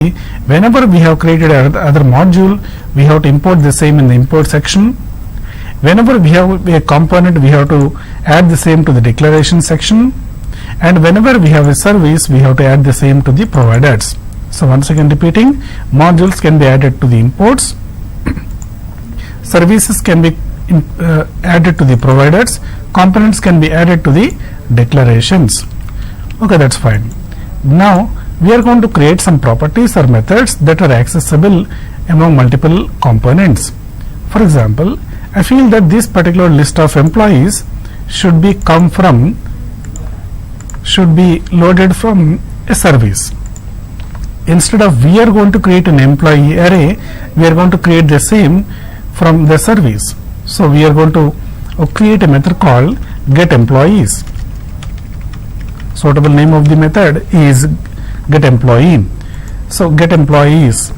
whenever we have created other module, we have to import the same in the import section. Whenever we have a component, we have to add the same to the declaration section, and whenever we have a service, we have to add the same to the providers. So once again repeating, modules can be added to the imports, services can be added to the providers, components can be added to the declarations. Okay, that's fine. Now we are going to create some properties or methods that are accessible among multiple components. For example, I feel that this particular list of employees should be loaded from a service. Instead of we are going to create an employee array, we are going to create the same from the service. So we are going to create a method called getEmployees. Suitable name of the method is getEmployee. So getEmployees,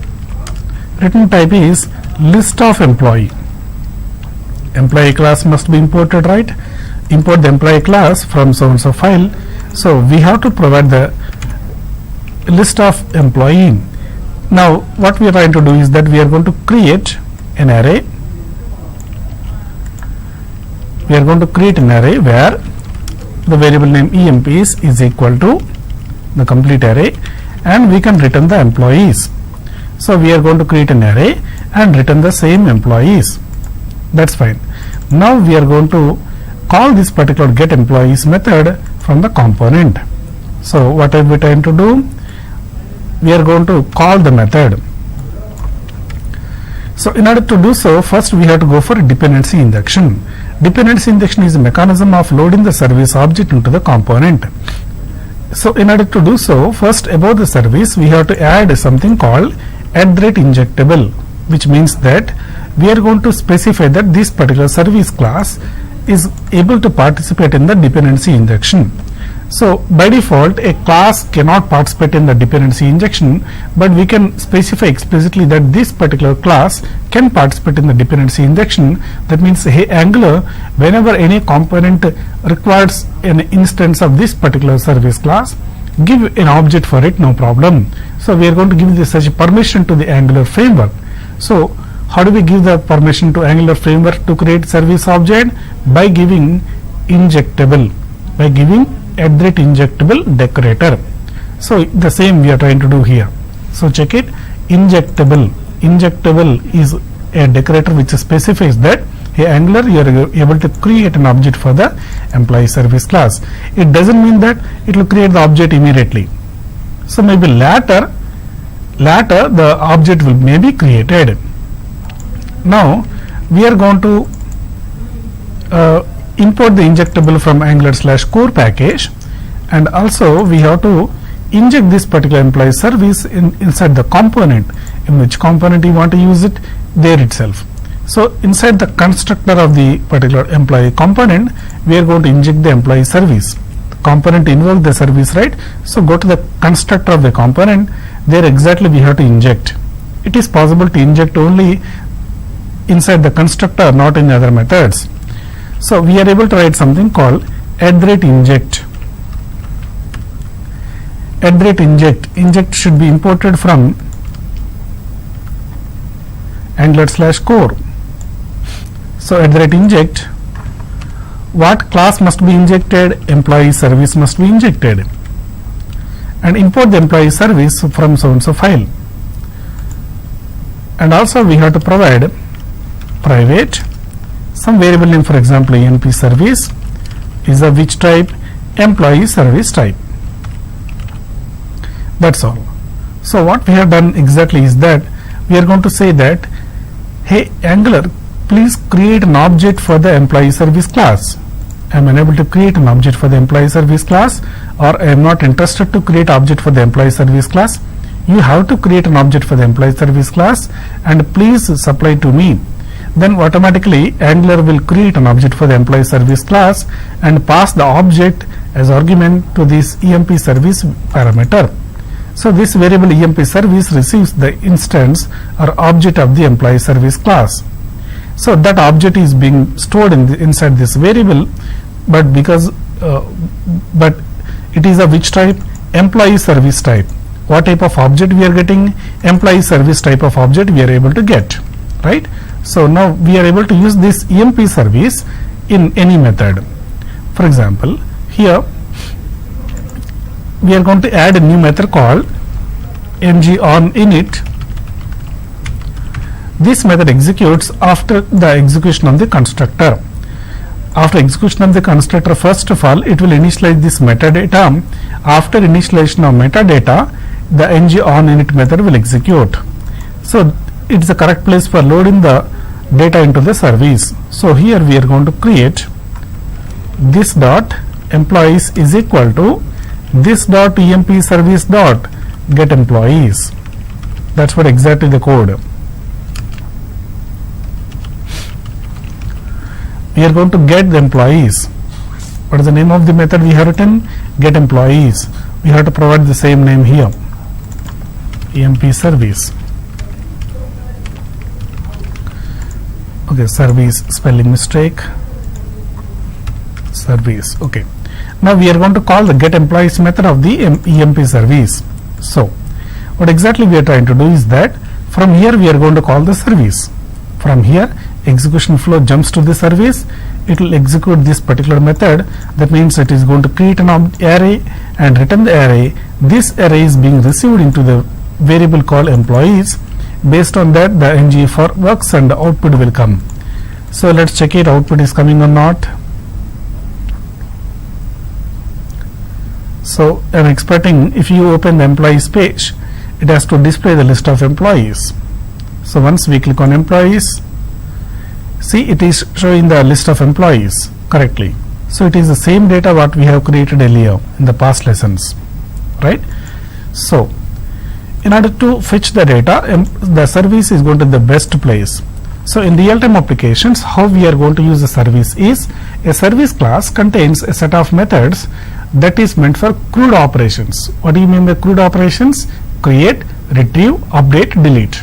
return type is list of employee. Employee class must be imported, right? Import the employee class from so and so file. So we have to provide the list of employee. Now what we are trying to do is that we are going to create an array. We are going to create an array where the variable name EMPs is equal to the complete array, and we can return the employees. So we are going to create an array and return the same employees. That's fine. Now we are going to call this particular getEmployees method from the component. So what are we trying to do? We are going to call the method. So in order to do so, first we have to go for dependency injection. Dependency injection is a mechanism of loading the service object into the component. So in order to do so, first about the service, we have to add something called @injectable, which means that we are going to specify that this particular service class is able to participate in the dependency injection. So by default, a class cannot participate in the dependency injection, but we can specify explicitly that this particular class can participate in the dependency injection. That means, hey Angular, whenever any component requires an instance of this particular service class, give an object for it, no problem. So we are going to give this such permission to the Angular framework. So how do we give the permission to Angular framework to create service object? By giving injectable, by giving @injectable decorator. So the same we are trying to do here. So check it, injectable. Injectable is a decorator which specifies that, hey Angular, you are able to create an object for the employee service class. It doesn't mean that it will create the object immediately. So maybe later the object will maybe created. Now we are going to import the injectable from Angular/core package, and also we have to inject this particular employee service inside the component. In which component you want to use it? There itself. So inside the constructor of the particular employee component, we are going to inject the employee service. The component invoke the service, right? So go to the constructor of the component. There exactly we have to inject. It is possible to inject only inside the constructor, not in other methods. So we are able to write something called @inject. @inject. Inject should be imported from Angular/core. So @inject, what class must be injected? Employee service must be injected, and import the employee service from so and so file. And also we have to provide private some variable name, for example EMP service is of which type? Employee service type. That's all. So what we have done exactly is that we are going to say that, hey Angular, please create an object for the employee service class. I am unable to create an object for the employee service class, or I am not interested to create object for the employee service class. You have to create an object for the employee service class and please supply to me. Then automatically Angular will create an object for the employee service class and pass the object as argument to this EMP service parameter. So this variable EMP service receives the instance or object of the employee service class. So that object is being stored inside this variable, but because but it is of which type? Employee service type. what type of object we are getting? Employee service type of object we are able to get, right? So now we are able to use this EMP service in any method. For example, here we are going to add a new method called ngOnInit. This method executes after the execution of the constructor. After execution of the constructor, first of all, it will initialize this metadata. After initialization of metadata, the ngOnInit method will execute. So it is the correct place for loading the data into the service. So here we are going to create this dot employees is equal to this dot emp service dot get employees. That's what exactly the code. We are going to get the employees. What is the name of the method we have written? Get employees. We have to provide the same name here, emp service. Okay, service spelling mistake, service. Okay, now we are going to call the get employees method of the emp service. So what exactly we are trying to do is that from here we are going to call the service. From here execution flow jumps to the service. It will execute this particular method. That means it is going to create an array and return the array. This array is being received into the variable called employees. Based on that, the ng for works and the output will come. So let's check it, output is coming or not. So I'm expecting if you open the employees page, it has to display the list of employees. So once we click on employees, see, it is showing the list of employees correctly. So it is the same data what we have created earlier in the past lessons, right? So in order to fetch the data, the service is going to the best place. So in real-time applications, how we are going to use the service is, a service class contains a set of methods that is meant for CRUD operations. What do you mean by CRUD operations? Create, retrieve, update, delete.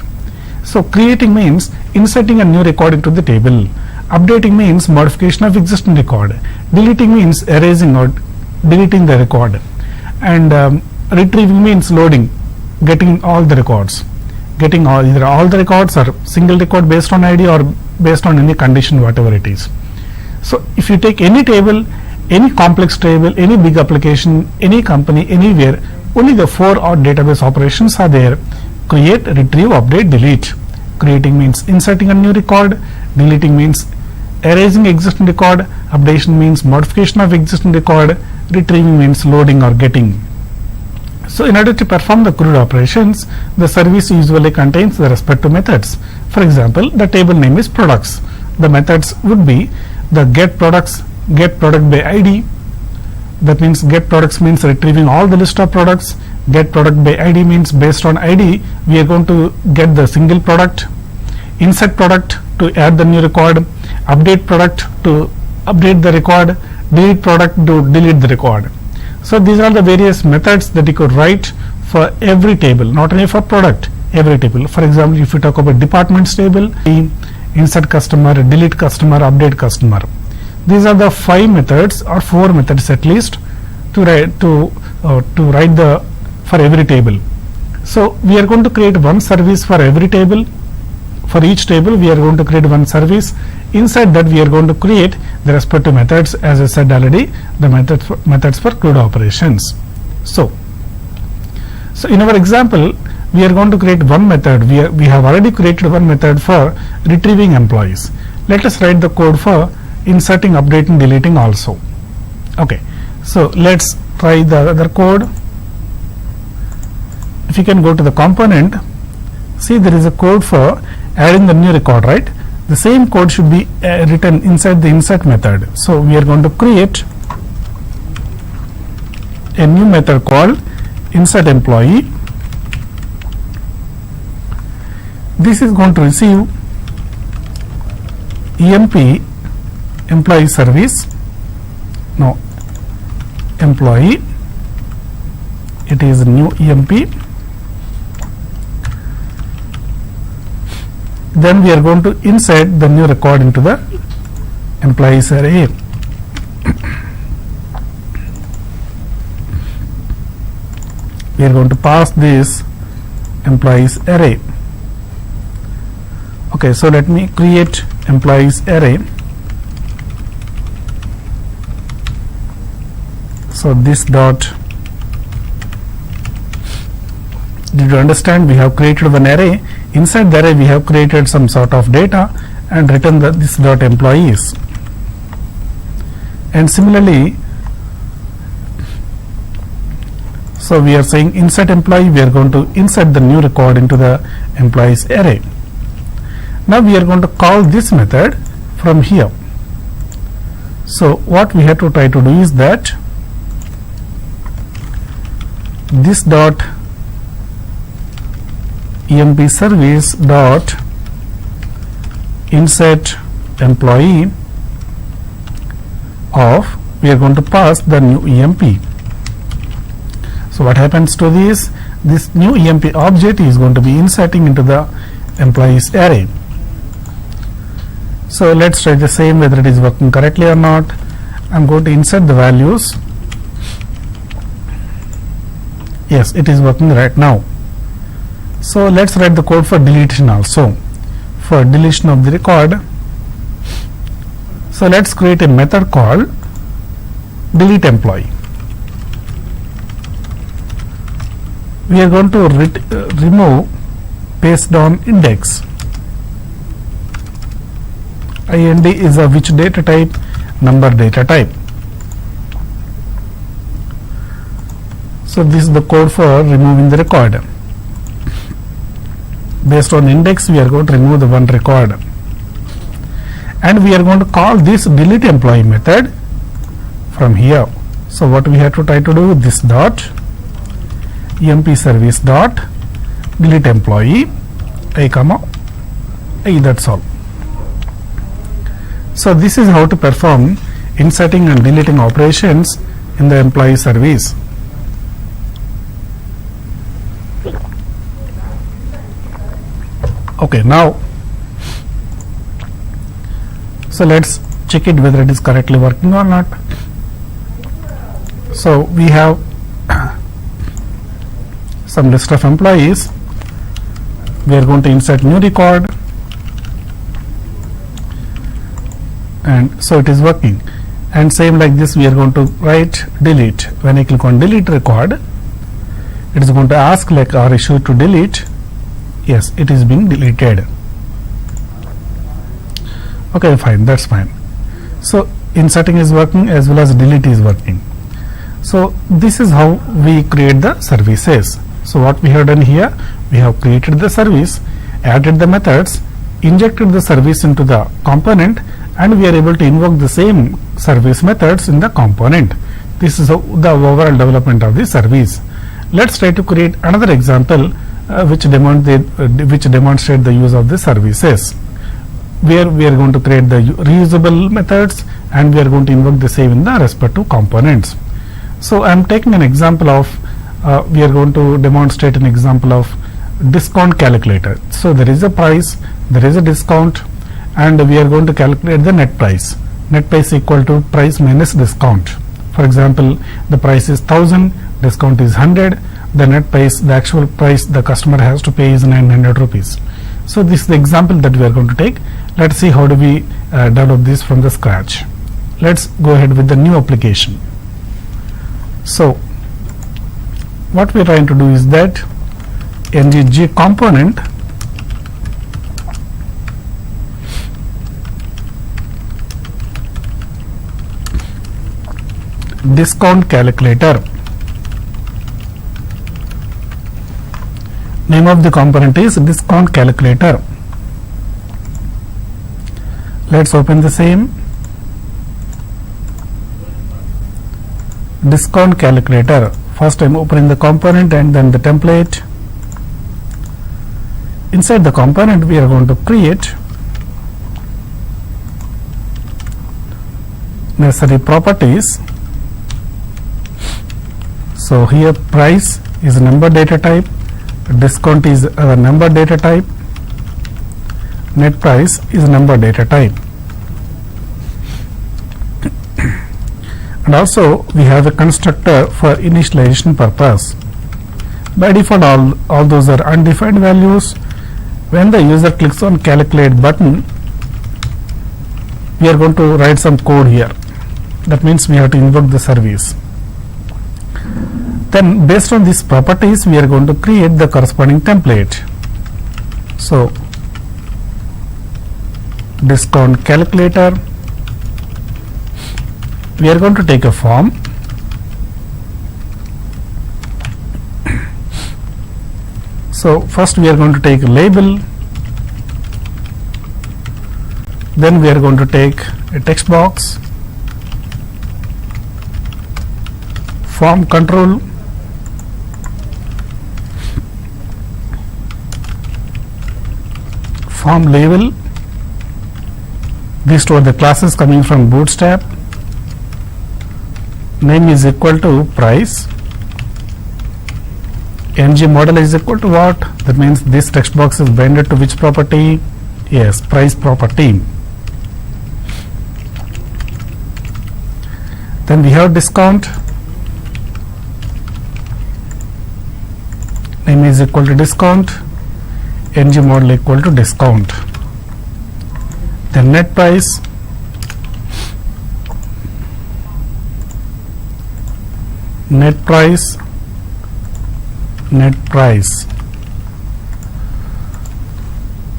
So creating means inserting a new record into the table. Updating means modification of existing record. Deleting means erasing or deleting the record. And retrieving means loading, getting all the records. Getting either all the records or single record based on ID or based on any condition, whatever it is. So if you take any table, any complex table, any big application, any company, anywhere, only the 4 odd database operations are there: create, retrieve, update, delete. Creating means inserting a new record, deleting means erasing existing record, updation means modification of existing record, retrieving means loading or getting. So in order to perform the CRUD operations, the service usually contains the respective methods. For example, the table name is products. The methods would be the get products, get product by ID. That means get products means retrieving all the list of products. Get product by ID means based on ID we are going to get the single product. Insert product to add the new record. Update product to update the record. Delete product to delete the record. So these are the various methods that you could write for every table, not only for product, every table. For example, if you talk about departments table, insert customer, delete customer, update customer. These are the 5 methods or 4 methods at least to write for every table. So we are going to create one service for every table. For each table we are going to create one service. Inside that we are going to create the respective methods, as I said already, the methods for CRUD operations. So in our example we are going to create one method. We have already created one method for retrieving employees. Let us write the code for inserting, updating, deleting also. Okay, so let's try the other code. If you can go to the component, see there is a code for adding the new record, right? The same code should be written inside the insert method. So we are going to create a new method called insert employee. This is going to receive emp employee service. No, employee, it is new emp. Then we are going to insert the new record into the employees array. we are going to pass this employees array. Okay, so let me create employees array. So this dot, did you understand? We have created one array. Inside the array we have created some sort of data and written this dot employees. And similarly, so we are saying insert employee, we are going to insert the new record into the employees array. Now we are going to call this method from here. So what we have to try to do is that this dot emp service dot insert employee of, we are going to pass the new emp. So what happens to this new emp object is going to be inserting into the employees array. So let's try the same, whether it is working correctly or not. I'm going to insert the values. Yes, it is working right now. So let's write the code for deletion also. For deletion of the record, so let's create a method called delete employee. We are going to remove based on index. IND is a which data type? Number data type. So this is the code for removing the record. Based on index, we are going to remove the one record, and we are going to call this delete employee method from here. So what we have to try to do, this dot emp service dot delete employee I comma I, that's all. So this is how to perform inserting and deleting operations in the employee service. Okay, now so let's check it whether it is correctly working or not. So we have some list of employees. We are going to insert new record, and so it is working. And same like this, we are going to write delete. When I click on delete record, it is going to ask like, are issued to delete? Yes, it is being deleted. Okay, fine, that's fine. So inserting is working as well as delete is working. So this is how we create the services. So what we have done here, we have created the service, added the methods, injected the service into the component, and we are able to invoke the same service methods in the component. This is the overall development of the service. Let's try to create another example which demonstrate the use of the services, where we are going to create the reusable methods and we are going to invoke the same in the respective components. So I am taking an example of, we are going to demonstrate an example of discount calculator. So there is a price, there is a discount, and we are going to calculate the net price. Net price equal to price minus discount. For example, the price is 1000, discount is 100, the net price, the actual price the customer has to pay is 900 rupees. So this is the example that we are going to take. Let's see how do we develop this from the scratch. Let's go ahead with the new application. So what we are trying to do is that ngg component discount calculator. Name of the component is discount calculator. Let's open the same. Discount calculator. First I am opening the component and then the template. Inside the component we are going to create necessary properties. So here price is number data type, discount is a number data type, net price is number data type. And also we have a constructor for initialization purpose. By default, all those are undefined values. When the user clicks on calculate button, we are going to write some code here. That means we have to invoke the service. Then based on these properties, we are going to create the corresponding template. So discount calculator, we are going to take a form. So first we are going to take a label, then we are going to take a text box, form control, form label. These two are the classes coming from Bootstrap. Name is equal to price. ng model is equal to what? That means this text box is bounded to which property? Yes, price property. Then we have discount. Name is equal to discount. ng model equal to discount. Then net price. Net price. Net price.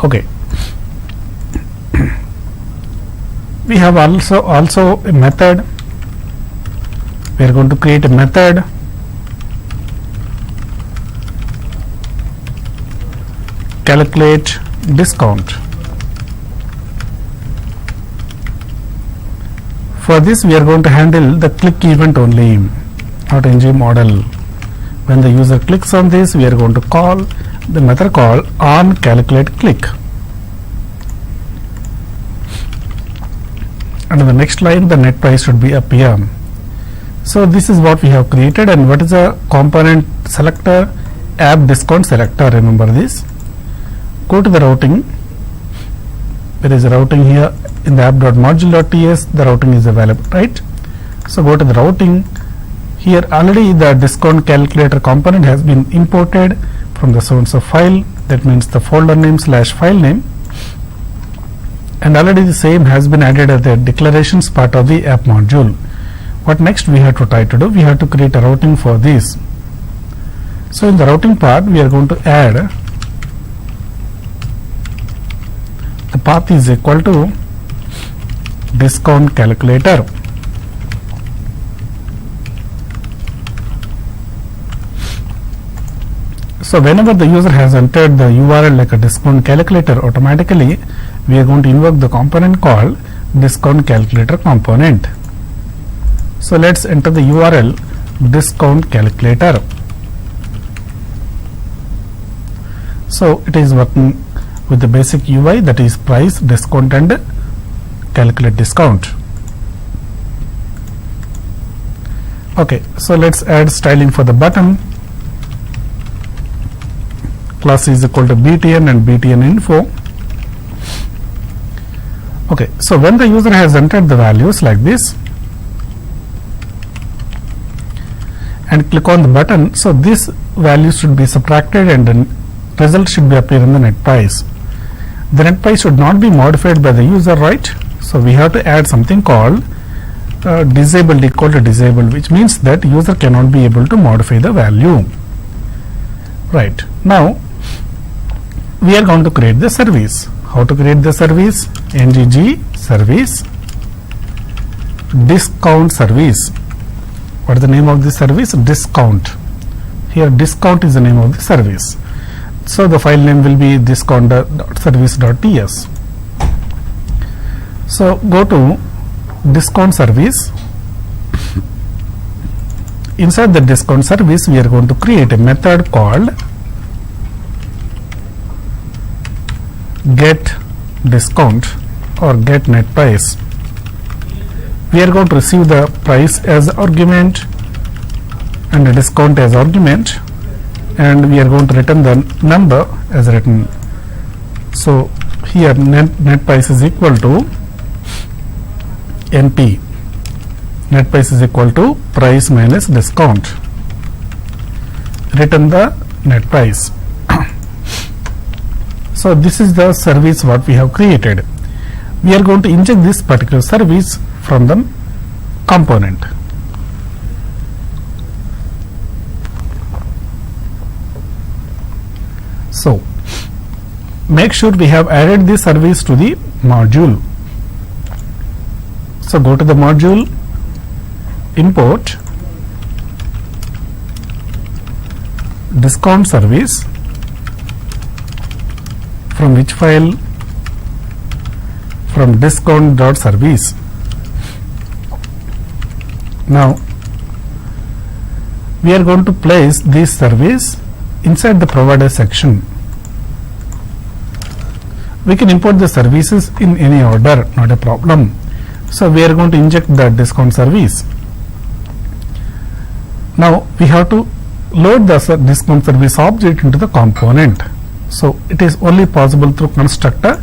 Okay. We have also a method. We are going to create a method. Calculate discount. For this we are going to handle the click event only, not ng model. When the user clicks on this, we are going to call the method called on calculate click. And in the next line, the net price should be appear. So this is what we have created. And what is a component selector? App discount selector. Remember this. Go to the routing. There is a routing here in the app.module.ts. The routing is available, right? So go to the routing. Here already the discount calculator component has been imported from the source of file. That means the folder name / file name. And already the same has been added as the declarations part of the app module. What next we have to try to do? We have to create a routing for this. So in the routing part, we are going to add the path is equal to discount calculator. So whenever the user has entered the URL like a discount calculator, automatically we are going to invoke the component called discount calculator component. So let's enter the URL discount calculator. So it is working with the basic UI, that is price, discount and calculate discount. Okay, so let's add styling for the button. Class is equal to btn and btn info. Okay, so when the user has entered the values like this and click on the button, so this value should be subtracted and the result should be appear in the net price. The net price should not be modified by the user, right? So we have to add something called disabled equal to disabled, which means that user cannot be able to modify the value. Right, now we are going to create the service. How to create the service? ng service discount service. What is the name of the service? Discount. Here discount is the name of the service. So the file name will be discount.service.ts. So go to discount service. Inside the discount service, we are going to create a method called get discount or get net price. We are going to receive the price as argument and the discount as argument, and we are going to return the number as written. So here net price is equal to NP. Net price is equal to price minus discount. Return the net price. So this is the service what we have created. We are going to inject this particular service from the component. So make sure we have added this service to the module. So go to the module, import discount service. From which file? From discount.service. Now we are going to place this service inside the provider section. We can import the services in any order, not a problem. So we are going to inject the discount service. Now we have to load the discount service object into the component. So it is only possible through constructor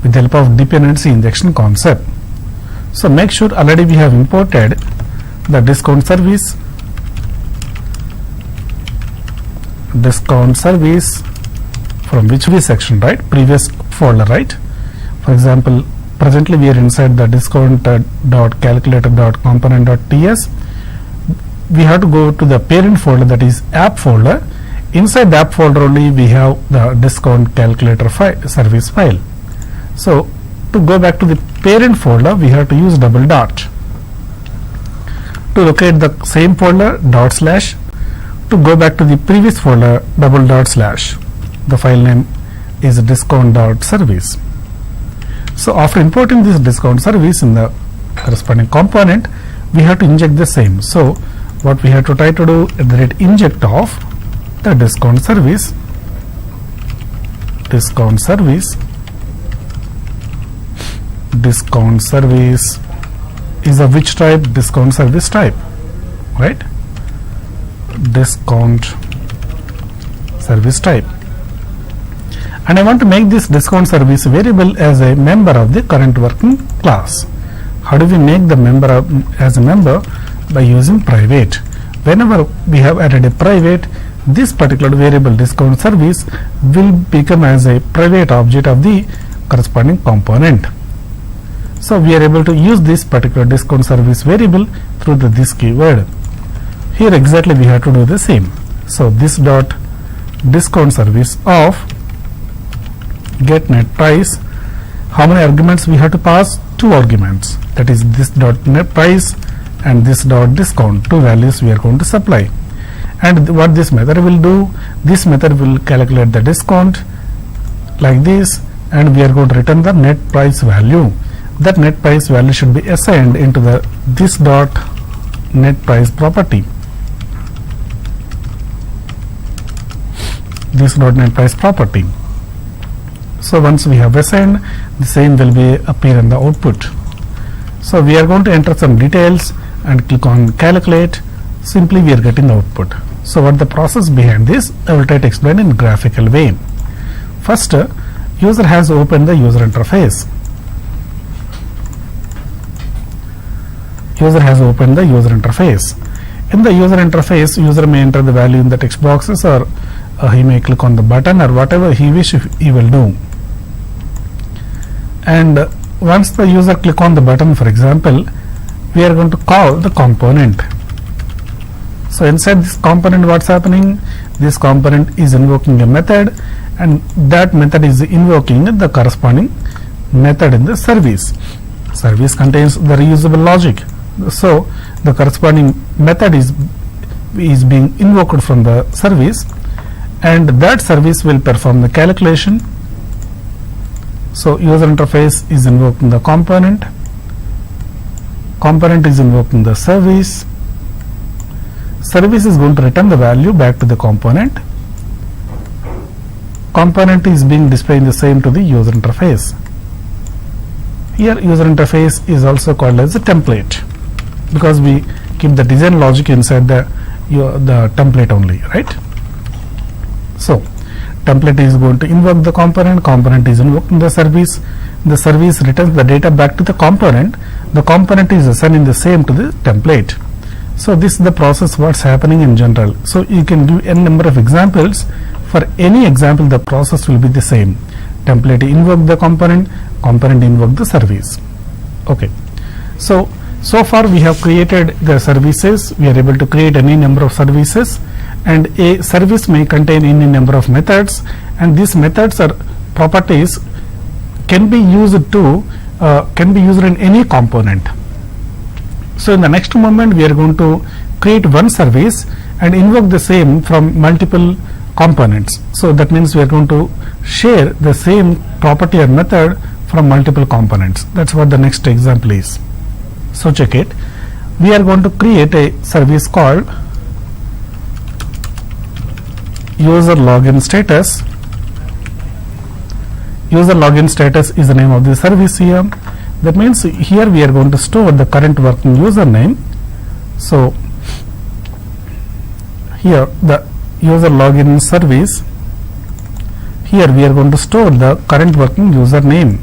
with the help of dependency injection concept. So make sure already we have imported the discount service from which section, right? Previous folder, right? For example, presently we are inside the discount.calculator.component.ts. We have to go to the parent folder, that is app folder. Inside the app folder only we have the discount calculator service file. So to go back to the parent folder, we have to use double dot. To locate the same folder, /. To go back to the previous folder, /. The file name is discount.service. So after importing this discount service in the corresponding component, we have to inject the same. So what we have to try to do is the inject of the discount service is of which type? Discount service type, right? Discount service type. And I want to make this discount service variable as a member of the current working class. How do we make the member as a member? By using private. Whenever we have added a private, this particular variable discount service will become as a private object of the corresponding component. So we are able to use this particular discount service variable through this keyword. Here exactly we have to do the same. So this dot discount service of get net price. How many arguments we have to pass? 2 arguments. That is this dot net price and this dot discount. 2 values we are going to supply. And what this method will do? This method will calculate the discount like this, and we are going to return the net price value. That net price value should be assigned into the this dot net price property. This dot net price property. So once we have assigned, the same will be appear in the output. So we are going to enter some details and click on calculate. Simply we are getting the output. So what the process behind this, I will try to explain in graphical way. First, user has opened the user interface. User has opened the user interface. In the user interface, user may enter the value in the text boxes, or he may click on the button, or whatever he wishes he will do. And once the user click on the button, for example, we are going to call the component. So inside this component, what's happening? This component is invoking a method, and that method is invoking the corresponding method in the service. Service contains the reusable logic. So the corresponding method is being invoked from the service, and that service will perform the calculation. So user interface is invoking the component is invoking the service is going to return the value back to the component is being displaying the same to the user interface. Here user interface is also called as a template, because we keep the design logic inside the template only, right? So template is going to invoke the component is invoking the service returns the data back to the component is assigning the same to the template. So this is the process what's happening in general. So you can give n number of examples. For any example, the process will be the same. Template invoke the component, component invoke the service. Okay. So far we have created the services. We are able to create any number of services, and a service may contain any number of methods, and these methods or properties can be used in any component. So in the next moment we are going to create one service and invoke the same from multiple components. So that means we are going to share the same property or method from multiple components. That's what the next example is. So check it. We are going to create a service called user login status. User login status is the name of the service here. That means here we are going to store the current working username. So here the user login service, here we are going to store the current working username.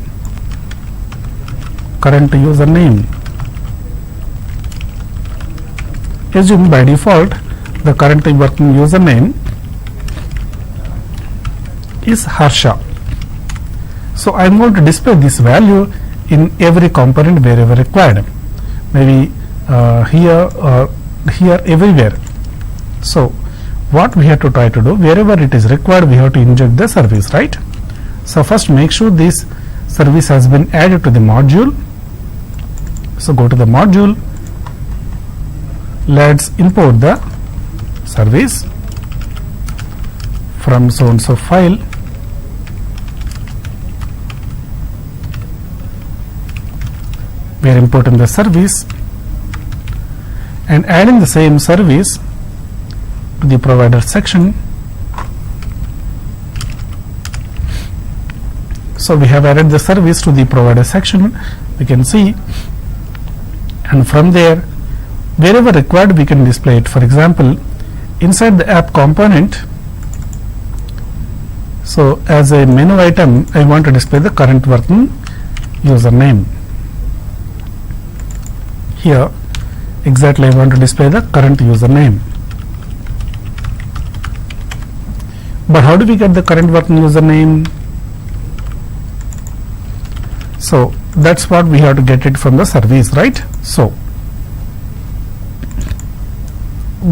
Current username. Assume by default the current working username is Harsha. So I am going to display this value in every component wherever required, maybe here or here, everywhere. So what we have to try to do, wherever it is required, we have to inject the service, right? So first make sure this service has been added to the module. So go to the module, let's import the service from so and so file. We are importing the service and adding the same service to the provider section. So we have added the service to the provider section, we can see, and from there wherever required we can display it. For example, inside the app component, so as a menu item I want to display the current working username. Here exactly I want to display the current username. But how do we get the current working username? So that's what we have to get it from the service, right? So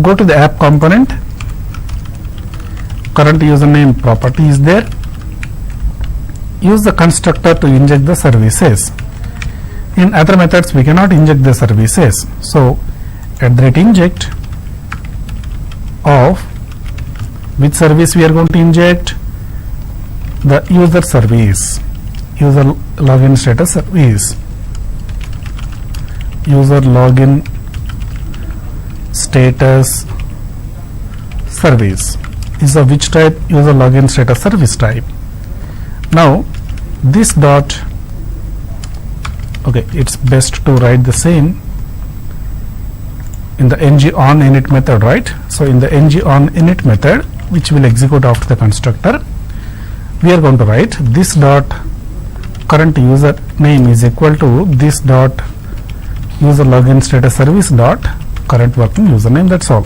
go to the app component, current username property is there. Use the constructor to inject the services. In other methods we cannot inject the services. So @inject of which service we are going to inject? The user service, user login status service. User login status service is of which type? User login status service type. Now this dot, okay, it's best to write the same in the ng on init method, right? So in the ng on init method, which will execute after the constructor, we are going to write this dot current user name is equal to this dot user login status service dot current working username. That's all.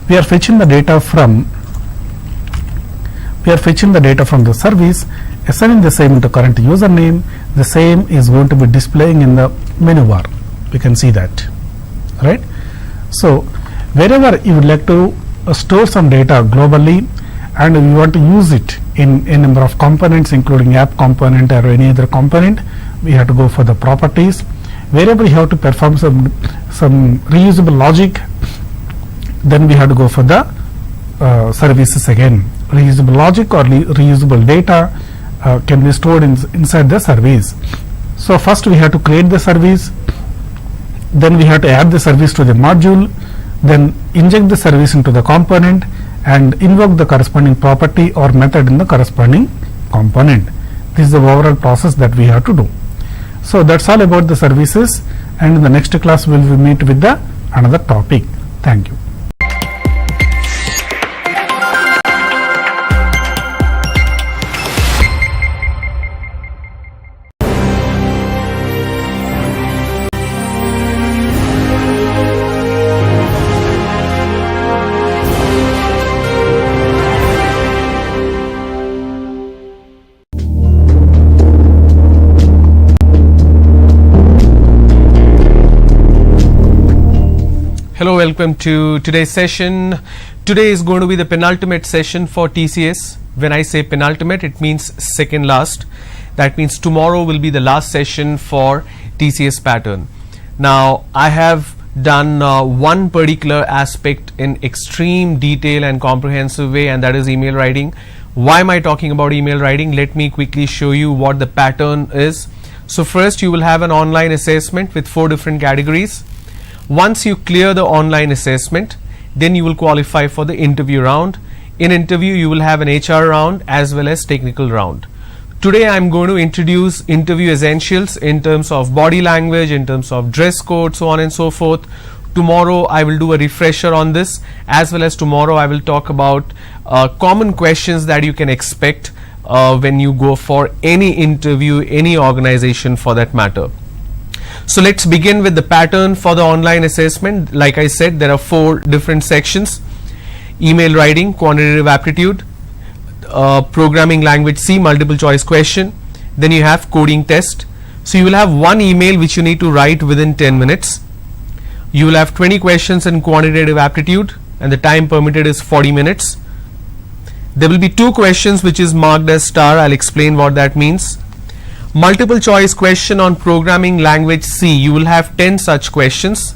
We are fetching the data from the service, assigning the same into current username. The same is going to be displaying in the menu bar. We can see that, right? So wherever you would like to store some data globally and you want to use it in a number of components including app component or any other component, we have to go for the properties. Wherever you have to perform some reusable logic, then we have to go for the services again. Reusable logic or reusable data can be stored inside the service. So first we have to create the service, then we have to add the service to the module, then inject the service into the component and invoke the corresponding property or method in the corresponding component. This is the overall process that we have to do. So that's all about the services, and in the next class we will meet with the another topic. Thank you. Hello, welcome to today's session. Today is going to be the penultimate session for TCS. When I say penultimate, it means second last. That means tomorrow will be the last session for TCS pattern. Now, I have done one particular aspect in extreme detail and comprehensive way, and that is email writing. Why am I talking about email writing? Let me quickly show you what the pattern is. So first you will have an online assessment with 4 different categories. Once you clear the online assessment, then you will qualify for the interview round. In interview, you will have an HR round as well as technical round. Today I am going to introduce interview essentials in terms of body language, in terms of dress code, so on and so forth. Tomorrow I will do a refresher on this, as well as tomorrow I will talk about common questions that you can expect when you go for any interview, any organization for that matter. So let's begin with the pattern for the online assessment. Like I said, there are 4 different sections: email writing, quantitative aptitude, programming language C, multiple choice question, then you have coding test. So you will have one email which you need to write within 10 minutes. You will have 20 questions in quantitative aptitude and the time permitted is 40 minutes. There will be 2 questions which is marked as star. I'll explain what that means. Multiple choice question on programming language C, you will have 10 such questions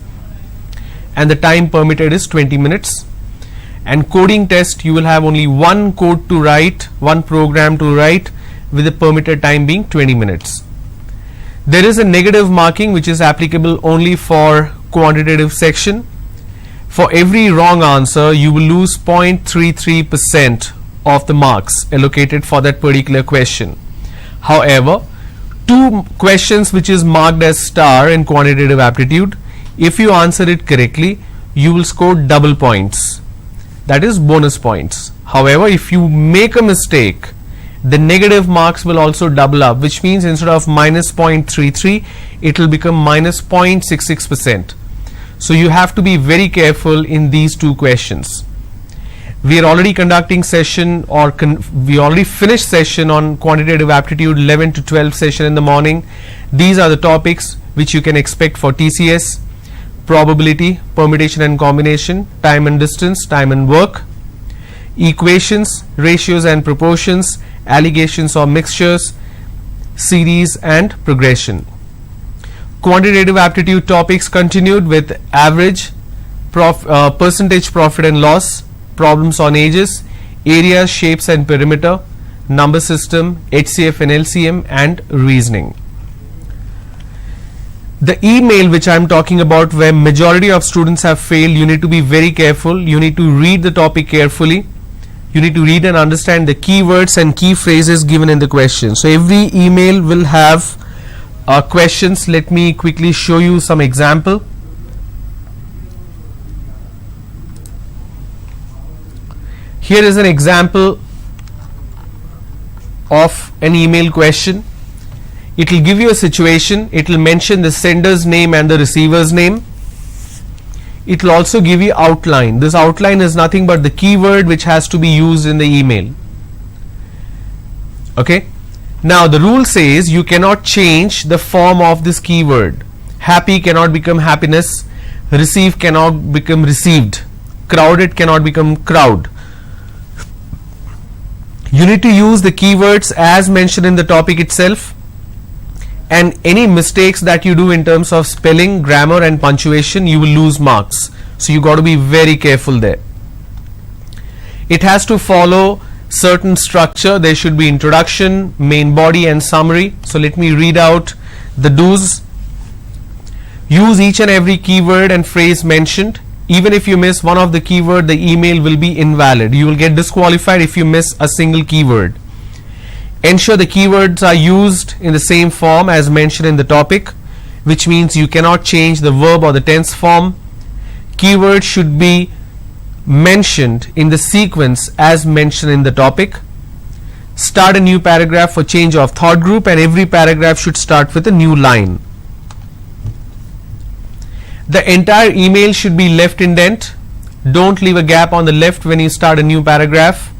and the time permitted is 20 minutes. And coding test, you will have only one code to write, one program to write, with the permitted time being 20 minutes. There is a negative marking which is applicable only for quantitative section. For every wrong answer, you will lose 0.33% of the marks allocated for that particular question. However, 2 questions which is marked as star in quantitative aptitude, if you answer it correctly, you will score double points, that is bonus points. However, if you make a mistake, the negative marks will also double up, which means instead of minus 0.33, it will become minus 0.66%. So you have to be very careful in these 2 questions. We are already conducting session, or we already finished session on quantitative aptitude 11 to 12 session in the morning. These are the topics which you can expect for TCS: probability, permutation and combination, time and distance, time and work, equations, ratios and proportions, allegations or mixtures, series and progression. Quantitative aptitude topics continued with average, percentage profit and loss, problems on ages, areas, shapes and perimeter, number system, HCF and LCM, and reasoning. The email which I am talking about, where majority of students have failed, you need to be very careful. You need to read the topic carefully. You need to read and understand the keywords and key phrases given in the question. So every email will have questions. Let me quickly show you some example. Here is an example of an email question. It will give you a situation. It will mention the sender's name and the receiver's name. It will also give you outline. This outline is nothing but the keyword which has to be used in the email. Okay. Now the rule says you cannot change the form of this keyword. Happy cannot become happiness. Receive cannot become received. Crowded cannot become crowd. You need to use the keywords as mentioned in the topic itself, and any mistakes that you do in terms of spelling, grammar and punctuation, you will lose marks. So you got to be very careful there. It has to follow certain structure. There should be introduction, main body and summary. So let me read out the do's. Use each and every keyword and phrase mentioned. Even if you miss one of the keyword, the email will be invalid. You will get disqualified if you miss a single keyword. Ensure the keywords are used in the same form as mentioned in the topic, which means you cannot change the verb or the tense form. Keywords should be mentioned in the sequence as mentioned in the topic. Start a new paragraph for change of thought group, and every paragraph should start with a new line. The entire email should be left indent. Don't leave a gap on the left when you start a new paragraph.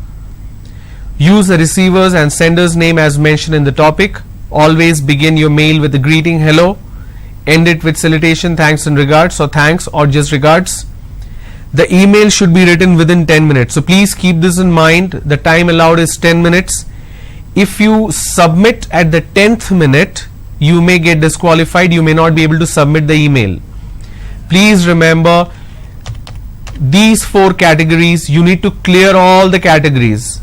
Use the receiver's and sender's name as mentioned in the topic. Always begin your mail with a greeting, hello. End it with salutation, thanks and regards, or thanks or just regards. The email should be written within 10 minutes. So please keep this in mind. The time allowed is 10 minutes. If you submit at the 10th minute, you may get disqualified. You may not be able to submit the email. Please remember these 4 categories. You need to clear all the categories.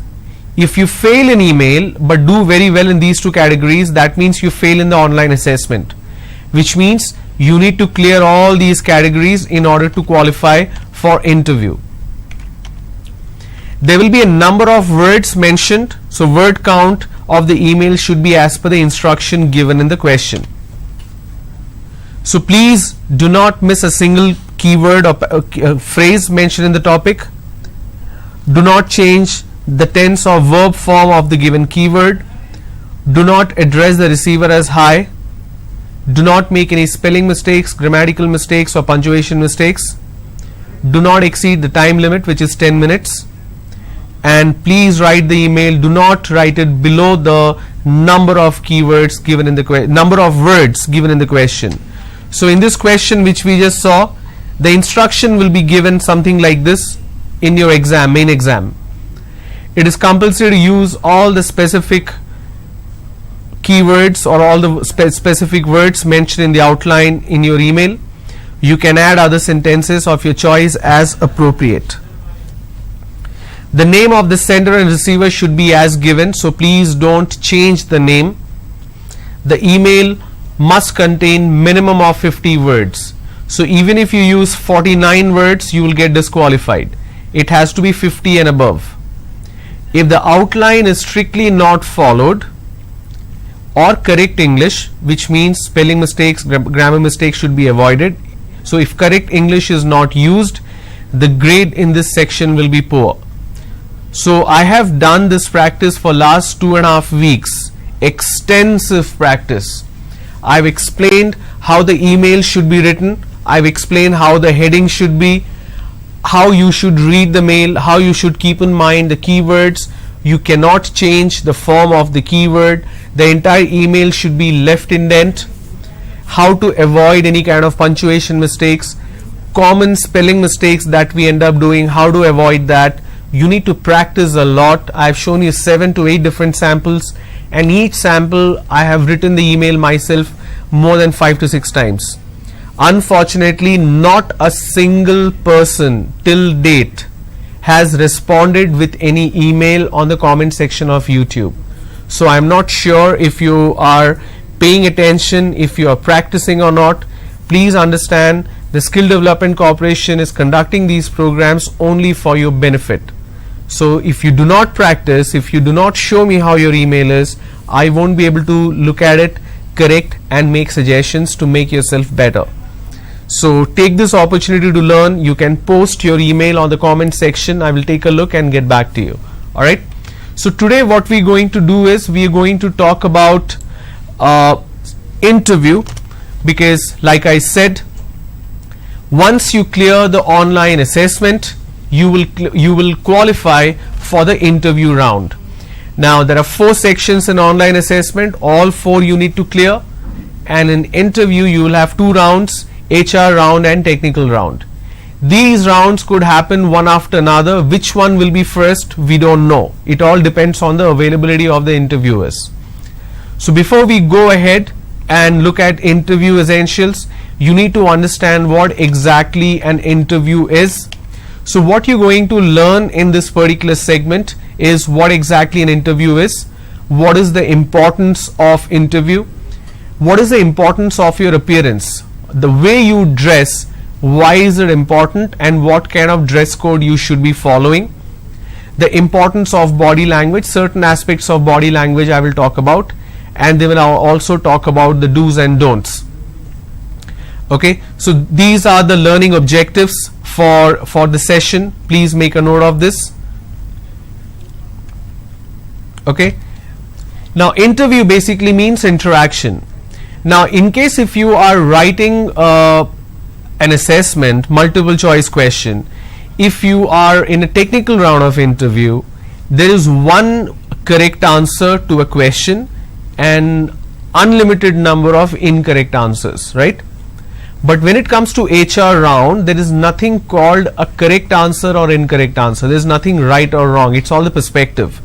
If you fail in email but do very well in these 2 categories, that means you fail in the online assessment, which means you need to clear all these categories in order to qualify for interview. There will be a number of words mentioned, so word count of the email should be as per the instruction given in the question. So please do not miss a single keyword or phrase mentioned in the topic. Do not change the tense or verb form of the given keyword. Do not address the receiver as hi. Do not make any spelling mistakes, grammatical mistakes or punctuation mistakes. Do not exceed the time limit, which is 10 minutes. And please write the email. Do not write it below the number of keywords given in the number of words given in the question. So in this question which we just saw, the instruction will be given something like this in your exam, main exam. It is compulsory to use all the specific keywords or all the specific words mentioned in the outline in your email. You can add other sentences of your choice as appropriate. The name of the sender and receiver should be as given, so please don't change the name. The email must contain minimum of 50 words. So even if you use 49 words, you will get disqualified. It has to be 50 and above. If the outline is strictly not followed, or correct English, which means spelling mistakes, grammar mistakes should be avoided. So if correct English is not used, the grade in this section will be poor. So I have done this practice for last 2.5 weeks, extensive practice. I've explained how the email should be written. I've explained how the heading should be, how you should read the mail, how you should keep in mind the keywords. You cannot change the form of the keyword. The entire email should be left indent. How to avoid any kind of punctuation mistakes, common spelling mistakes that we end up doing, how to avoid that. You need to practice a lot. I've shown you 7 to 8 different samples, and each sample I have written the email myself more than 5 to 6 times. Unfortunately, not a single person till date has responded with any email on the comment section of YouTube. So I'm not sure if you are paying attention, if you are practicing or not. Please understand, the Skill Development Corporation is conducting these programs only for your benefit. So if you do not practice, if you do not show me how your email is, I won't be able to look at it, correct and make suggestions to make yourself better. So take this opportunity to learn. You can post your email on the comment section. I will take a look and get back to you. Alright. So today what we're going to do is we are going to talk about interview, because like I said, once you clear the online assessment, you will qualify for the interview round. Now there are 4 sections in online assessment. All 4 you need to clear, and in interview you will have 2 rounds, HR round and technical round. These rounds could happen one after another. Which one will be first, we don't know. It all depends on the availability of the interviewers. So before we go ahead and look at interview essentials, you need to understand what exactly an interview is. So what you're going to learn in this particular segment is what exactly an interview is, what is the importance of interview, what is the importance of your appearance, the way you dress, why is it important, and what kind of dress code you should be following, the importance of body language. Certain aspects of body language I will talk about, and they will also talk about the do's and don'ts. Okay, so these are the learning objectives for the session. Please make a note of this. Okay, now interview basically means interaction. Now in case if you are writing an assessment, multiple choice question, if you are in a technical round of interview, there is one correct answer to a question and unlimited number of incorrect answers, right? But when it comes to HR round, there is nothing called a correct answer or incorrect answer. There is nothing right or wrong. It's all the perspective.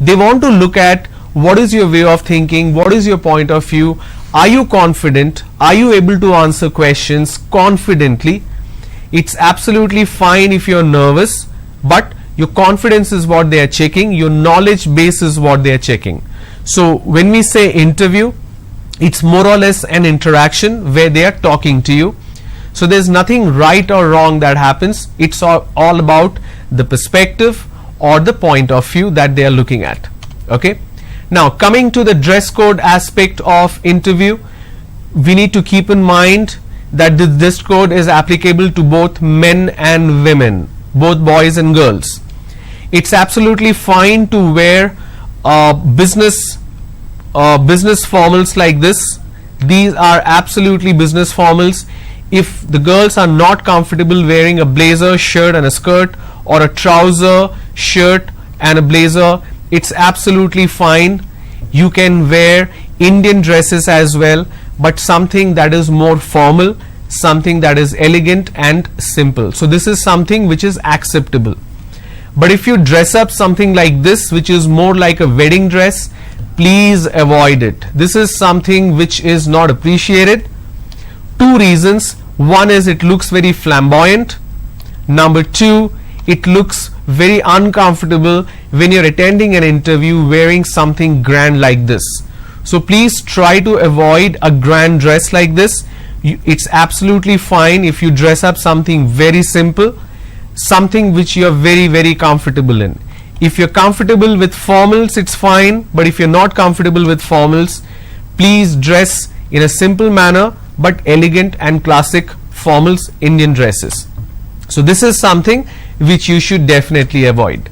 They want to look at what is your way of thinking, what is your point of view, are you confident, are you able to answer questions confidently. It's absolutely fine if you're nervous, but your confidence is what they are checking, your knowledge base is what they are checking. So when we say interview, it's more or less an interaction where they are talking to you. So there's nothing right or wrong that happens. It's all about the perspective or the point of view that they are looking at. Okay. Now coming to the dress code aspect of interview, we need to keep in mind that the dress code is applicable to both men and women, both boys and girls. It's absolutely fine to wear business formals like this. These are absolutely business formals. If the girls are not comfortable wearing a blazer, shirt and a skirt, or a trouser, shirt and a blazer, it's absolutely fine. You can wear Indian dresses as well, but something that is more formal, something that is elegant and simple. So this is something which is acceptable. But if you dress up something like this, which is more like a wedding dress, please avoid it. This is something which is not appreciated. Two reasons. One is it looks very flamboyant. Number two, it looks very uncomfortable when you're attending an interview wearing something grand like this. So please try to avoid a grand dress like this. It's absolutely fine if you dress up something very simple, something which you're very comfortable in. If you're comfortable with formals, it's fine, but if you're not comfortable with formals, please dress in a simple manner but elegant and classic formals Indian dresses. So this is something which you should definitely avoid.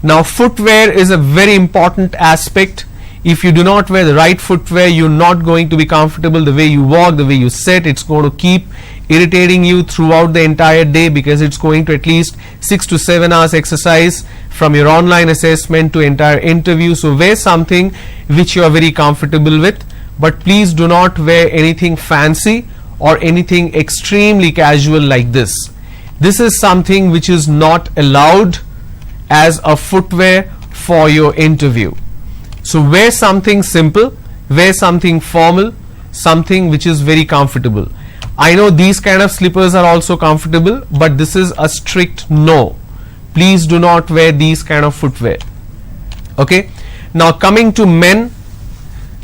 Now footwear is a very important aspect. If you do not wear the right footwear, you're not going to be comfortable. The way you walk, the way you sit, it's going to keep irritating you throughout the entire day, because it's going to at least 6 to 7 hours exercise from your online assessment to entire interview. So wear something which you are very comfortable with, but please do not wear anything fancy or anything extremely casual like this. This is something which is not allowed as a footwear for your interview. So wear something simple, wear something formal, something which is very comfortable. I know these kind of slippers are also comfortable, but this is a strict no. Please do not wear these kind of footwear. Okay. Now coming to men,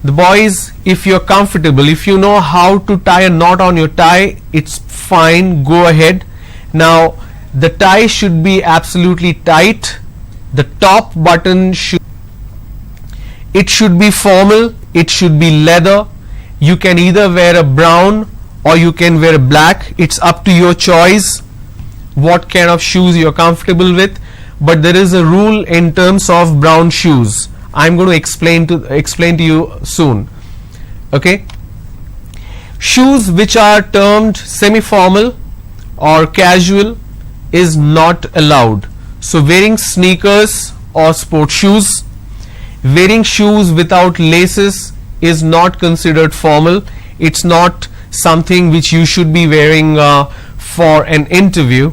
the boys, if you're comfortable, if you know how to tie a knot on your tie, it's fine, go ahead. Now the tie should be absolutely tight. The top button should be formal, it should be leather. You can either wear a brown or you can wear a black. It's up to your choice what kind of shoes you're comfortable with, but there is a rule in terms of brown shoes. I'm going to explain to you soon. Okay. Shoes which are termed semi-formal or casual is not allowed. So wearing sneakers or sport shoes, wearing shoes without laces is not considered formal. It's not something which you should be wearing for an interview.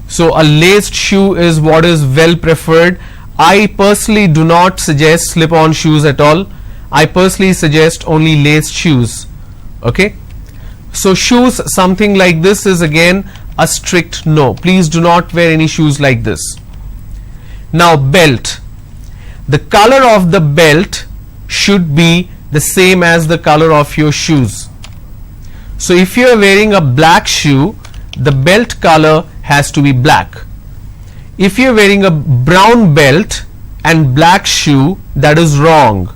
So a laced shoe is what is well preferred. I personally do not suggest slip-on shoes at all. I personally suggest only laced shoes. Okay. So shoes something like this is again a strict no. Please do not wear any shoes like this. Now belt. The color of the belt should be the same as the color of your shoes. So if you are wearing a black shoe, the belt color has to be black. If you are wearing a brown belt and black shoe, that is wrong.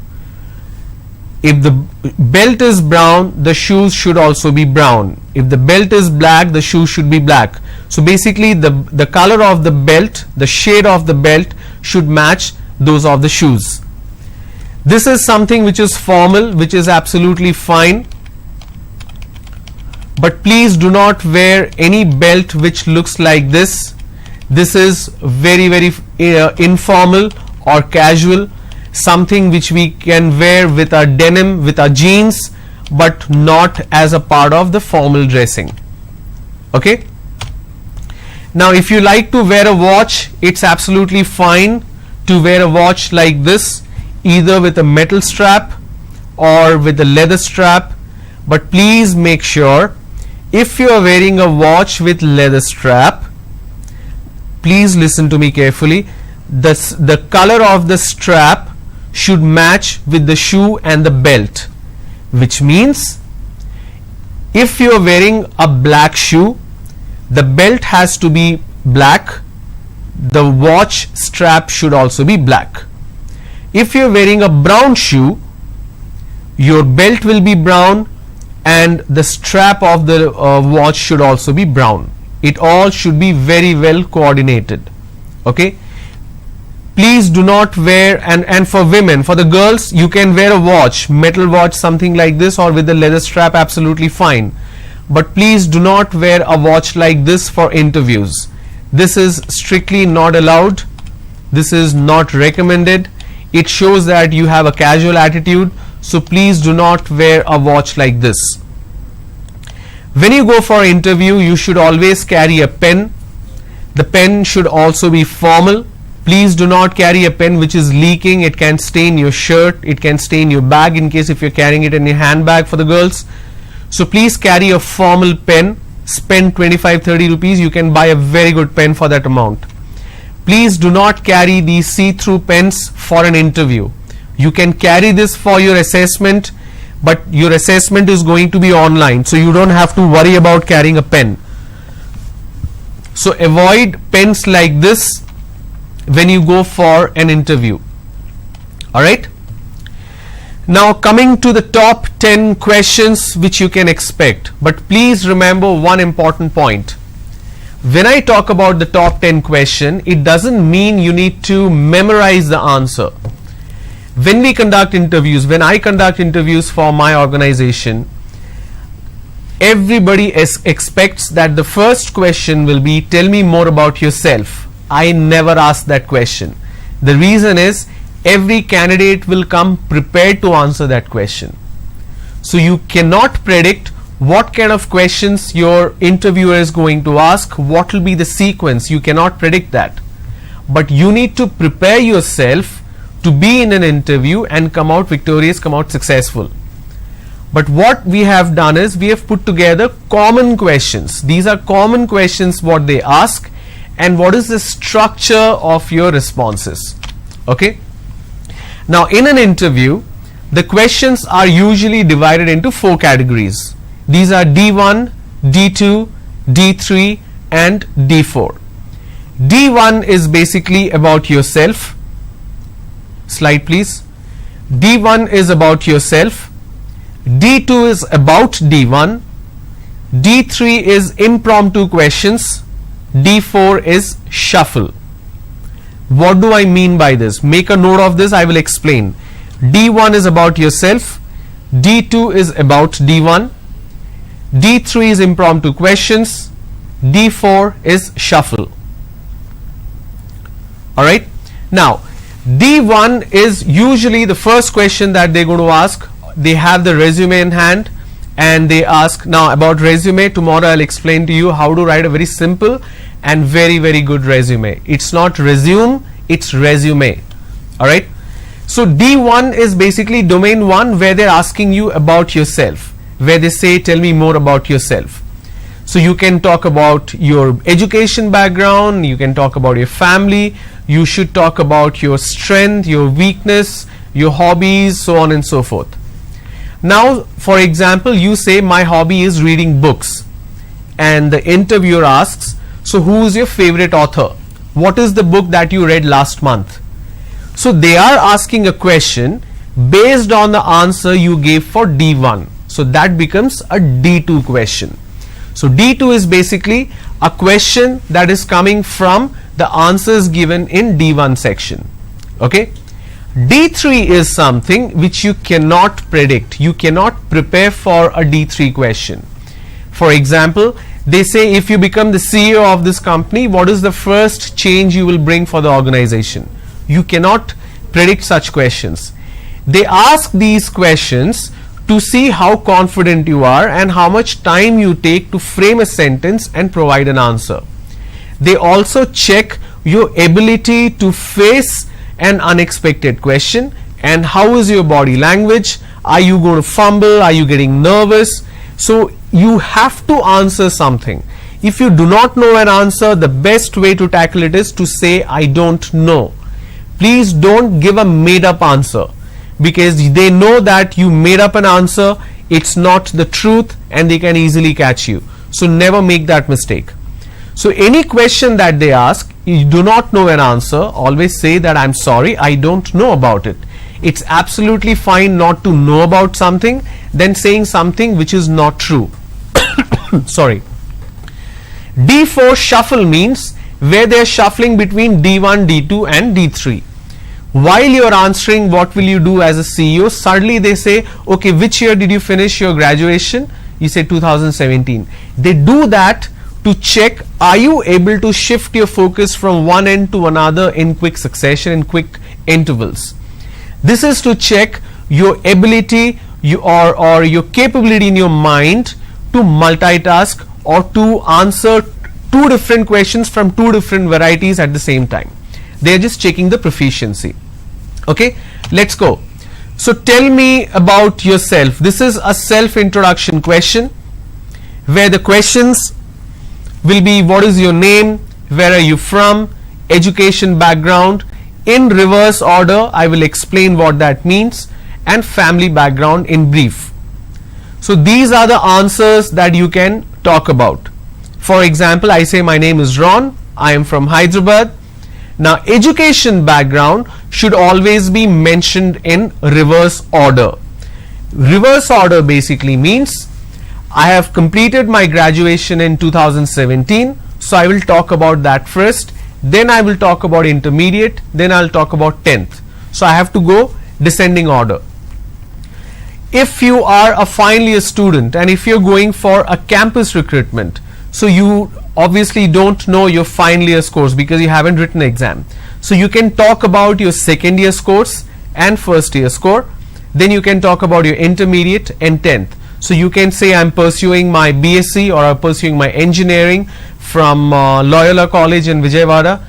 If the belt is brown, the shoes should also be brown. If the belt is black, the shoe should be black. So basically the color of the belt, the shade of the belt should match those of the shoes. This is something which is formal, which is absolutely fine. But please do not wear any belt which looks like this. This is very informal or casual, something which we can wear with our denim, with our jeans, but not as a part of the formal dressing. Okay. Now if you like to wear a watch, it's absolutely fine to wear a watch like this, either with a metal strap or with a leather strap, but please make sure if you are wearing a watch with leather strap, please listen to me carefully, the color of the strap should match with the shoe and the belt, which means if you are wearing a black shoe, the belt has to be black, the watch strap should also be black. If you are wearing a brown shoe, your belt will be brown and the strap of the watch should also be brown. It all should be very well coordinated. Okay. Please do not wear, and for women, for the girls, you can wear a watch, metal watch, something like this, or with the leather strap, absolutely fine. But please do not wear a watch like this for interviews. This is strictly not allowed. This is not recommended. It shows that you have a casual attitude. So please do not wear a watch like this. When you go for an interview, you should always carry a pen. The pen should also be formal. Please do not carry a pen which is leaking. It can stain your shirt. It can stain your bag in case if you're carrying it in your handbag for the girls. So please carry a formal pen. Spend 25-30 rupees. You can buy a very good pen for that amount. Please do not carry these see-through pens for an interview. You can carry this for your assessment, but your assessment is going to be online, so you don't have to worry about carrying a pen. So avoid pens like this when you go for an interview. Alright. Now coming to the top 10 questions which you can expect, but please remember one important point. When I talk about the top 10 question, it doesn't mean you need to memorize the answer. When we conduct interviews, when I conduct interviews for my organization, everybody expects that the first question will be, tell me more about yourself. I never ask that question. The reason is, every candidate will come prepared to answer that question. So you cannot predict what kind of questions your interviewer is going to ask, what will be the sequence. You cannot predict that. But you need to prepare yourself to be in an interview and come out victorious, come out successful. But what we have done is, we have put together common questions. These are common questions what they ask, and what is the structure of your responses. Okay. Now in an interview, the questions are usually divided into 4 categories. These are D1, D2, D3 and D4. D1 is basically about yourself. Slide please. D1 is about yourself. D2 is about D1. D3 is impromptu questions. D4 is shuffle. What do I mean by this? Make a note of this, I will explain. D1 is about yourself. D2 is about D1. D3 is impromptu questions. D4 is shuffle. Alright. Now D1 is usually the first question that they're going to ask. They have the resume in hand and they ask, now about resume, tomorrow I'll explain to you how to write a very simple and very good resume. It's not resume, it's resume. Alright. So D1 is basically domain 1, where they're asking you about yourself, where they say, tell me more about yourself. So you can talk about your education background, you can talk about your family, you should talk about your strength, your weakness, your hobbies, so on and so forth. Now for example, you say my hobby is reading books, and the interviewer asks, so who is your favorite author? What is the book that you read last month? So they are asking a question based on the answer you gave for D1. So that becomes a D2 question. So D2 is basically a question that is coming from the answers given in D1 section. Okay. D3 is something which you cannot predict. You cannot prepare for a D3 question. For example, they say, if you become the CEO of this company, what is the first change you will bring for the organization? You cannot predict such questions. They ask these questions to see how confident you are and how much time you take to frame a sentence and provide an answer. They also check your ability to face an unexpected question and how is your body language. Are you going to fumble? Are you getting nervous? So you have to answer something. If you do not know an answer, the best way to tackle it is to say, I don't know. Please don't give a made up answer, because they know that you made up an answer, it's not the truth, and they can easily catch you. So never make that mistake. So any question that they ask, you do not know an answer, always say that I'm sorry, I don't know about it. It's absolutely fine not to know about something than saying something which is not true. Sorry. D4 shuffle means where they are shuffling between D1, D2 and D3. While you are answering what will you do as a CEO, suddenly they say, okay, which year did you finish your graduation? You say 2017. They do that to check, are you able to shift your focus from one end to another in quick succession, in quick intervals. This is to check your ability or your capability in your mind to multitask or to answer two different questions from two different varieties at the same time. They are just checking the proficiency. Okay, let's go. So tell me about yourself. This is a self-introduction question where the questions will be, what is your name, where are you from, education background. In reverse order, I will explain what that means, and family background in brief. So these are the answers that you can talk about. For example, I say my name is Ron, I am from Hyderabad. Now education background should always be mentioned in reverse order. Reverse order basically means I have completed my graduation in 2017, so I will talk about that first, then I will talk about intermediate, then I'll talk about 10th. So I have to go descending order. If you are a final year student and if you're going for a campus recruitment, so you obviously don't know your final year scores because you haven't written an exam. So you can talk about your second year scores and first year score. Then you can talk about your intermediate and 10th. So you can say I'm pursuing my BSc or I'm pursuing my engineering from Loyola College in Vijayawada.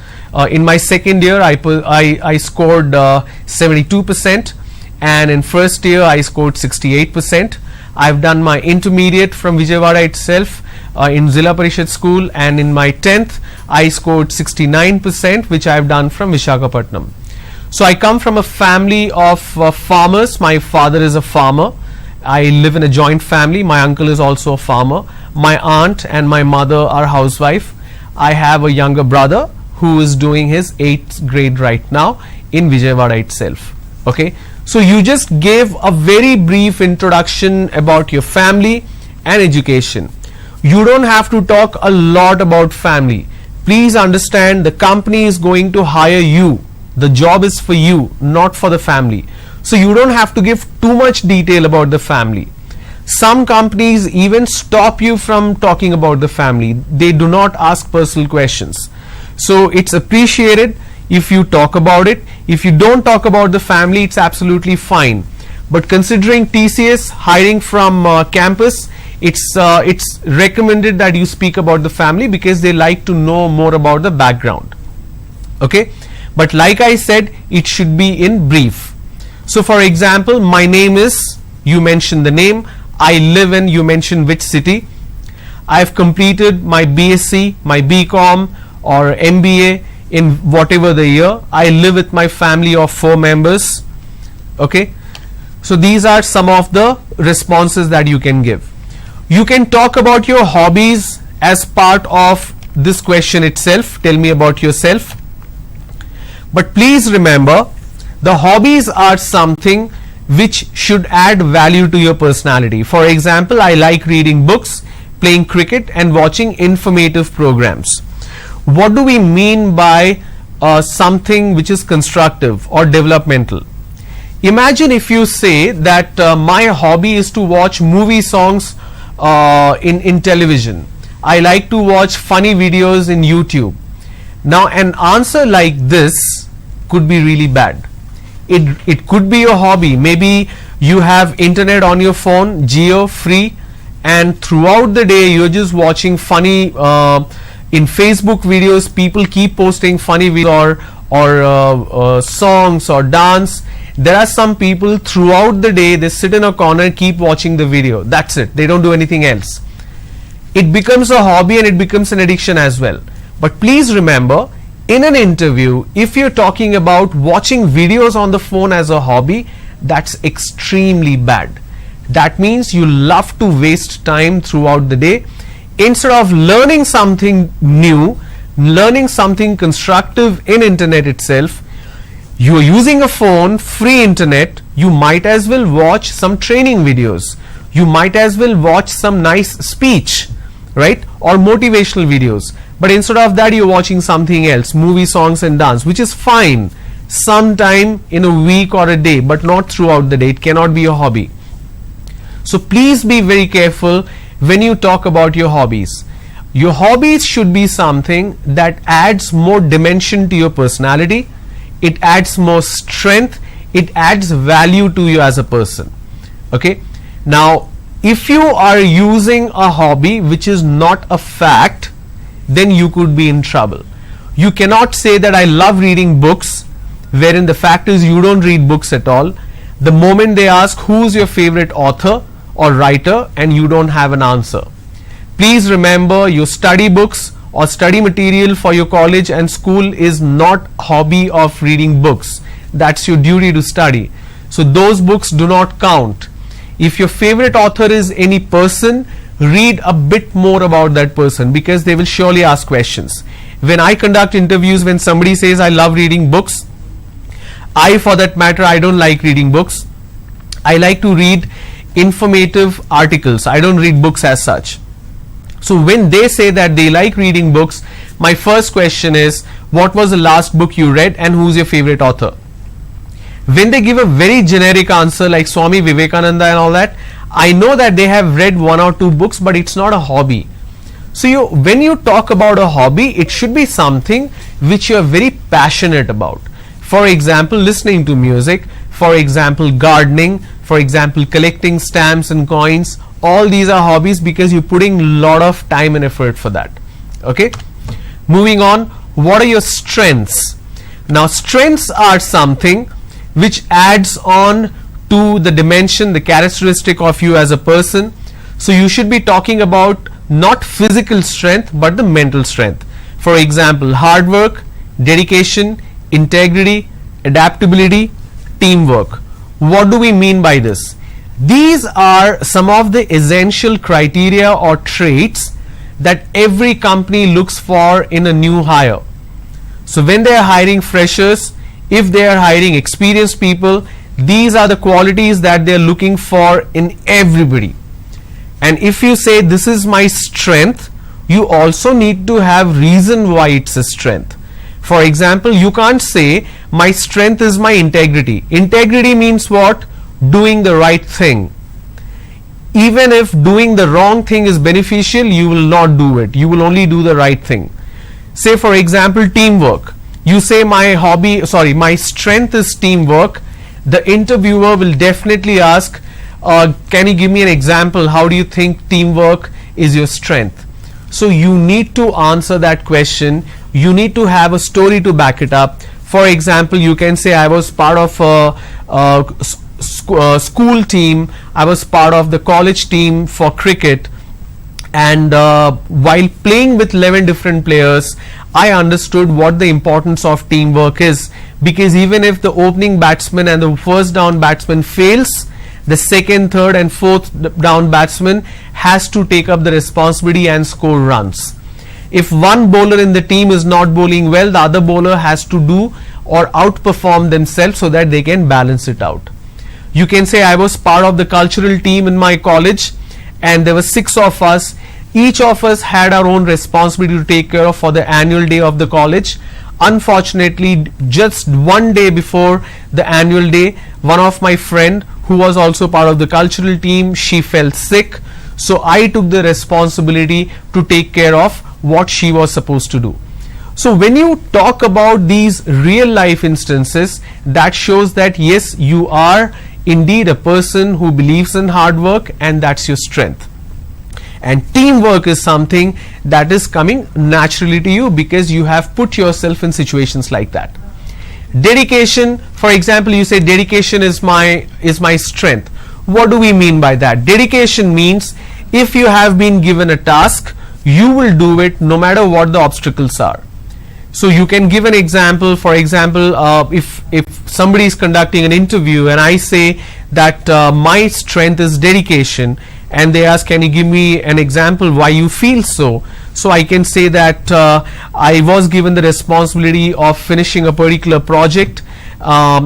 In my second year I scored 72%, and in first year I scored 68%. I've done my intermediate from Vijayawada itself in Zilla Parishad school, and in my 10th I scored 69%, which I've done from Visakhapatnam. So I come from a family of farmers. My father is a farmer. I live in a joint family. My uncle is also a farmer. My aunt and my mother are housewife. I have a younger brother who is doing his 8th grade right now in Vijayawada itself. Okay, so you just gave a very brief introduction about your family and education. You don't have to talk a lot about family. Please understand, the company is going to hire you. The job is for you, not for the family. So you don't have to give too much detail about the family. Some companies even stop you from talking about the family. They do not ask personal questions. So it's appreciated if you talk about it. If you don't talk about the family, it's absolutely fine. But considering TCS hiring from campus, it's recommended that you speak about the family because they like to know more about the background. Okay, but like I said, it should be in brief. So for example, my name is, you mention the name. I live in, you mention which city. I've completed my BSc, my BCom or MBA in whatever the year. I live with my family of 4 members. Okay, so these are some of the responses that you can give. You can talk about your hobbies as part of this question itself. Tell me about yourself. But please remember, the hobbies are something which should add value to your personality. For example, I like reading books, playing cricket and watching informative programs. What do we mean by something which is constructive or developmental? Imagine if you say that my hobby is to watch movie songs in television. I like to watch funny videos in YouTube. Now an answer like this could be really bad. It could be your hobby. Maybe You have internet on your phone, Geo, free, and throughout the day you're just watching funny in Facebook videos. People keep posting funny videos or songs or dance. There are some people throughout the day, they sit in a corner and keep watching the video. That's it. They don't do anything else. It becomes a hobby and it becomes an addiction as well. But please remember, in an interview, if you're talking about watching videos on the phone as a hobby, that's extremely bad. That means you love to waste time throughout the day. Instead of learning something new, learning something constructive in internet itself, you are using a phone, free internet, you might as well watch some training videos. You might as well watch some nice speech, right? Or motivational videos. But instead of that, you're watching something else, movie, songs and dance, which is fine sometime in a week or a day, but not throughout the day. It cannot be a hobby. So please be very careful when you talk about your hobbies. Your hobbies should be something that adds more dimension to your personality. It adds more strength. It adds value to you as a person. Okay. Now, if you are using a hobby which is not a fact, then you could be in trouble. You cannot say that I love reading books, wherein the fact is you don't read books at all. The moment they ask who's your favorite author or writer, and you don't have an answer. Please remember, your study books or study material for your college and school is not hobby of reading books. That's your duty to study. So those books do not count. If your favorite author is any person, read a bit more about that person, because they will surely ask questions. When I conduct interviews, when somebody says I love reading books, for that matter, I don't like reading books. I like to read informative articles. I don't read books as such. So when they say that they like reading books, my first question is, what was the last book you read and who's your favorite author? When they give a very generic answer like Swami Vivekananda and all that, I know that they have read 1 or 2 books, but it's not a hobby. So when you talk about a hobby, it should be something which you are very passionate about. For example, listening to music, for example, gardening, for example, collecting stamps and coins. All these are hobbies because you're putting a lot of time and effort for that. Okay. Moving on, what are your strengths? Now, strengths are something which adds on to the dimension, the characteristic of you as a person. So you should be talking about not physical strength, but the mental strength. For example, hard work, dedication, integrity, adaptability, teamwork. What do we mean by this? These are some of the essential criteria or traits that every company looks for in a new hire. So when they are hiring freshers, if they are hiring experienced people, these are the qualities that they are looking for in everybody. And if you say this is my strength, you also need to have reason why it's a strength. For example, you can't say my strength is my integrity. Integrity means what? Doing the right thing. Even if doing the wrong thing is beneficial, you will not do it. You will only do the right thing. Say for example, teamwork. You say my strength is teamwork. The interviewer will definitely ask, can you give me an example? How do you think teamwork is your strength? So you need to answer that question. You need to have a story to back it up. For example, you can say I was part of a school team, I was part of the college team for cricket, and while playing with 11 different players, I understood what the importance of teamwork is, because even if the opening batsman and the first down batsman fails, the second, third and fourth down batsman has to take up the responsibility and score runs. If one bowler in the team is not bowling well, the other bowler has to do or outperform themselves so that they can balance it out. You can say I was part of the cultural team in my college and there were 6 of us. Each of us had our own responsibility to take care of for the annual day of the college. Unfortunately, just one day before the annual day, one of my friend who was also part of the cultural team, she fell sick. So I took the responsibility to take care of what she was supposed to do. So when you talk about these real life instances, that shows that yes, you are indeed a person who believes in hard work, and that's your strength. And teamwork is something that is coming naturally to you because you have put yourself in situations like that. Dedication, for example, you say dedication is my strength. What do we mean by that? Dedication means if you have been given a task, you will do it no matter what the obstacles are. So you can give an example. For example, if somebody is conducting an interview and I say that my strength is dedication, and they ask, can you give me an example why you feel so? So I can say that I was given the responsibility of finishing a particular project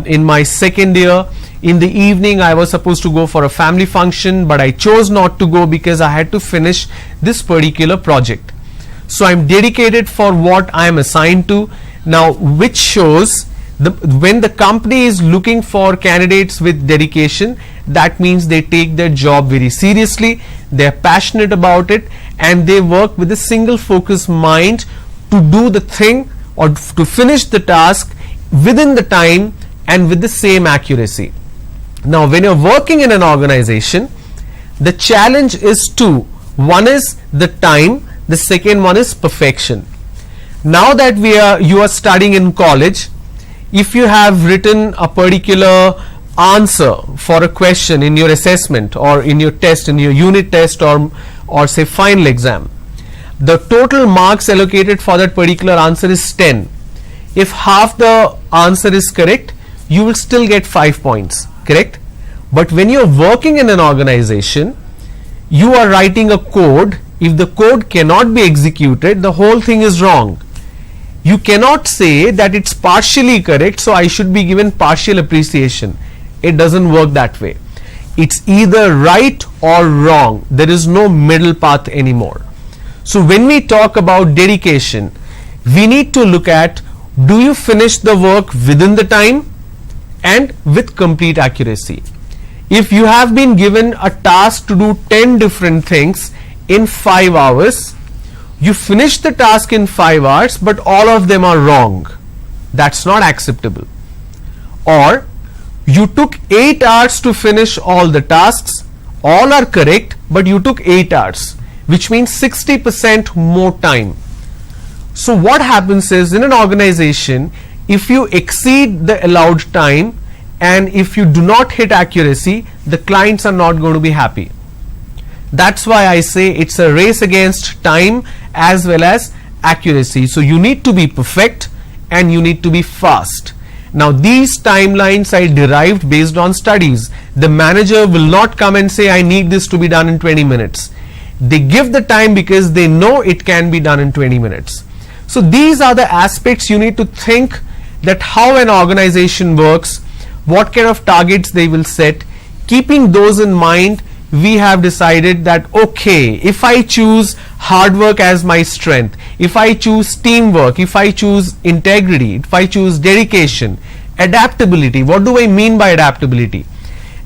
in my second year. In the evening I was supposed to go for a family function, but I chose not to go because I had to finish this particular project. So I'm dedicated for what I am assigned to. Now, which shows when the company is looking for candidates with dedication, that means they take their job very seriously, they are passionate about it, and they work with a single focus mind to do the thing or to finish the task within the time and with the same accuracy. Now, when you're working in an organization, the challenge is two. One is the time, the second one is perfection. Now that you are studying in college, if you have written a particular answer for a question in your assessment or in your test, in your unit test or say final exam, the total marks allocated for that particular answer is 10. If half the answer is correct, you will still get 5 points, correct? But when you are working in an organization, you are writing a code. If the code cannot be executed, the whole thing is wrong. You cannot say that it's partially correct, so I should be given partial appreciation. It doesn't work that way. It's either right or wrong. There is no middle path anymore. So when we talk about dedication, we need to look at, do you finish the work within the time and with complete accuracy? If you have been given a task to do 10 different things in 5 hours, you finish the task in 5 hours, but all of them are wrong. That's not acceptable. Or you took 8 hours to finish all the tasks, all are correct, but you took 8 hours, which means 60% more time. So what happens is, in an organization, if you exceed the allowed time and if you do not hit accuracy, the clients are not going to be happy. That's why I say it's a race against time as well as accuracy. So you need to be perfect and you need to be fast. Now these timelines I derived based on studies. The manager will not come and say, I need this to be done in 20 minutes. They give the time because they know it can be done in 20 minutes. So these are the aspects you need to think, that how an organization works, what kind of targets they will set. Keeping those in mind, we have decided that, okay, if I choose hard work as my strength, if I choose teamwork, if I choose integrity, if I choose dedication, adaptability. What do I mean by adaptability?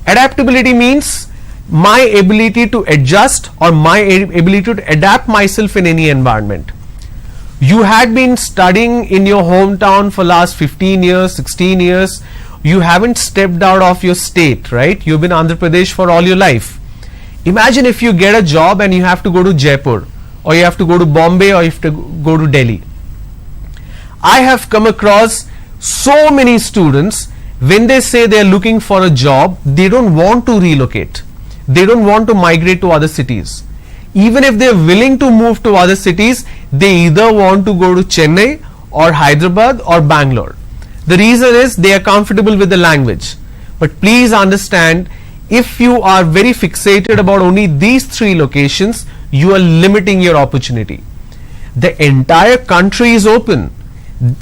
Adaptability means my ability to adjust or my ability to adapt myself in any environment. You had been studying in your hometown for last 15 years, 16 years. You haven't stepped out of your state, right? You've been Andhra Pradesh for all your life. Imagine if you get a job and you have to go to Jaipur, or you have to go to Bombay, or you have to go to Delhi. I have come across so many students, when they say they are looking for a job, they don't want to relocate. They don't want to migrate to other cities. Even if they are willing to move to other cities, they either want to go to Chennai or Hyderabad or Bangalore. The reason is they are comfortable with the language. But please understand, if you are very fixated about only these 3 locations, you are limiting your opportunity. The entire country is open.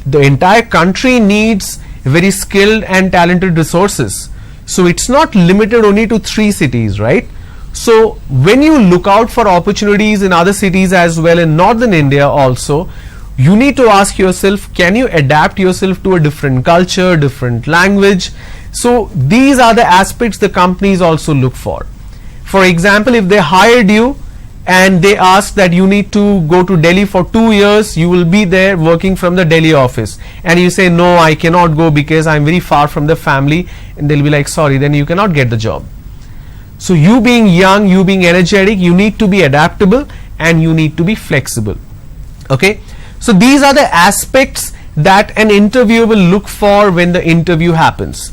The entire country needs very skilled and talented resources. So it's not limited only to 3 cities, right? So when you look out for opportunities in other cities as well, in northern India also, you need to ask yourself, can you adapt yourself to a different culture, different language? So these are the aspects the companies also look for. For example, if they hired you and they ask that you need to go to Delhi for 2 years, you will be there working from the Delhi office, and you say no, I cannot go because I'm very far from the family, and they'll be like, sorry, then you cannot get the job. So you being young, you being energetic, you need to be adaptable and you need to be flexible. Okay, so these are the aspects that an interviewer will look for when the interview happens.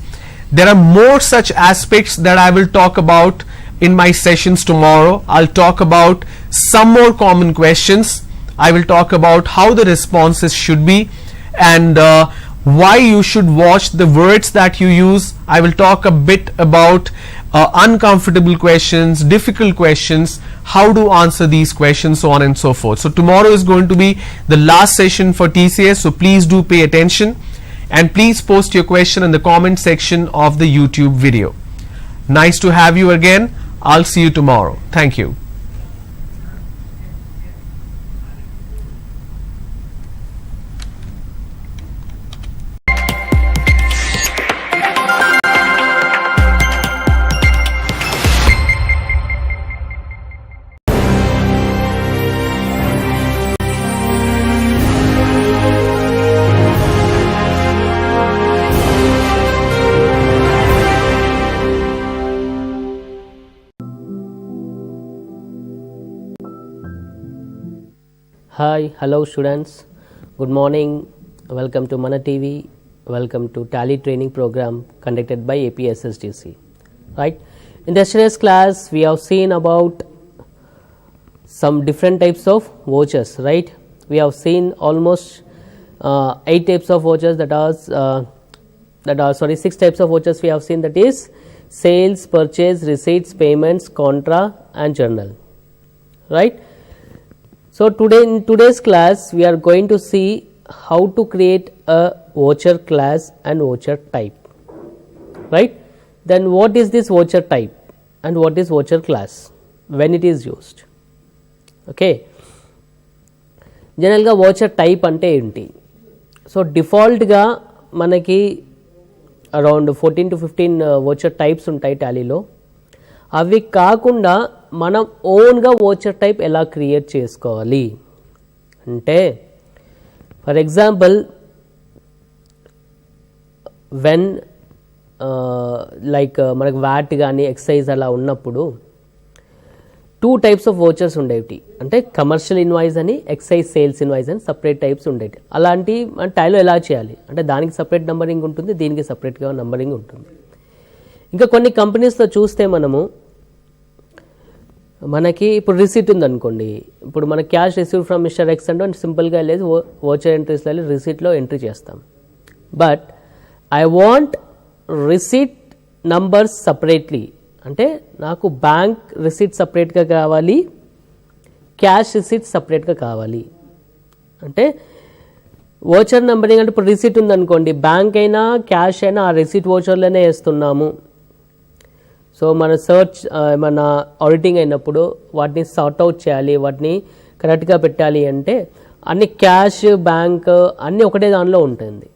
There are more such aspects that I will talk about in my sessions tomorrow. I'll talk about some more common questions. I will talk about how the responses should be, and why you should watch the words that you use. I will talk a bit about uncomfortable questions, difficult questions, how to answer these questions, so on and so forth. So tomorrow is going to be the last session for TCS, so please do pay attention, and please post your question in the comment section of the YouTube video. Nice to have you again. I'll see you tomorrow. Thank you. Hi, hello students, good morning, welcome to Mana TV, welcome to Tally training program conducted by APSSDC. Right, in yesterday's class we have seen about some different types of vouchers, right? We have seen almost 8 types of vouchers, six types of vouchers we have seen, that is sales, purchase, receipts, payments, contra and journal, right? So today, in today's class, we are going to see how to create a voucher class and voucher type, right? Then what is this voucher type and what is voucher class, when it is used? Okay. General ga voucher type ante enti. So default ga manaki around 14 to 15 voucher types untai Tally lo. అవి కాకుండా మనం ఓన్గా voucher type ఎలా create చేసుకోవాలి అంటే, for example when like మనకు VAT కానీ excise అలా ఉన్నప్పుడు 2 టైప్స్ ఆఫ్ వోచర్స్ ఉండేవి, అంటే కమర్షియల్ ఇన్వాయిస్ అని, ఎక్సైజ్ సేల్స్ ఇన్వాయిస్ అని సపరేట్ టైప్స్ ఉండేవి. అలాంటి మన టైలో ఎలా చేయాలి అంటే, దానికి సపరేట్ నంబరింగ్ ఉంటుంది, దీనికి సపరేట్గా నంబరింగ్ ఉంటుంది. ఇంకా కొన్ని కంపెనీస్లో చూస్తే మనకి ఇప్పుడు రిసీట్ ఉందనుకోండి, ఇప్పుడు మన cash receive from mister X అంటే సింపుల్గా వెళ్ళేసి వోచర్ ఎంట్రీస్లో వెళ్ళి రిసీట్లో ఎంట్రీ చేస్తాం. But I want receipt numbers separately, అంటే నాకు బ్యాంక్ రిసీట్ సపరేట్గా కావాలి, క్యాష్ రిసీట్ సపరేట్గా కావాలి. అంటే వోచర్ నంబరింగ్ అంటే ఇప్పుడు రిసీట్ ఉందనుకోండి, బ్యాంక్ అయినా క్యాష్ అయినా ఆ రిసీట్ వోచర్లోనే వేస్తున్నాము. సో మన సర్చ్ మన ఆడిటింగ్ అయినప్పుడు వాటిని సార్ట్ అవుట్ చేయాలి, వాటిని కరెక్ట్గా పెట్టాలి అంటే అన్ని క్యాష్ బ్యాంక్ అన్నీ ఒకటే దానిలో ఉంటుంది.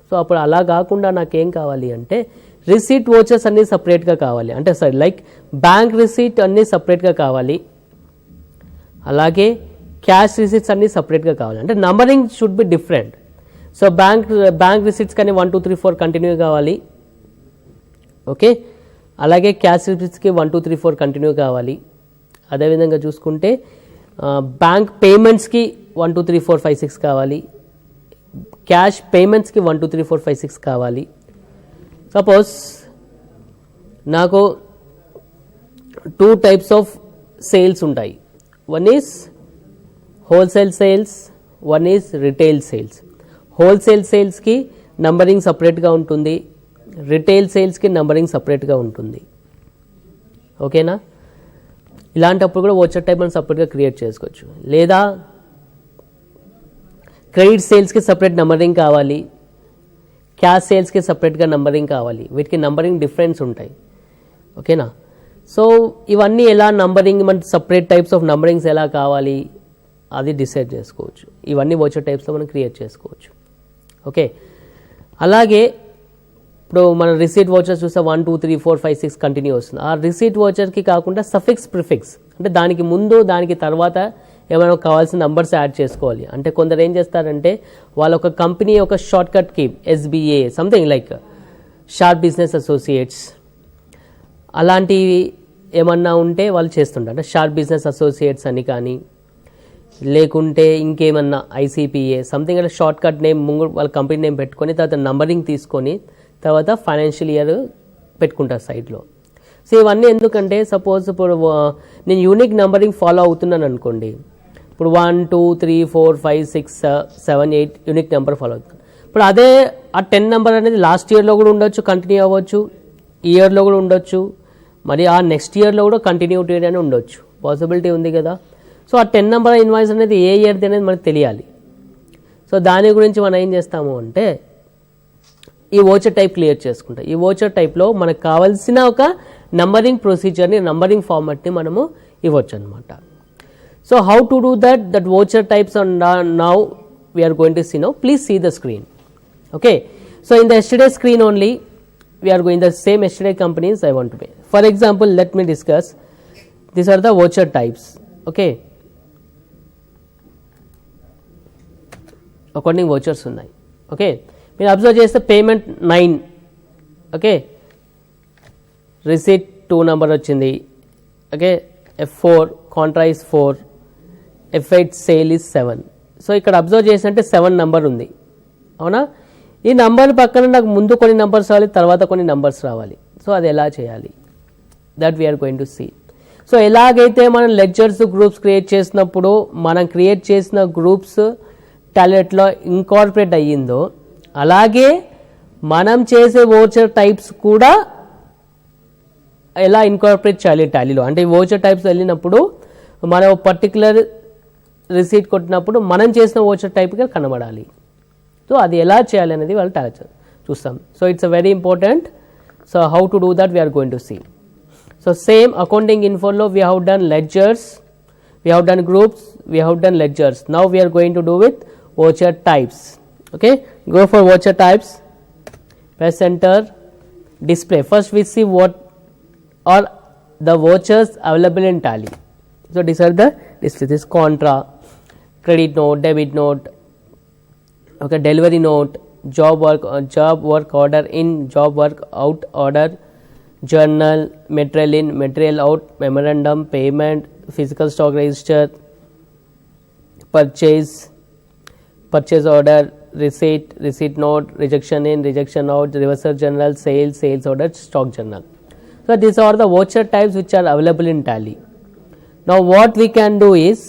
సో అప్పుడు అలా కాకుండా నాకేం కావాలి అంటే రిసీట్ వోచర్స్ అన్నీ సపరేట్గా కావాలి, అంటే సారీ లైక్ బ్యాంక్ రిసీట్ అన్నీ సపరేట్గా కావాలి, అలాగే క్యాష్ రిసీట్స్ అన్నీ సపరేట్గా కావాలి. అంటే numbering should be different. So bank receipts కానీ 1 2 3 4 కంటిన్యూ కావాలి, ఓకే. అలాగే క్యాష్ రిసీట్స్కి 1 2 3 4 కంటిన్యూ కావాలి. అదేవిధంగా చూసుకుంటే బ్యాంక్ పేమెంట్స్కి 1 2 3 4 5 6 కావాలి, క్యాష్ పేమెంట్స్కి 1 2 3 4 5 6 కావాలి. సపోజ్ నాకు 2 టైప్స్ ఆఫ్ సేల్స్ ఉంటాయి, one is wholesale sales, one is retail sales. Wholesale సేల్స్కి నంబరింగ్ సపరేట్గా ఉంటుంది, రిటైల్ సేల్స్కి నంబరింగ్ సపరేట్గా ఉంటుంది, ఓకేనా. ఇలాంటప్పుడు కూడా వోచర్ టైప్ మనం సపరేట్గా క్రియేట్ చేసుకోవచ్చు. లేదా క్రెడిట్ సేల్స్కి సపరేట్ నంబరింగ్ కావాలి, క్యాష్ సేల్స్కి సపరేట్గా నంబరింగ్ కావాలి, వీటికి నంబరింగ్ డిఫరెన్స్ ఉంటాయి, ఓకేనా. సో ఇవన్నీ ఎలా నంబరింగ్ మన సపరేట్ టైప్స్ ఆఫ్ నంబరింగ్స్ ఎలా కావాలి అది డిసైడ్ చేసుకోవచ్చు. ఇవన్నీ వోచర్ టైప్స్లో మనం క్రియేట్ చేసుకోవచ్చు, ఓకే. అలాగే ఇప్పుడు మన రిసీట్ వోచర్స్ చూస్తే 1 2 3 4 5 6 కంటిన్యూ వస్తుంది. ఆ రిసీట్ వోచర్కి కాకుండా సఫిక్స్ ప్రిఫిక్స్ అంటే దానికి ముందు దానికి తర్వాత ఏమైనా కావాల్సిన నంబర్స్ యాడ్ చేసుకోవాలి. అంటే కొందరు ఏం చేస్తారంటే వాళ్ళ ఒక కంపెనీ ఒక షార్ట్ కట్ కి SBA something like short business associates అలాంటివి ఏమన్నా ఉంటే వాళ్ళు చేస్తుంటారు. అంటే షార్ట్ బిజినెస్ అసోసియేట్స్ అని కానీ లేకుంటే ఇంకేమన్నా ICPA సంథింగ్ అంటే షార్ట్ కట్ నేమ్ వాళ్ళ కంపెనీ నేమ్ పెట్టుకొని తర్వాత నంబరింగ్ తీసుకొని తర్వాత ఫైనాన్షియల్ ఇయర్ పెట్టుకుంటారు సైడ్లో. సో ఇవన్నీ ఎందుకంటే సపోజ్ ఇప్పుడు నేను యూనిక్ నంబరింగ్ ఫాలో అవుతున్నాను అనుకోండి, ఇప్పుడు 1 2 3 4 5 6 7 8 యూనిక్ నెంబర్ ఫాలో అవుతుంది. ఇప్పుడు అదే ఆ 10 నెంబర్ అనేది లాస్ట్ ఇయర్లో కూడా ఉండొచ్చు, కంటిన్యూ అవ్వచ్చు, ఈ ఇయర్లో కూడా ఉండొచ్చు, మరి ఆ నెక్స్ట్ ఇయర్లో కూడా కంటిన్యూటీ అని ఉండొచ్చు, పాసిబిలిటీ ఉంది కదా. సో ఆ 10 నెంబర్ ఇన్వాయిస్ అనేది ఏ ఇయర్ది అనేది మనకు తెలియాలి. సో దాని గురించి మనం ఏం చేస్తాము అంటే ఈ వోచర్ టైప్ క్లియర్ చేసుకుంటాం. ఈ వోచర్ టైప్లో మనకు కావాల్సిన ఒక నంబరింగ్ ప్రొసీజర్ని నంబరింగ్ ఫార్మాట్ని మనము ఇవ్వచ్చు అనమాట. So how to do that voucher types now we are going to see now. Please see the screen. Okay, so in the yesterday screen only we are going the same yesterday companies I want to pay. For example, let me discuss, these are the voucher types. Okay, according vouchers ఉన్నాయి. Okay, మీరు observe చేస్తే payment 9, okay, receipt 2 number వచ్చింది, okay, F4 Contra is 4, F8 sale is 7. So ఇక్కడ observe చేసినట్టే 7 number ఉంది, అవునా. ఈ number పక్కన నాకు ముందు కొన్ని నెంబర్స్ రావాలి, తర్వాత కొన్ని నెంబర్స్ రావాలి. సో అది ఎలా చేయాలి, that we're going to see. So ఎలాగైతే మనం లెడ్జర్స్ గ్రూప్స్ క్రియేట్ చేసినప్పుడు మనం క్రియేట్ చేసిన గ్రూప్స్ టాలెంట్లో ఇంకార్పొరేట్ అయ్యిందో, అలాగే మనం చేసే వోచర్ టైప్స్ కూడా ఎలా ఇంకార్పొరేట్ చేయాలి టాలీలో. అంటే ఈ వోచర్ టైప్స్ వెళ్ళినప్పుడు మనం పర్టికులర్ రిసీట్ కొట్టినప్పుడు మనం చేసిన వోచర్ టైప్గా కనబడాలి. సో అది ఎలా చేయాలి అనేది వాళ్ళు టాలెంట్ చూస్తాం. So it's a very important. So how to do that we're going to see. So same accounting ఇన్ఫోలో we have done ledgers, we have done groups, we have done ledgers. Now we're going to do with voucher types. Okay, go for voucher types, press enter, display. First we see what are the vouchers available in Tally. So these are the display. This contra, credit note, debit note, okay, delivery note, job work order in, job work out order, journal, material in, material out, memorandum, payment, physical stock register, purchase order, receipt note, rejection in, rejection out, reversal journal, sales order, stock journal. So these are the voucher types which are available in Tally. Now what we can do is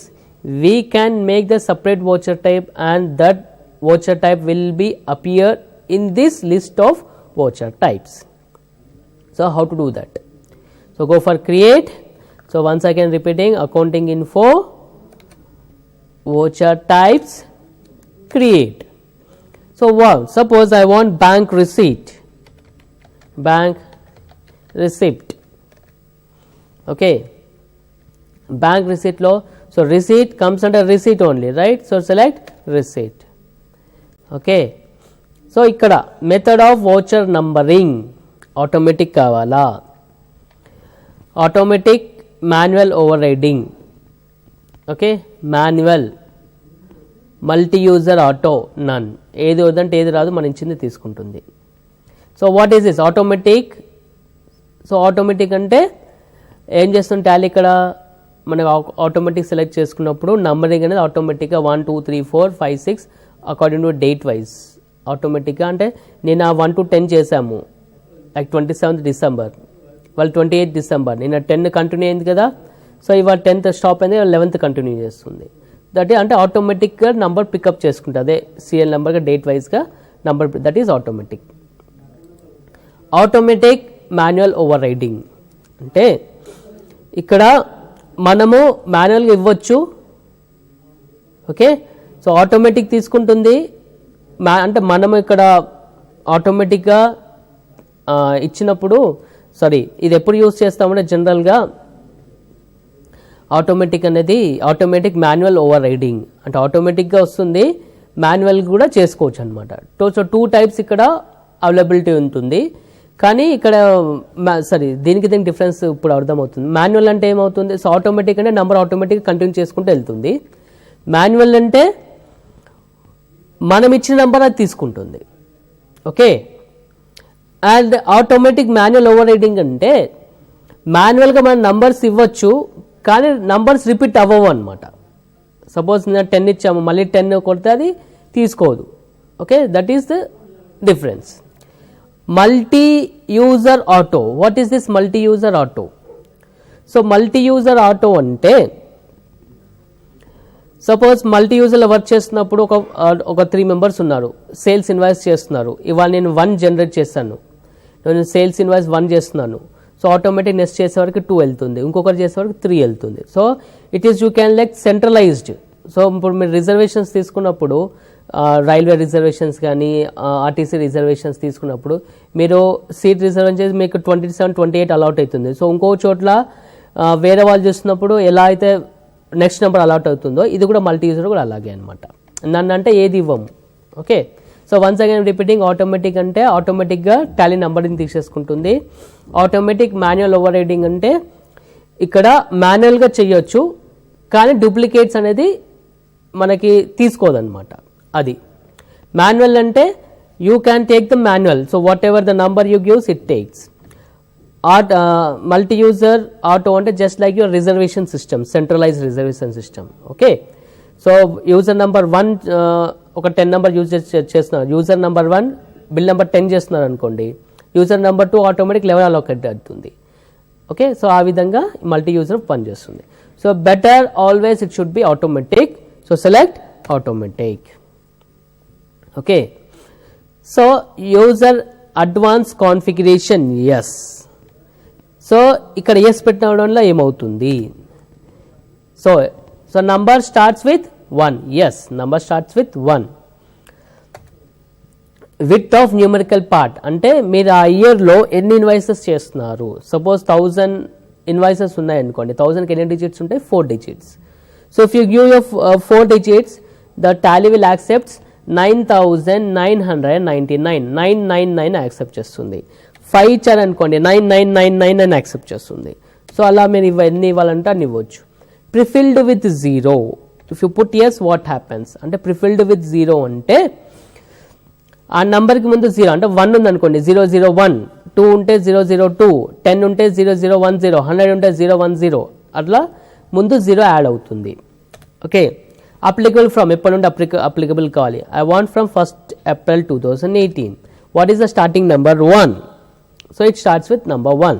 we can make the separate voucher type, and that voucher type will be appear in this list of voucher types. So how to do that? So go for create. So once again repeating, accounting info, voucher types, create. So wow, suppose I want bank receipt, okay, bank receipt law. So receipt comes under receipt only, right? So select receipt. Okay, so ikkada method of voucher numbering automatic kavala, automatic manual overriding, okay, manual, multi user auto, none, ఏది వద్దంటే ఏది రాదు, మనం ఇచ్చింది తీసుకుంటుంది. So what is this automatic. So automatic అంటే ఏం చేస్తుంది టాలీ, ఇక్కడ మనకు ఆటోమేటిక్ సెలెక్ట్ చేసుకున్నప్పుడు నంబరింగ్ అనేది ఆటోమేటిక్గా 1 2 3 4 5 6 అకార్డింగ్ టు డేట్ వైజ్ ఆటోమేటిక్గా. అంటే నేను ఆ 1 to 10 చేశాము, లైక్ 27th December, వాళ్ళు 28th December, నేను 10 కంటిన్యూ అయింది కదా. సో ఇవాళ 10th స్టాప్ అయింది, 11th కంటిన్యూ చేస్తుంది. దట్ అంటే ఆటోమేటిక్గా నంబర్ పికప్ చేసుకుంటుంది, అదే సీరియల్ నెంబర్గా డేట్ వైజ్గా number, that is automatic. Automatic manual over riding అంటే ఇక్కడ మనము మాన్యువల్గా ఇవ్వచ్చు, ఓకే. సో ఆటోమేటిక్ తీసుకుంటుంది, అంటే మనము ఇక్కడ ఆటోమేటిక్గా ఇచ్చినప్పుడు, సారీ ఇది ఎప్పుడు యూజ్ చేస్తామంటే జనరల్గా ఆటోమేటిక్ అనేది ఆటోమేటిక్ మాన్యువల్ ఓవర్ రైడింగ్ అంటే ఆటోమేటిక్గా వస్తుంది, మాన్యువల్ కూడా చేసుకోవచ్చు అనమాట. సో 2 టైప్స్ ఇక్కడ అవైలబిలిటీ ఉంటుంది. కానీ ఇక్కడ దీనికి డిఫరెన్స్ ఇప్పుడు అర్థమవుతుంది. మాన్యువల్ అంటే ఏమవుతుంది, సో ఆటోమేటిక్ అంటే నెంబర్ ఆటోమేటిక్ కంటిన్యూ చేసుకుంటూ వెళ్తుంది. మాన్యువల్ అంటే మనం ఇచ్చిన నెంబర్ అది తీసుకుంటుంది. Okay, and automatic manual over riding అంటే మాన్యువల్గా మనం నంబర్స్ ఇవ్వచ్చు కానీ నంబర్స్ రిపీట్ అవ్వవు అనమాట. సపోజ్ నేను 10 ఇచ్చాము, మళ్ళీ 10 కొడితే అది తీసుకోదు. Okay, that is the difference. Multi user auto. What is this multi user auto? So multi user auto అంటే సపోజ్ మల్టీ యూజర్లో వర్క్ చేస్తున్నప్పుడు ఒక 3 మెంబర్స్ ఉన్నారు, సేల్స్ ఇన్వాయిస్ చేస్తున్నారు. ఇవాళ నేను 1 జనరేట్ చేస్తాను, నేను సేల్స్ ఇన్వాయిస్ 1 చేస్తున్నాను. సో ఆటోమేటిక్ నెక్స్ట్ చేసేవరకు 2 వెళ్తుంది, ఇంకొకరు చేసేవరకు 3 వెళ్తుంది. So it is you can like centralised. So ఇప్పుడు మీరు రిజర్వేషన్స్ తీసుకున్నప్పుడు రైల్వే రిజర్వేషన్స్ కానీ ఆర్టీసీ రిజర్వేషన్స్ తీసుకున్నప్పుడు మీరు సీట్ రిజర్వేషన్ చేసి మీకు 27, 28 అలాట్ అవుతుంది. సో ఇంకో చోట్ల వేరే వాళ్ళు చూస్తున్నప్పుడు ఎలా అయితే నెక్స్ట్ నెంబర్ అలాట్ అవుతుందో ఇది కూడా మల్టీ యూజర్ కూడా అలాగే అనమాట. నన్ను అంటే ఏది ఇవ్వము. Okay, so once again repeating. Automatic అంటే ఆటోమేటిక్గా టాలీ నెంబర్ని తీసేసుకుంటుంది. ఆటోమేటిక్ మాన్యువల్ ఓవర్ రైడింగ్ అంటే ఇక్కడ మాన్యువల్గా చేయొచ్చు కానీ డూప్లికేట్స్ అనేది మనకి తీసుకోదన్నమాట. అది మాన్యువల్ అంటే you can take the manual. So whatever the number you gives it takes. Multi user auto అంటే just like your reservation system, centralised reservation system. Okay, so user number 1 ఒక 10 number use చేస్తున్నారు, user number 1 bill number 10 చేస్తున్నారు అనుకోండి, user number 2 automatic 11 allocate అవుతుంది. Okay, so ఆ విధంగా multi user పనిచేస్తుంది. So better always it should be automatic. So select automatic. Okay, so user advance configuration yes. సో ఇక్కడ ఎస్ పెట్టడం వల్ల ఏమవుతుంది, so number starts with 1. Yes, number starts with 1. With of numerical part అంటే మీరు ఆ ఇయర్లో ఎన్ని ఇన్వాయిసెస్ చేస్తున్నారు. సపోజ్ 1000 ఇన్వాయిసెస్ ఉన్నాయనుకోండి, 1000కి ఎన్ని డిజిట్స్ ఉంటాయి, 4 digits. So if you give your 4 digits the Tally will accepts 9999, 999 accept చేస్తుంది. 5 ఇచ్చారనుకోండి 9999 అని యాక్సెప్ట్ చేస్తుంది. సో అలా మీరు ఎన్ని ఇవ్వాలంటే అన్ని ఇవ్వచ్చు. Prefilled with 0. If you put yes what happens అంటే ప్రిఫిల్డ్ విత్ 0 అంటే ఆ నంబర్కి ముందు 0 అంటే 1 ఉంది అనుకోండి, 001, 2 ఉంటే 002, 10 ఉంటే 0010, 100 ఉంటే 010, అట్లా ముందు 0 యాడ్ అవుతుంది. ఓకే, అప్లికబుల్ ఫ్రమ్ ఎప్పటి నుండి అప్లికబుల్ కావాలి. I want from 1st April 2018. What is the starting number 1. So it starts with number 1.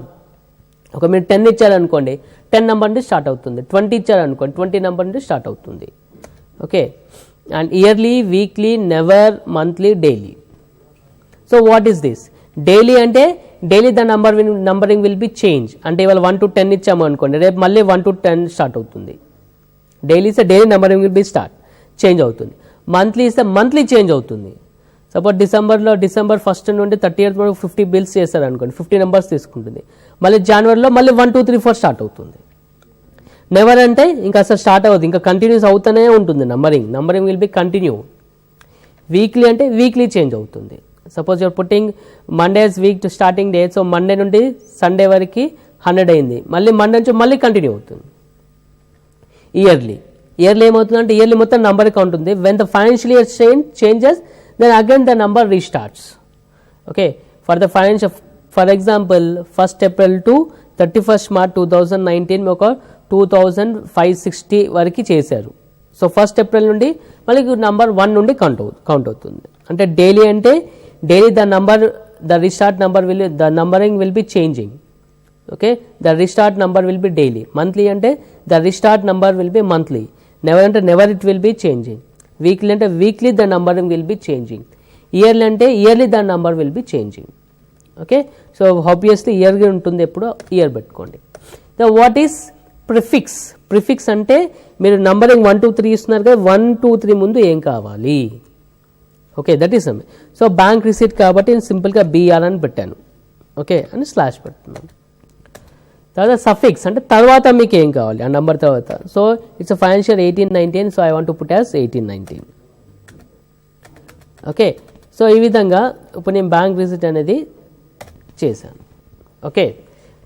ఒక మీరు 10 ఇచ్చారనుకోండి 10 నెంబర్ నుండి స్టార్ట్ అవుతుంది. 20 ఇచ్చారనుకోండి 20 నెంబర్ నుండి స్టార్ట్ అవుతుంది. Okay, and yearly, weekly, never, monthly, daily. So what is this? Daily అంటే daily the numbering will be change. అంటే ఇవాళ 1 to 10 ఇచ్చాము అనుకోండి, రేపు మళ్ళీ 1 to 10 స్టార్ట్ అవుతుంది. డైలీ ఇస్తే daily numbering will be change అవుతుంది. మంత్లీ ఇస్తే మంత్లీ చేంజ్ అవుతుంది. సపోజ్ డిసెంబర్ 1st నుండి 30th వరకు 50 బిల్స్ చేస్తారు అనుకోండి, 50 నెంబర్స్ తీసుకుంటుంది. మళ్ళీ జనవరిలో మళ్ళీ 1 2 3 4 స్టార్ట్ అవుతుంది. నెవర్ అంటే ఇంకా అసలు స్టార్ట్ అవ్వదు, ఇంకా కంటిన్యూస్ అవుతూనే ఉంటుంది numbering will be continue. Weekly అంటే వీక్లీ చేంజ్ అవుతుంది. Suppose you're putting Mondays week to starting day, so Monday నుండి సండే వరకు 100 అయింది, మళ్ళీ మండే నుంచి మళ్ళీ కంటిన్యూ అవుతుంది. ఇయర్లీ ఏమవుతుందంటే ఇయర్లీ మొత్తం నంబర్ కౌంట్ ఉంది. When the financial year changes then again the number restarts. Okay, for example 1st April to 31st March 2019 ఒక 2560 వరకు చేశారు. సో 1st April నుండి మళ్ళీ నంబర్ 1 నుండి కౌంట్ అవుతుంది. అంటే డైలీ అంటే daily the numbering will be changing. Okay, the restart number will be daily. Monthly అంటే the restart number will be monthly. Never అంటే never it will be changing. Weekly అంటే weekly the numbering will be changing. Yearly అంటే yearly the number will be changing. Okay, so obviously ఇయర్గా ఉంటుంది, ఎప్పుడు year పెట్టుకోండి. The what is prefix అంటే మీరు numbering 1 2 3 ఇస్తున్నారు కదా, 1 2 3 ముందు ఏం కావాలి. Okay, that is so bank receipt కాబట్టి నేను సింపుల్గా BR అని పెట్టాను. ఓకే, అని స్లాష్ పెడుతున్నాను. తర్వాత సఫిక్స్ అంటే తర్వాత మీకు ఏం కావాలి ఆ నెంబర్ తర్వాత. So it's financial 1819, so I want to put as 1819. Okay, so ఈ విధంగా ఇప్పుడు నేను బ్యాంక్ రిసిట్ అనేది చేశాను. Okay,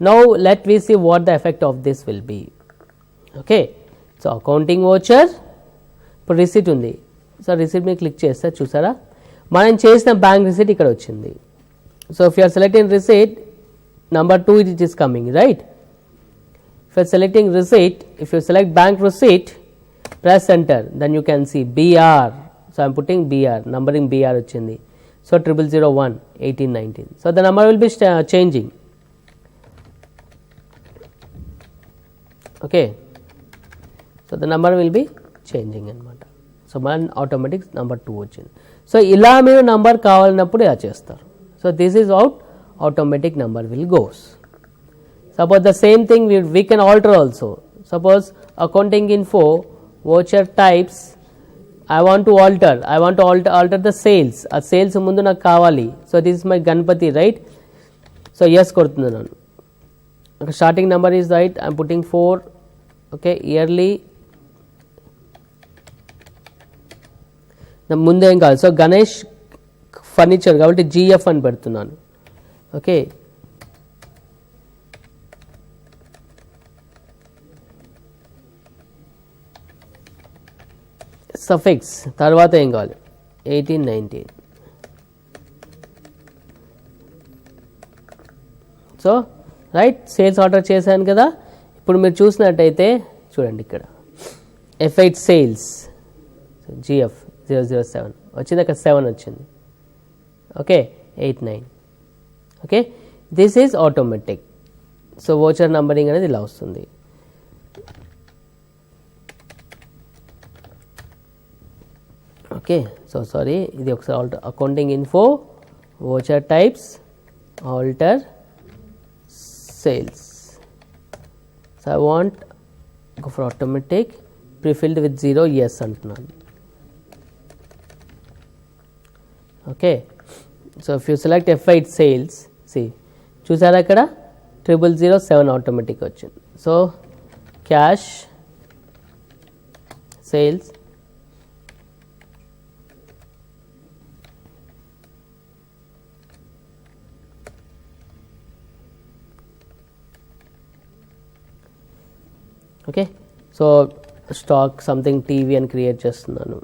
now let we see what the effect of this will be. Okay, so accounting voucher, ఇప్పుడు రిసిట్ ఉంది. So receipt మీద click చేస్తే చూసారా మనం చేసిన బ్యాంక్ రిసిట్ ఇక్కడ వచ్చింది. So if you are selecting receipt number 2 it is coming, right? If you are selecting receipt, if you select bank receipt, press enter, then you can see BR. So I am putting BR, numbering BR వచ్చింది. So 0001 1819. So the number will be changing. Okay, so the number will be changing అన్నమాట. So మన automatic number 2 వచ్చింది. So ఇలా మీరు number కావాలన్నప్పుడు ఇలా చేస్తారు. So this is out, automatic number will goes. Suppose the same thing we can alter also. Suppose accounting info voucher types, I want to alter the sales. A sales mundu నాకు కావాలి. So this is my Ganpati, right? So yes కొడుతున్నాను. Okay, starting number is right, I am putting 4. Okay, yearly ముందు ఏం కావాలి. So Ganesh furniture కాబట్టి GF అని పెడుతున్నాను. Okay, suffix తర్వాత ఏం కావాలి 1819. సో రైట్, సేల్స్ ఆర్డర్ చేశాను కదా. ఇప్పుడు మీరు చూసినట్టయితే చూడండి ఇక్కడ F8 సేల్స్ GF 007 వచ్చింది, అక్కడ 7 వచ్చింది. Okay, 89. Okay, this is automatic. So voucher numbering అనేది ఇలా వస్తుంది. ఓకే, సో సారీ, ఇది ఒకసారి alter accounting info voucher types alter sales. So I want go for automatic prefilled with 0 yes అంటున్నాను. Okay, so if you select F8 sales, చూసారా అక్కడ 0007 automatic వచ్చింది. So cash sales okay, so stock something TV అని create చేస్తున్నాను.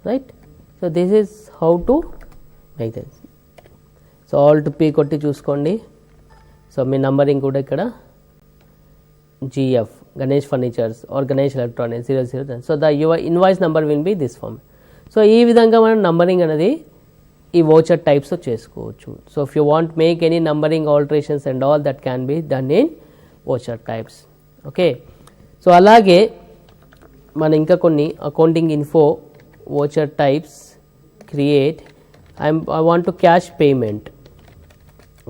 right, so this is how to make this. So alt p కొట్టి చూసుకోండి. So మీ numbering కూడా ఇక్కడ GF Ganesh furnitures or Ganesh electronics 00. So the your invoice number will be this form. So ఈ విధంగా మనం numbering అనేది ఈ వోచర్ టైప్స్ చేసుకోవచ్చు. So if you want make any numbering alterations and all that can be done in voucher types. Okay, so అలాగే మన ఇంకా కొన్ని accounting info voucher types create. I want to cash payment.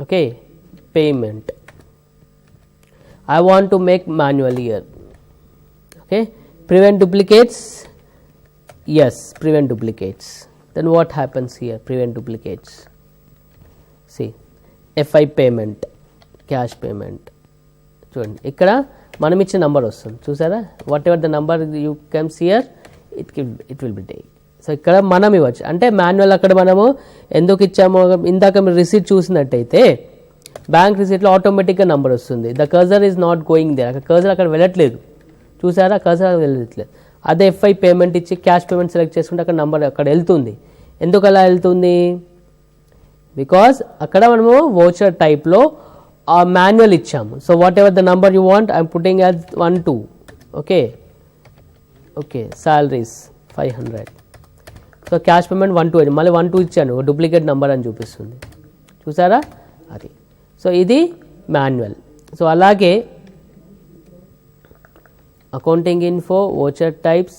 Okay, payment I want to make manual here. Okay, prevent duplicates, yes, prevent duplicates. Then what happens here? Prevent duplicates. See, FI payment, cash payment. చూడండి ఇక్కడ మనం ఇచ్చే number వస్తుంది చూసారా. What ever the number you comes here it will be take. So ఇక్కడ మనం ఇవ్వచ్చు అంటే మాన్యువల్. అక్కడ మనము ఎందుకు ఇచ్చామో ఇందాక మీరు రిసీట్ చూసినట్టయితే బ్యాంక్ రిసీట్లో ఆటోమేటిక్గా నెంబర్ వస్తుంది. The cursor is not going they, అక్కడ కర్సర్ అక్కడ వెళ్ళట్లేదు చూసారా, కర్సర్ వెళ్ళట్లేదు. అదే FI పేమెంట్ ఇచ్చి క్యాష్ పేమెంట్ సెలెక్ట్ చేసుకుంటే అక్కడ నెంబర్ అక్కడ వెళ్తుంది. ఎందుకు అలా వెళ్తుంది? బికాజ్ అక్కడ మనము వోచర్ టైప్లో ఆ మాన్యువల్ ఇచ్చాము. So whatever the number you want I'm putting as 12. Okay okay, salaries 500. So cash payment 12 మళ్ళీ 12 ఇచ్చాను, డూప్లికేట్ నెంబర్ అని చూపిస్తుంది చూసారా అది. సో ఇది మాన్యువల్. సో అలాగే accounting info voucher types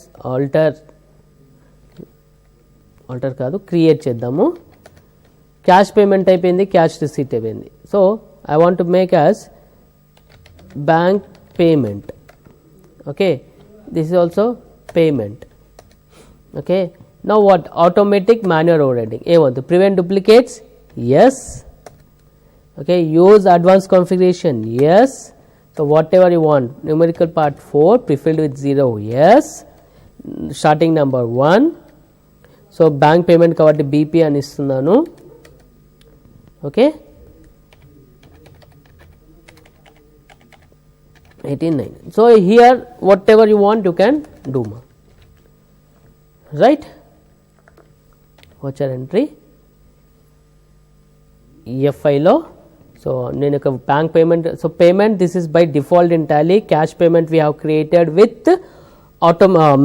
alter కాదు క్రియేట్ చేద్దాము. క్యాష్ పేమెంట్ అయిపోయింది, క్యాష్ రిసీట్ అయిపోయింది. So I want to make as bank payment. Okay, this is also payment. Okay, Now what? Automatic manual overriding. ఏమవుతుంది? Prevent duplicates? Yes. Okay, use advanced configuration? Yes. So whatever you want. Numerical part 4 prefilled with 0? Yes. Starting number 1. So bank payment కాబట్టి BP అని ఇస్తున్నాను. Okay. 18.9. So here whatever you want you can do. Right. Voucher entry EFI లో. So నేను ఒక bank payment, so payment this is by default in Tally. Cash payment we have created with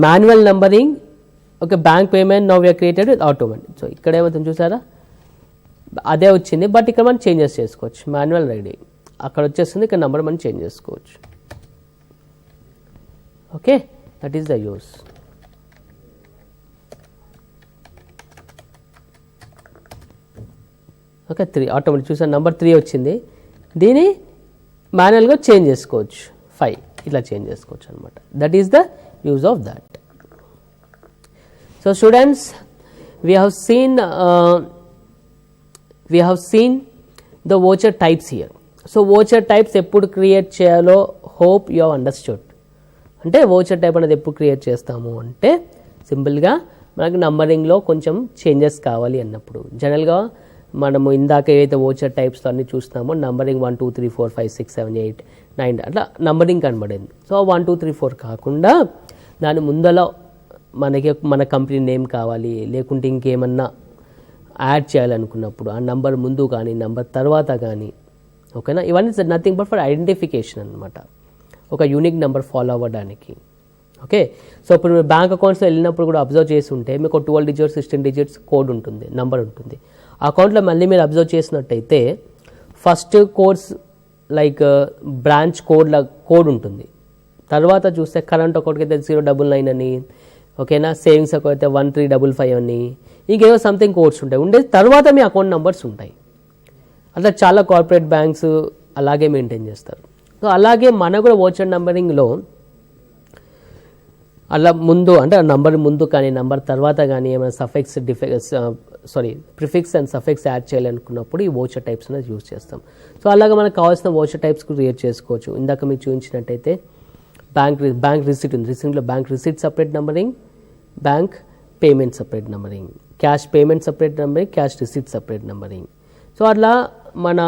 manual numbering. Okay, bank payment now we have created with automatic. So ఇక్కడ ఏమవుతుంది చూసారా, అదే వచ్చింది, but ఇక్కడ మనం చేంజెస్ చేసుకోవచ్చు. మాన్యువల్ రైడింగ్ అక్కడ వచ్చేస్తుంది, ఇక్కడ నెంబర్ మనం చేంజ్ చేసుకోవచ్చు. Okay, that is the use. Okay, 3 automatic చూసారు, నెంబర్ 3 వచ్చింది. దీన్ని మాన్యువల్గా చేంజ్ చేసుకోవచ్చు, 5 ఇట్లా చేంజ్ చేసుకోవచ్చు అనమాట. That is the use of that. So students, we have seen the voucher types here. So voucher types ఎప్పుడు క్రియేట్ చేయాలో hope you have understood. అంటే voucher type అనేది ఎప్పుడు క్రియేట్ చేస్తాము అంటే, సింపుల్గా మనకు నంబరింగ్లో కొంచెం చేంజెస్ కావాలి అన్నప్పుడు. జనరల్గా మనము ఇందాక ఏదైతే వోచర్ టైప్స్లో అన్ని చూస్తామో నంబరింగ్ 1 2 3 4 5 6 7 8 9 అట్లా నంబరింగ్ కనబడింది. సో 1 2 3 4 కాకుండా దాని ముందలో మనకి మన కంపెనీ నేమ్ కావాలి, లేకుంటే ఇంకేమన్నా యాడ్ చేయాలనుకున్నప్పుడు ఆ నంబర్ ముందు కానీ నంబర్ తర్వాత కానీ, ఓకేనా, ఇవన్నీ నథింగ్ బట్ ఫర్ ఐడెంటిఫికేషన్ అనమాట, ఒక యూనిక్ నెంబర్ ఫాలో అవ్వడానికి. ఓకే, సో ఇప్పుడు మీరు బ్యాంక్ అకౌంట్స్లో వెళ్ళినప్పుడు కూడా అబ్జర్వ్ చేసి ఉంటే మీకు 12 digits 16 digits కోడ్ ఉంటుంది, నంబర్ ఉంటుంది. ఆ అకౌంట్లో మళ్ళీ మీరు అబ్జర్వ్ చేసినట్టయితే first codes like branch code ఉంటుంది. తర్వాత చూస్తే కరెంట్ అకౌంట్కి అయితే 099 అని, ఓకేనా, సేవింగ్స్ అకౌంట్ అయితే 1355 అని, ఇంకేదో సంథింగ్ కోడ్స్ ఉంటాయి. ఉండేది తర్వాత మీ అకౌంట్ నెంబర్స్ ఉంటాయి. అట్లా చాలా కార్పొరేట్ బ్యాంక్స్ అలాగే మెయింటైన్ చేస్తారు. సో అలాగే మనకు కూడా వోచర్ నంబరింగ్లో అలా ముందు అంటే నంబర్ ముందు కానీ నంబర్ తర్వాత కానీ ఏమైనా suffix prefix and suffix add చేయాలనుకున్నప్పుడు ఈ వోచర్ టైప్స్ అనేది యూజ్ చేస్తాం. సో అలాగే మనకు కావాల్సిన వోచర్ టైప్స్ క్రియేట్ చేసుకోవచ్చు. ఇందాక మీకు చూపించినట్టయితే బ్యాంక్ రిసిట్ ఉంది, రిసిట్లో bank receipt separate numbering, bank payment separate numbering, cash payment separate numbering, cash receipt separate numbering. So అట్లా మన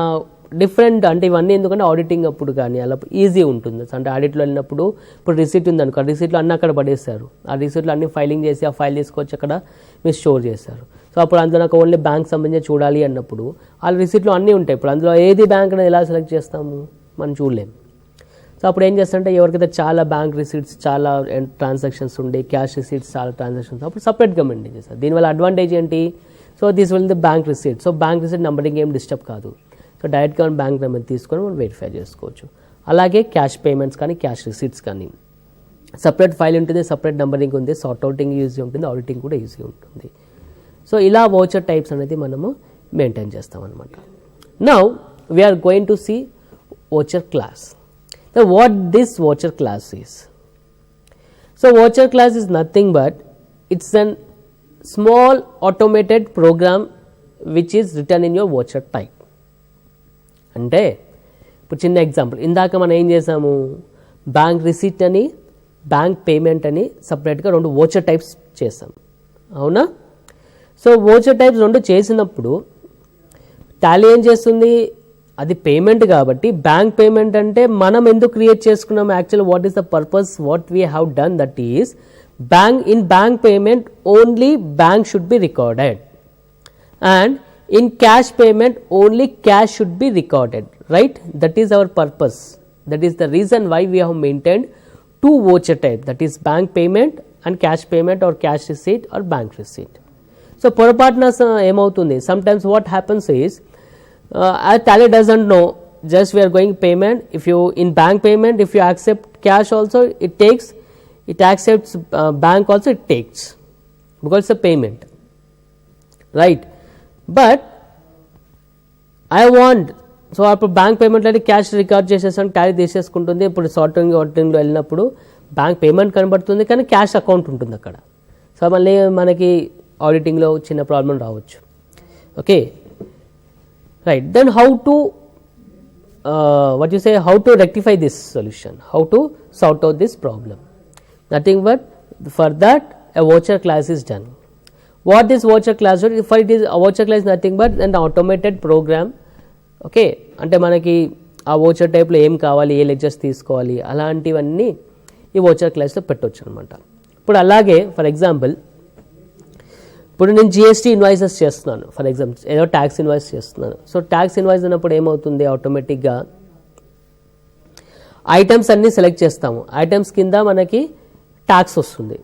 డిఫరెంట్ అంటే ఇవన్నీ ఎందుకంటే ఆడిటింగ్ అప్పుడు కానీ అలా ఈజీ ఉంటుంది. అంటే ఆడిట్లో వెళ్ళినప్పుడు ఇప్పుడు రిసిట్ ఉందనుకో, ఆ రిసిట్లో అన్నీ అక్కడ పడేస్తారు. ఆ రిసిట్లో అన్ని ఫైలింగ్ చేసి ఆ ఫైల్ తీసుకొచ్చి అక్కడ మీరు స్టోర్ చేస్తారు. సో అప్పుడు అందులో నాకు ఓన్లీ బ్యాంక్ సంబంధించి చూడాలి అన్నప్పుడు ఆ రిసిట్లో అన్నీ ఉంటాయి. ఇప్పుడు అందులో ఏది బ్యాంక్ అనేది ఎలా సెలెక్ట్ చేస్తాము మనం చూడలేము. సో అప్పుడు ఏం చేస్తారంటే ఎవరికైతే చాలా బ్యాంక్ రిసిట్స్ చాలా ట్రాన్సాక్షన్స్ ఉండే, క్యాష్ రిసిట్స్ చాలా ట్రాన్సాక్షన్స్, అప్పుడు సపరేట్గా మెయింటైన్ చేస్తారు. దీనివల్ల అడ్వాంటేజ్ ఏంటి, so this will the bank receipt. So bank receipt numbering ఏం డిస్టర్బ్ కాదు. సో డైరెక్ట్గా బ్యాంక్ నెంబర్ తీసుకొని మనం వెరిఫై చేసుకోవచ్చు. అలాగే క్యాష్ పేమెంట్స్ కానీ క్యాష్ రిసిట్స్ కానీ సపరేట్ ఫైల్ ఉంటుంది, సపరేట్ నెంబరింగ్ ఉంది, సార్ట్ అవుటింగ్ ఈజీ ఉంటుంది, ఆడిటింగ్ కూడా ఈజీ ఉంటుంది. సో ఇలా వోచర్ టైప్స్ అనేది మనము మెయింటైన్ చేస్తాం అనమాట. Now we're going to see voucher class. What this voucher class is? So voucher class is nothing but it's an small automated program which is written in your voucher type. అంటే ఇప్పుడు చిన్న example, ఇందాక మనం ఏం చేసాము, bank receipt అని bank payment అని సపరేట్గా 2 వోచర్ టైప్స్ చేసాం, అవునా? సో వోచర్ టైప్స్ 2 చేసినప్పుడు టాలీ ఏం చేస్తుంది, అది పేమెంట్ కాబట్టి బ్యాంక్ పేమెంట్ అంటే మనం ఎందుకు క్రియేట్ చేసుకున్నాం, actually what is the purpose, what we have done, that is bank payment only bank should be recorded and in cash payment only cash should be recorded, right? That is our purpose. That is the reason why we have maintained 2 voucher type, that is bank payment and cash payment or cash receipt or bank receipt. So పొరపాటున ఏమవుతుంది, sometimes what happens is Tally doesn't know, just we are going payment, if you in bank payment if you accept cash also it takes, it accepts bank also it takes, because it's a payment, right? But I want, so అప్పుడు bank పేమెంట్లో అయితే cash record చేసేసాను, Tally తీసేసుకుంటుంది. ఇప్పుడు సార్టింగ్లో వెళ్ళినప్పుడు bank payment కనబడుతుంది కానీ cash account ఉంటుంది అక్కడ. So మళ్ళీ మనకి ఆడిటింగ్లో చిన్న ప్రాబ్లం రావచ్చు. Okay right, then how to how to rectify this solution, how to sort out this problem. Nothing but for that a voucher class is done. What this voucher class does, for it is a voucher class is nothing but an automated program. Okay అంటే మనకి ఆ voucher టైప్లో ఏం కావాలి, ఏ lectures తీసుకోవాలి, అలాంటివన్నీ ఈ voucher క్లాస్లో పెట్టవచ్చు అనమాట. ఇప్పుడు అలాగే ఫర్ ఎగ్జాంపుల్ ఇప్పుడు నేను జిఎస్టీ ఇన్వాయిసెస్ చేస్తున్నాను, ఫర్ ఎగ్జాంపుల్ ఏదో ట్యాక్స్ ఇన్వాయిస్ చేస్తున్నాను. సో ట్యాక్స్ ఇన్వాయిస్ అన్నప్పుడు ఏమవుతుంది, ఆటోమేటిక్గా ఐటమ్స్ అన్నీ సెలెక్ట్ చేస్తాము. ఐటమ్స్ కింద మనకి ట్యాక్స్ వస్తుంది,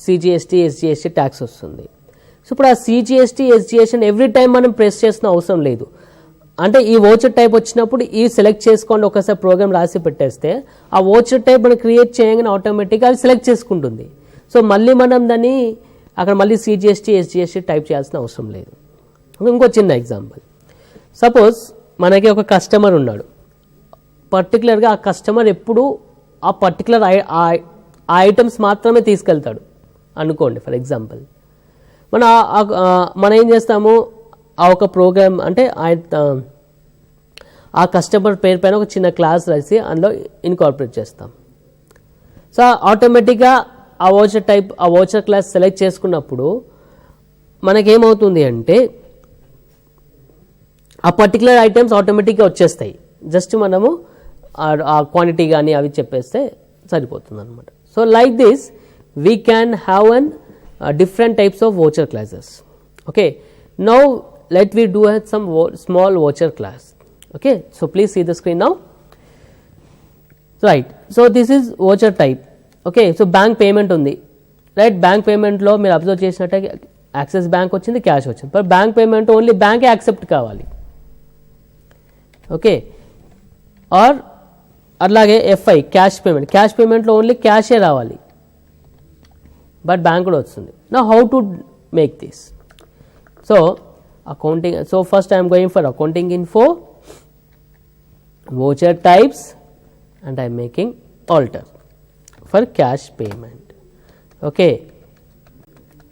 సిజిఎస్టీ ఎస్జిఎస్టీ ట్యాక్స్ వస్తుంది. సో ఇప్పుడు ఆ సిజిఎస్టీ ఎస్జిఎస్టీ ఎవ్రీ టైం మనం ప్రెస్ చేసిన అవసరం లేదు. అంటే ఈ వోచర్ టైప్ వచ్చినప్పుడు ఈ సెలెక్ట్ చేసుకోండి, ఒకసారి ప్రోగ్రామ్ రాసి పెట్టేస్తే ఆ వోచర్ టైప్ మనం క్రియేట్ చేయగానే ఆటోమేటిక్గా అది సెలెక్ట్ చేసుకుంటుంది. సో మళ్ళీ మనం దాన్ని అక్కడ మళ్ళీ సిజిఎస్టీ ఎస్జిఎస్టీ టైప్ చేయాల్సిన అవసరం లేదు. ఇంకో చిన్న ఎగ్జాంపుల్, సపోజ్ మనకి ఒక కస్టమర్ ఉన్నాడు, పర్టికులర్గా ఆ కస్టమర్ ఎప్పుడు ఆ పర్టికులర్ ఆ ఐటమ్స్ మాత్రమే తీసుకెళ్తాడు అనుకోండి. ఫర్ ఎగ్జాంపుల్ మనం ఏం చేస్తాము, ఆ ఒక ప్రోగ్రామ్ అంటే ఆ కస్టమర్ పేరు పైన ఒక చిన్న క్లాస్ రాసి అందులో ఇన్కార్పొరేట్ చేస్తాం. సో ఆటోమేటిక్గా ఆ వోచర్ టైప్ ఆ వోచర్ క్లాస్ సెలెక్ట్ చేసుకున్నప్పుడు మనకేమవుతుంది అంటే ఆ పర్టికులర్ ఐటమ్స్ ఆటోమేటిక్గా వచ్చేస్తాయి. జస్ట్ మనము ఆ క్వాంటిటీ కానీ అవి చెప్పేస్తే సరిపోతుంది అనమాట. So like this we can have an different types of voucher classes. Okay, now let we do some small voucher class. Okay, so please see the screen now. Right, so this is voucher type. Okay, so bank payment undi, right? Bank payment lo meer observe chesinatte access bank ochindi, cash ochindi, but bank payment only bank accept kavali. Okay, or alage FI cash payment lo only cash e ravali, but bank కూడా వస్తుంది. Now how to make this? So accounting, so first I am going for accounting info, voucher types, and I am making alter for cash payment. Okay,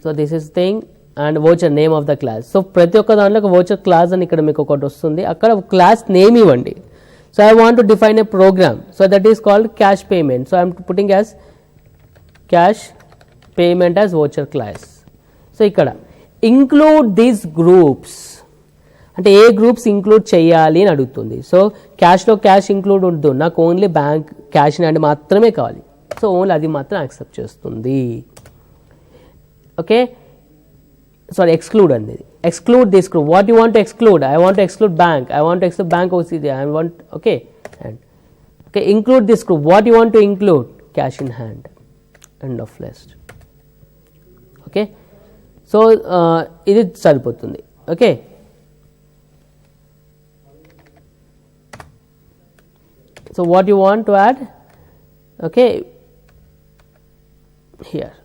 so this is thing and voucher name of the class. So ప్రతి ఒక్క దాంట్లో ఒక voucher class అని ఇక్కడ మీకు ఒకటి వస్తుంది, అక్కడ క్లాస్ నేమ్ ఇవ్వండి. So I want to define a program, so that is called cash payment. So I am putting as cash payment as voucher class. So ఇక్కడ ఇంక్లూడ్ దీస్ గ్రూప్స్ అంటే ఏ groups include చేయాలి అని అడుగుతుంది. So క్యాష్లో cash include ఉండదు, నాకు only bank cash and మాత్రమే కావాలి. So only అది మాత్రం యాక్సెప్ట్ చేస్తుంది. ఓకే, సారీ ఎక్స్క్లూడ్ అనేది, exclude this group. What you want to exclude? I want to exclude bank, I want to exclude bank OCD, I want. Okay, and okay include this group. What you want to include? Cash in hand, end of list. Okay, so ఇది సరిపోతుంది. Okay, so what you want to add? Okay, here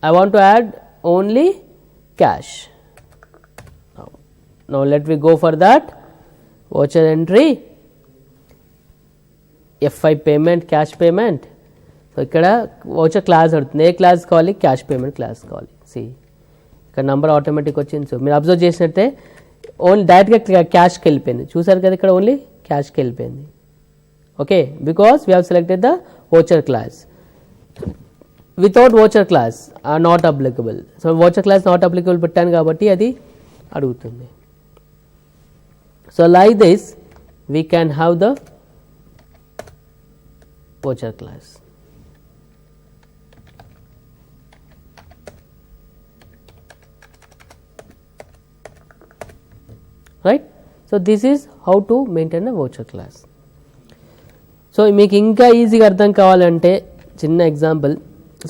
I want to add only cash. Now let we go for that voucher entry, FI payment, cash payment. So ఇక్కడ voucher class అడుగుతుంది, ఏ class కావాలి? Cash payment class కావాలి. See ఇక్కడ number automatic వచ్చింది. So మీరు observe చేసినట్టే only డైరెక్ట్గా క్యాష్కి వెళ్ళిపోయింది, చూసారు కదా, ఇక్కడ ఓన్లీ క్యాష్కి వెళ్ళిపోయింది. Okay, because we have selected the voucher class. Without voucher class are not applicable. So voucher class not applicable పెట్టాను కాబట్టి అది అడుగుతుంది. So like this we can have the voucher class. Right, so this is how to maintain a voucher class. So మీకు ఇంకా ఈజీగా అర్థం కావాలంటే చిన్న example,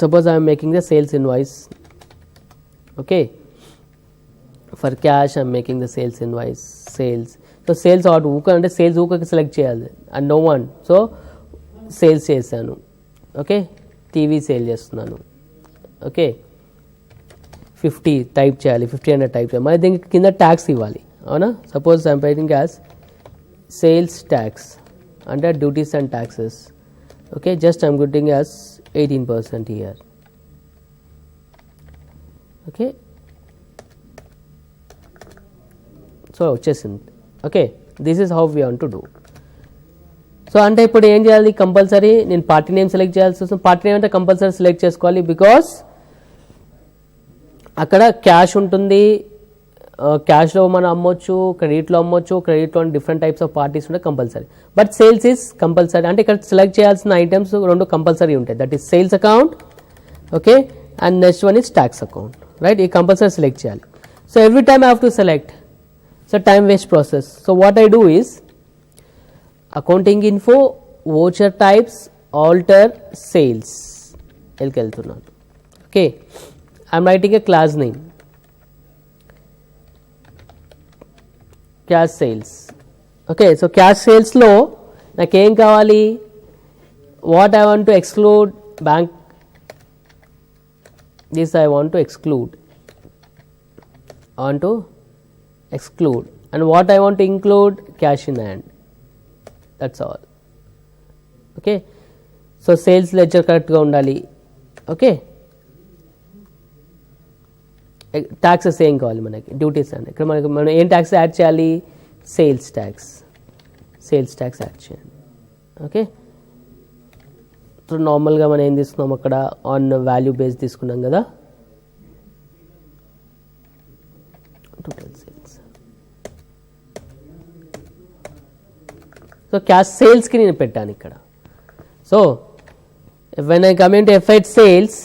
suppose I'm making the sales invoice. Okay, for cash I'm making the sales invoice, sales. So sales order ఊక అంటే sales ఊకకి select చేయాలి and no one. So sales చేశాను. ఓకే, టీవీ సేల్ చేస్తున్నాను. ఓకే, 50 టైప్ చేయాలి, 50 type చేయాలి. మరి దీనికి కింద ట్యాక్స్ ఇవ్వాలి, అవునా? Suppose I'm paying as sales tax under duties and taxes. Okay, just I'm putting as 18% here. Okay, so వచ్చేసింది. Okay, this is how we want to do. So అంటే ఇప్పుడు ఏం చేయాలి, కంపల్సరీ నేను పార్టీ నేమ్ సెలెక్ట్ చేయాల్సి వస్తుంది. Party name అంటే compulsory select చేసుకోవాలి, బికాస్ అక్కడ క్యాష్ ఉంటుంది, క్యాష్లో మనం అమ్మొచ్చు, క్రెడిట్లో అమ్మొచ్చు, క్రెడిట్లో డిఫరెంట్ టైప్స్ ఆఫ్ పార్టీస్ ఉంటాయి compulsory. But sales is compulsory, అంటే ఇక్కడ సెలెక్ట్ చేయాల్సిన ఐటమ్స్ రెండు కంపల్సరీ ఉంటాయి. That is sales account, okay, and next one is tax account, right. ఈ కంపల్సరీ సెలెక్ట్ చేయాలి. So every time I have to select. So time waste process. So what I do is accounting info, voucher types, alter, sales వెళ్తున్నాను. Okay, I'm writing a class name, cash sales. Okay, so cash సేల్స్లో నాకేం కావాలి, what I want to exclude bank, this I want to exclude, and what I want to include, cash in hand. That's all. Okay, so sales ledger correct ga undali. Okay, taxes em kavali manaki, duties and ikkada manaki em tax add cheyali, sales tax add cheyali. Okay, so normal ga మనం ఏం తీసుకున్నాం అక్కడ on value base తీసుకున్నాం కదా, total sales. So cash సేల్స్కి నేను పెట్టాను ఇక్కడ. So when I come into F8 sales,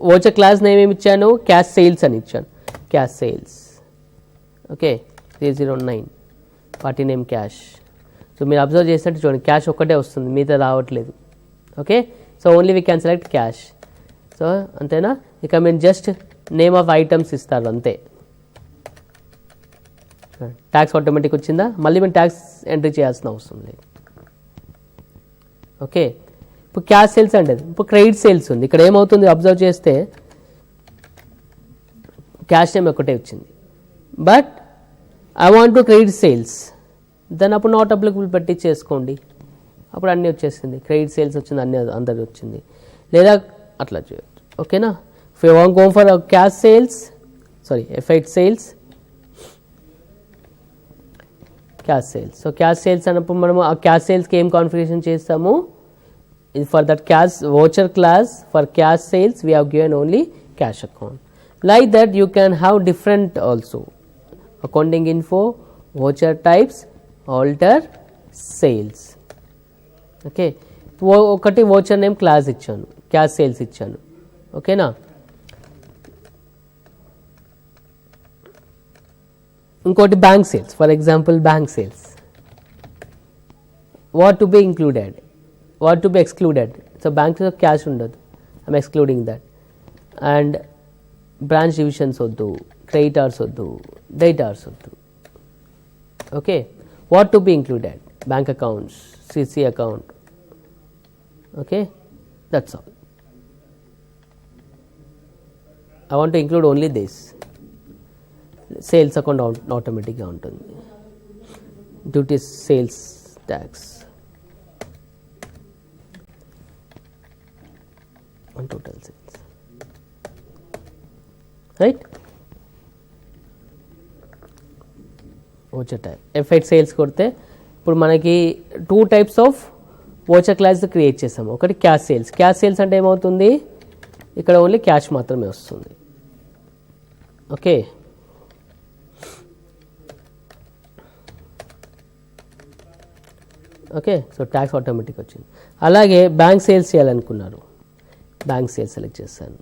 voucher class name ఏమి ఇచ్చాను, క్యాష్ సేల్స్ అని ఇచ్చాను, cash sales. Okay, 309 party name cash. So మీరు అబ్జర్వ్ చేసినట్టు చూడండి, క్యాష్ ఒక్కటే వస్తుంది, మిగతా రావట్లేదు. Okay, so only we can select cash. So అంతేనా, ఇక మీరు జస్ట్ నేమ్ ఆఫ్ ఐటమ్స్ ఇస్తారు అంతే. ట్యాక్స్ ఆటోమేటిక్ వచ్చిందా, మళ్ళీ మేము ట్యాక్స్ ఎంట్రీ చేయాల్సిన అవసరం లేదు. ఓకే, ఇప్పుడు క్యాష్ సేల్స్ అంటే ఇప్పుడు క్రెడిట్ సేల్స్ ఉంది. ఇక్కడ ఏమవుతుంది అబ్జర్వ్ చేస్తే క్యాష్ నేమ్ ఒకటే వచ్చింది, but I want to credit sales, దాన్ని అప్పుడు నాట్ అప్లికబుల్ పెట్టి చేసుకోండి, అప్పుడు అన్నీ వచ్చేసింది. క్రెడిట్ సేల్స్ వచ్చింది, అన్నీ అందరు వచ్చింది, లేదా అట్లా చేయొచ్చు. ఓకేనా, if you want go for cash sales, sorry F8 sales, cash sales. So cash sales అన్నప్పుడు మనము ఆ క్యాష్ సేల్స్కి ఏం కాన్ఫిగరేషన్ చేస్తాము, for that cash voucher class for cash sales we have given only cash account. Like that you can have different also, accounting info, voucher types, alter, sales. Okay, ఒకటి voucher name class ఇచ్చాను, cash sales ఇచ్చాను. ఓకేనా, ఇంకోటి bank sales, for example bank sales, what to be included, what to be excluded. So bank cash ఉండదు, I'm excluding that. And branch divisions వద్దు, creditors వద్దు, debtors వద్దు. Okay, what to be included, bank accounts, CC account. Okay, that's all. I want to include only this. Sales account ఆటోమేటిక్గా ఉంటుంది, duties, sales tax, total sales, right. Voucher type F8 sales కొడితే ఇప్పుడు మనకి 2 types of voucher class create చేసాము. ఒకటి cash sales. Cash sales అంటే ఏమవుతుంది, ఇక్కడ ఓన్లీ క్యాష్ మాత్రమే వస్తుంది. Okay, okay, so tax automatic వచ్చింది. అలాగే బ్యాంక్ సేల్స్ చేయాలనుకున్నారు, బ్యాంక్ సేల్స్ సెలెక్ట్ చేస్తాను.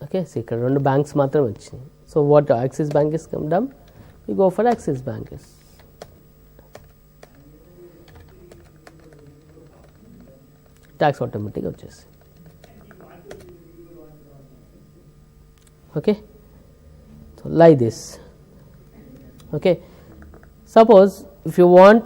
ఓకే, సో ఇక్కడ 2 బ్యాంక్స్ మాత్రమే వచ్చినాయి. So what Axis bank is come down, you go for Axis bank is. Tax ఆటోమేటిక్గా వచ్చేసి. Okay, so like this. Okay, suppose if you want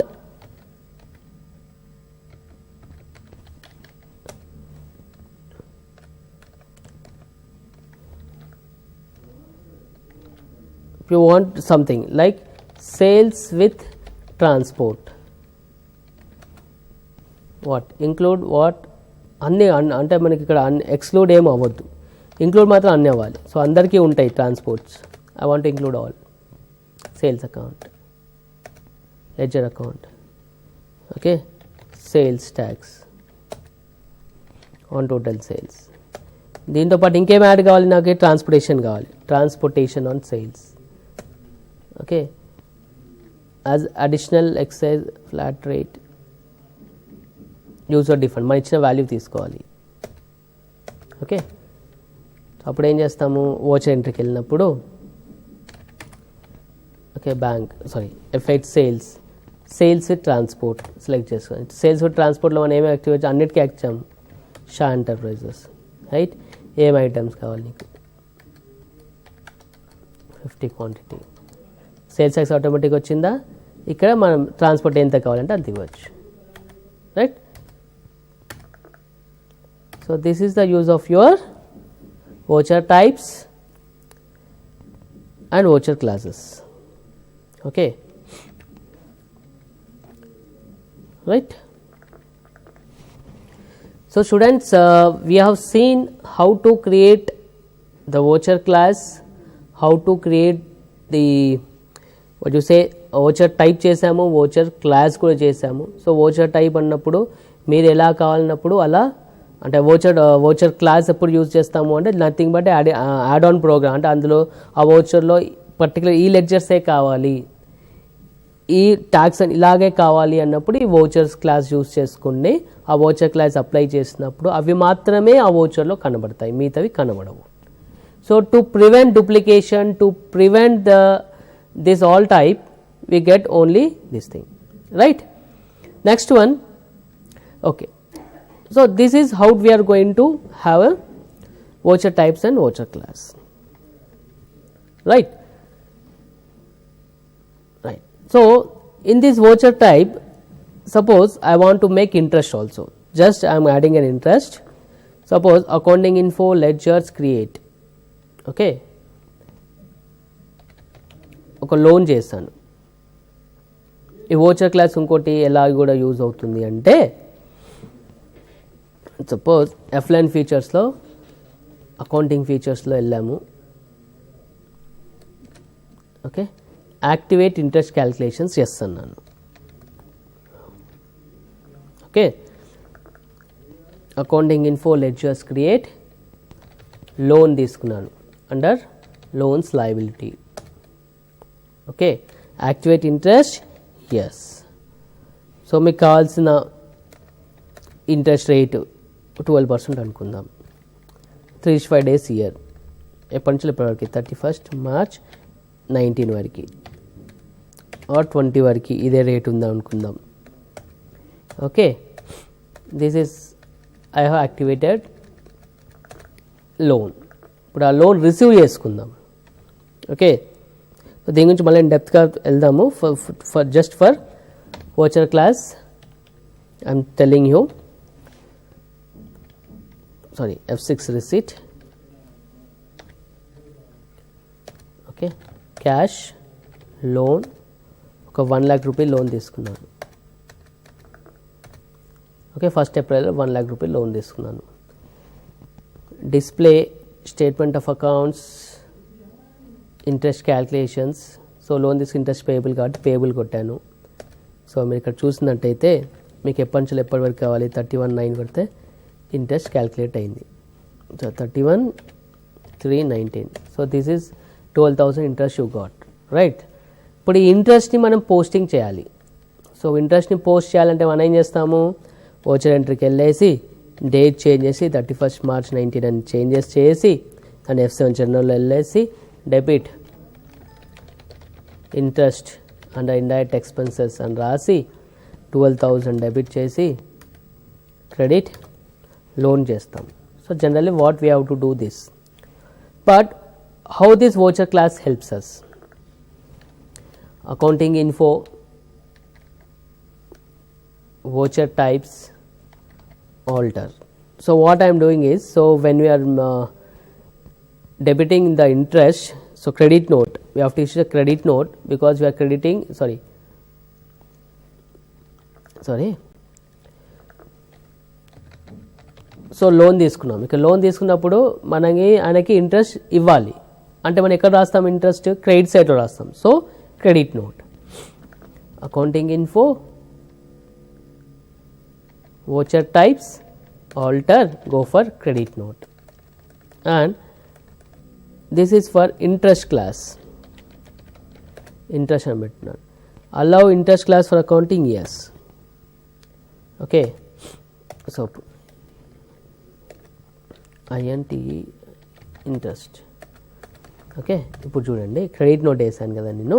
something like sales with transport, what include what, అన్నీ అంటే మనకి ఇక్కడ exclude ఏం అవ్వద్దు, include మాత్రం అన్నీ అవ్వాలి. సో అందరికీ ఉంటాయి transports. I want to include all. Sales account, ledger account, okay, sales tax on total sales. దీంతో పాటు ఇంకేం యాడ్ కావాలి నాకు? ట్రాన్స్పోర్టేషన్ కావాలి, transportation on sales. Okay, as additional excise flat rate user different మన ఇచ్చిన వాల్యూ తీసుకోవాలి. ఓకే, అప్పుడు ఏం చేస్తాము? వోచర్ ఎంట్రీకి వెళ్ళినప్పుడు okay bank effect sales transport select చేసుకోండి. సేల్స్ విత్ ట్రాన్స్పోర్ట్లో మనం ఏమి యాక్టివ్ అన్నిటికీ యాక్చాము. Shah enterprises, right? ఏం ఐటమ్స్ కావాలి నీకు? 50 క్వాంటిటీ. సేల్స్ ట్యాక్స్ ఆటోమేటిక్ వచ్చిందా? ఇక్కడ మనం ట్రాన్స్పోర్ట్ ఎంత కావాలంటే అంత ఇవ్వచ్చు, right? So this is the use of your voucher types and voucher classes. Okay, right? So students, we have seen how to create the voucher class, how to create the voucher type చేసాము, voucher class కూడా చేసాము. So voucher type అన్నప్పుడు మీరు ఎలా కావాలన్నప్పుడు అలా, అంటే voucher class ఎప్పుడు యూజ్ చేస్తాము అంటే nothing but add on program. అంటే అందులో ఆ వోచర్లో పర్టికులర్ ఈ లెడ్జర్సే కావాలి, ఈ ట్యాక్స్ అని ఇలాగే కావాలి అన్నప్పుడు ఈ వోచర్స్ క్లాస్ యూజ్ చేసుకుని ఆ వోచర్ క్లాస్ అప్లై చేసినప్పుడు అవి మాత్రమే ఆ వోచర్లో కనబడతాయి, మిగతావి కనబడవు. So to prevent duplication, to prevent this all type, we get only this thing, right? Next one, okay, so this is how we are going to have a voucher types and voucher class, right? So in this voucher type, suppose I want to make interest also, just I am adding an interest. Suppose accounting info ledgers create, okay, ఒక loan చేస్తాను. ఈ voucher class ఇంకోటి ఎలా కూడా use అవుతుంది అంటే, suppose ఎఫ్లైన్ ఫీచర్స్లో accounting ఫీచర్స్లో వెళ్ళాము, ఓకే, యాక్టివేట్ ఇంట్రెస్ట్ క్యాలిక్యులేషన్స్ చేస్తున్నాను, okay, accounting info ledgers create, loan తీసుకున్నాను under loans liability, okay, activate interest, yes. So మీకు కావాల్సిన ఇంట్రెస్ట్ రేట్ 12% అనుకుందాం, 365 days ఇయర్, ఎప్పటి నుంచి ఎప్పటివరకు, 31st March 19 వరకు ఆర్ 20 వరకు ఇదే రేట్ ఉందా అనుకుందాం, okay. This is I have activated loan. ఇప్పుడు ఆ లోన్ రిసీవ్ చేసుకుందాం, ఓకే. సో దీని గురించి మళ్ళీ డెప్త్గా వెళ్దాము. For just for voucher class I'm telling you, sorry, F6 receipt, okay, cash loan, ఒక 1 lakh రూపీస్ లోన్ తీసుకున్నాను, okay, 1st April 1 lakh rupees loan తీసుకున్నాను. Display statement of accounts, interest calculations. So loan తీసుకు interest payable కాబట్టి payable కొట్టాను. సో మీరు ఇక్కడ చూసినట్టయితే మీకు ఎప్పటి నుంచి ఎప్పటి వరకు కావాలి, 31/9 కొడితే ఇంట్రెస్ట్ క్యాల్కులేట్ అయింది. So 31/3/19. So this is 12,000 interest you got, right. ఇప్పుడు ఈ ఇంట్రెస్ట్ని మనం పోస్టింగ్ చేయాలి. సో ఇంట్రెస్ట్ని పోస్ట్ చేయాలంటే మనం ఏం చేస్తాము, వోచర్ ఎంట్రీకి వెళ్ళేసి డేట్ చేంజ్ చేసి 31st March 19 అని చేంజెస్ చేసి అండ్ F7 జనరల్లో వెళ్ళేసి debit interest and indirect expenses అని రాసి 12,000 డెబిట్ చేసి క్రెడిట్ లోన్ చేస్తాం. So generally what we have to do this. But how this voucher class helps us, accounting info, voucher types, alter. So what I am doing is, so when we are debiting the interest, so credit note, we have to issue a credit note because we are crediting, sorry, so loan తీసుకున్నాం. ఇక loan తీసుకున్నప్పుడు మనకి ఆయనకి interest ఇవ్వాలి, అంటే మనం ఎక్కడ రాస్తాం ఇంట్రెస్ట్, క్రెడిట్ సైడ్లో రాస్తాం. So credit note, accounting info, voucher types, alter, go for credit note. And this is for interest class, interest అని పెట్టినాను. allow interest class for accounting, yes. okay, so INT interest. Okay, ఇప్పుడు చూడండి credit note వేసాను కదా నేను,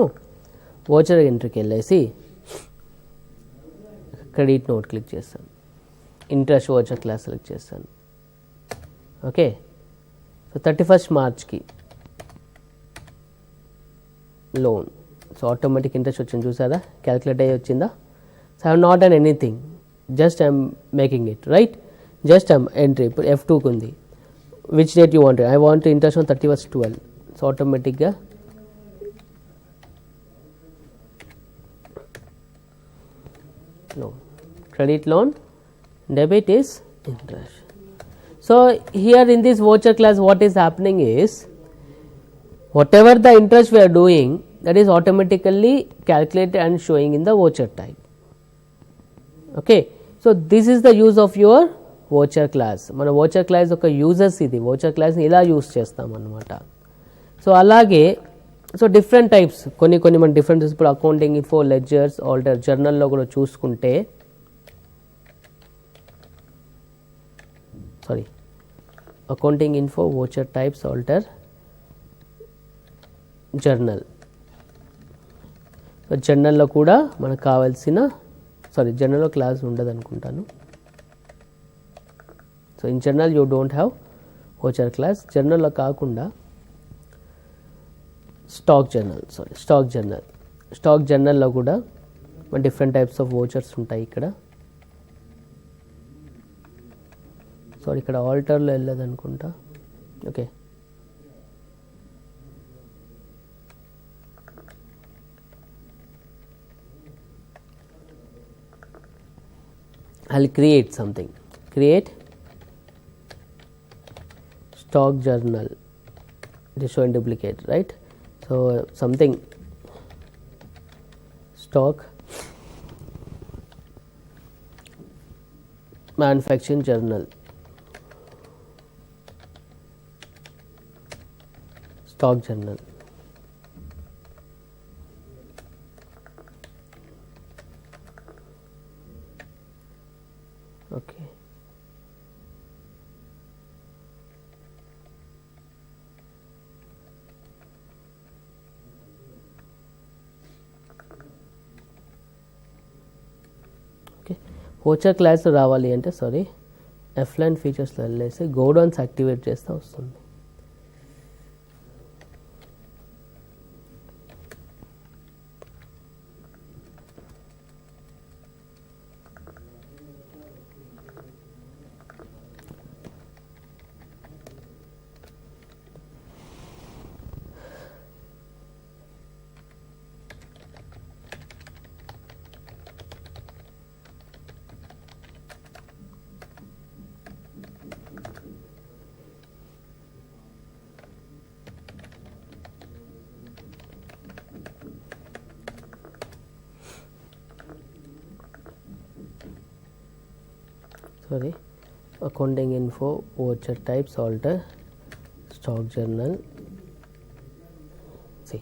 voucher ఎంట్రీకి వెళ్ళేసి credit note click చేస్తాను, ఇంట్రెస్ట్ వోచర్ క్లాస్ సెలెక్ట్ చేస్తాను. ఓకే, సో 31st మార్చ్కి లోన్, సో ఆటోమేటిక్ ఇంట్రెస్ట్ వచ్చింది చూసారా, క్యాలిక్యులేట్ అయ్యి వచ్చిందా. So I not on anything, just I'm making it right, just I'm entry. ఇప్పుడు F2కి ఉంది, which date you want, I want interest on 31st 12. సో ఆటోమేటిక్గా loan, credit loan, debit is interest. So here in this voucher class what is happening is, whatever the interest we are doing, that is automatically calculated and showing in the voucher type. Okay, so this is the use of your voucher class. మన voucher class ఒక users, ఇది voucher class ని ఇలా use చేస్తాం అన్నమాట. So అలాగే so different types, కొన్ని మన డిఫరెంట్, ఇప్పుడు అకౌంటింగ్ ఇన్ఫో, లెడ్జర్స్, ఆల్టర్, జర్నల్లో కూడా చూసుకుంటే, sorry accounting info, voucher types, alter, journal. So జర్నల్లో కూడా మనకు కావాల్సిన, సారీ జర్నల్లో క్లాస్ ఉండదు అనుకుంటాను. So in journal you don't have voucher class. జర్నల్లో కాకుండా స్టాక్ జర్నల్, సారీ స్టాక్ జర్నల్లో కూడా మన డిఫరెంట్ టైప్స్ ఆఫ్ వోచర్స్ ఉంటాయి ఇక్కడ. సారీ ఇక్కడ ఆల్టర్లో వెళ్ళదు అనుకుంటా. Okay, I'll create something, create stock journal, it is show in duplicate, right? So something stock manufacturing journal, stock journal. Okay, voucher class రావాలి అంటే, సారీ ఎఫ్లైన్ ఫీచర్స్లో వెళ్ళేసి గోడౌన్స్ యాక్టివేట్ చేస్తే వస్తుంది. sorry, accounting info, voucher types, alter, stock journal. See,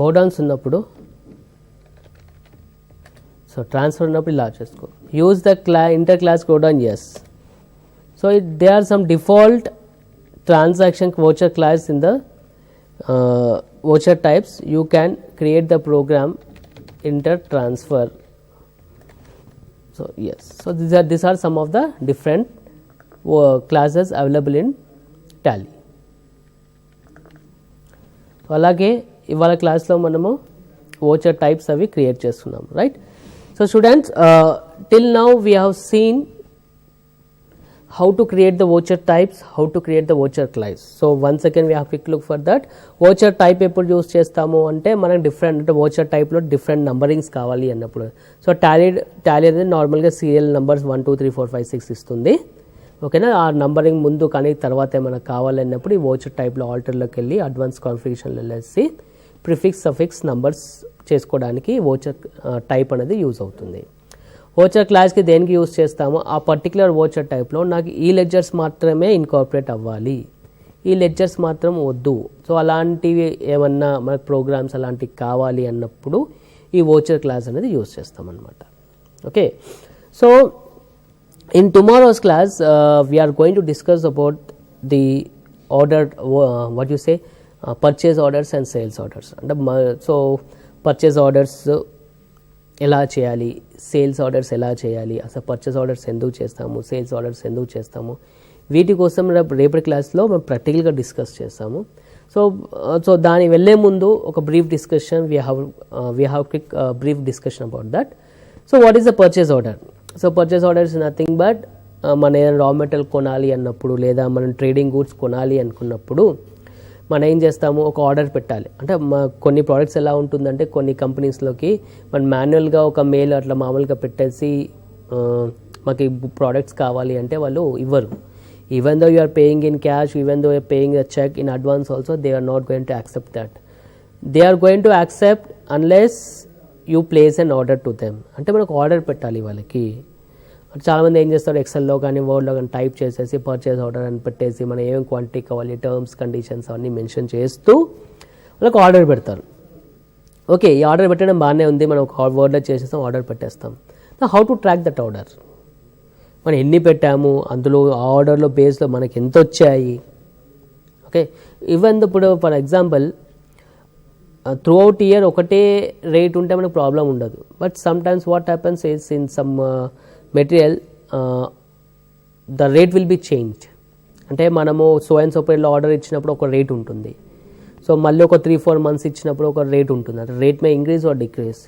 godowns ఉన్నప్పుడు, so transfer ఉన్నప్పుడు ఇలా చేసుకో, use the inter class godown, yes. So they are some default transaction voucher class in the voucher types. You can create the program inter transfer. So yes, so these are some of the different classes available in Tally. అలాగే ఇవాళ క్లాస్లో మనము voucher types అవి create చేస్తున్నాం, right? So students, till now we have seen how to create the voucher types, how to create the voucher class. So once again we have quick look for that. voucher type ఎప్పుడు use చేస్తాము అంటే, మనకు different అంటే voucher type లో different నంబరింగ్స్ కావాలి అన్నప్పుడు. So Tally అనేది నార్మల్గా సీరియల్ నంబర్స్ 1 2 3 4 5 6 ఇస్తుంది. ఓకేనా. ఆ నంబరింగ్ ముందు కానీ తర్వాత ఏమైనా కావాలన్నప్పుడు ఈ వోచర్ టైప్లో ఆల్టర్లోకి వెళ్ళి అడ్వాన్స్ కాన్ఫిగరేషన్లో వెళ్ళేసి ప్రిఫిక్స్ సఫిక్స్ నంబర్స్ చేసుకోవడానికి వోచర్ టైప్ అనేది యూజ్ అవుతుంది. వోచర్ క్లాస్కి దేనికి యూజ్ చేస్తామో ఆ పర్టికులర్ వోచర్ టైప్లో నాకు ఈ లెడ్జర్స్ మాత్రమే ఇన్కార్పొరేట్ అవ్వాలి, ఈ లెడ్జర్స్ మాత్రం వద్దు. సో అలాంటివి ఏమన్నా మనకు ప్రోగ్రామ్స్ అలాంటివి కావాలి అన్నప్పుడు ఈ వోచర్ క్లాస్ అనేది యూజ్ చేస్తామన్నమాట. Okay, so in tomorrow's class we are going to discuss about the order what you say purchase orders and sales orders. And so purchase orders ఎలా చేయాలి, సేల్స్ ఆర్డర్స్ ఎలా చేయాలి, అసలు పర్చేస్ ఆర్డర్స్ ఎందుకు చేస్తాము, sales orders ఎందుకు చేస్తాము, వీటి కోసం రేపటి క్లాస్లో మనం ప్రాక్టికల్గా డిస్కస్ చేస్తాము. సో దాని వెళ్ళే ముందు ఒక brief discussion we have quick brief discussion about that. So what is the purchase order? So purchase order is nothing but మన ఏదైనా రా మెటీరియల్ కొనాలి అన్నప్పుడు లేదా మనం ట్రేడింగ్ గూడ్స్ కొనాలి అనుకున్నప్పుడు మనం ఏం చేస్తాము, ఒక ఆర్డర్ పెట్టాలి. అంటే కొన్ని ప్రోడక్ట్స్ ఎలా ఉంటుందంటే కొన్ని కంపెనీస్లోకి మనం మాన్యువల్గా ఒక మెయిల్ అట్లా మామూలుగా పెట్టేసి మాకు ఈ ప్రోడక్ట్స్ కావాలి అంటే వాళ్ళు ఇవ్వరు. Even though you are paying in cash, even though you're paying the cheque in advance also, they are not going to accept that. They are going to accept unless you place an order to them. అంటే మనకు order పెట్టాలి వాళ్ళకి. చాలామంది ఏం చేస్తారు, ఎక్సెల్లో కానీ వర్డ్లో కానీ type చేసేసి పర్చేస్ ఆర్డర్ అని పెట్టేసి మనం ఏమేమి క్వాంటిటీ కావాలి, టర్మ్స్ కండిషన్స్ అవన్నీ మెన్షన్ చేస్తూ వాళ్ళకి ఆర్డర్ పెడతారు. ఓకే, ఈ ఆర్డర్ పెట్టడం బాగానే ఉంది, మనం ఒక వర్డ్లో చేసేస్తాం, ఆర్డర్ పెట్టేస్తాం. How to track that order? మనం ఎన్ని పెట్టాము, అందులో ఆ ఆర్డర్లో బేస్లో మనకి ఎంత వచ్చాయి. ఓకే, ఈవెన్ ఇప్పుడు for example through out year ఒకటే రేట్ ఉంటే మనకు ప్రాబ్లం ఉండదు. But some times what happens is in some material the rate will be changed. అంటే మనము సో అండ్ సో పీరియడ్లో ఆర్డర్ ఇచ్చినప్పుడు ఒక రేట్ ఉంటుంది, సో మళ్ళీ ఒక 3-4 months ఇచ్చినప్పుడు ఒక రేట్ ఉంటుంది. అంటే rate May increase or decrease.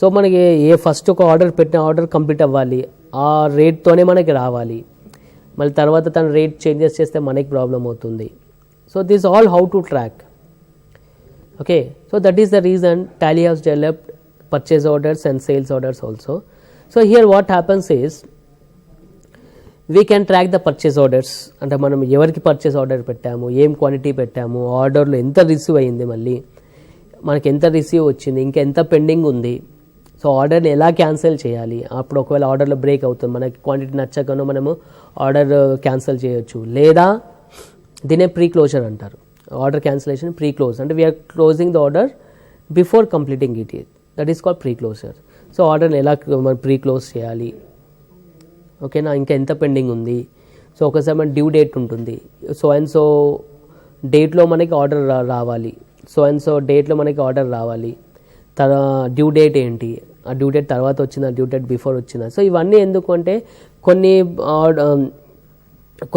So మనకి ఫస్ట్ ఒక ఆర్డర్ పెట్టిన ఆర్డర్ కంప్లీట్ అవ్వాలి, ఆ రేట్తోనే మనకి రావాలి. మళ్ళీ తర్వాత తన రేట్ చేంజెస్ చేస్తే మనకి ప్రాబ్లం అవుతుంది. So this all how to track. Okay, so that is the reason Tally has developed purchase orders and sales orders also. So here what happens is we can track the purchase orders. అంటే మనం ఎవరికి purchase order పెట్టాము, ఏం quantity పెట్టాము, ఆర్డర్లో ఎంత receive అయ్యింది, మళ్ళీ మనకి ఎంత రిసీవ్ వచ్చింది, ఇంకా ఎంత పెండింగ్ ఉంది. సో ఆర్డర్ని ఎలా క్యాన్సిల్ చేయాలి, అప్పుడు ఒకవేళ ఆర్డర్లో బ్రేక్ అవుతుంది, మనకి క్వాంటిటీ నచ్చకనో మనము ఆర్డర్ క్యాన్సిల్ చేయొచ్చు. లేదా దీనే ప్రీ క్లోజర్ అంటారు. ఆర్డర్ క్యాన్సిలేషన్ ప్రీ క్లోజ్ అంటే we're closing the order before completing it, that is called pre closure. So ఆర్డర్ని ఎలా మనం ప్రీ క్లోజ్ చేయాలి, ఓకేనా, ఇంకా ఎంత పెండింగ్ ఉంది. సో ఒకసారి మన డ్యూ డేట్ ఉంటుంది, సో అండ్ సో డేట్లో మనకి ఆర్డర్ రావాలి, సో అండ్ సో డేట్లో మనకి ఆర్డర్ రావాలి. డ్యూ డేట్ ఏంటి, ఆ డ్యూ డేట్ తర్వాత వచ్చిందా, డ్యూ డేట్ బిఫోర్ వచ్చిందా. సో ఇవన్నీ ఎందుకు అంటే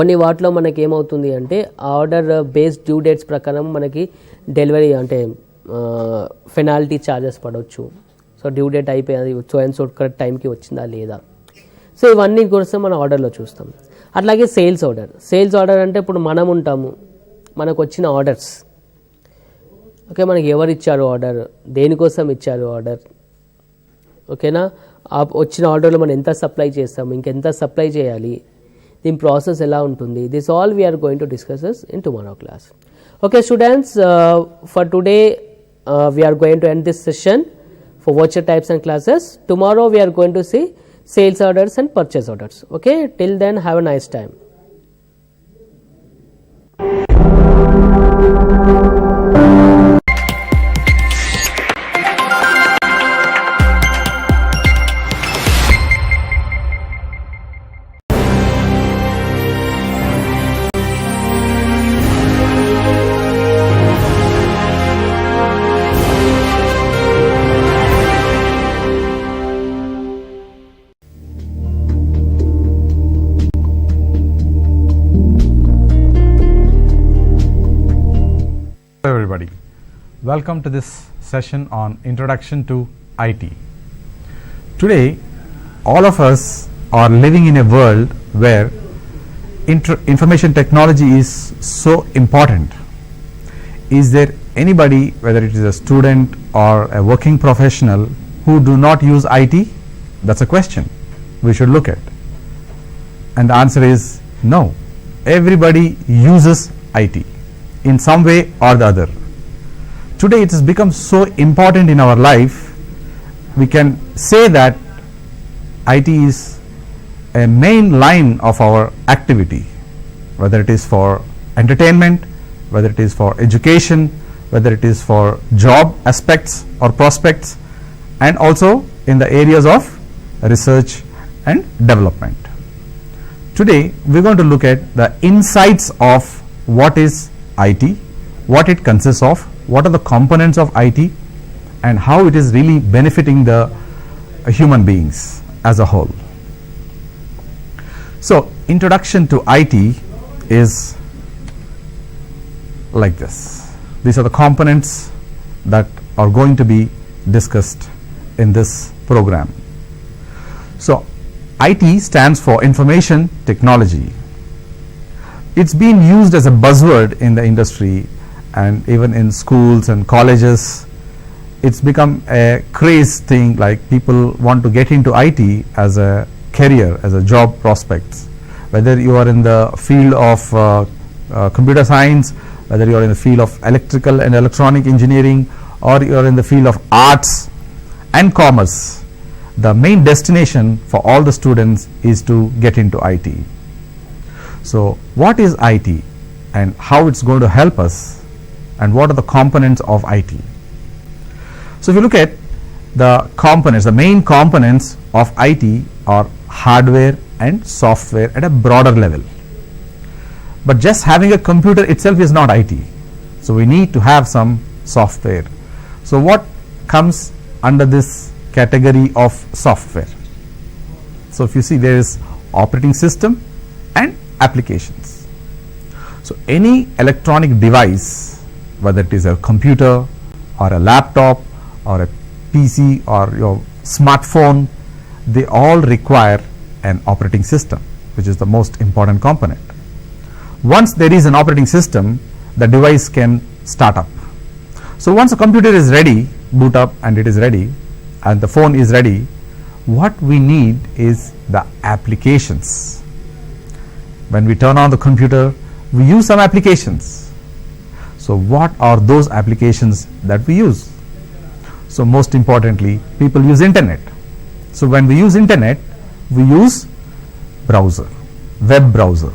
కొన్ని వాటిలో మనకి ఏమవుతుంది అంటే ఆర్డర్ బేస్డ్ డ్యూ డేట్స్ ప్రకారం మనకి డెలివరీ అంటే పెనాల్టీ ఛార్జెస్ పడవచ్చు. సో డ్యూ డేట్ అయిపోయింది, సో అండ్ సో కరెక్ట్ టైంకి వచ్చిందా లేదా. సో ఇవన్నీ కోసం మనం ఆర్డర్లో చూస్తాం. అట్లాగే సేల్స్ ఆర్డర్ అంటే ఇప్పుడు మనం ఉంటాము, మనకు వచ్చిన ఆర్డర్స్, ఓకే, మనకి ఎవరు ఇచ్చారు ఆర్డర్, దేనికోసం ఇచ్చారు ఆర్డర్, ఓకేనా, వచ్చిన ఆర్డర్లో మనం ఎంత సప్లై చేస్తాము, ఇంకెంత సప్లై చేయాలి, దీని ప్రాసెస్ ఎలా ఉంటుంది. This all we're going to discuss in tomorrow class. Okay students, for today we're going to end this session for voucher types and classes. Tomorrow we are going to see sales orders and purchase orders. Okay, till then have a nice time. Hello everybody, welcome to this session on Introduction to IT. Today all of us are living in a world where information technology is so important. Is there anybody, whether it is a student or a working professional, who do not use IT? That's a question we should look at. And the answer is no. Everybody uses IT in some way or the other. Today it has become so important in our life, we can say that IT is a main line of our activity, whether it is for entertainment, whether it is for education, whether it is for job aspects or prospects, and also in the areas of research and development. Today we are going to look at the insights of what is IT, what it consists of, what are the components of IT, and how it is really benefiting the human beings as a whole. So, introduction to IT is like this. These are the components that are going to be discussed in this program. So, IT stands for Information Technology. It's been used as a buzzword in the industry and even in schools and colleges. It's become a craze thing, like people want to get into IT as a career, as a job prospects. Whether you are in the field of computer science, whether you are in the field of electrical and electronic engineering, or you are in the field of arts and commerce, the main destination for all the students is to get into IT. So, what is IT and how it's going to help us, and what are the components of IT? So, if you look at the components, the main components of IT are hardware and software at a broader level. But just having a computer itself is not IT. So, we need to have some software. So, what comes under this category of software? So, if you see, there is operating system and applications. So, any electronic device, whether it is a computer or a laptop or a PC or your smartphone, they all require an operating system, which is the most important component. Once there is an operating system, the device can start up. So, once a computer is ready, boot up and it is ready, and the phone is ready, what we need is the applications. When we turn on the computer, we use some applications. So, what are those applications that we use? So, most importantly, people use internet. So, when we use internet, we use browser, web browser.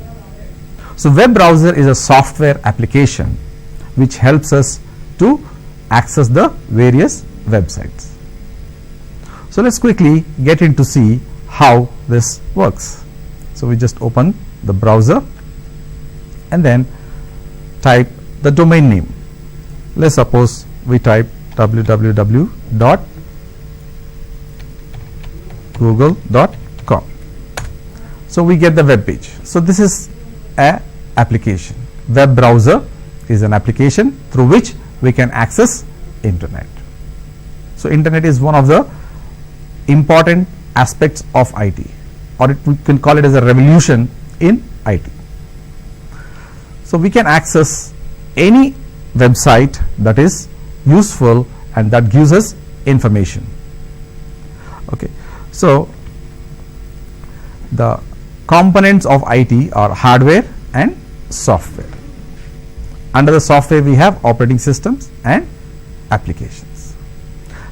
So, web browser is a software application which helps us to access the various websites. So, let us quickly get into see how this works. So, we just open the browser and then type the domain name. Let us suppose we type www.google.com. So, we get the web page. So, this is a application. Web browser is an application through which we can access internet. So, internet is one of the important aspects of IT, or we can call it as a revolution in IT. So, we can access any website that is useful and that gives us information. Okay. So, the components of IT are hardware and software. Under the software we have operating systems and applications.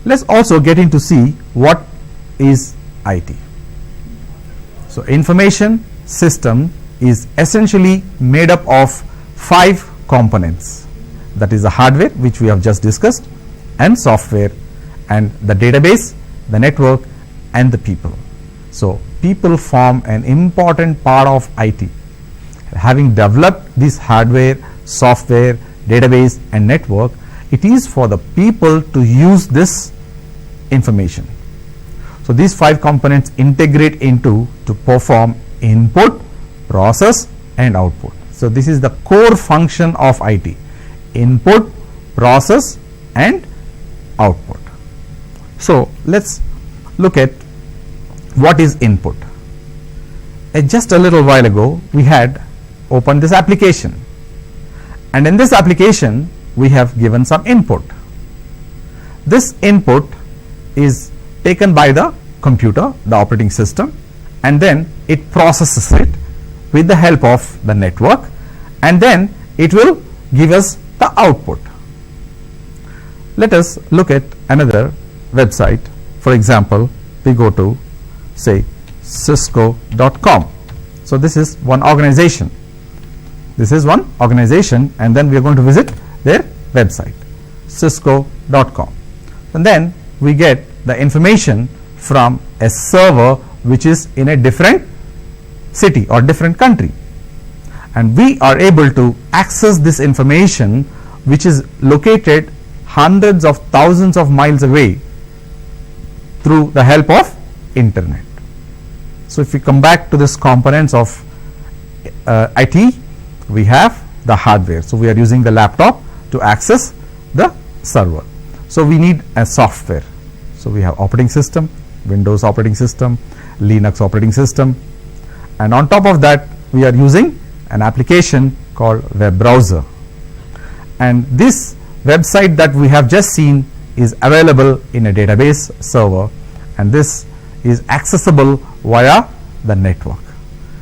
Let us also get into see what is IT. So, information system is essentially made up of 5 components, that is the hardware which we have just discussed, and software, and the database, the network, and the people. So, people form an important part of IT. Having developed this hardware, software, database and network, it is for the people to use this information. So, these 5 components integrate into to perform input, process and output. So, this is the core function of IT: input, process and output. So, let us look at what is input. Just a little while ago we had opened this application, and in this application we have given some input. This input is taken by the computer, the operating system, and then it processes it with the help of the network, and then it will give us the output. Let us look at another website. For example, we go to say cisco.com. So this is one organization. This is one organization, and then we are going to visit their website, cisco.com. And then we get the information from a server which is in a different city or different country, and we are able to access this information which is located hundreds of thousands of miles away through the help of internet. So if we come back to this components of IT, we have the hardware. So we are using the laptop to access the server. So we need a software. So we have operating system, Windows operating system, Linux operating system, and on top of that we are using an application called web browser. And this website that we have just seen is available in a database server, and this is accessible via the network.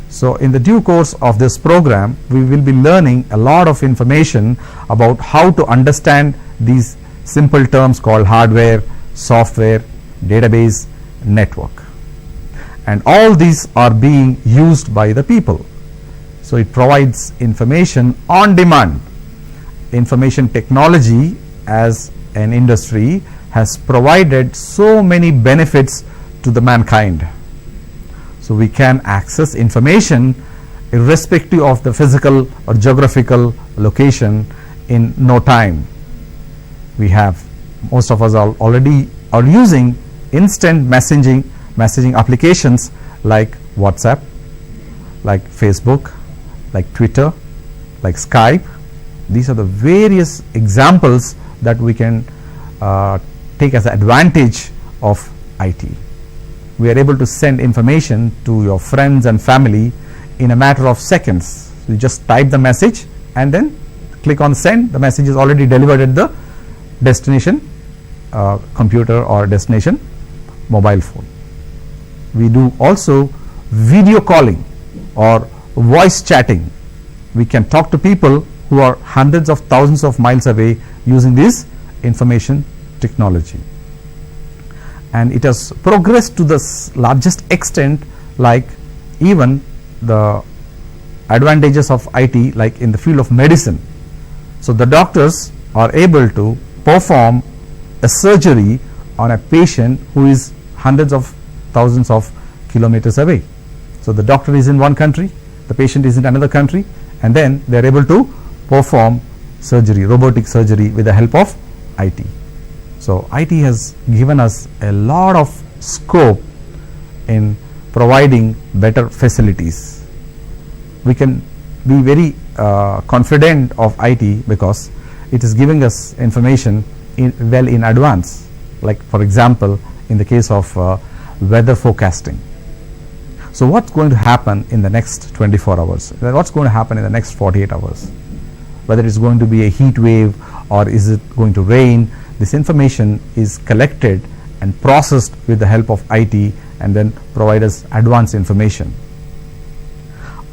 So in the due course of this program, we will be learning a lot of information about how to understand these simple terms called hardware, software, database, network, and all these are being used by the people. So it provides information on demand. Information technology as an industry has provided so many benefits to the mankind. So we can access information irrespective of the physical or geographical location in no time. We have, most of us are already using instant messaging applications like WhatsApp, like Facebook, like Twitter, like Skype. These are the various examples that we can take as advantage of IT. We are able to send information to your friends and family in a matter of seconds. You just type the message and then click on send. The message is already delivered at the destination computer or destination mobile phone. We do also video calling or voice chatting. We can talk to people who are hundreds of thousands of miles away using this information technology. And it has progressed to the largest extent, like even the advantages of IT, like in the field of medicine. So the doctors are able to perform a surgery on a patient who is hundreds of thousands of kilometers away. So the doctor is in one country, the patient is in another country, and then they are able to perform surgery, robotic surgery, with the help of IT. So IT has given us a lot of scope in providing better facilities. We can be very confident of IT because it is giving us information well in advance. Like for example, in the case of weather forecasting. So what's going to happen in the next 24 hours? What's going to happen in the next 48 hours? Whether it's going to be a heat wave or is it going to rain? This information is collected and processed with the help of IT and then provide us advanced information.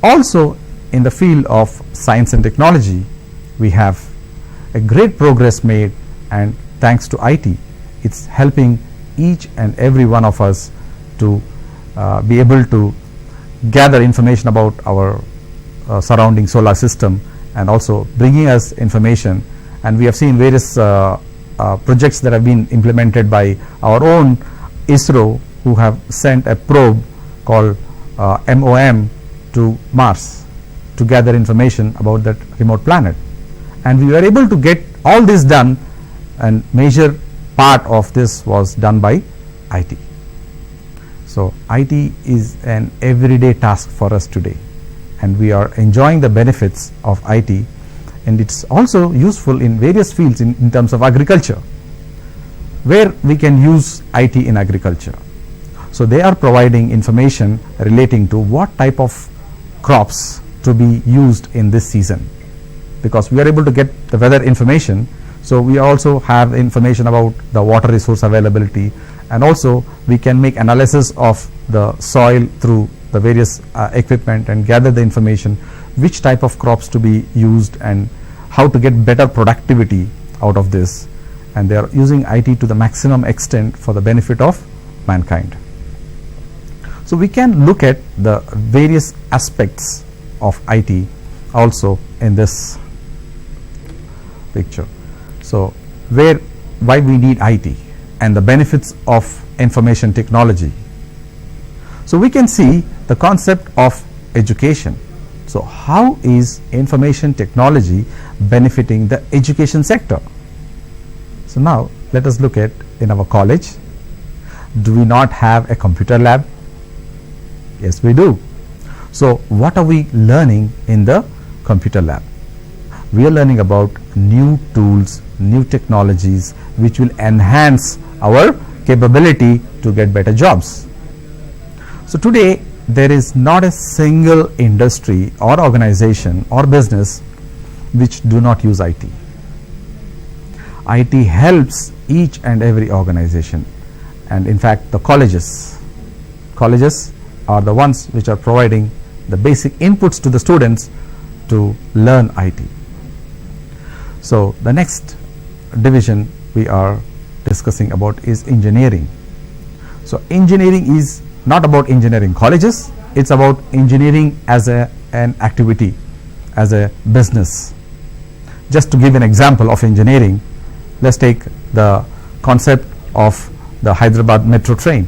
Also in the field of science and technology, we have a great progress made, and thanks to IT, it's helping each and every one of us to be able to gather information about our surrounding solar system, and also bringing us information. And we have seen various projects that have been implemented by our own ISRO, who have sent a probe called MOM to Mars to gather information about that remote planet. And we were able to get all this done, and major part of this was done by IT. So IT is an everyday task for us today, and we are enjoying the benefits of IT, and it's also useful in various fields in terms of agriculture, where we can use IT in agriculture. So they are providing information relating to what type of crops to be used in this season, because we are able to get the weather information. So we also have information about the water resource availability, and also we can make analysis of the soil through the various equipment and gather the information, which type of crops to be used and how to get better productivity out of this, and they are using IT to the maximum extent for the benefit of mankind. So we can look at the various aspects of IT also in this picture. So why we need IT and the benefits of information technology. So we can see the concept of education. So how is information technology benefiting the education sector? So now let us look at in our college. Do we not have a computer lab? Yes, we do. So what are we learning in the computer lab? We are learning about new tools, new technologies which will enhance our capability to get better jobs. So today there is not a single industry or organization or business which do not use IT. IT helps each and every organization, and in fact the colleges are the ones which are providing the basic inputs to the students to learn IT. So the next division we are discussing about is engineering. So engineering is not about engineering colleges, it's about engineering as an activity, as a business. Just to give an example of engineering, let's take the concept of the Hyderabad metro train,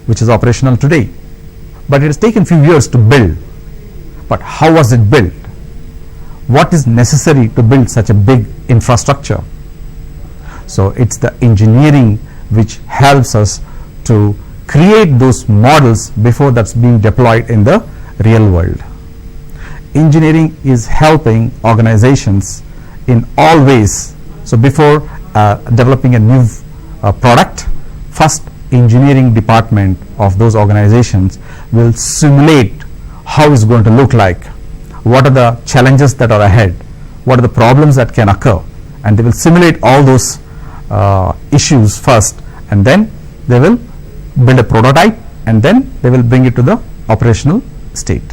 which is operational today, but it has taken few years to build. But how was it built? What is necessary to build such a big infrastructure? So it's the engineering which helps us to create those models before that's being deployed in the real world. Engineering is helping organizations in all ways. So before developing a new product, first engineering department of those organizations will simulate how it's going to look like, what are the challenges that are ahead, what are the problems that can occur, and they will simulate all those issues first, and then they will build a prototype, and then they will bring it to the operational state.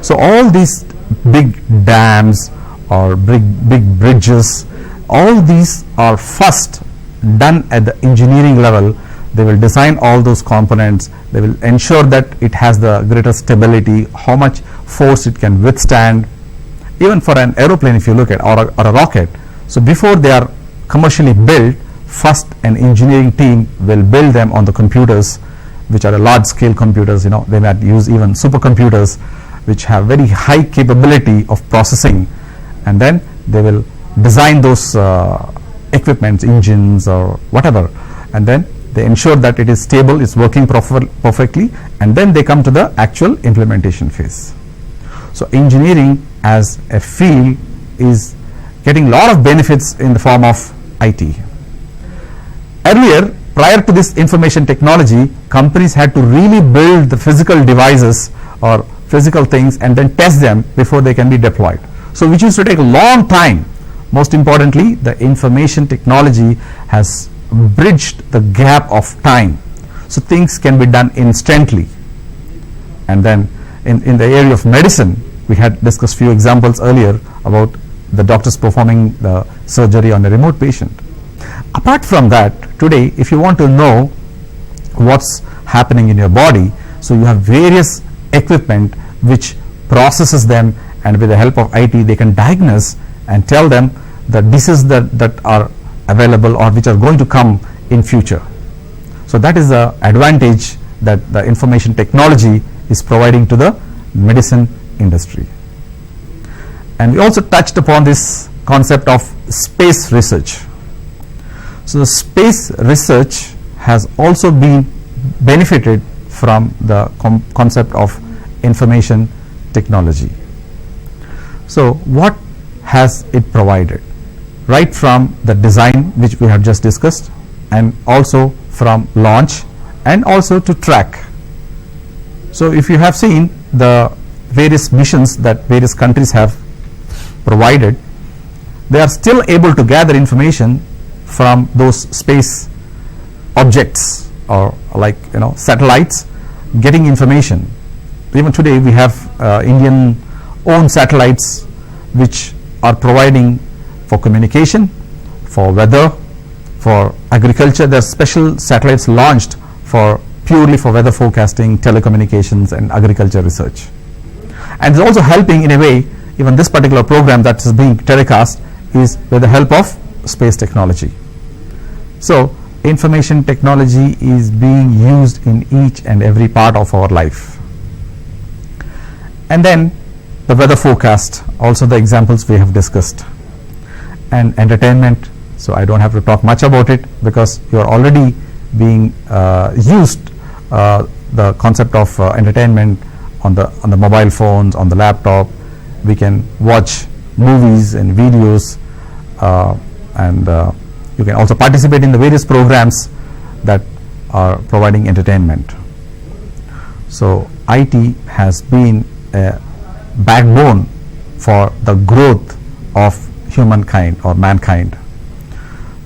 So all these big dams or big bridges, all these are first done at the engineering level. They will design all those components, they will ensure that it has the greater stability, how much force it can withstand, even for an aeroplane if you look at, or a rocket. So before they are commercially built, first an engineering team will build them on the computers, which are a large scale computers. They might use even supercomputers which have very high capability of processing, and then they will design those equipments, engines or whatever, and then they ensure that it is stable, it's working perfectly, and then they come to the actual implementation phase. So engineering as a field is getting a lot of benefits in the form of IT. Earlier, prior to this information technology, companies had to really build the physical devices or physical things and then test them before they can be deployed. So which used to take a long time. Most importantly, the information technology has bridged the gap of time. So things can be done instantly. And then in the area of medicine, we had discussed few examples earlier about the doctors performing the surgery on a remote patient. Apart from that, today if you want to know what's happening in your body, so you have various equipment which processes them, and with the help of IT they can diagnose and tell them the diseases that are available or which are going to come in future. So that is the advantage that the information technology is providing to the medicine industry. And we also touched upon this concept of space research. So the space research has also been benefited from the concept of information technology. So what has it provided? Right from the design which we have just discussed, and also from launch, and also to track. So if you have seen the various missions that various countries have provided, they are still able to gather information from those space objects, or like satellites, getting information even today we have Indian owned satellites which are providing for communication, for weather, for agriculture. There are special satellites launched for purely for weather forecasting, telecommunications and agriculture research. And it's also helping in a way, even this particular program that is being telecast is with the help of space technology. So information technology is being used in each and every part of our life. And then the weather forecast, also the examples we have discussed, and entertainment. So I don't have to talk much about it because you are already being used the concept of entertainment on the mobile phones, on the laptop. We can watch movies and videos, and you can also participate in the various programs that are providing entertainment. So IT has been a backbone for the growth of humankind or mankind.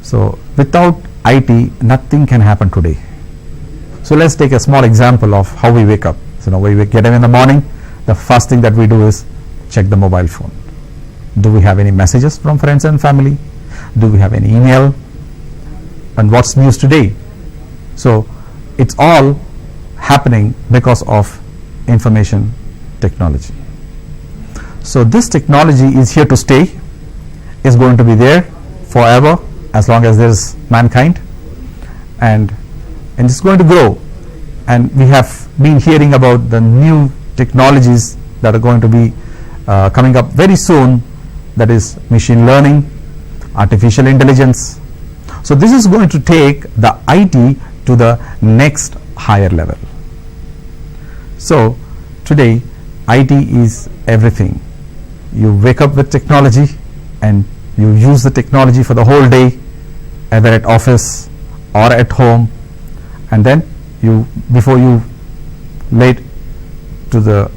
So without IT, nothing can happen today. So let's take a small example of how we wake up. So we get up in the morning, the first thing that we do is check the mobile phone. Do we have any messages from friends and family? Do we have any email? And what's news today? So it's all happening because of information technology. So this technology is here to stay, is going to be there forever as long as there is mankind, and it's going to grow. And we have been hearing about the new technologies that are going to be coming up very soon, that is machine learning, artificial intelligence. So this is going to take the IT to the next higher level. So today IT is everything. You wake up with technology and you use the technology for the whole day, either at office or at home, and then before you late to the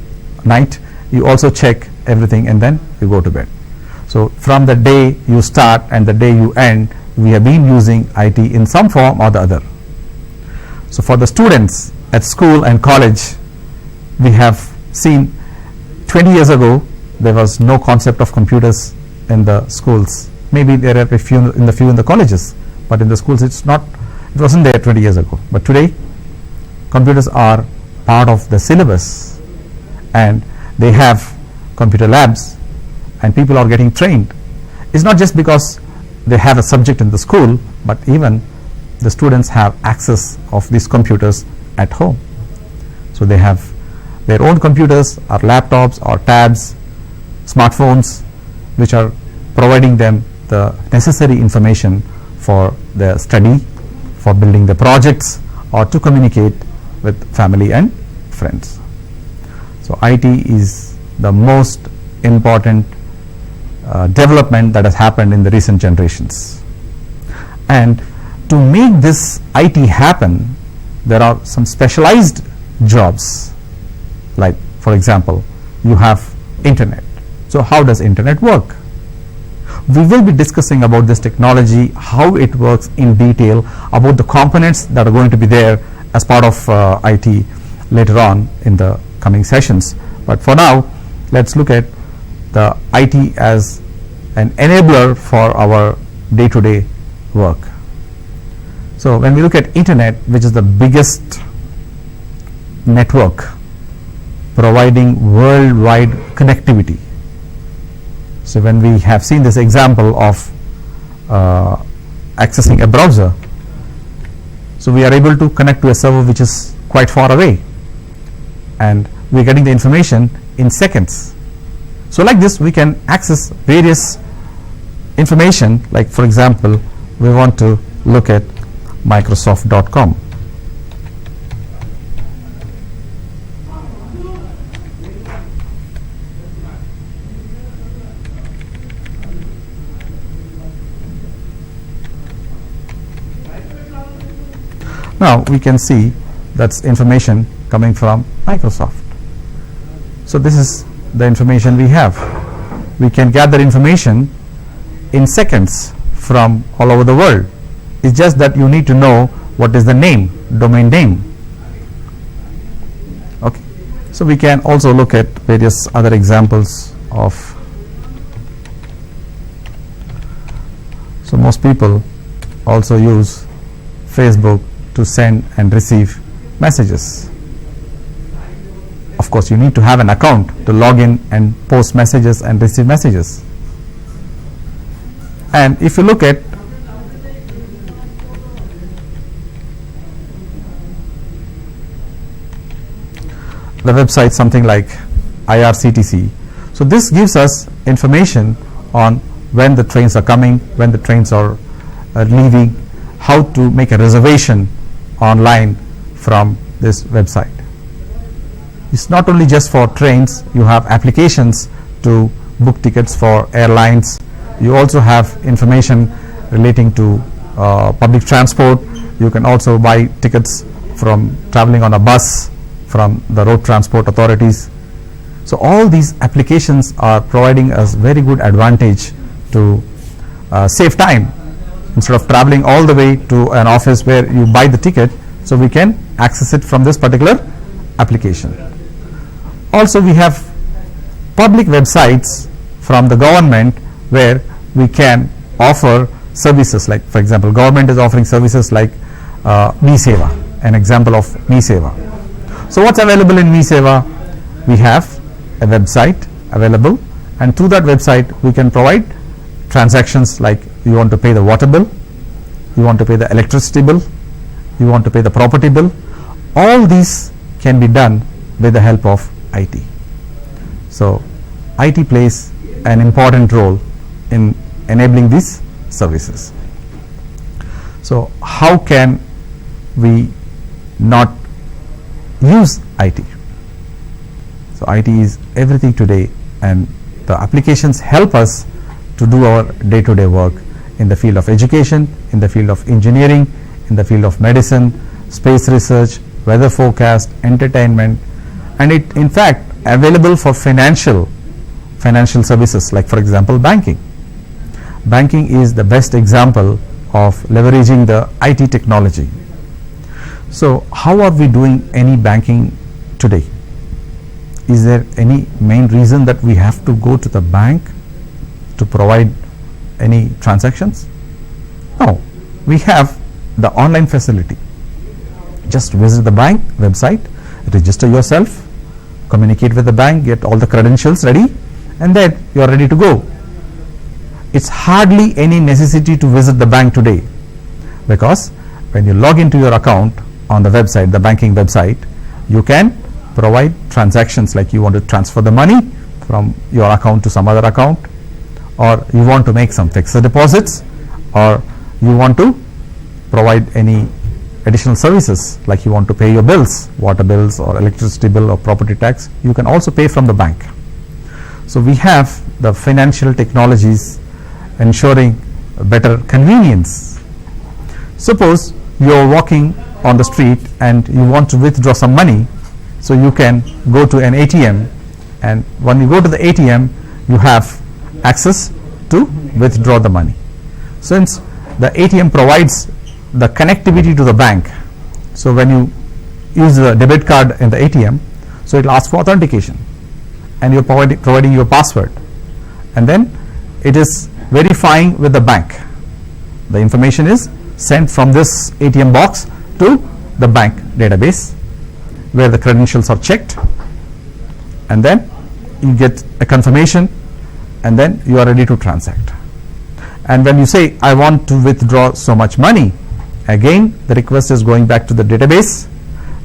night, you also check everything and then you go to bed. So from the day you start and the day you end, we have been using IT in some form or the other. So for the students at school and college, we have seen 20 years ago there was no concept of computers in the schools. Maybe there are a few in the colleges, but in the schools it wasn't there 20 years ago. But today computers are part of the syllabus, and they have computer labs and people are getting trained. It's not just because they have a subject in the school, but even the students have access of these computers at home. So they have their own computers or laptops or tabs, smartphones, which are providing them the necessary information for their study, for building the projects, or to communicate with family and friends. So IT is the most important development that has happened in the recent generations. And to make this IT happen, there are some specialized jobs. Like, for example, you have internet. So how does internet work? We will be discussing about this technology, how it works in detail, about the components that are going to be there as part of IT later on in the coming sessions. But for now, let's look at the IT as an enabler for our day-to-day work. So when we look at internet, which is the biggest network providing worldwide connectivity. So when we have seen this example of accessing a browser, so we are able to connect to a server which is quite far away, and we are getting the information in seconds. So like this, we can access various information. Like, for example, we want to look at Microsoft.com. Now we can see that's information coming from Microsoft. So this is the information we have. We can gather information in seconds from all over the world. It's just that you need to know what is the name, domain name. Okay. So we can also look at various other examples of, so most people also use Facebook to send and receive messages. Of course, you need to have an account to log in and post messages and receive messages. And if you look at the website, something like IRCTC, so this gives us information on when the trains are coming, when the trains are leaving, how to make a reservation online from this website. It's not only just for trains, you have applications to book tickets for airlines. You also have information relating to public transport. You can also buy tickets from traveling on a bus from the road transport authorities. So all these applications are providing us very good advantage to save time. Instead of traveling all the way to an office where you buy the ticket, so we can access it from this particular application. Also, we have public websites from the government where we can offer services, like for example, government is offering services like Me Seva, an example of Me Seva. So what's available in Me Seva? We have a website available, and through that website we can provide transactions like you want to pay the water bill, you want to pay the electricity bill, you want to pay the property bill. All these can be done with the help of IT. So IT plays an important role in enabling these services. So how can we not use IT? So IT is everything today, and the applications help us to do our day-to-day work in the field of education, in the field of engineering, in the field of medicine, space research, weather forecast, entertainment, and it in fact available for financial services, like for example banking. Banking is the best example of leveraging the IT technology. So how are we doing any banking today? Is there any main reason that we have to go to the bank to provide any transactions? No, we have the online facility. Just visit the bank website, register yourself, communicate with the bank, get all the credentials ready, and then you are ready to go. It's hardly any necessity to visit the bank today, because when you log into your account on the website, the banking website, you can provide transactions like you want to transfer the money from your account to some other account, or you want to make some fixed deposits, or you want to provide any additional services like you want to pay your bills, water bills or electricity bill or property tax. You can also pay from the bank. So we have the financial technologies ensuring better convenience. Suppose you are walking on the street and you want to withdraw some money, so you can go to an ATM, and when you go to the ATM you have access to withdraw the money. Since the ATM provides the connectivity to the bank, so when you use the debit card in the ATM, so it will ask for authentication, and you are providing your password, and then it is verifying with the bank. The information is sent from this ATM box to the bank database, where the credentials are checked, and then you get a confirmation, and then you are ready to transact. And when you say I want to withdraw so much money, again the request is going back to the database,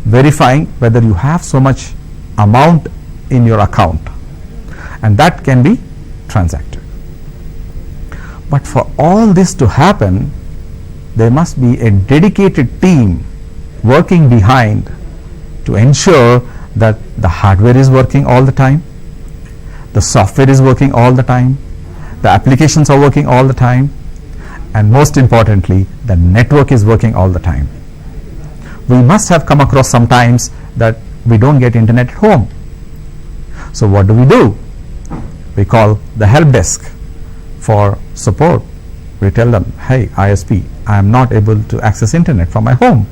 verifying whether you have so much amount in your account, and that can be transacted. But for all this to happen, there must be a dedicated team working behind to ensure that the hardware is working all the time, the software is working all the time, the applications are working all the time, and most importantly, the network is working all the time. We must have come across sometimes that we don't get internet at home. So what do? We call the help desk for support. We tell them, hey ISP, I am not able to access internet from my home.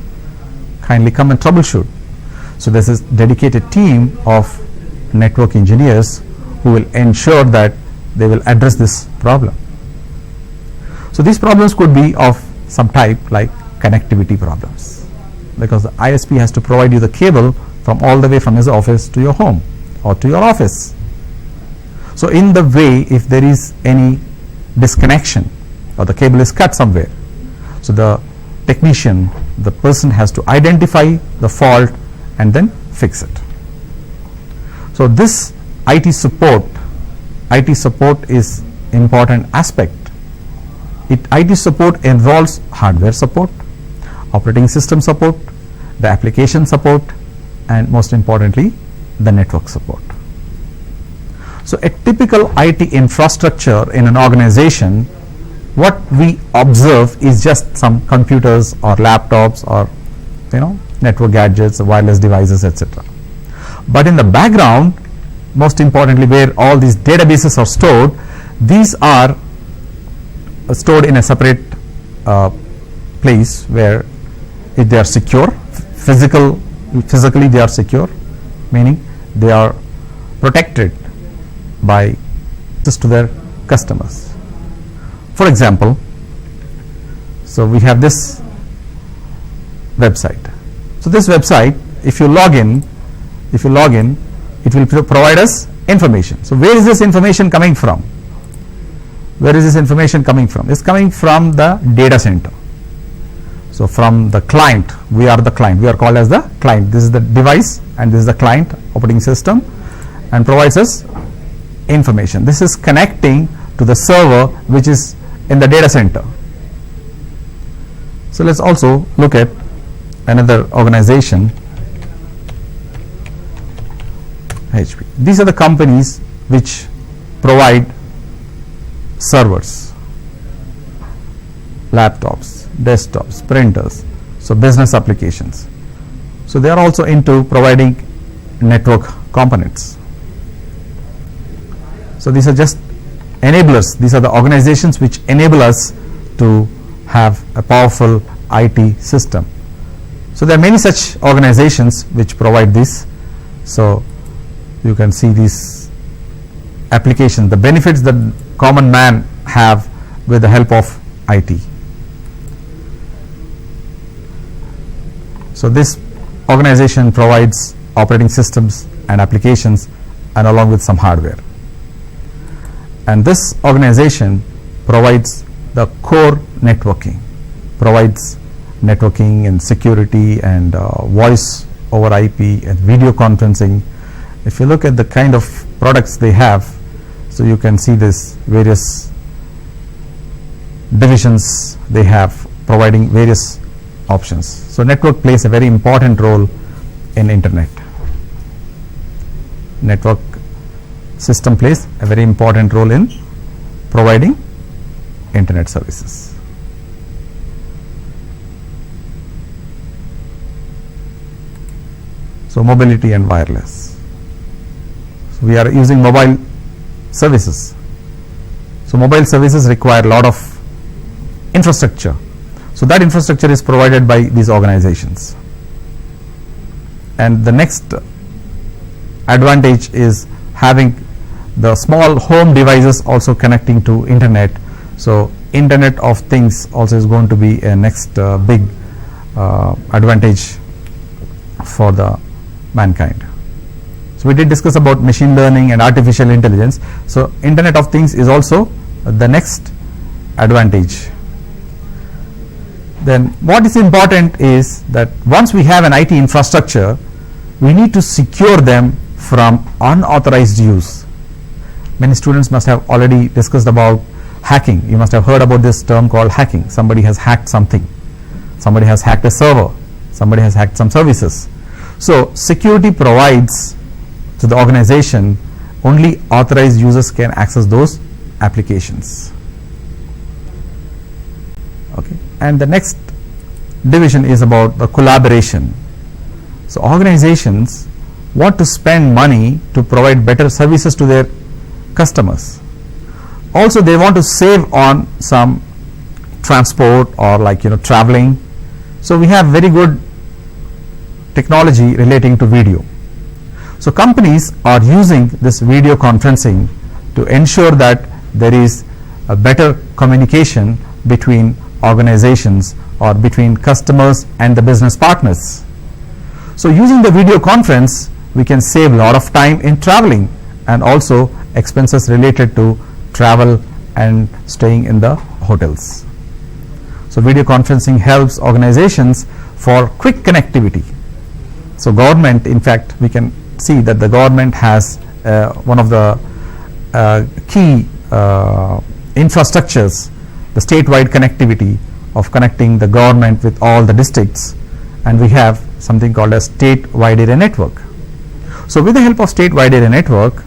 Kindly come and troubleshoot. So this is dedicated team of network engineers who will ensure that they will address this problem. So these problems could be of some type like connectivity problems, because the ISP has to provide you the cable from all the way from his office to your home or to your office. So in the way, if there is any disconnection or the cable is cut somewhere, so the technician, the person has to identify the fault and then fix it. So this IT support is important aspect. IT support involves hardware support, operating system support, the application support, and most importantly the network support. So a typical IT infrastructure in an organization, what we observe is just some computers or laptops or network gadgets, wireless devices, etc. But in the background, most importantly, where all these databases are stored, these are stored in a separate place where they are secure, physically they are secure, meaning they are protected by access to their customers. For example, so we have this website. So this website, if you log in, it will provide us information. So where is this information coming from? Where is this information coming from? It's coming from the data center. So from the client, we are the client. We are called as the client. This is the device and this is the client operating system, and provides us information. This is connecting to the server which is in the data center. So let's also look at another organization, HP. These are the companies which provide servers, laptops, desktops, printers, so business applications. So they are also into providing network components. So these are just enablers. These are the organizations which enable us to have a powerful IT system. So there are many such organizations which provide this. So you can see these applications, the benefits that common man have with the help of IT. So this organization provides operating systems and applications and along with some hardware. And this organization provides the core networking, provides networking and security and voice over IP and video conferencing. If you look at the kind of products they have, so you can see this various divisions they have providing various options. So network plays a very important role in internet. Network system plays a very important role in providing internet services. So mobility and wireless. So we are using mobile services. So mobile services require a lot of infrastructure. So that infrastructure is provided by these organizations. And the next advantage is having the small home devices also connecting to internet. So Internet of Things also is going to be a next big advantage for the mankind. So we did discuss about machine learning and artificial intelligence. So Internet of Things is also the next advantage. Then what is important is that once we have an IT infrastructure, we need to secure them from unauthorized use. Many students must have already discussed about hacking. You must have heard about this term called hacking. Somebody has hacked something. Somebody has hacked a server. Somebody has hacked some services. So security provides to the organization only authorized users can access those applications. Okay. And the next division is about the collaboration. So organizations want to spend money to provide better services to their customers. Also they want to save on some transport or traveling. So we have very good technology relating to video. So companies are using this video conferencing to ensure that there is a better communication between organizations or between customers and the business partners. So using the video conference, we can save a lot of time in traveling and also expenses related to travel and staying in the hotels. So video conferencing helps organizations for quick connectivity. So government, in fact, we can see that the government has one of the key infrastructures, the statewide connectivity of connecting the government with all the districts, and we have something called a state-wide area network. So with the help of state-wide area network,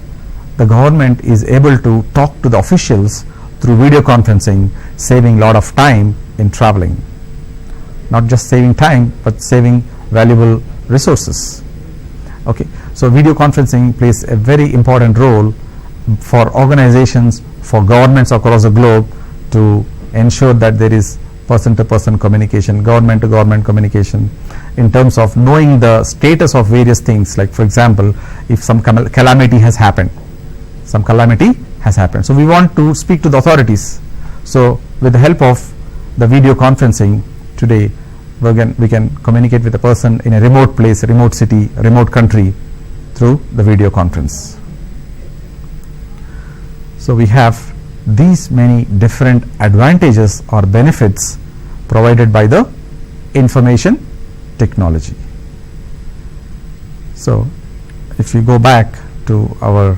the government is able to talk to the officials through video conferencing, saving a lot of time in traveling. Not just saving time, but saving valuable resources. Okay, so video conferencing plays a very important role for organizations, for governments across the globe to ensure that there is person-to-person communication, government-to-government communication in terms of knowing the status of various things. Like for example, if some calamity has happened, so we want to speak to the authorities. So with the help of the video conferencing today, we can communicate with a person in a remote place, a remote city, a remote country through the video conference. So we have these many different advantages or benefits provided by the information technology. So if we go back to our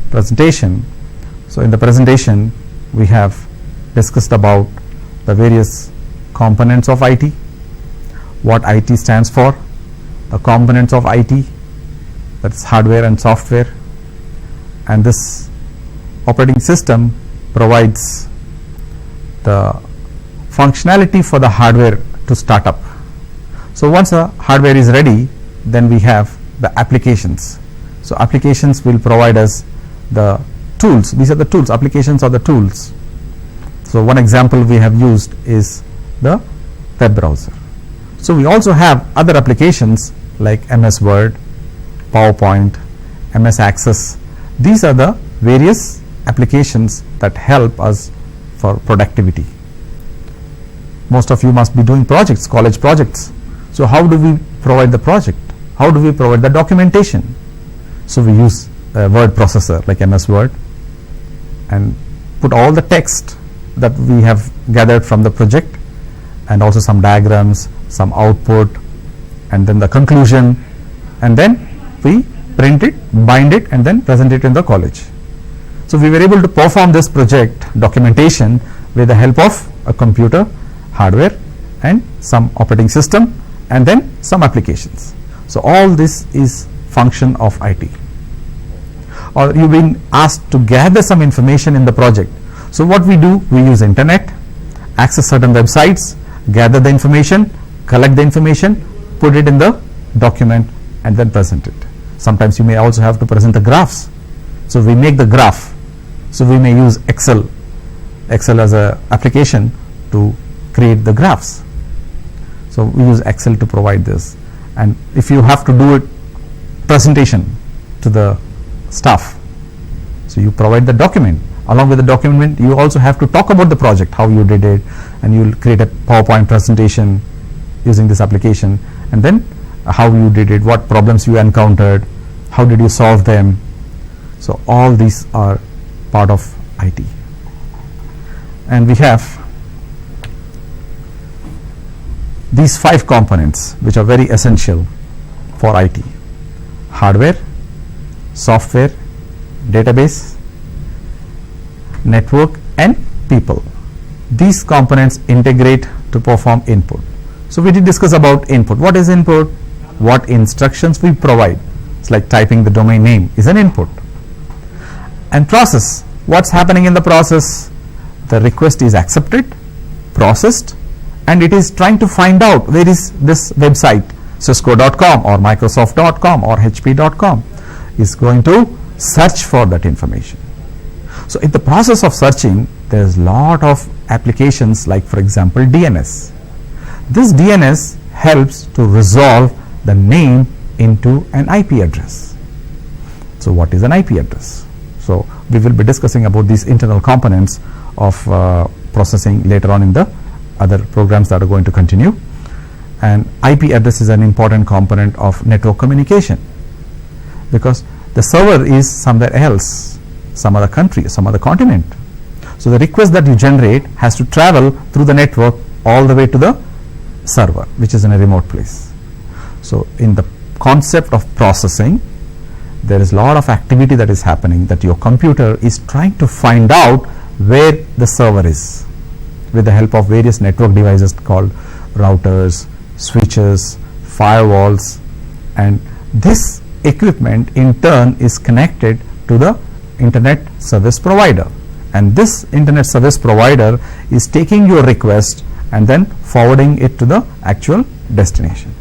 presentation, so in the presentation we have discussed about the various components of IT, what IT stands for, the components of IT, that is hardware and software, and this operating system provides the functionality for the hardware to start up. So once the hardware is ready, then we have the applications. So applications will provide us the tools. These are the tools. Applications are the tools. So one example we have used is the web browser. So we also have other applications like MS Word, PowerPoint, MS Access. These are the various applications that help us for productivity. Most of you must be doing projects, college projects. So how do we provide the project? How do we provide the documentation? So we use a word processor like MS Word and put all the text that we have gathered from the project and also some diagrams, some output, and then the conclusion, and then we print it, bind it, and then present it in the college. So we were able to perform this project documentation with the help of a computer, hardware, and some operating system, and then some applications. So all this is function of IT. Or you've been asked to gather some information in the project. So what we do, we use internet, access certain websites, gather the information, collect the information, put it in the document, and then present it. Sometimes you may also have to present the graphs. So we make the graph. So we may use Excel as a application to create the graphs. So we use Excel to provide this. And if you have to do it presentation to the staff, so you provide the document. Along with the document, you also have to talk about the project, how you did it, and you will create a PowerPoint presentation using this application, and then how you did it, what problems you encountered, how did you solve them. So all these are part of IT. And we have these 5 components which are very essential for IT: hardware, software, database, network, and people. These components integrate to perform input. So we did discuss about input. What is input? What instructions we provide. It's like typing the domain name is an input. And process. What's happening in the process? The request is accepted, processed, and it is trying to find out where is this website, cisco.com or microsoft.com or hp.com, is going to search for that information. So in the process of searching, there is a lot of applications like, for example, DNS. This DNS helps to resolve the name into an IP address. So what is an IP address? So we will be discussing about these internal components of processing later on in the other programs that are going to continue. And IP address is an important component of network communication, because the server is somewhere else, some other country, some other continent. So the request that you generate has to travel through the network all the way to the server, which is in a remote place. So in the concept of processing, there is a lot of activity that is happening, that your computer is trying to find out where the server is with the help of various network devices called routers, switches, firewalls, and this equipment in turn is connected to the internet service provider, and this internet service provider is taking your request and then forwarding it to the actual destination.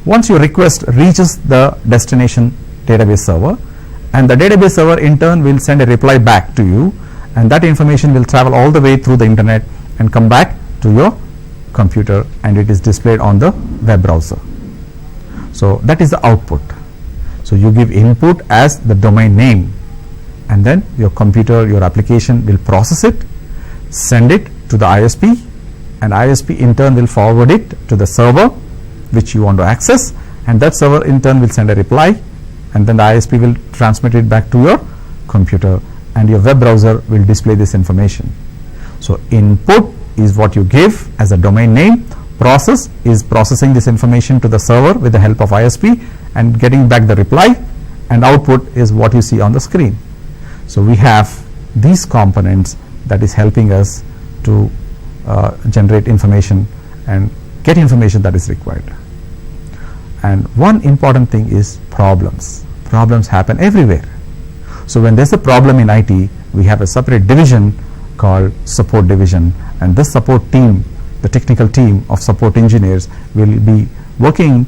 Once your request reaches the destination database server, and the database server in turn will send a reply back to you, and that information will travel all the way through the internet and come back to your computer, and it is displayed on the web browser. So that is the output. So you give input as the domain name, and then your computer, your application will process it, send it to the ISP, and ISP in turn will forward it to the server which you want to access, and that server in turn will send a reply, and then the ISP will transmit it back to your computer, and your web browser will display this information. So input is what you give as a domain name, process is processing this information to the server with the help of ISP and getting back the reply, and output is what you see on the screen. So we have these components that is helping us to generate information and get information that is required. And one important thing is problems. Problems happen everywhere. So when there's a problem in IT, we have a separate division called support division, and this support team, the technical team of support engineers, will be working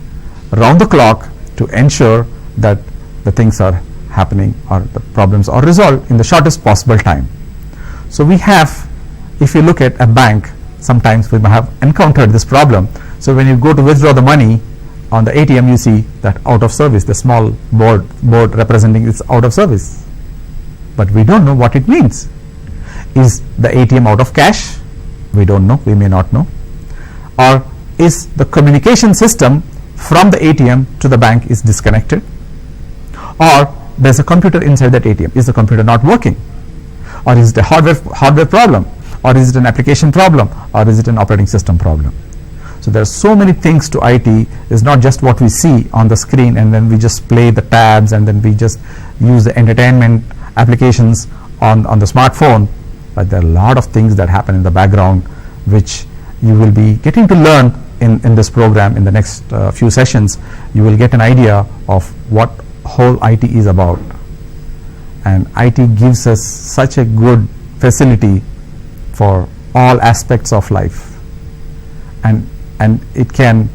round the clock to ensure that the things are happening or the problems are resolved in the shortest possible time. So we have, if you look at a bank, sometimes we may have encountered this problem. So when you go to withdraw the money on the ATM, you see that out of service, the small board representing it's out of service, but we don't know what it means. Is the ATM out of cash? We don't know, we may not know. Or is the communication system from the ATM to the bank is disconnected? Or there's a computer inside that ATM, is the computer not working? Or is it a hardware problem? Or is it an application problem? Or is it an operating system problem? So there are so many things to IT. It's not just what we see on the screen and then we just play the tabs and then we just use the entertainment applications on the smartphone, but there are a lot of things that happen in the background which you will be getting to learn in this program. In the next few sessions, you will get an idea of what whole IT is about, and IT gives us such a good facility for all aspects of life, and it can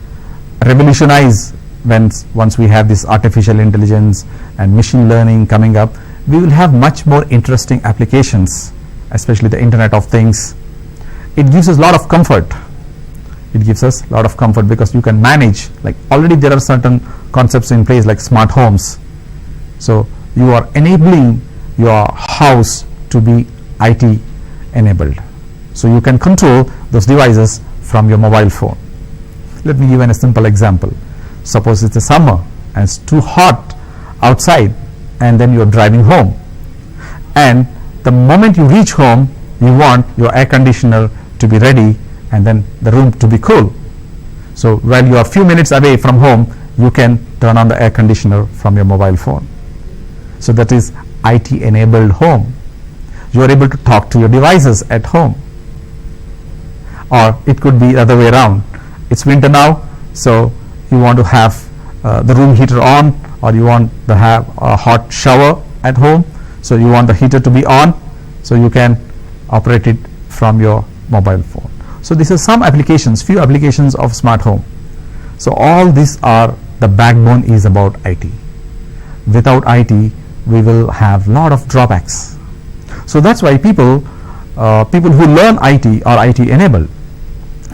revolutionize once we have this artificial intelligence and machine learning coming up. We will have much more interesting applications, especially the Internet of Things. It gives us a lot of comfort. It gives us a lot of comfort because you can manage, like already there are certain concepts in place like smart homes. So you are enabling your house to be IT enabled. So you can control those devices from your mobile phone. Let me give you a simple example. Suppose it's a summer and it's too hot outside, and then you're driving home, and the moment you reach home, you want your air conditioner to be ready and then the room to be cool. So while you are a few minutes away from home, you can turn on the air conditioner from your mobile phone. So that is IT enabled home. You are able to talk to your devices at home. Or it could be the other way around. It's winter now, so you want to have the room heater on, or you want to have a hot shower at home, so you want the heater to be on, so you can operate it from your mobile phone. So these are some applications, few applications of smart home. So all these are, the backbone is about IT. Without IT, we will have lot of drawbacks. So that's why people who learn IT are IT enabled,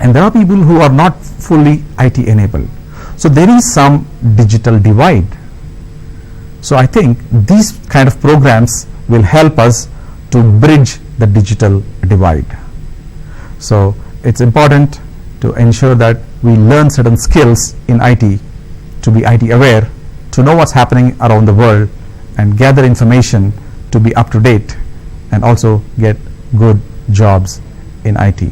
and there are people who are not fully IT enabled. So there is some digital divide. So I think these kind of programs will help us to bridge the digital divide. So it's important to ensure that we learn certain skills in IT, to be IT aware, to know what's happening around the world and gather information to be up to date and also get good jobs in IT.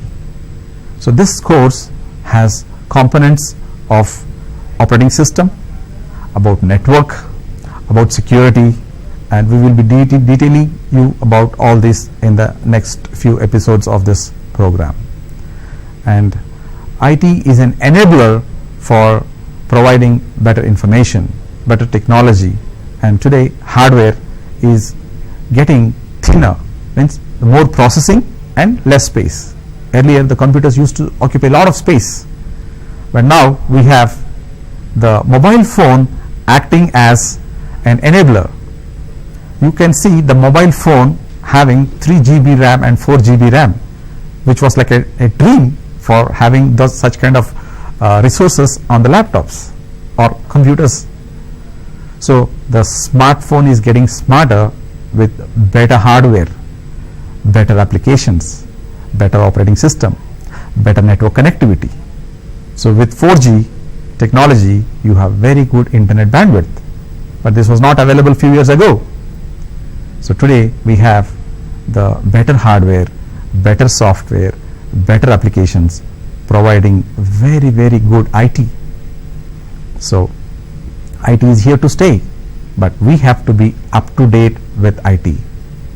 So this course has components of operating system, about network, about security, and we will be detailing you about all this in the next few episodes of this program. And IT is an enabler for providing better information, better technology, and today hardware is getting thinner, means more processing and less space. Earlier the computers used to occupy a lot of space, but now we have the mobile phone acting as an enabler. You can see the mobile phone having 3 GB RAM and 4 GB RAM, which was like a dream for having such kind of resources on the laptops or computers. So the smartphone is getting smarter with better hardware, better applications, better operating system, better network connectivity. So with 4G technology you have very good internet bandwidth, but this was not available few years ago. So today we have the better hardware, better software, better applications, providing very good IT. So IT is here to stay, but we have to be up to date with IT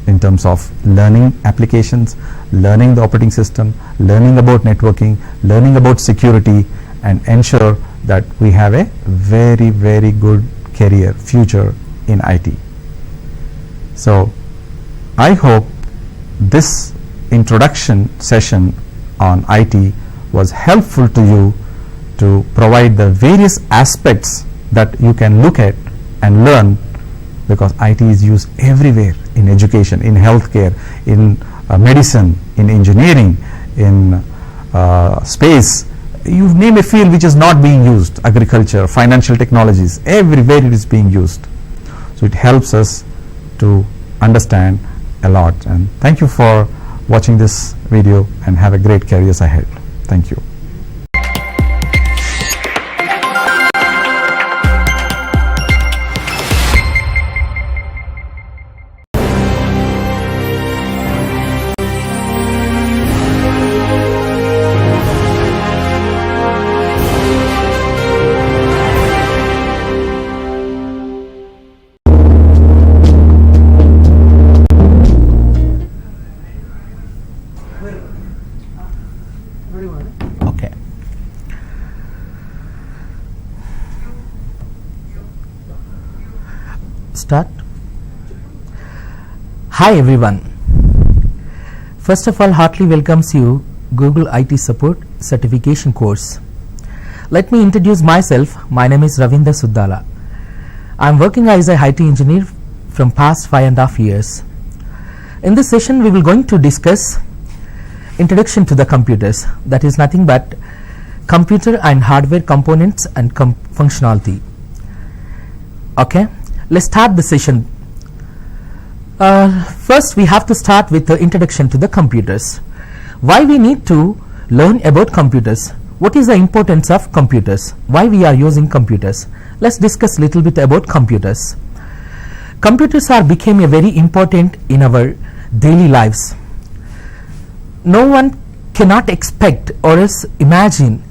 in terms of learning applications, learning the operating system, learning about networking, learning about security, and ensure that we have a very good career future in IT. So I hope this introduction session on IT was helpful to you to provide the various aspects that you can look at and learn, because IT is used everywhere, in education, in healthcare, in medicine, in engineering, in space. You name a field which is not being used, agriculture, financial technologies, everywhere it is being used. So it helps us to understand a lot. And thank you for watching this video and have a great careers ahead. Thank you. Okay. Start. Hi everyone. First of all, heartily welcomes you Google IT Support Certification course. Let me introduce myself. My name is Ravinder Suddala. I am working as a IT engineer from past 5.5 years. In this session we will going to discuss introduction to the computers, that is nothing but computer and hardware components and functionality. Okay, let's start the session. First we have to start with the introduction to the computers. Why we need to learn about computers? What is the importance of computers? Why we are using computers? Let's discuss a little bit about computers. Computers are became a very important in our daily lives. No one cannot expect or else imagine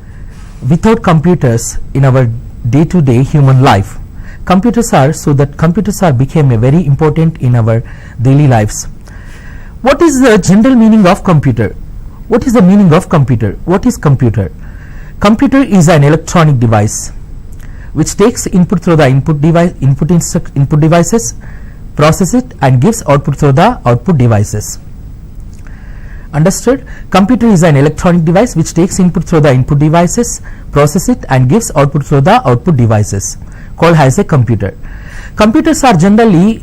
without computers in our day-to-day human life. Computers are became a very important in our daily lives. What is the general meaning of computer? What is the meaning of computer? What is computer? Computer is an electronic device which takes input through the input devices, process it and gives output through the output devices. Understood? Computer is an electronic device which takes input through the input devices, process it and gives output through the output devices, called as a computer. Computers are generally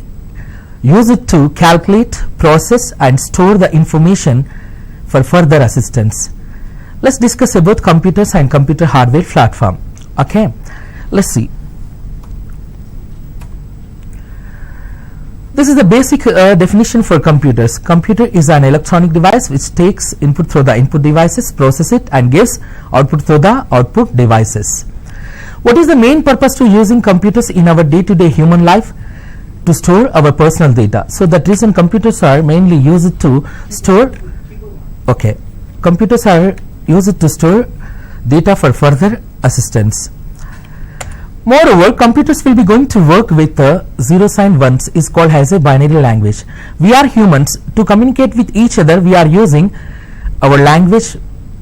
used to calculate, process and store the information for further assistance. Let's discuss about computers and computer hardware platform. Okay, Let's see. This is the basic definition for computers. Computer is an electronic device which takes input through the input devices, process it and gives output through the output devices. What is the main purpose to using computers in our day-to-day human life? To store our personal data. So that reason computers are mainly used to store, computers are used to store data for further assistance. Moreover, computers will be going to work with zeros and ones is called as a binary language. We are humans. To communicate with each other, we are using our language.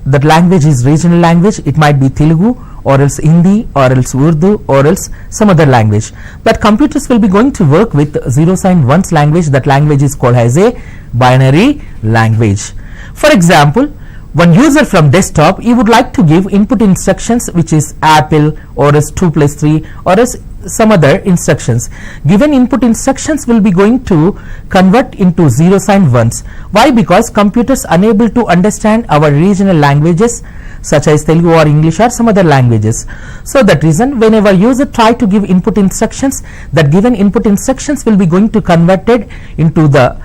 That language is regional language. It might be Telugu or else Hindi or else Urdu or else some other language. But computers will be going to work with zeros and ones language. That language is called as a binary language. For example, one user from desktop, he would like to give input instructions which is apple or as 2 plus 3 or as some other instructions. Given input instructions will be going to convert into zeros and ones. Why? Because computers unable to understand our regional languages such as Telugu or English or some other languages. So that reason whenever user try to give input instructions, that given input instructions will be going to converted into the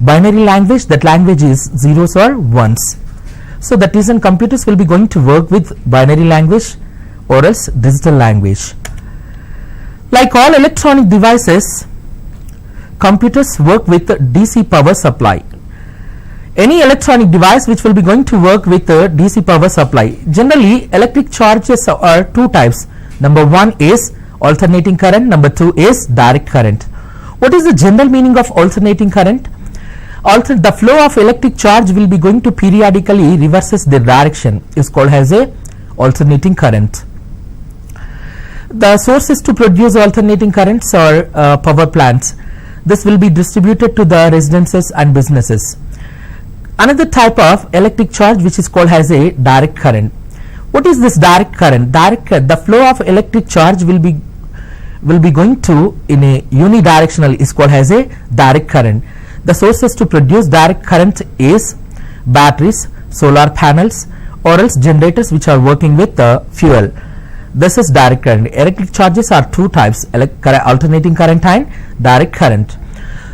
binary language. That language is zeros or ones. So that reason computers will be going to work with binary language or else digital language. Like all electronic devices, computers work with DC power supply. Any electronic device which will be going to work with DC power supply. Generally, electric charges are two types. Number one is alternating current. Number two is direct current. What is the general meaning of alternating current? The flow of electric charge will be going to periodically reverses the direction is called as a alternating current. The sources to produce alternating currents are power plants. This will be distributed to the residences and businesses. Another type of electric charge which is called as a direct current. What is this direct current? The flow of electric charge will be going to in a unidirectional is called as a direct current. The sources to produce direct current is batteries, solar panels or else generators which are working with fuel. This is direct current. Electric charges are two types, alternating current and direct current.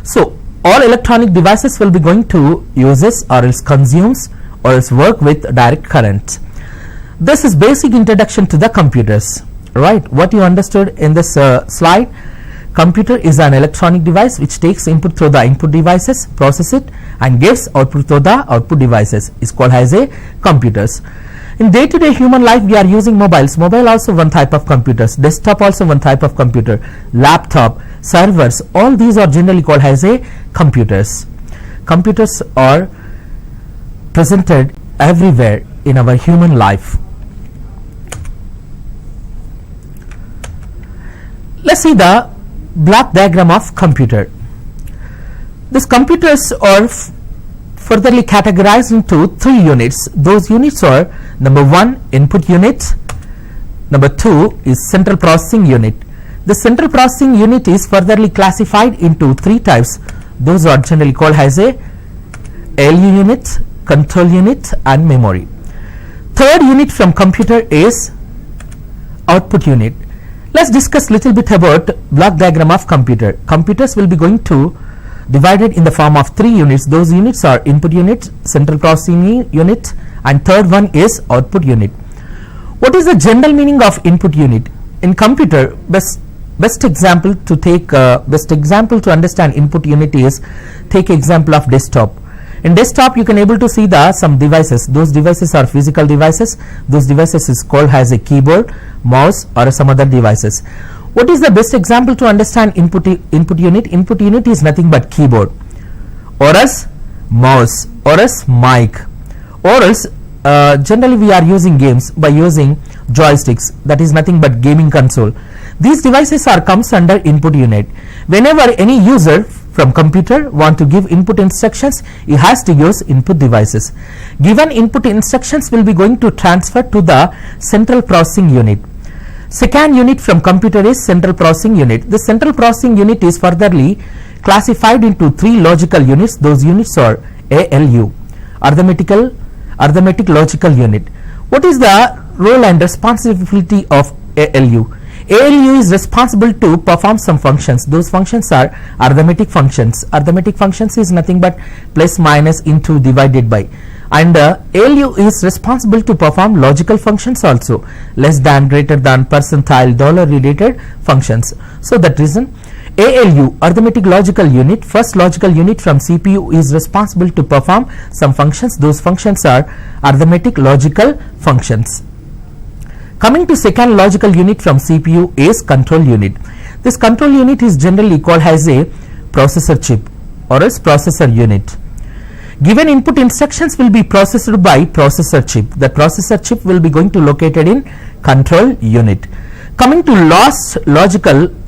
So all electronic devices will be going to uses or else consumes or else work with direct current. This is basic introduction to the computers. Right, what you understood in this slide? Computer is an electronic device which takes input through the input devices, process it and gives output through the output devices is called as a computers. In day-to-day human life we are using mobiles. Mobile also one type of computers. Desktop also one type of computer. Laptop, servers, all these are generally called as a computers. Computers are presented everywhere in our human life. Let's see the block diagram of computer. These computers are furtherly categorized into three units. Those units are number one input unit, number two is central processing unit. The central processing unit is furtherly classified into three types. Those are generally called as a ALU unit, control unit and memory. Third unit from computer is output unit. Let's discuss little bit about block diagram of computer. Computers will be going to divided in the form of three units. Those units are input unit, central processing unit and third one is output unit. What is the general meaning of input unit? In computer, best example to understand input unit is take example of desktop. In desktop you can able to see the some devices. Those devices are physical devices. Those devices is called as a keyboard, mouse or some other devices. What is the best example to understand input unit? Input unit is nothing but keyboard or else mouse or else mic or else generally we are using games by using joysticks, that is nothing but gaming console. These devices are comes under input unit. Whenever any user from computer want to give input instructions, he has to use input devices. Given input instructions will be going to transfer to the central processing unit. Second unit from computer is central processing unit. The central processing unit is furtherly classified into three logical units. Those units are ALU, arithmetic logical unit. What is the role and responsibility of ALU? ALU is responsible to perform some functions. Those functions are arithmetic functions. Arithmetic functions is nothing but plus, minus, into, divided by. And ALU is responsible to perform logical functions also, less than, greater than, percentile, dollar related functions. So that reason ALU, arithmetic logical unit, first logical unit from CPU, is responsible to perform some functions. Those functions are arithmetic logical functions. Coming to second logical unit from CPU is control unit. This control unit is generally called as a processor chip or as processor unit. Given input instructions will be processed by processor chip. The processor chip will be going to located in control unit. Coming to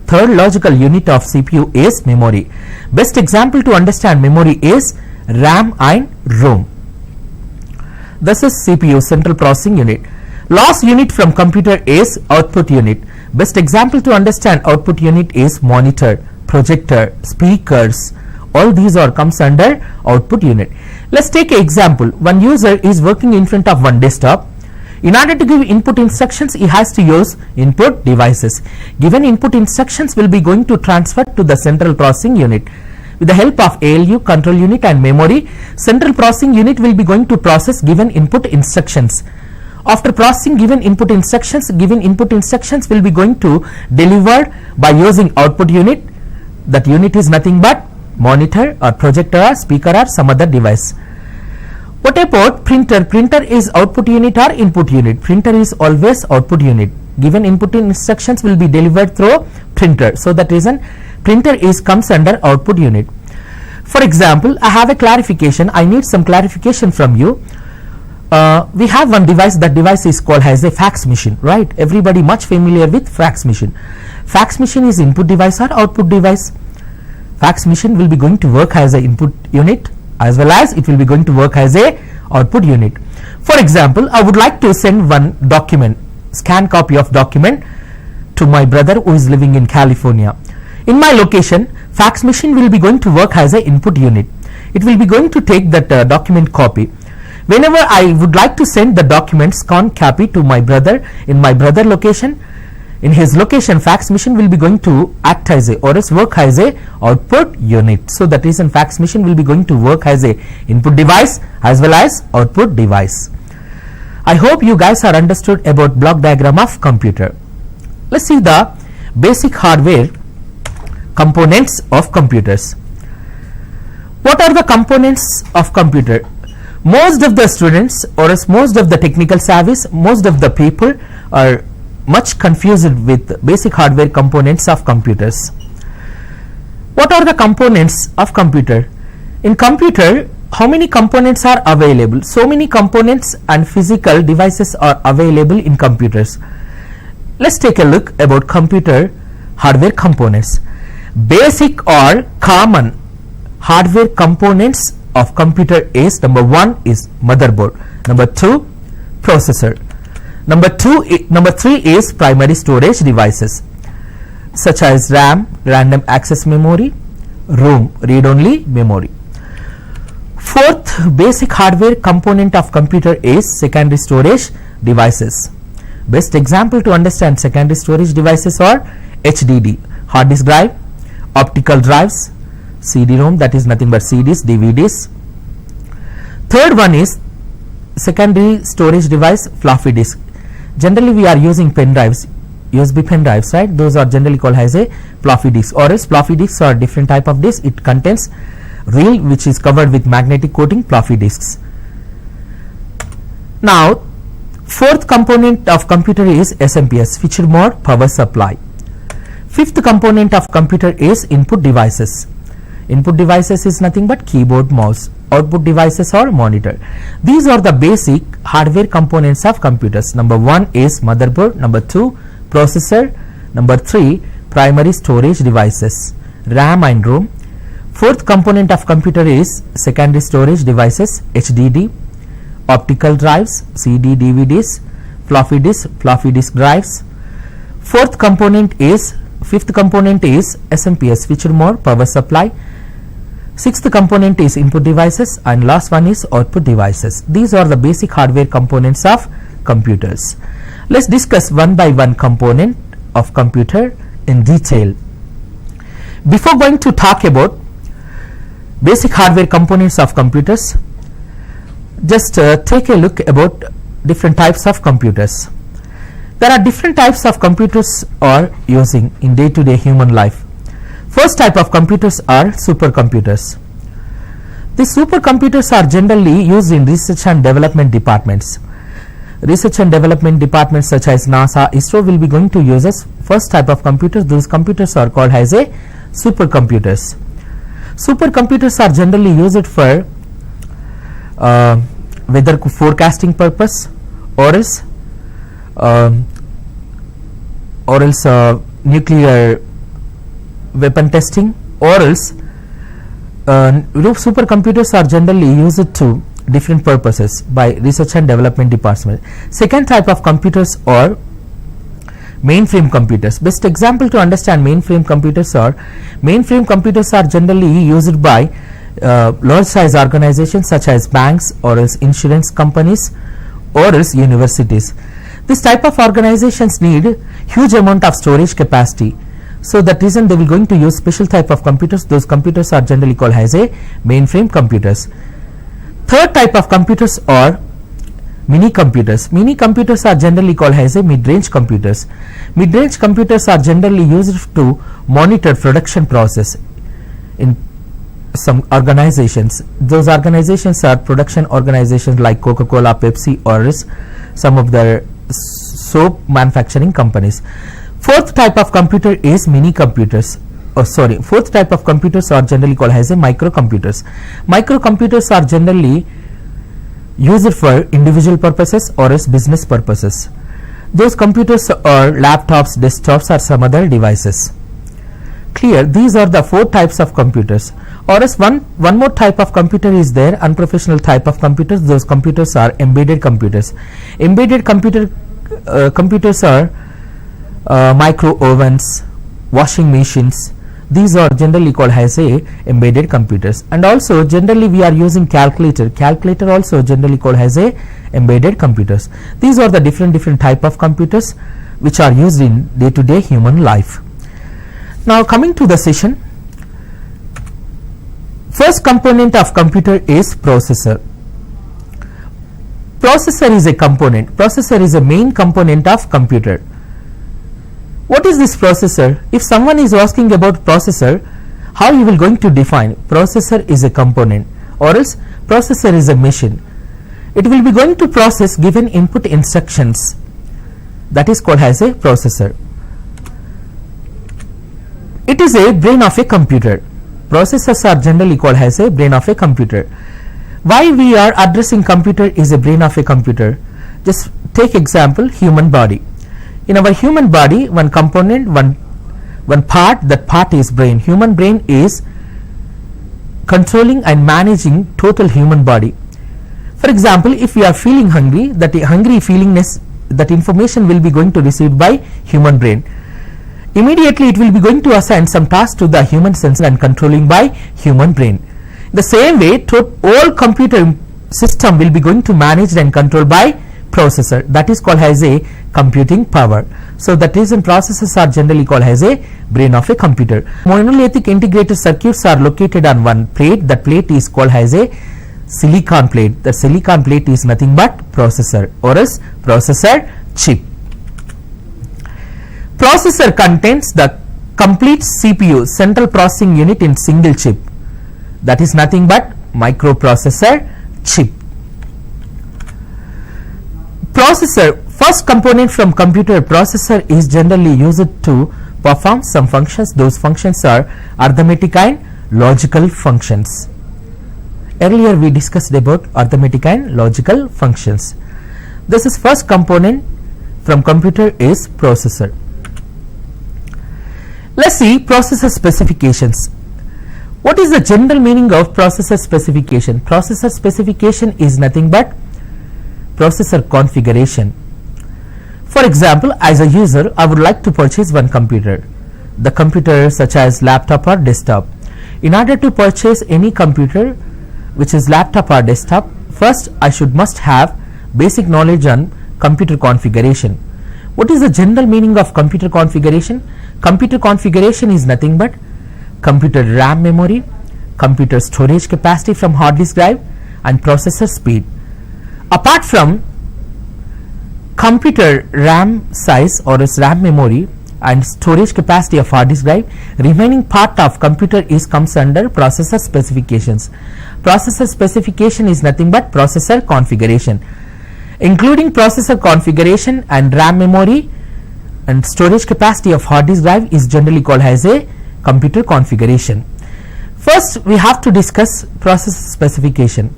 third logical unit of CPU is memory. Best example to understand memory is RAM and ROM. This is CPU, central processing unit. Last unit from computer is output unit. Best example to understand output unit is monitor, projector, speakers. All these are comes under output unit. Let's take an example. One user is working in front of one desktop. In order to give input instructions, he has to use input devices. Given input instructions will be going to transfer to the central processing unit. With the help of ALU, control unit and memory, central processing unit will be going to process given input instructions. After processing given input instructions will be going to deliver by using output unit. That unit is nothing but monitor or projector or speaker or some other device. What about printer? Printer is output unit or input unit. Printer is always output unit. Given input instructions will be delivered through printer. So that reason printer is comes under output unit. For example, I have a clarification. I need some clarification from you. We have one device. That device is called as a fax machine, right? Everybody much familiar with fax machine. Fax machine is input device or output device. Fax machine will be going to work as a input unit as well as it will be going to work as a output unit. For example, I would like to send one document, scan copy of document to my brother who is living in California. In my location, fax machine will be going to work as a input unit. It will be going to take that document copy. Whenever I would like to send the document scan copy to my brother in my brother location, in his location, fax machine will be going to act as a or else work as a output unit. So that reason fax machine will be going to work as a input device as well as output device. I hope you guys are understood about block diagram of computer. Let's see the basic hardware components of computers. What are the components of computer? Most of the students or else most of the technical service, most of the people are much confused with basic hardware components of computers. What are the components of computer? In computer, how many components are available? So many components and physical devices are available in computers. Let's take a look about computer hardware components. Basic or common hardware components of computer is: number 1 is motherboard, number 2 processor, number 3 is primary storage devices such as RAM, random access memory, ROM, read-only memory. Fourth basic hardware component of computer is secondary storage devices. Best example to understand secondary storage devices are HDD, hard disk drive, optical drives, CD-ROM, that is nothing but CDs, DVDs. Third one is secondary storage device, floppy disk. Generally we are using pen drives, USB pen drives, right? Those are generally called as a floppy disk, or else floppy disks are different type of disk. It contains reel which is covered with magnetic coating, floppy disks. Now fourth component of computer is SMPS, switched mode power supply. Fifth component of computer is input devices. Input devices is nothing but keyboard, mouse. Output devices or monitor. These are the basic hardware components of computers. Number 1 is motherboard, number 2 processor, number 3 primary storage devices, RAM and ROM. Fourth component of computer is secondary storage devices, HDD, optical drives, CD, DVDs, floppy disk drives. Fifth component is SMPS, switched mode power supply. Sixth component is input devices, and last one is output devices. These are the basic hardware components of computers. Let's discuss one by one component of computer in detail. Before going to talk about basic hardware components of computers, just take a look about different types of computers. There are different types of computers are using in day-to-day human life. First type of computers are supercomputers. These supercomputers are generally used in research and development departments. Research and development departments such as NASA, ISRO will be going to use as first type of computers. Those computers are called as a supercomputers. Supercomputers are generally used for weather forecasting purpose, or else nuclear weapon testing, or else supercomputers are generally used to different purposes by research and development department. Second type of computers are mainframe computers. Best example to understand mainframe computers are generally used by large size organizations such as banks, or else insurance companies, or else universities. This type of organizations need huge amount of storage capacity. So that reason they will going to use special type of computers. Those computers are generally called as a mainframe computers. Third type of computers are mini computers. Mini computers are generally called as a mid-range computers. Mid-range computers are generally used to monitor production process in some organizations. Those organizations are production organizations like Coca-Cola, Pepsi, or some of the soap manufacturing companies. Fourth type of computer is mini computers. Fourth type of computers are generally called as a microcomputers. Microcomputers are generally used for individual purposes or as business purposes. Those computers are laptops, desktops, or some other devices. Clear? These are the four types of computers. Or as one more type of computer is there, unprofessional type of computers. Those computers are embedded computers. Embedded computers are micro ovens, washing machines. These are generally called as a embedded computers. And also generally we are using calculator. Calculator also generally called as a embedded computers. These are the different type of computers which are used in day-to-day human life. Now coming to the session, first component of computer is processor. Processor is a component. Processor is a main component of computer. What is this processor? If someone is asking about processor, how you will going to define? Processor is a component, or else processor is a machine. It will be going to process given input instructions. That is called as a processor. It is a brain of a computer. Processors are generally called as a brain of a computer. Why we are addressing computer is a brain of a computer? Just take example, human body. In our human body, one component, one part, that part is brain. Human brain is controlling and managing total human body. For example, if we are feeling hungry, that hungry feelingness, that information will be going to received by human brain. Immediately it will be going to assign some task to the human sensor and controlling by human brain. The same way, all computer system will be going to manage and controlled by processor. That is called as a computing power. So that reason processors are generally called as a brain of a computer. Monolithic integrated circuits are located on one plate. That plate is called as a silicon plate. The silicon plate is nothing but processor, or else processor chip. Processor contains the complete CPU, central processing unit, in single chip. That is nothing but microprocessor chip. Processor, first component from computer. Processor is generally used to perform some functions. Those functions are arithmetic and logical functions. Earlier we discussed about arithmetic and logical functions. This is first component from computer is processor. Let's see processor specifications. What is the general meaning of processor specification? Processor specification is nothing but processor configuration. For example, as a user, I would like to purchase one computer. The computer such as laptop or desktop. In order to purchase any computer which is laptop or desktop, first I must have basic knowledge on computer configuration. What is the general meaning of computer configuration? Computer configuration is nothing but computer RAM memory, computer storage capacity from hard disk drive, and processor speed. Apart from computer RAM size or its RAM memory and storage capacity of hard disk drive, remaining part of computer comes under processor specifications. Processor specification is nothing but processor configuration. Including processor configuration and RAM memory and storage capacity of hard disk drive is generally called as a computer configuration. First, we have to discuss processor specification.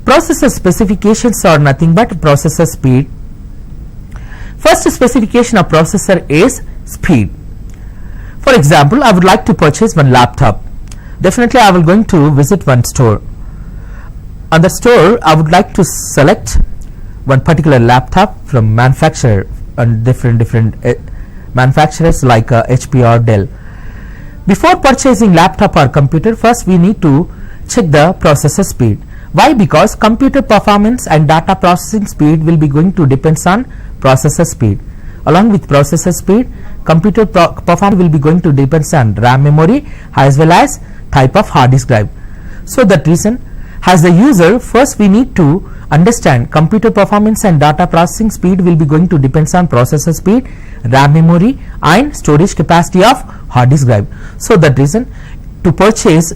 Processor specifications are nothing but processor speed. First specification of processor is speed. For example, I would like to purchase one laptop. Definitely I will going to visit one store. On the store, I would like to select one particular laptop from manufacturer and different manufacturers like HP or Dell. Before purchasing laptop or computer, first we need to check the processor speed. Why? Because computer performance and data processing speed will be going to depends on processor speed. Along with processor speed, computer performance will be going to depends on RAM memory as well as type of hard disk drive. So that reason, as a user, first we need to understand computer performance and data processing speed will be going to depends on processor speed, RAM memory, and storage capacity of hard disk drive. So that reason, to purchase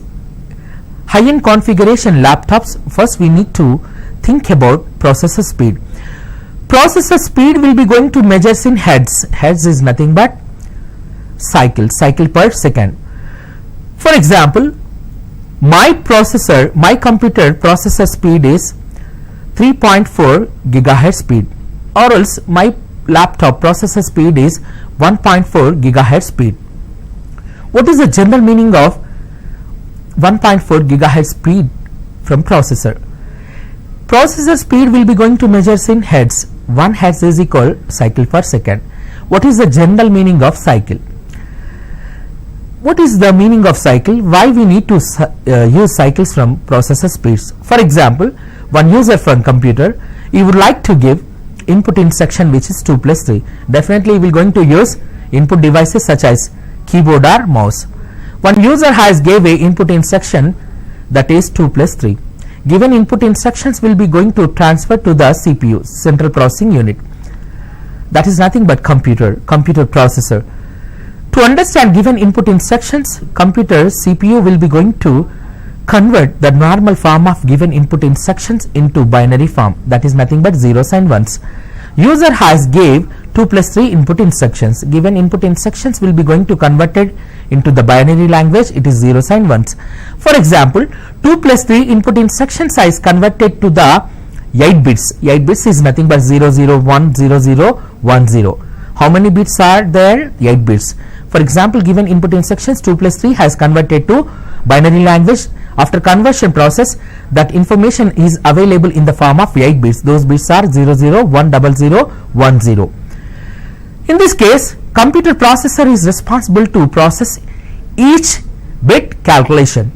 high-end configuration laptops, first we need to think about processor speed. Processor speed will be going to measures in hertz. Hertz is nothing but cycle per second. For example, my computer processor speed is 3.4 gigahertz speed, or else my laptop processor speed is 1.4 gigahertz speed. What is the general meaning of 1.4 gigahertz speed from processor? Processor speed will be going to measures in hertz. 1 hertz is equal cycle per second. What is the general meaning of cycle? What is the meaning of cycle? Why we need to use cycles from processor speeds? For example, one user from computer, he would like to give input instruction which is 2 plus 3. Definitely we will going to use input devices such as keyboard or mouse. One user has gave a input instruction that is 2 plus 3. Given input instructions will be going to transfer to the CPU, central processing unit. That is nothing but computer processor. To understand given input instructions, computer CPU will be going to convert the normal form of given input instructions into binary form, that is nothing but zeros and ones. User has gave 2 plus 3 input instructions. Given input instructions will be going to converted into the binary language, it is zeros and ones. For example, 2 plus 3 input instructions is converted to the 8 bits. 8 bits is nothing but 001 0010. How many bits are there? 8 bits. For example, given input instructions 2 plus 3 has converted to binary language. After conversion process, that information is available in the form of 8 bits. Those bits are 001010. In this case, computer processor is responsible to process each bit calculation.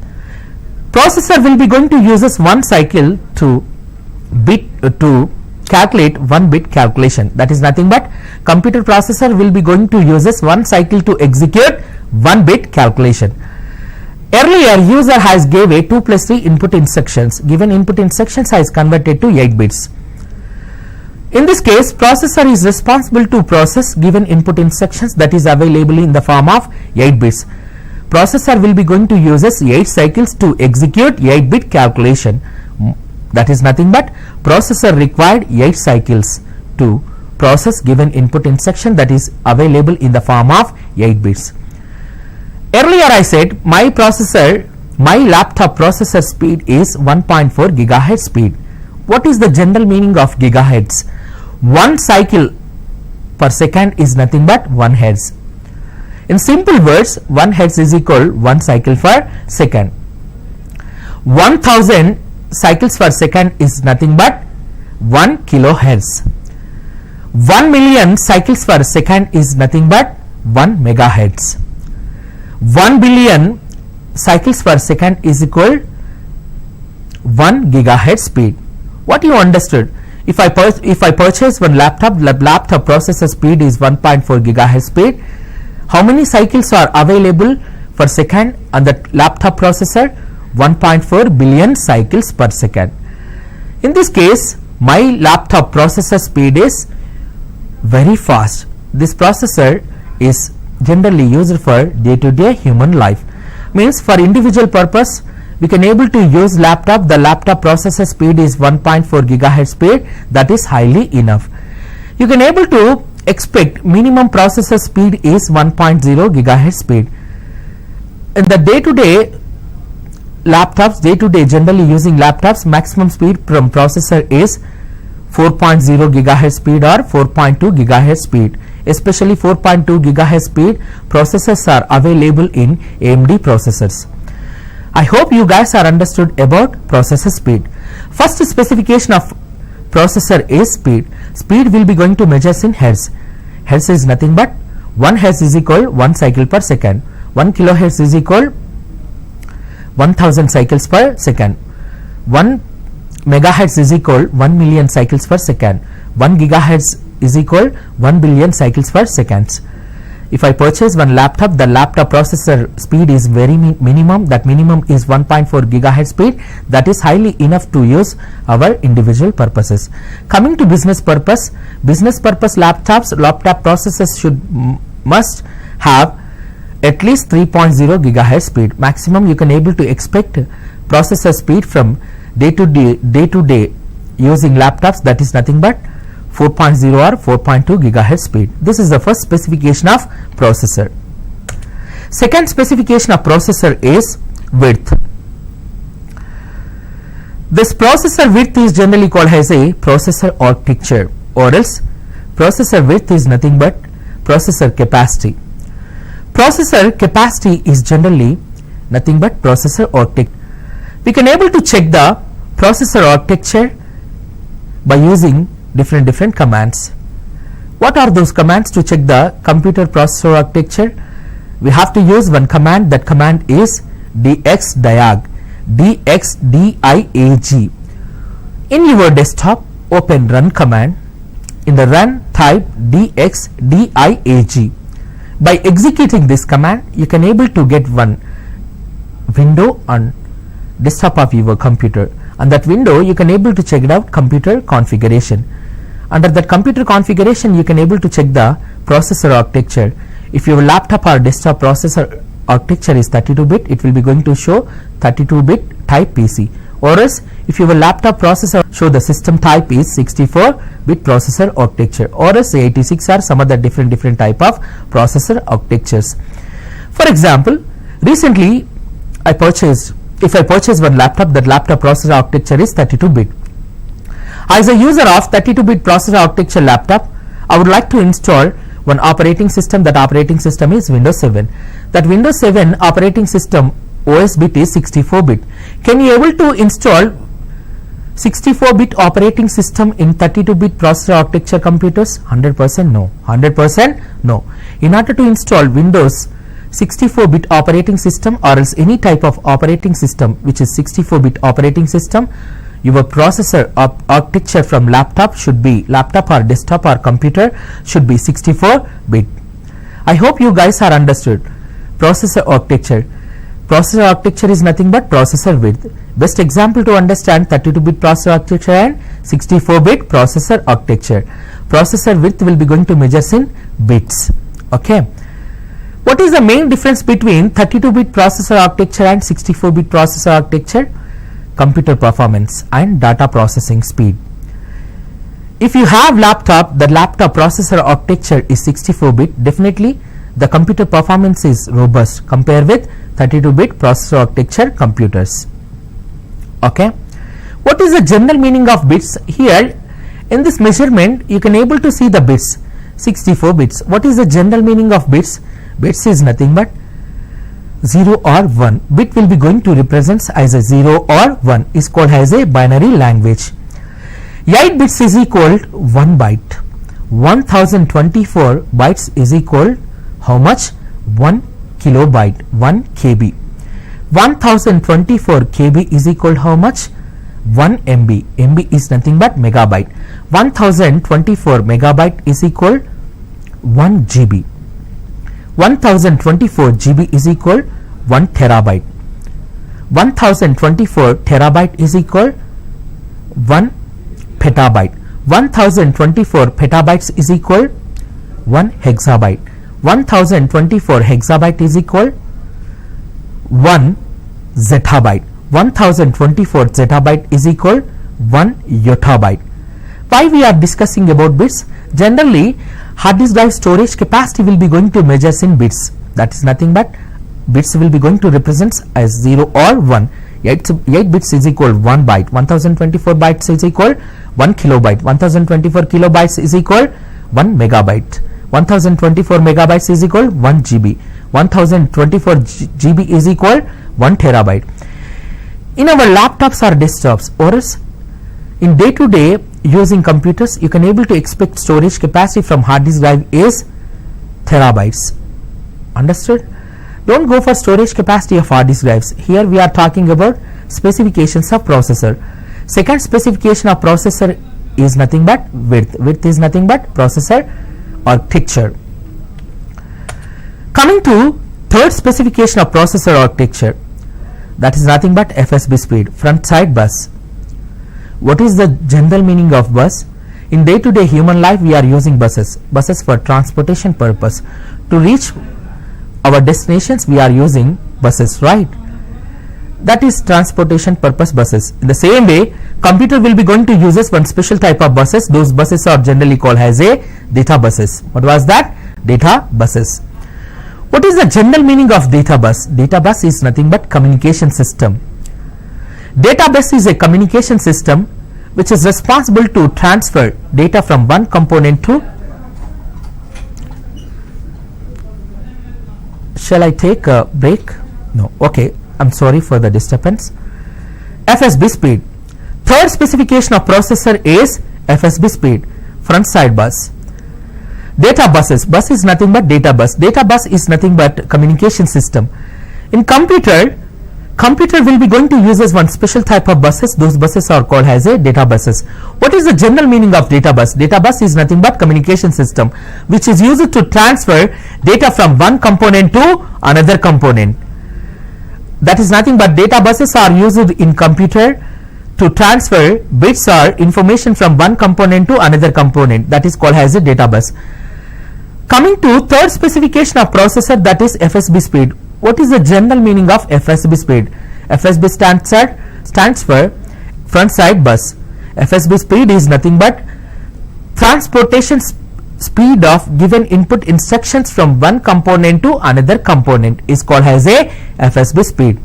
Processor will be going to use one cycle to calculate 1 bit calculation. That is nothing but computer processor will be going to use one cycle to execute 1 bit calculation. Earlier, user has gave a 2 plus 3 input instructions. Given input instructions has converted to 8 bits. In this case, processor is responsible to process given input instructions that is available in the form of 8 bits. Processor will be going to use 8 cycles to execute 8 bit calculation. That is nothing but processor required 8 cycles to process given input instruction that is available in the form of 8 bits. Earlier I said my laptop processor speed is 1.4 gigahertz speed. What is the general meaning of gigahertz? 1 cycle per second is nothing but 1 hertz. In simple words, 1 hertz is equal 1 cycle per second. 1000 cycles per second is nothing but 1 kilohertz. 1 million cycles per second is nothing but 1 megahertz. 1 billion cycles per second is equal 1 gigahertz speed. What you understood? If I purchase one laptop, the laptop processor speed is 1.4 gigahertz speed. How many cycles are available per second on the laptop processor? 1.4 billion cycles per second. In this case, my laptop processor speed is very fast. This processor is generally used for day-to-day human life. Means for individual purpose, we can able to use laptop. The laptop processor speed is 1.4 gigahertz speed. That is highly enough. You can able to expect minimum processor speed is 1.0 gigahertz speed. In the day-to-day laptops, day-to-day generally using laptops, maximum speed from processor is 4.0 gigahertz speed or 4.2 gigahertz speed. Especially 4.2 gigahertz speed processors are available in AMD processors. I hope you guys are understood about processor speed. First specification of processor is speed. Speed will be going to measures in hertz. Hertz is nothing but 1 hertz is equal 1 cycle per second. 1 kilohertz is equal 1000 cycles per second. 1 megahertz is equal 1 million cycles per second. 1 gigahertz is equal 1 billion cycles per second. If I purchase one laptop, the laptop processor speed is very minimum. That minimum is 1.4 gigahertz speed. That is highly enough to use our individual purposes. Coming to business purpose laptops, laptop processors must have at least 3.0 gigahertz speed. Maximum you can able to expect processor speed from day to day using laptops, that is nothing but 4.0 or 4.2 gigahertz speed. This is the first specification of processor. Second specification of processor is width. This processor width is generally called as a processor architecture, or else processor width is nothing but processor capacity. Processor capacity is generally nothing but processor architecture. We can able to check the processor architecture by using different commands. What are those commands to check the computer processor architecture? We have to use one command. That command is dxdiag. dxdiag. In your desktop, open run command. In the run, type dxdiag. By executing this command, you can able to get one window on desktop of your computer. On that window, you can able to check it out computer configuration. Under that computer configuration, you can able to check the processor architecture. If your laptop or desktop processor architecture is 32-bit, it will be going to show 32-bit type PC. Or else, if your laptop processor show the system type is 64-bit processor architecture, or else 86 or some other different type of processor architectures. For example, recently if I purchase one laptop, that laptop processor architecture is 32-bit. As a user of 32-bit processor architecture laptop, I would like to install one operating system. That operating system is Windows 7. That Windows 7 operating system OS bit is 64-bit. Can you able to install 64-bit operating system in 32-bit processor architecture computers? 100% no. 100% no. In order to install Windows 64-bit operating system or else any type of operating system which is 64-bit operating system, your processor architecture from laptop or desktop or computer should be 64-bit. I hope you guys are understood. Processor architecture. Processor architecture is nothing but processor width. Best example to understand 32-bit processor architecture and 64-bit processor architecture. Processor width will be going to measures in bits. Okay. What is the main difference between 32-bit processor architecture and 64-bit processor architecture? Computer performance and data processing speed. If you have laptop, the laptop processor architecture is 64-bit, definitely the computer performance is robust compared with 32-bit processor architecture computers. Okay. What is the general meaning of bits? Here in this measurement, you can able to see the bits, 64 bits. What is the general meaning of bits? Bits is nothing but 0 or 1. Bit will be going to represent as a 0 or 1, is called as a binary language. 8 bits is equal to 1 byte. 1024 bytes is equal how much? 1 kilobyte, 1 KB. 1024 KB is equal how much? 1 MB. MB is nothing but megabyte. 1024 megabyte is equal 1 GB. 1024 GB is equal 1 terabyte. 1024 terabyte is equal 1 petabyte. 1024 petabytes is equal 1 hexabyte. 1024 hexabyte is equal 1 zettabyte. 1024 zettabyte is equal 1 yottabyte. Why we are discussing about bits? Generally, hard disk drive storage capacity will be going to measures in bits. That is nothing but bits will be going to represent as 0 or 1. 8 bits is equal 1 byte. 1024 bytes is equal 1 kilobyte. 1024 kilobytes is equal 1 megabyte. 1024 megabytes is equal 1 GB. 1024 GB is equal 1 terabyte. In our laptops or desktops, or else in day to day using computers, you can able to expect storage capacity from hard disk drive is terabytes. Understood? Don't go for storage capacity of hard disk drives. Here we are talking about specifications of processor. Second specification of processor is nothing but width. Width is nothing but processor architecture. Coming to third specification of processor architecture, that is nothing but FSB speed, front side bus. What is the general meaning of bus? In day to day human life, we are using buses for transportation purpose. To reach our destinations, we are using buses, right? That is transportation purpose buses. In the same way, computer will be going to use one special type of buses. Those buses are generally called as a data buses. What was that? Data buses. What is the general meaning of data bus? Data bus is nothing but communication system. Data bus is a communication system which is responsible to transfer data from one component to. Shall I take a break? No. Okay. I'm sorry for the disturbance. FSB speed. Third specification of processor is FSB speed, front side bus. Data buses. Bus is nothing but data bus. Data bus is nothing but communication system. In computer will be going to use as one special type of buses. Those buses are called as a data buses. What is the general meaning of data bus? Data bus is nothing but communication system which is used to transfer data from one component to another component. That is nothing but data buses are used in computer to transfer bits or information from one component to another component. That is called as a data bus. Coming to third specification of processor, that is FSB speed. What is the general meaning of FSB speed? FSB stands for front side bus. FSB speed is nothing but transportation speed of given input instructions from one component to another component is called as a FSB speed.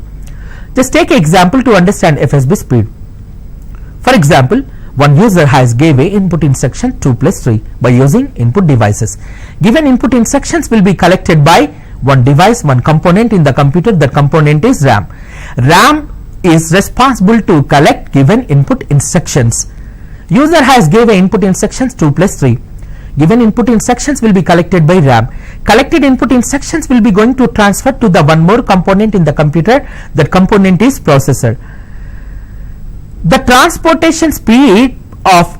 Just take an example to understand FSB speed. For example, one user has gave a input instruction 2 plus 3 by using input devices. Given input instructions will be collected by one device, one component in the computer. That component is RAM. RAM is responsible to collect given input instructions. User has gave a input instructions 2 plus 3. Given input instructions will be collected by RAM. Collected input instructions will be going to transfer to the one more component in the computer. That component is processor. The transportation speed of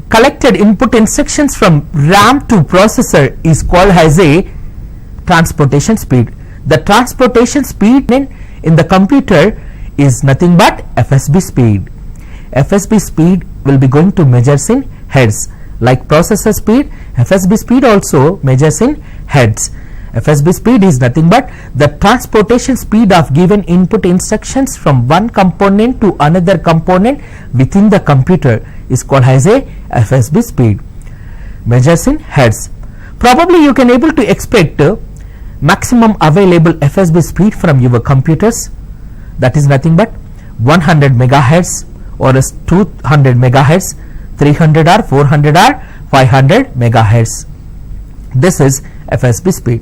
collected input instructions from RAM to processor is called as a transportation speed. The transportation speed in the computer is nothing but FSB speed. FSB speed will be going to measures in hertz. Like processor speed, FSB speed also measures in hertz. FSB speed is nothing but the transportation speed of given input instructions from one component to another component within the computer is called as a FSB speed. Measures in hertz. Probably you can able to expect maximum available FSB speed from your computers. That is nothing but 100 megahertz or 200 megahertz, 300 or 400 or 500 megahertz. This is FSB speed.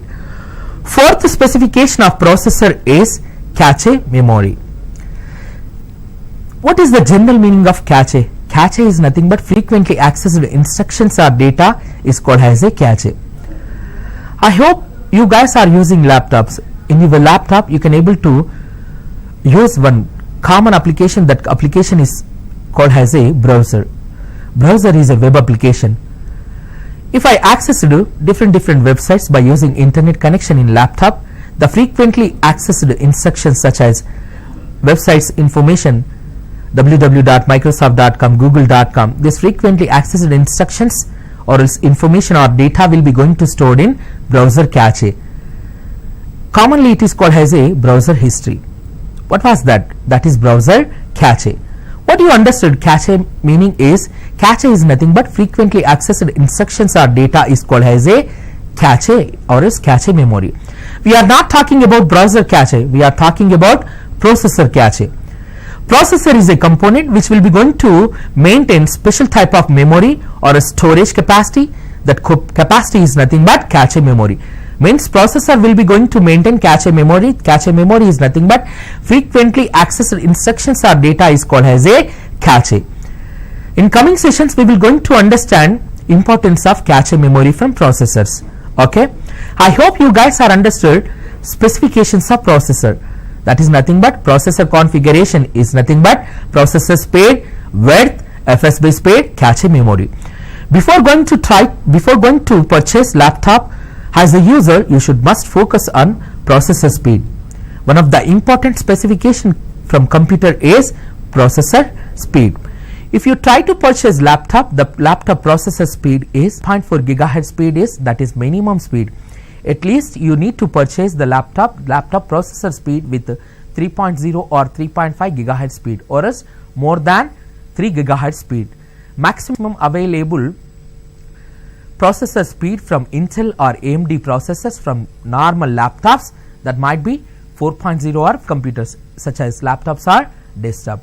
Fourth specification of processor is cache memory. What is the general meaning of cache? Cache is nothing but frequently accessed instructions or data is called as a cache. I hope you guys are using laptops. In your laptop you can able to use one common application, that application is called as a browser. Browser is a web application. If I access to different websites by using internet connection in laptop, the frequently accessed instructions such as websites information, www.microsoft.com, google.com, these frequently accessed instructions or else information or data will be going to stored in browser cache. Commonly it is called as a browser history. What was that? That is browser cache. What you understood cache meaning is, cache is nothing but frequently accessed instructions or data is called as a cache or is cache memory. We are not talking about browser cache, we are talking about processor cache. Processor is a component which will be going to maintain special type of memory or a storage capacity. That capacity is nothing but cache memory. Means processor will be going to maintain cache memory. Cache memory is nothing but frequently accessed instructions or data is called as a cache. In coming sessions we will going to understand importance of cache memory from processors. Okay, I hope you guys are understood specifications of processor. That is nothing but processor configuration is nothing but processor speed, width, FSB speed, cache memory. Before going to purchase laptop as a user, you must focus on processor speed. One of the important specification from computer is processor speed. If you try to purchase laptop, the laptop processor speed is 0.4 gigahertz speed is, that is minimum speed. At least you need to purchase the laptop processor speed with 3.0 or 3.5 gigahertz speed or else more than 3 gigahertz speed. Maximum available processor speed from Intel or AMD processors from normal laptops, that might be 4.0 or computers such as laptops or desktop.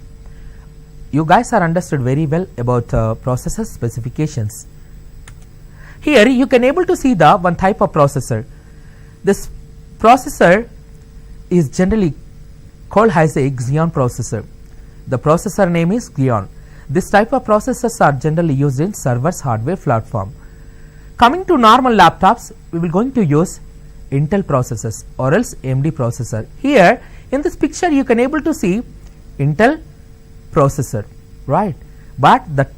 You guys are understood very well about processor specifications. Here you can able to see the one type of processor. This processor is generally called as a Xeon processor. The processor name is Xeon. This type of processors are generally used in servers hardware platform. Coming to normal laptops, we will going to use Intel processors or else AMD processor. Here in this picture you can able to see Intel processor, right? But the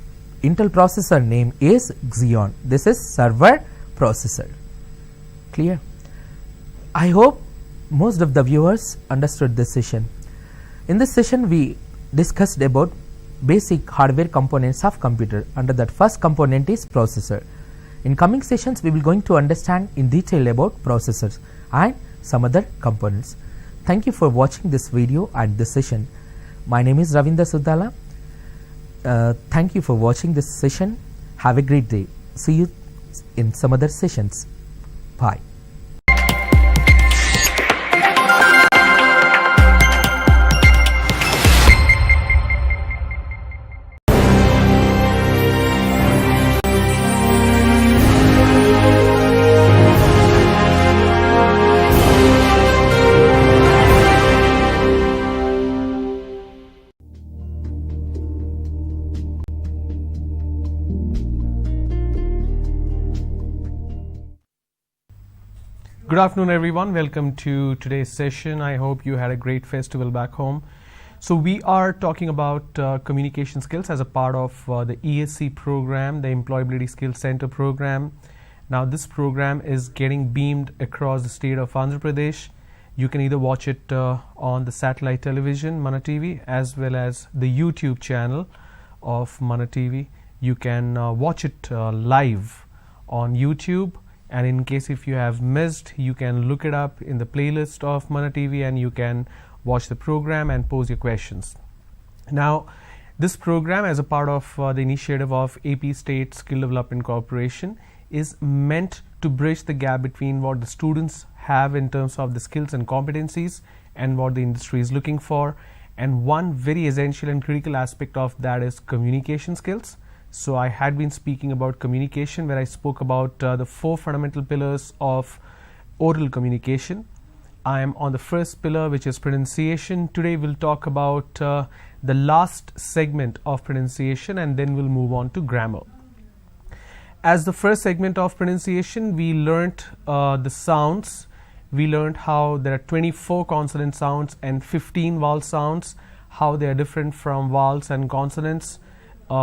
Intel processor name is Xeon. This is server processor. Clear? I hope most of the viewers understood this session. In this session we discussed about basic hardware components of computer. Under that, first component is processor. In coming sessions we will going to understand in detail about processors and some other components. Thank you for watching this video and this session. My name is Ravindra Suddala. Thank you for watching this session. Have a great day. See you in some other sessions. Bye. Good afternoon everyone, welcome to today's session. I hope you had a great festival back home. So we are talking about communication skills as a part of the ESC program, the Employability Skills Center program. Now this program is getting beamed across the state of Andhra Pradesh. You can either watch it on the satellite television, Mana TV, as well as the YouTube channel of Mana TV. You can watch it live on YouTube. And in case if you have missed, you can look it up in the playlist of Mana TV and you can watch the program and pose your questions. Now, this program as a part of the initiative of AP State Skill Development Corporation is meant to bridge the gap between what the students have in terms of the skills and competencies and what the industry is looking for. And one very essential and critical aspect of that is communication skills. So I had been speaking about communication, where I spoke about the 4 fundamental pillars of oral communication. I am on the first pillar, which is pronunciation. Today we'll talk about the last segment of pronunciation and then we'll move on to grammar. As the first segment of pronunciation, we learnt the sounds. We learned how there are 24 consonant sounds and 15 vowel sounds, how they are different from vowels and consonants.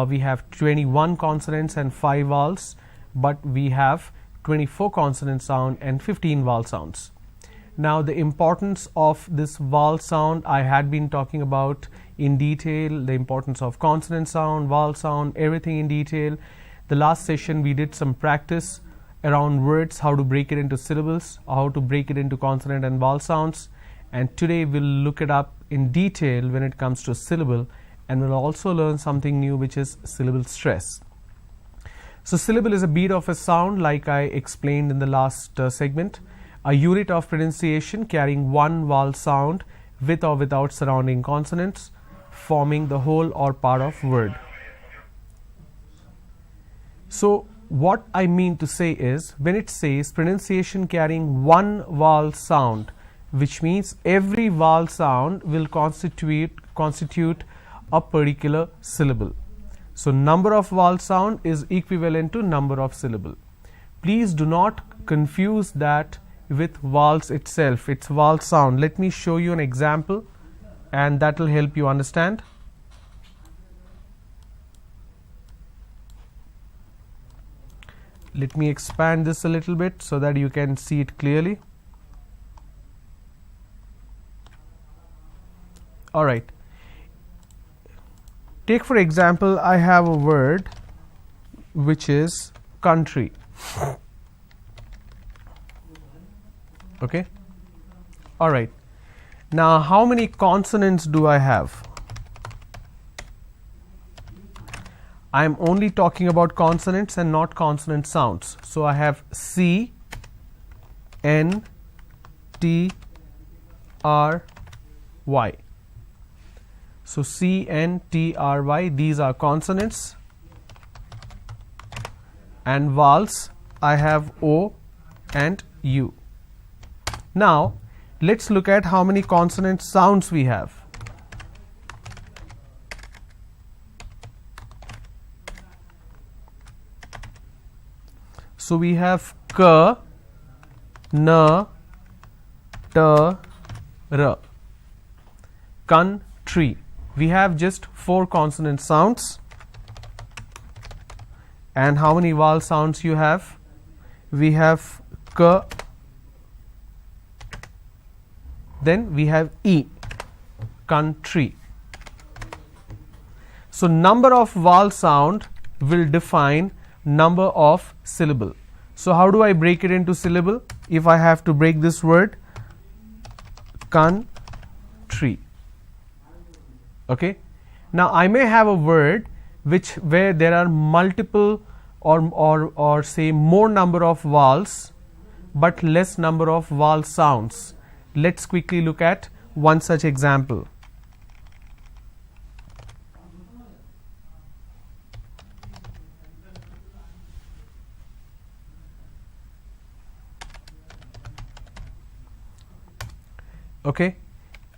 We have 21 consonants and 5 vowels, but we have 24 consonant sound and 15 vowel sounds. Now the importance of this vowel sound I had been talking about in detail, the importance of consonant sound, vowel sound, everything in detail. The last session we did some practice around words, how to break it into syllables, how to break it into consonant and vowel sounds, and today we'll look it up in detail when it comes to syllable, and we'll also learn something new, which is syllable stress. So syllable is a beat of a sound, like I explained in the last segment, a unit of pronunciation carrying one vowel sound with or without surrounding consonants, forming the whole or part of word. So what I mean to say is, when it says pronunciation carrying one vowel sound, which means every vowel sound will constitute a particular syllable. So number of vowel sound is equivalent to number of syllable. Please do not confuse that with vowels itself. It's vowel sound. Let me show you an example, and that will help you understand. Let me expand this a little bit so that you can see it clearly. Alright. Take for example, I have a word which is country. Okay. Alright. Now how many consonants do I have? I am only talking about consonants and not consonant sounds. So I have C, N, T, R, Y. So C, N, T, R, Y, these are consonants, and vowels I have O and U. Now let's look at how many consonant sounds we have. So we have K, N, T, R. Country. We have just 4 consonant sounds. And how many vowel sounds you have? We have K, then we have E, country. So number of vowel sound will define number of syllable. So how do I break it into syllable? If I have to break this word, country. Okay. Now I may have a word where there are multiple or say more number of vowels but less number of vowel sounds. Let's quickly look at one such example. Okay,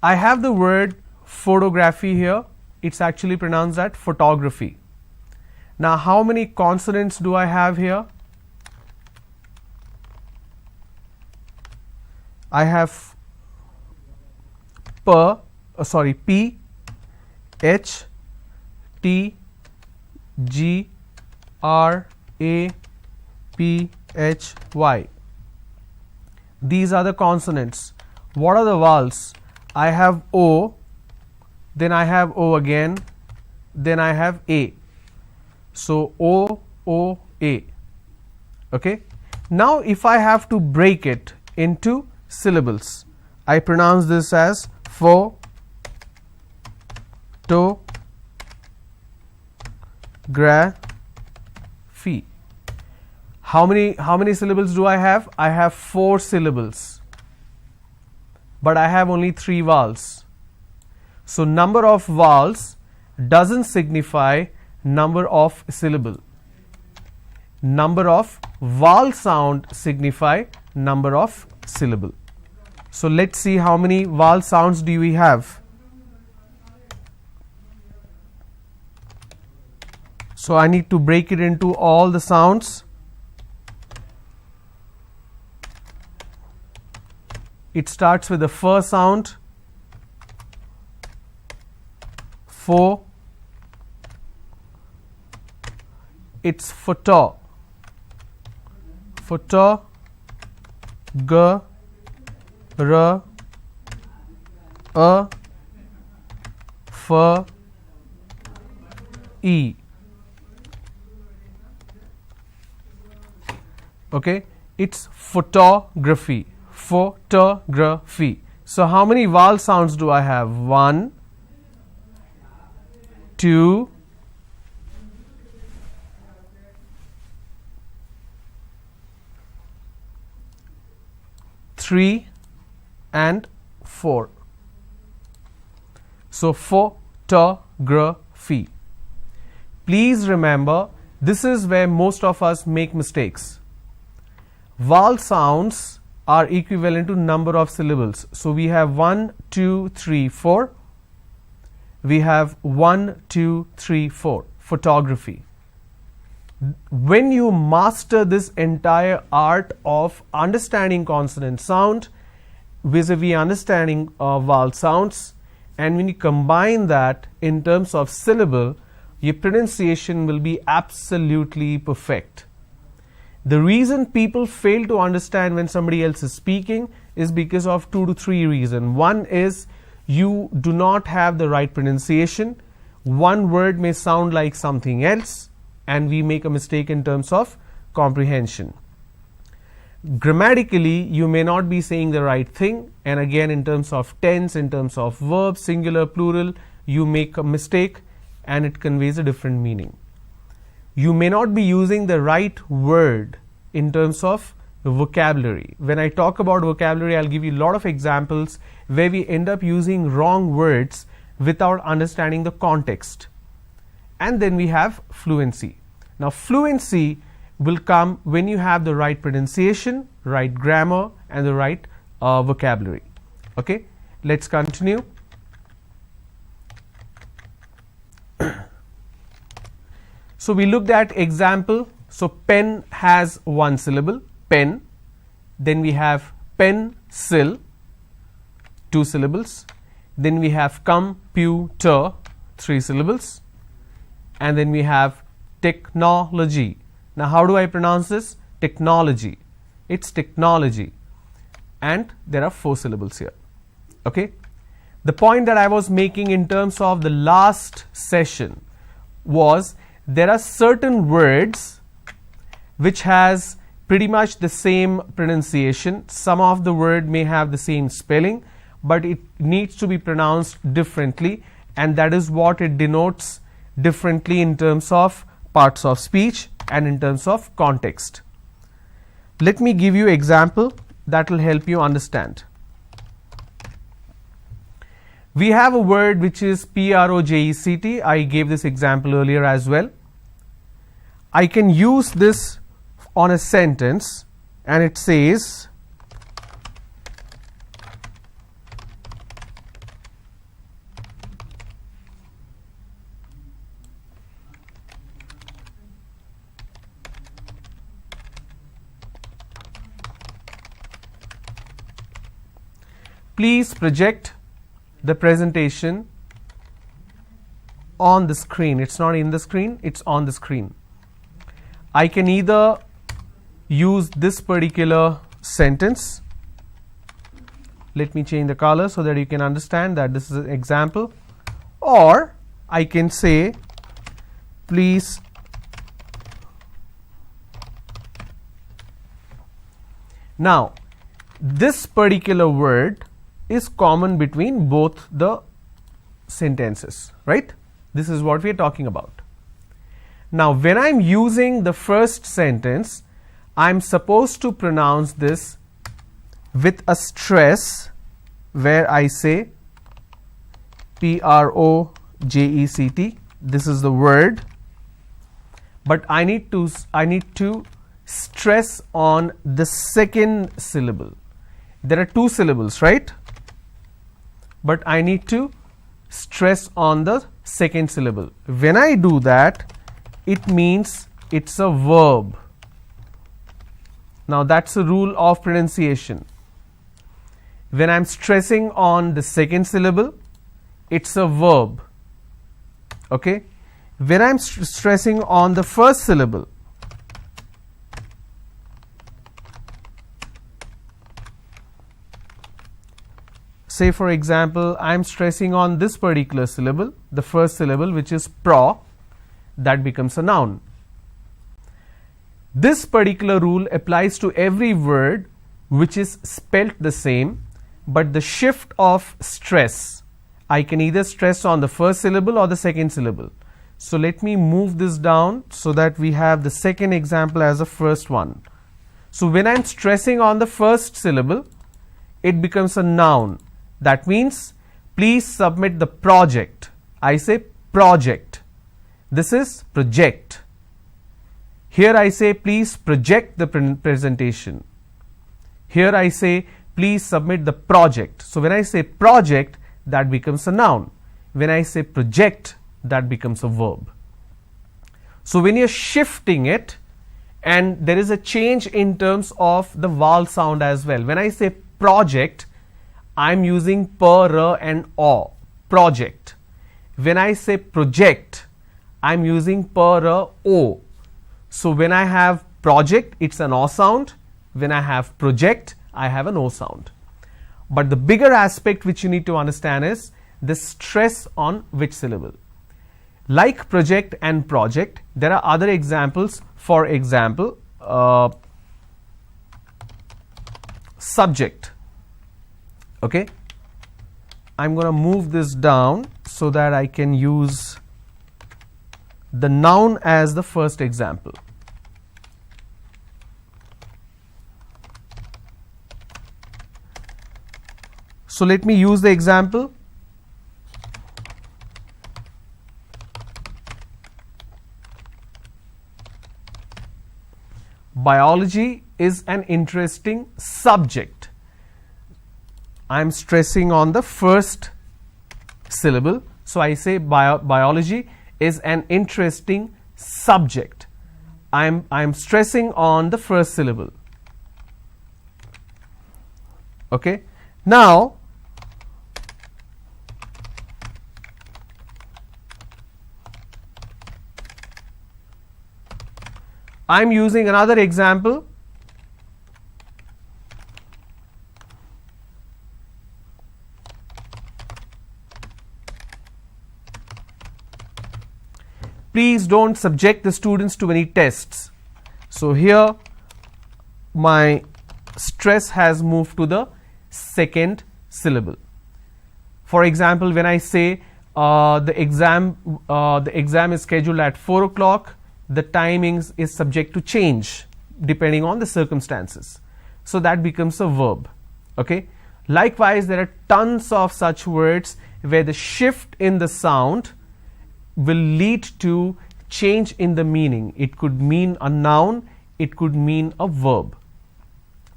I have the word photography here. It's actually pronounced as photography. Now how many consonants do I have here? I have P, H, T, G, R, A, P, H, Y. These are the consonants. What are the vowels? I have O, then I have O again, then I have A. So O, O, A. Okay. Now if I have to break it into syllables, I pronounce this as photography. How many syllables do I have? I have 4 syllables, but I have only 3 vowels. So number of vowels doesn't signify number of syllable. Number of vowel sound signify number of syllable. So let's see how many vowel sounds do we have. So I need to break it into all the sounds. It starts with the first sound. Fo. It's photo. Photo. G. R. A. F. E. Okay, it's photography. Photography. So how many vowel sounds do I have? 1, 2, 3 and 4. So photography. Please remember, this is where most of us make mistakes. Vowel sounds are equivalent to number of syllables. So we have 1, 2, 3, 4. We have 1, 2, 3, 4. Photography. When you master this entire art of understanding consonant sound vis-a-vis understanding vowel sounds, and when you combine that in terms of syllable, your pronunciation will be absolutely perfect. The reason people fail to understand when somebody else is speaking is because of 2 to 3 reasons. One is you do not have the right pronunciation. One word may sound like something else, and we make a mistake in terms of comprehension. Grammatically, you may not be saying the right thing, and again in terms of tense, in terms of verb, singular, plural, you make a mistake and it conveys a different meaning. You may not be using the right word in terms of vocabulary. When I talk about vocabulary, I'll give you a lot of examples where we end up using wrong words without understanding the context. And then we have fluency. Now fluency will come when you have the right pronunciation, right grammar, and the right vocabulary. Okay, let's continue. So we looked at example. So pen has 1 syllable, pen. Then we have pencil, 2 syllables. Then we have computer, 3 syllables. And then we have technology. Now how do I pronounce this? Technology. It's technology. And there are 4 syllables here. Okay. The point that I was making in terms of the last session was there are certain words which has pretty much the same pronunciation. Some of the word may have the same spelling, but it needs to be pronounced differently, and that is what it denotes differently in terms of parts of speech and in terms of context. Let me give you an example that will help you understand. We have a word which is project. I gave this example earlier as well. I can use this on a sentence, and it says please project the presentation on the screen. It's not in the screen, it's on the screen. I can either use this particular sentence. Let me change the color so that you can understand that this is an example. Or I can say, please now this particular word is common between both the sentences, right? This is what we are talking about. Now when I'm using the first sentence, I'm supposed to pronounce this with a stress where I say project. This is the word, but I need to stress on the second syllable. There are 2 syllables, right? But I need to stress on the second syllable. When I do that, it means it's a verb. Now that's a rule of pronunciation. When I'm stressing on the second syllable, it's a verb. Okay, when I'm stressing on the first syllable, say for example, I'm stressing on this particular syllable, the first syllable, which is pro, that becomes a noun. This particular rule applies to every word which is spelt the same, but the shift of stress, I can either stress on the first syllable or the second syllable. So let me move this down so that we have the second example as the first one. So when I'm stressing on the first syllable, it becomes a noun. That means, please submit the project. I say project. This is project. Here I say, please project the presentation. Here I say, please submit the project. So when I say project, that becomes a noun. When I say project, that becomes a verb. So when you're shifting it, and there is a change in terms of the vowel sound as well. When I say project, I'm using per, r and o, project. When I say project, I'm using per, r, o. So when I have project, it's an o sound. When I have project, I have an o sound. But the bigger aspect which you need to understand is the stress on which syllable. Like project and project, there are other examples. For example, subject. Okay, I'm going to move this down so that I can use the noun as the first example. So let me use the example. Biology is an interesting subject. I'm stressing on the first syllable. So I say biology is an interesting subject. I'm stressing on the first syllable. Okay. Now, I'm using another example. Please don't subject the students to any tests. So here my stress has moved to the second syllable. For example, when I say the exam is scheduled at 4 o'clock, the timings is subject to change depending on the circumstances. So that becomes a verb. Okay. Likewise, there are tons of such words where the shift in the sound will lead to change in the meaning. It could mean a noun, it could mean a verb.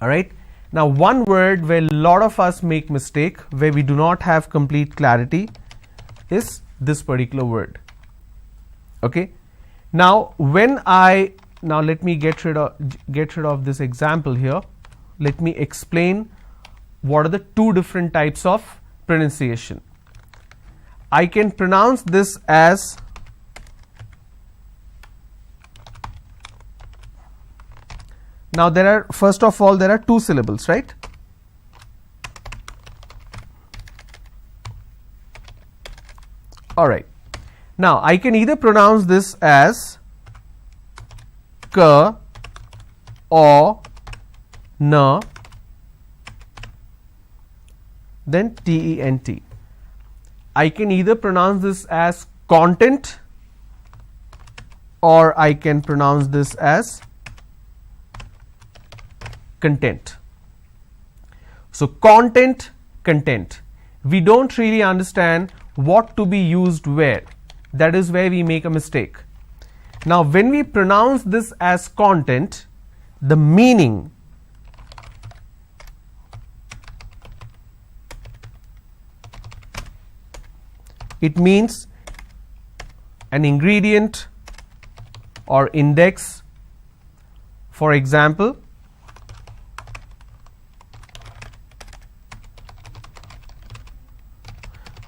All right. Now, one word where a lot of us make mistake, where we do not have complete clarity, is this particular word. Okay. Now, let me get rid of this example here. Let me explain what are the two different types of pronunciation. I can pronounce this as now first of all there are two syllables, right? All right. Now I can either pronounce this as k or n, then tent. I can either pronounce this as content or I can pronounce this as content. So content, content. We don't really understand what to be used where. That is where we make a mistake. Now when we pronounce this as content, the meaning it means an ingredient or index. For example,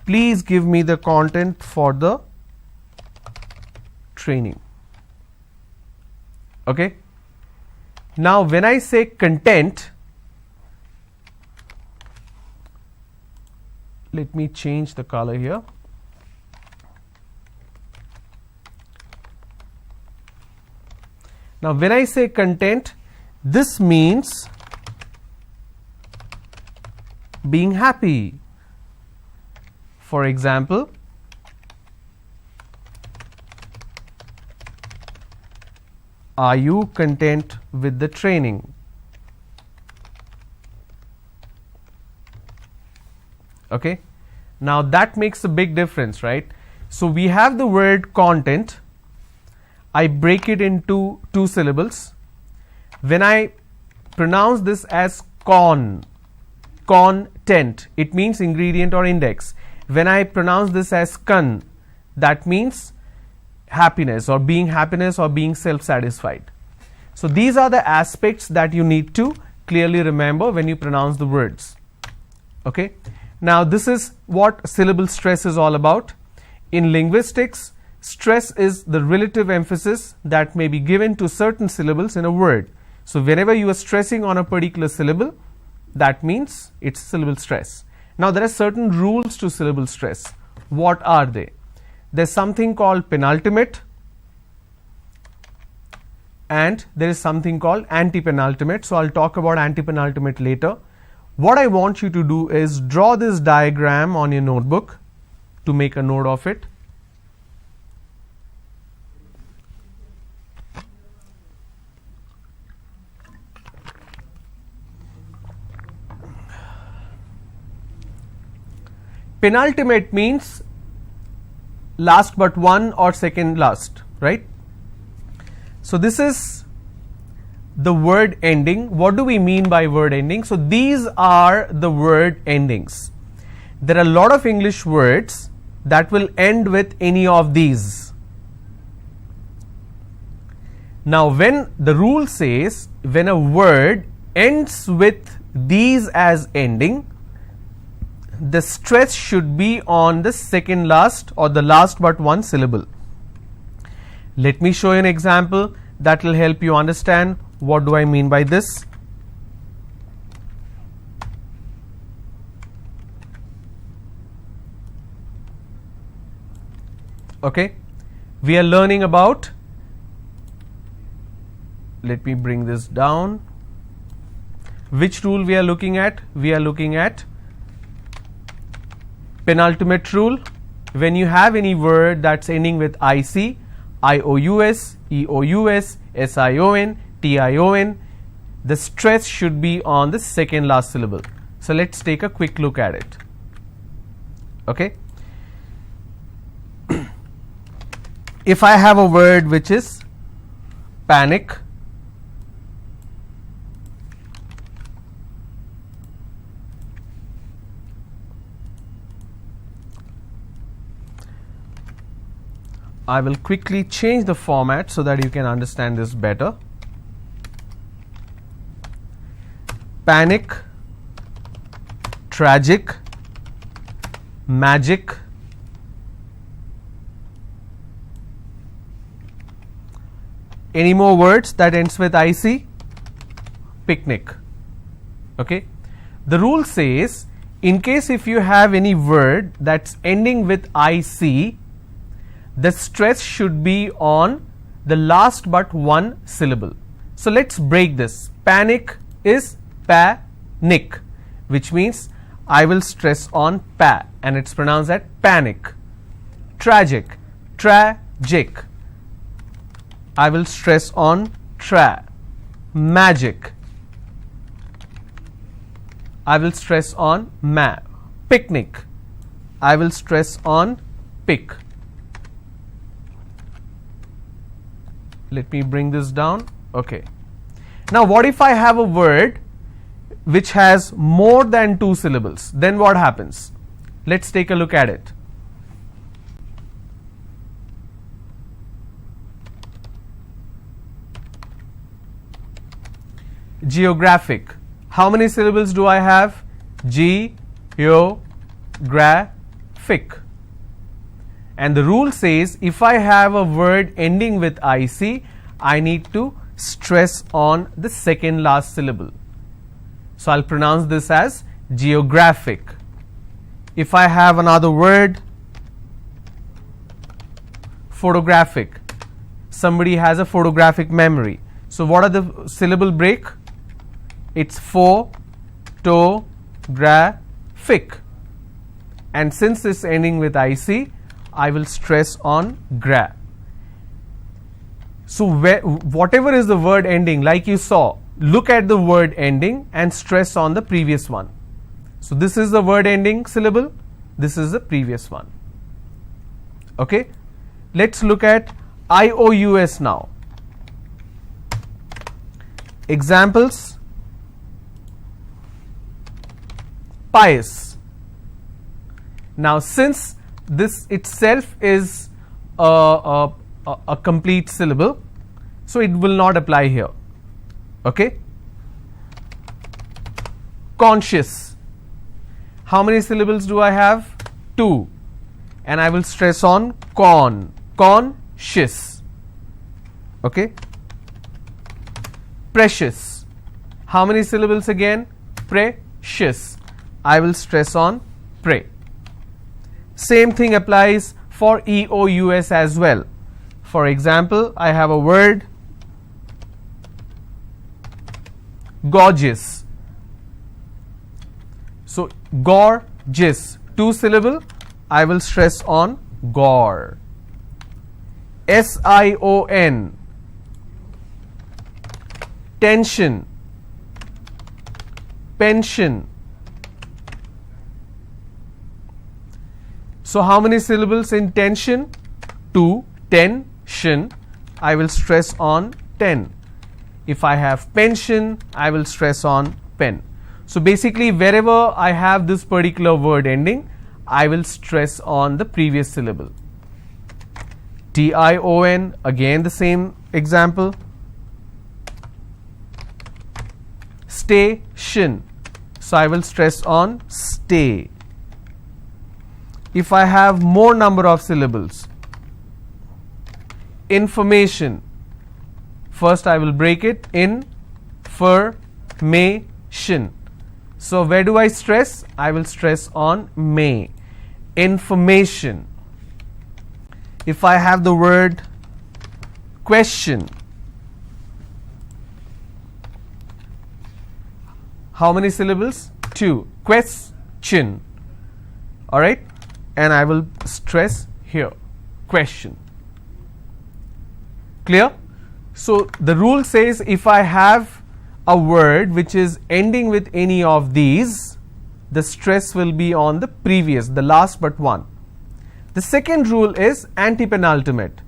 please give me the content for the training. Okay. Now when I say content, let me change the color here. Now when I say content, this means being happy. For example, are you content with the training? Okay. Now that makes a big difference, right? So we have the word content. I break it into two syllables. When I pronounce this as content, it means ingredient or index. When I pronounce this as that means happiness or being self-satisfied. So these are the aspects that you need to clearly remember when you pronounce the words. Okay. Now this is what syllable stress is all about. In linguistics, stress is the relative emphasis that may be given to certain syllables in a word. So whenever you are stressing on a particular syllable, that means it's syllable stress. Now there are certain rules to syllable stress. What are they? There's something called penultimate and there is something called anti-penultimate. So I'll talk about anti-penultimate later. What I want you to do is draw this diagram on your notebook to make a note of it. Penultimate means last but one or second last, right? So this is the word ending. What do we mean by word ending? So these are the word endings. There are a lot of English words that will end with any of these. Now when the rule says when a word ends with these as ending, the stress should be on the second last or the last but one syllable. Let me show you an example that will help you understand what do I mean by this. Okay, we are learning about, let me bring this down. Which rule we are looking at? We are looking at penultimate rule. When you have any word that's ending with IC, IOUS, EOUS, SION, TION, the stress should be on the second last syllable. So let's take a quick look at it. Okay. If I have a word which is panic, I will quickly change the format so that you can understand this better. Panic, tragic, magic, any more words that ends with IC? Picnic. Okay. The rule says in case if you have any word that's ending with IC, the stress should be on the last but one syllable. So let's break this. Panic is panic, which means I will stress on pa and it's pronounced as panic. Tragic, tragic, I will stress on tra. Magic, I will stress on ma. Picnic, I will stress on pick. Let me bring this down. Okay. Now what if I have a word which has more than two syllables? Then what happens? Let's take a look at it. Geographic. How many syllables do I have? Geographic. And the rule says if I have a word ending with IC, I need to stress on the second last syllable. So I'll pronounce this as geographic. If I have another word, photographic, somebody has a photographic memory. So what are the syllable break? It's photographic. And since it's ending with IC, I will stress on gra. So whatever is the word ending, like you saw, look at the word ending and stress on the previous one. So this is the word ending syllable, this is the previous one. Okay, let's look at IOUS now. Examples: pious. Now since this itself is a complete syllable, so it will not apply here. Okay. Conscious. How many syllables do I have? 2. And I will stress on conscious. Okay. Precious. How many syllables again? Precious. I will stress on pre. Same thing applies for EOUS as well. For example, I have a word gorgeous. So gorgeous, 2 syllable, I will stress on gore. SION, tension, pension. So how many syllables in tension? 2. Tension, I will stress on 10. If I have pension, I will stress on pen. So basically wherever I have this particular word ending, I will stress on the previous syllable. TION, again the same example. Station, so I will stress on stay. If I have more number of syllables, information, first I will break it in information. So where do I stress? I will stress on may. Information. If I have the word question, how many syllables? 2. Question. Alright, and I will stress here question. Clear? So the rule says if I have a word which is ending with any of these, the stress will be on the previous, the last but one. The second rule is anti-penultimate.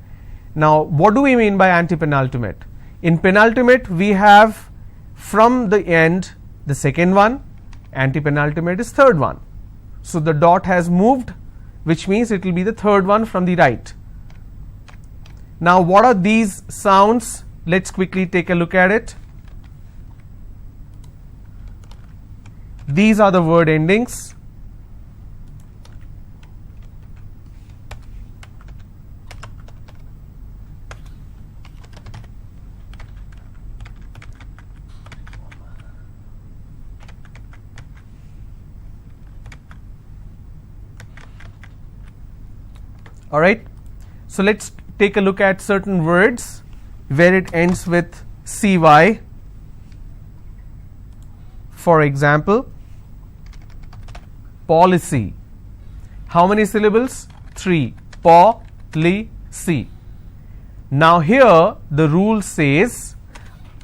Now what do we mean by anti-penultimate? In penultimate we have from the end the second one, anti-penultimate is third one. So the dot has moved, which means it will be the third one from the right. Now what are these sounds? Let's quickly take a look at it. These are the word endings. Alright, so let's take a look at certain words where it ends with CY. For example, policy. How many syllables? 3. Policy. Now here the rule says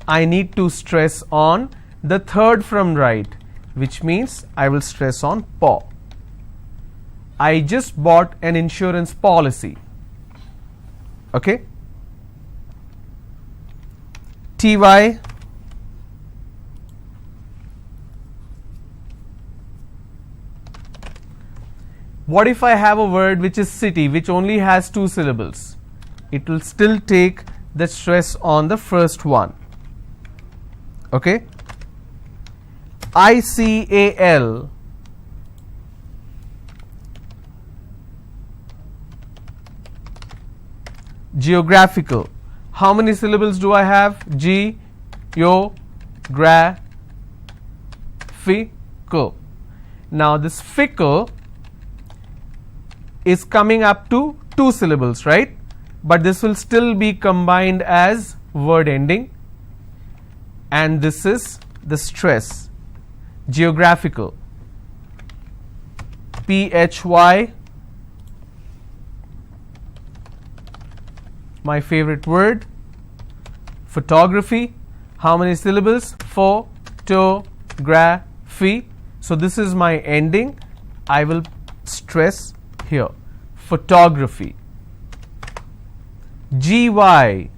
I need to stress on the third from right, which means I will stress on paw. I just bought an insurance policy. Okay. TY. What if I have a word which is city, which only has 2 syllables? It will still take the stress on the first one. Okay. ICAL. Geographical. How many syllables do I have? Geographical. Now this fickle is coming up to 2 syllables, right? But this will still be combined as word ending, and this is the stress. Geographical. PHY, my favorite word. Photography. How many syllables? Photography. So this is my ending. I will stress here. Photography. GY.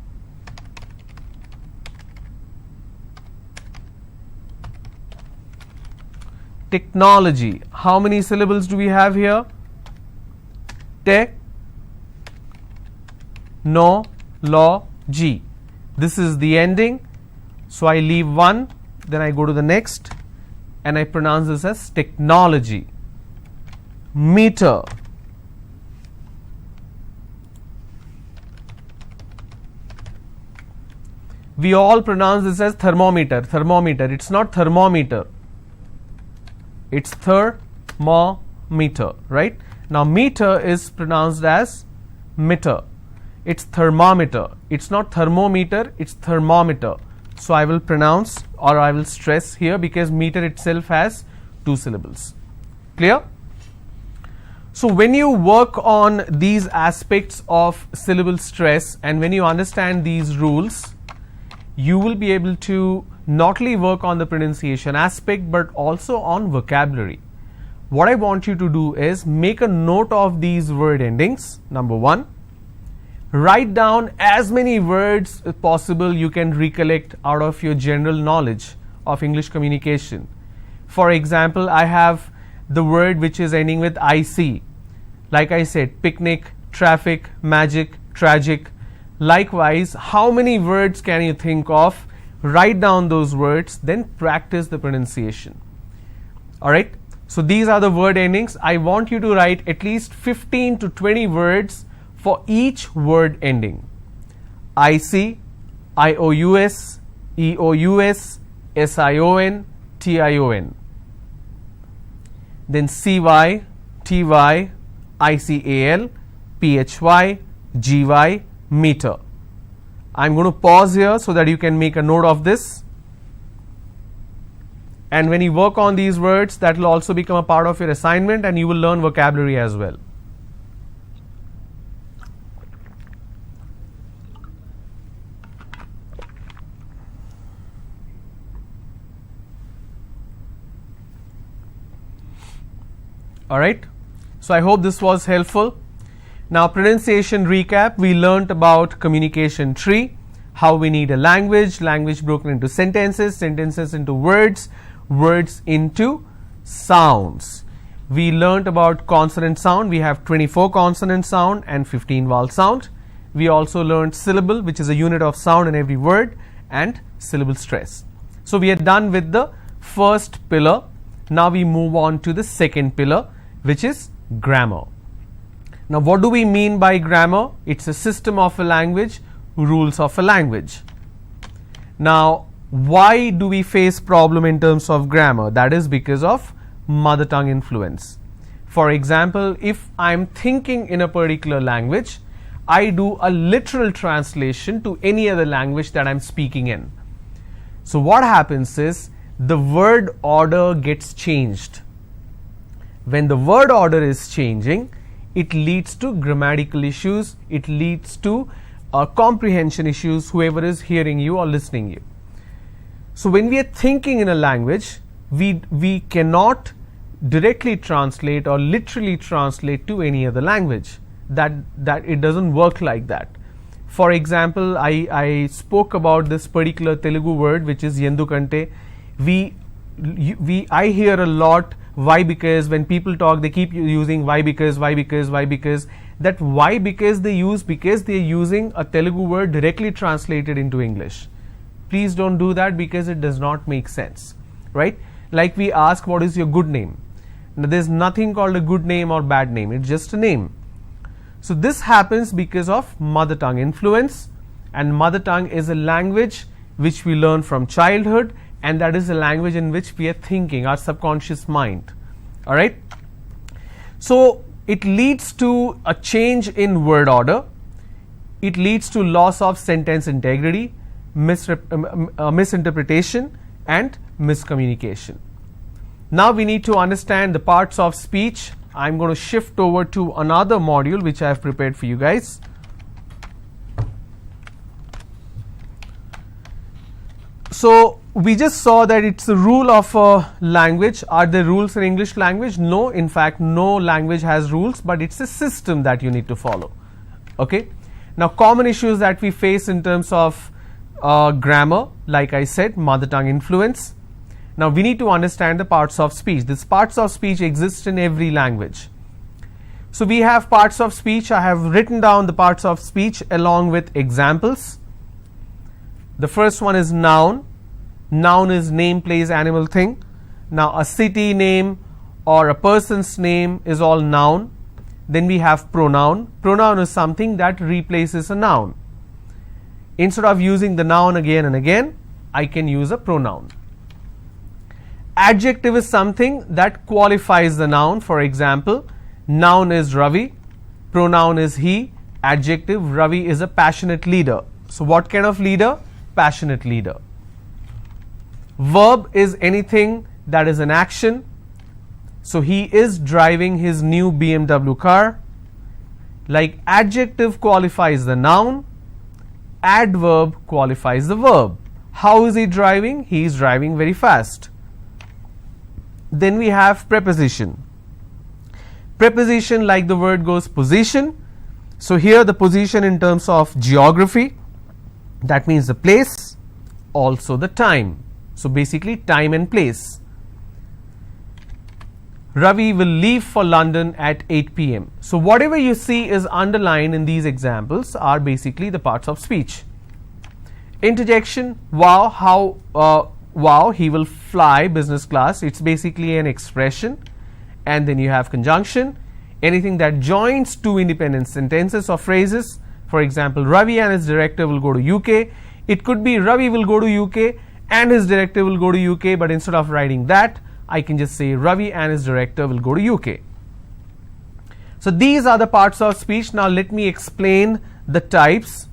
Technology. How many syllables do we have here? Technology. This is the ending. So I leave one, then I go to the next, and I pronounce this as technology. Meter. We all pronounce this as thermometer. Thermometer. It's not thermometer. It's thermometer, right? Now meter is pronounced as meter. It's thermometer. It's not thermometer, it's thermometer. So I will pronounce, or I will stress here, because meter itself has 2 syllables. Clear? So when you work on these aspects of syllable stress, and when you understand these rules, you will be able to not only work on the pronunciation aspect but also on vocabulary. What I want you to do is make a note of these word endings. Number 1, write down as many words as possible you can recollect out of your general knowledge of English communication. For example, I have the word which is ending with IC. Like I said, picnic, traffic, magic, tragic. Likewise, how many words can you think of? Write down those words, then practice the pronunciation. Alright, so these are the word endings. I want you to write at least 15 to 20 words for each word ending. IC, IOUS, EOUS, SION, TION. Then CY, TY, ICAL, PHY, GY, meter. I'm going to pause here so that you can make a note of this. And when you work on these words, that will also become a part of your assignment, and you will learn vocabulary as well. Alright, so I hope this was helpful. Now pronunciation recap, we learnt about communication tree, how we need a language, language broken into sentences, sentences into words, words into sounds. We learnt about consonant sound, we have 24 consonant sound and 15 vowel sound. We also learnt syllable, which is a unit of sound in every word, and syllable stress. So we are done with the first pillar. Now we move on to the second pillar, which is grammar. Now what do we mean by grammar? It's a system of a language, rules of a language. Now why do we face problem in terms of grammar? That is because of mother tongue influence. For example, if I'm thinking in a particular language, I do a literal translation to any other language that I'm speaking in. So what happens is the word order gets changed. When the word order is changing, it leads to grammatical issues, it leads to comprehension issues, whoever is hearing you or listening you. So when we are thinking in a language, we cannot directly translate or literally translate to any other language. That it doesn't work like that. For example, I spoke about this particular Telugu word, which is yendukante. I hear a lot why because. When people talk, they keep using why because. That why because they use, because they are using a Telugu word directly translated into English. Please don't do that, because it does not make sense, right? Like we ask, what is your good name? Now there's nothing called a good name or bad name, it's just a name. So this happens because of mother tongue influence, and mother tongue is a language which we learn from childhood, and that is a language in which we are thinking, our subconscious mind. All right. So it leads to a change in word order. It leads to loss of sentence integrity, misinterpretation, and miscommunication. Now we need to understand the parts of speech. I'm going to shift over to another module which I have prepared for you guys. So we just saw that it's a rule of a language. Are there rules in English language? No, in fact, no language has rules, but it's a system that you need to follow. Okay. Now, common issues that we face in terms of grammar, like I said, mother tongue influence. Now, we need to understand the parts of speech. These parts of speech exist in every language. So, we have parts of speech. I have written down the parts of speech along with examples. The first one is noun. Noun is name, place, animal, thing. Now, a city name or a person's name is all noun. Then we have pronoun. Pronoun is something that replaces a noun. Instead of using the noun again and again, I can use a pronoun. Adjective is something that qualifies the noun. For example, noun is Ravi, pronoun is he, adjective Ravi is a passionate leader. So what kind of leader? Passionate leader. Verb is anything that is an action. So he is driving his new BMW car. Like adjective qualifies the noun, adverb qualifies the verb. How is he driving? He is driving very fast. Then we have preposition. Preposition, like the word goes, position. So here the position in terms of geography, that means the place, also the time. So basically time and place. Ravi will leave for London at 8 p.m. So whatever you see is underlined in these examples are basically the parts of speech. Interjection, wow, wow, he will fly business class. It's basically an expression. And then you have conjunction, anything that joins two independent sentences or phrases. For example, Ravi and his director will go to UK. It could be Ravi will go to UK and his director will go to UK, but instead of writing that, I can just say Ravi and his director will go to UK. So these are the parts of speech. Now let me explain the types.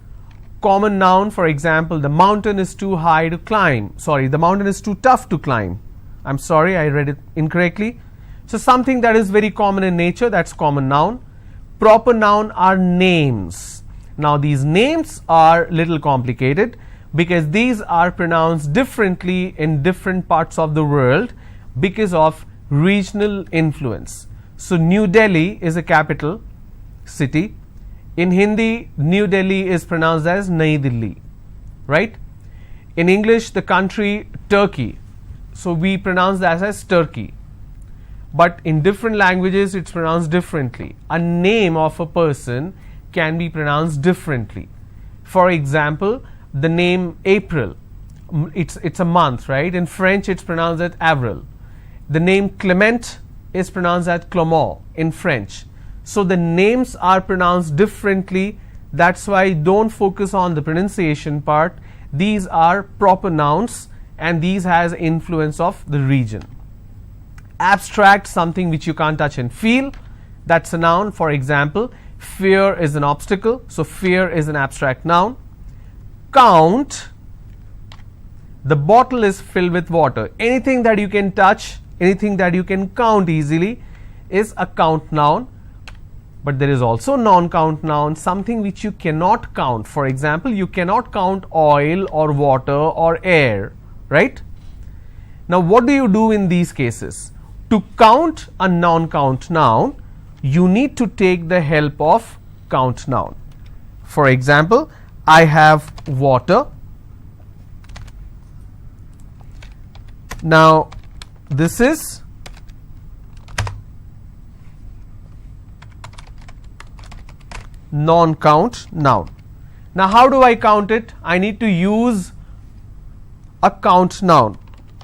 Common noun, for example, the mountain is too high to climb. Sorry, the mountain is too tough to climb. I'm sorry, I read it incorrectly. So something that is very common in nature, that's common noun. Proper noun are names. Now these names are little complicated because these are pronounced differently in different parts of the world because of regional influence. So New Delhi is a capital city. In Hindi, New Delhi is pronounced as Nai Delhi, right? In English, the country Turkey, so we pronounce that as Turkey. But in different languages, it's pronounced differently. A name of a person can be pronounced differently. For example, the name April, it's a month, right? In French, it's pronounced as Avril. The name Clement is pronounced as Clement in French. So the names are pronounced differently. That's why don't focus on the pronunciation part. These are proper nouns and these has influence of the region. Abstract, something which you can't touch and feel, that's a noun. For example, fear is an obstacle, so fear is an abstract noun. Count, the bottle is filled with water. Anything that you can touch, anything that you can count easily is a count noun. But there is also non-count noun, something which you cannot count. For example, you cannot count oil or water or air, right? Now what do you do in these cases? To count a non-count noun, you need to take the help of count noun. For example, I have water. Now this is non-count noun. Now how do I count it? I need to use a count noun.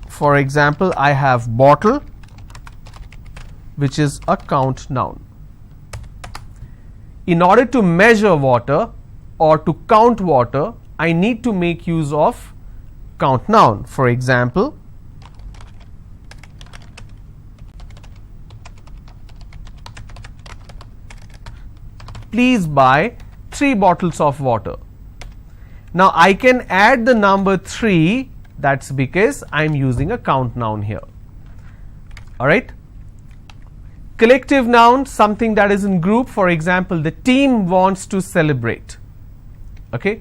For example, I have bottle, which is a count noun. in order to measure water or to count water, I need to make use of count noun. For example, please buy 3 bottles of water. Now I can add the number 3, that's because I'm using a count noun here. Alright. Collective noun, something that is in group. For example, the team wants to celebrate. Okay.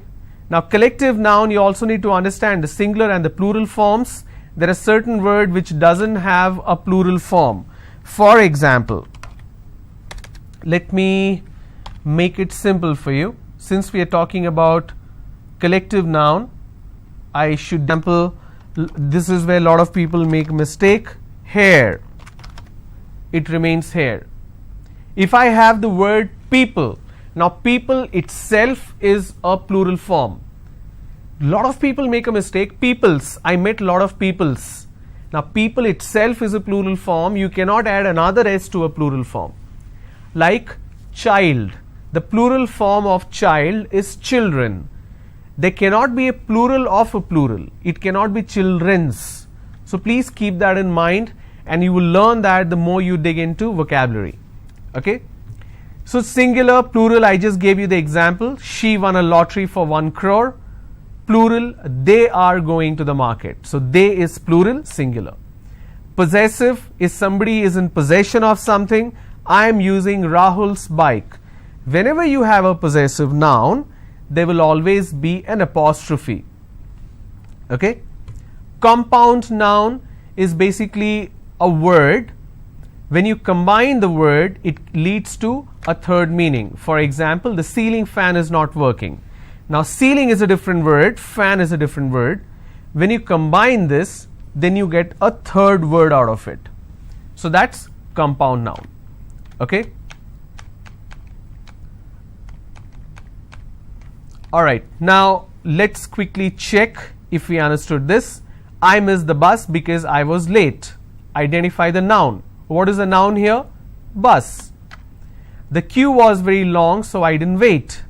Now collective noun, you also need to understand the singular and the plural forms. There are certain word which doesn't have a plural form. For example, let me make it simple for you. Since we are talking about collective noun, I should example, this is where a lot of people make mistake. Hair, it remains hair. If I have the word people, now people itself is a plural form. Lot of people make a mistake. Peoples, I met lot of peoples. Now people itself is a plural form. You cannot add another s to a plural form. Like child, the plural form of child is children. There cannot be a plural of a plural. It cannot be children's. So please keep that in mind, and you will learn that the more you dig into vocabulary. Okay. So singular, plural, I just gave you the example. She won a lottery for 1 crore. Plural, they are going to the market. So they is plural, singular. Possessive is somebody is in possession of something. I am using Rahul's bike. Whenever you have a possessive noun, there will always be an apostrophe. Okay. Compound noun is basically a word. When you combine the word, it leads to a third meaning. For example, the ceiling fan is not working. Now ceiling is a different word, fan is a different word. When you combine this, then you get a third word out of it. So that's compound noun. Okay. Alright, now let's quickly check if we understood this. I missed the bus because I was late. Identify the noun. What is the noun here? Bus. The queue was very long, so I didn't wait.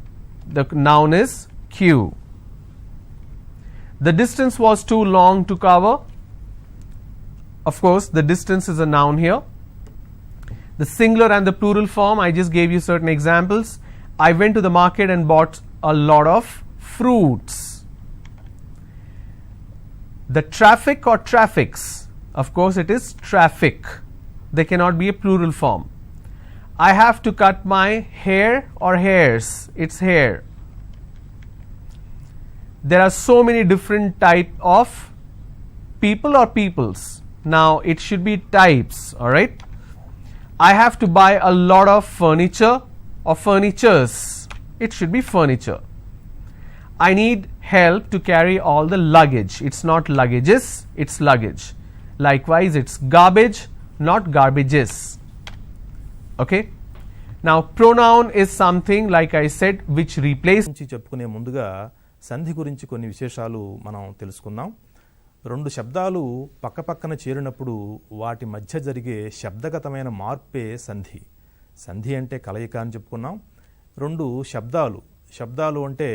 The noun is queue. The distance was too long to cover. Of course, the distance is a noun here. The singular and the plural form, I just gave you certain examples. I went to the market and bought a lot of fruits. The traffic or traffics, of course it is traffic. There cannot be a plural form. I have to cut my hair or hairs, it's hair. There are so many different type of people or peoples. Now it should be types, alright. I have to buy a lot of furniture or furnitures. It should be furniture. I need help to carry all the luggage. It's not luggages, it's luggage. Likewise, it's garbage, not garbages. Okay. Now pronoun is something, like I said, which replaces. చెప్పుకునే ముందుగా సంధి గురించి కొన్ని విశేషాలు మనం తెలుసుకుందాం. రెండు శబ్దాలు పక్కపక్కన చేరినప్పుడు వాటి మధ్య జరిగే శబ్దగతమైన మార్పే సంధి. సంధి అంటే కలయిక అని చెప్పుకున్నాం. రెండు శబ్దాలు అంటే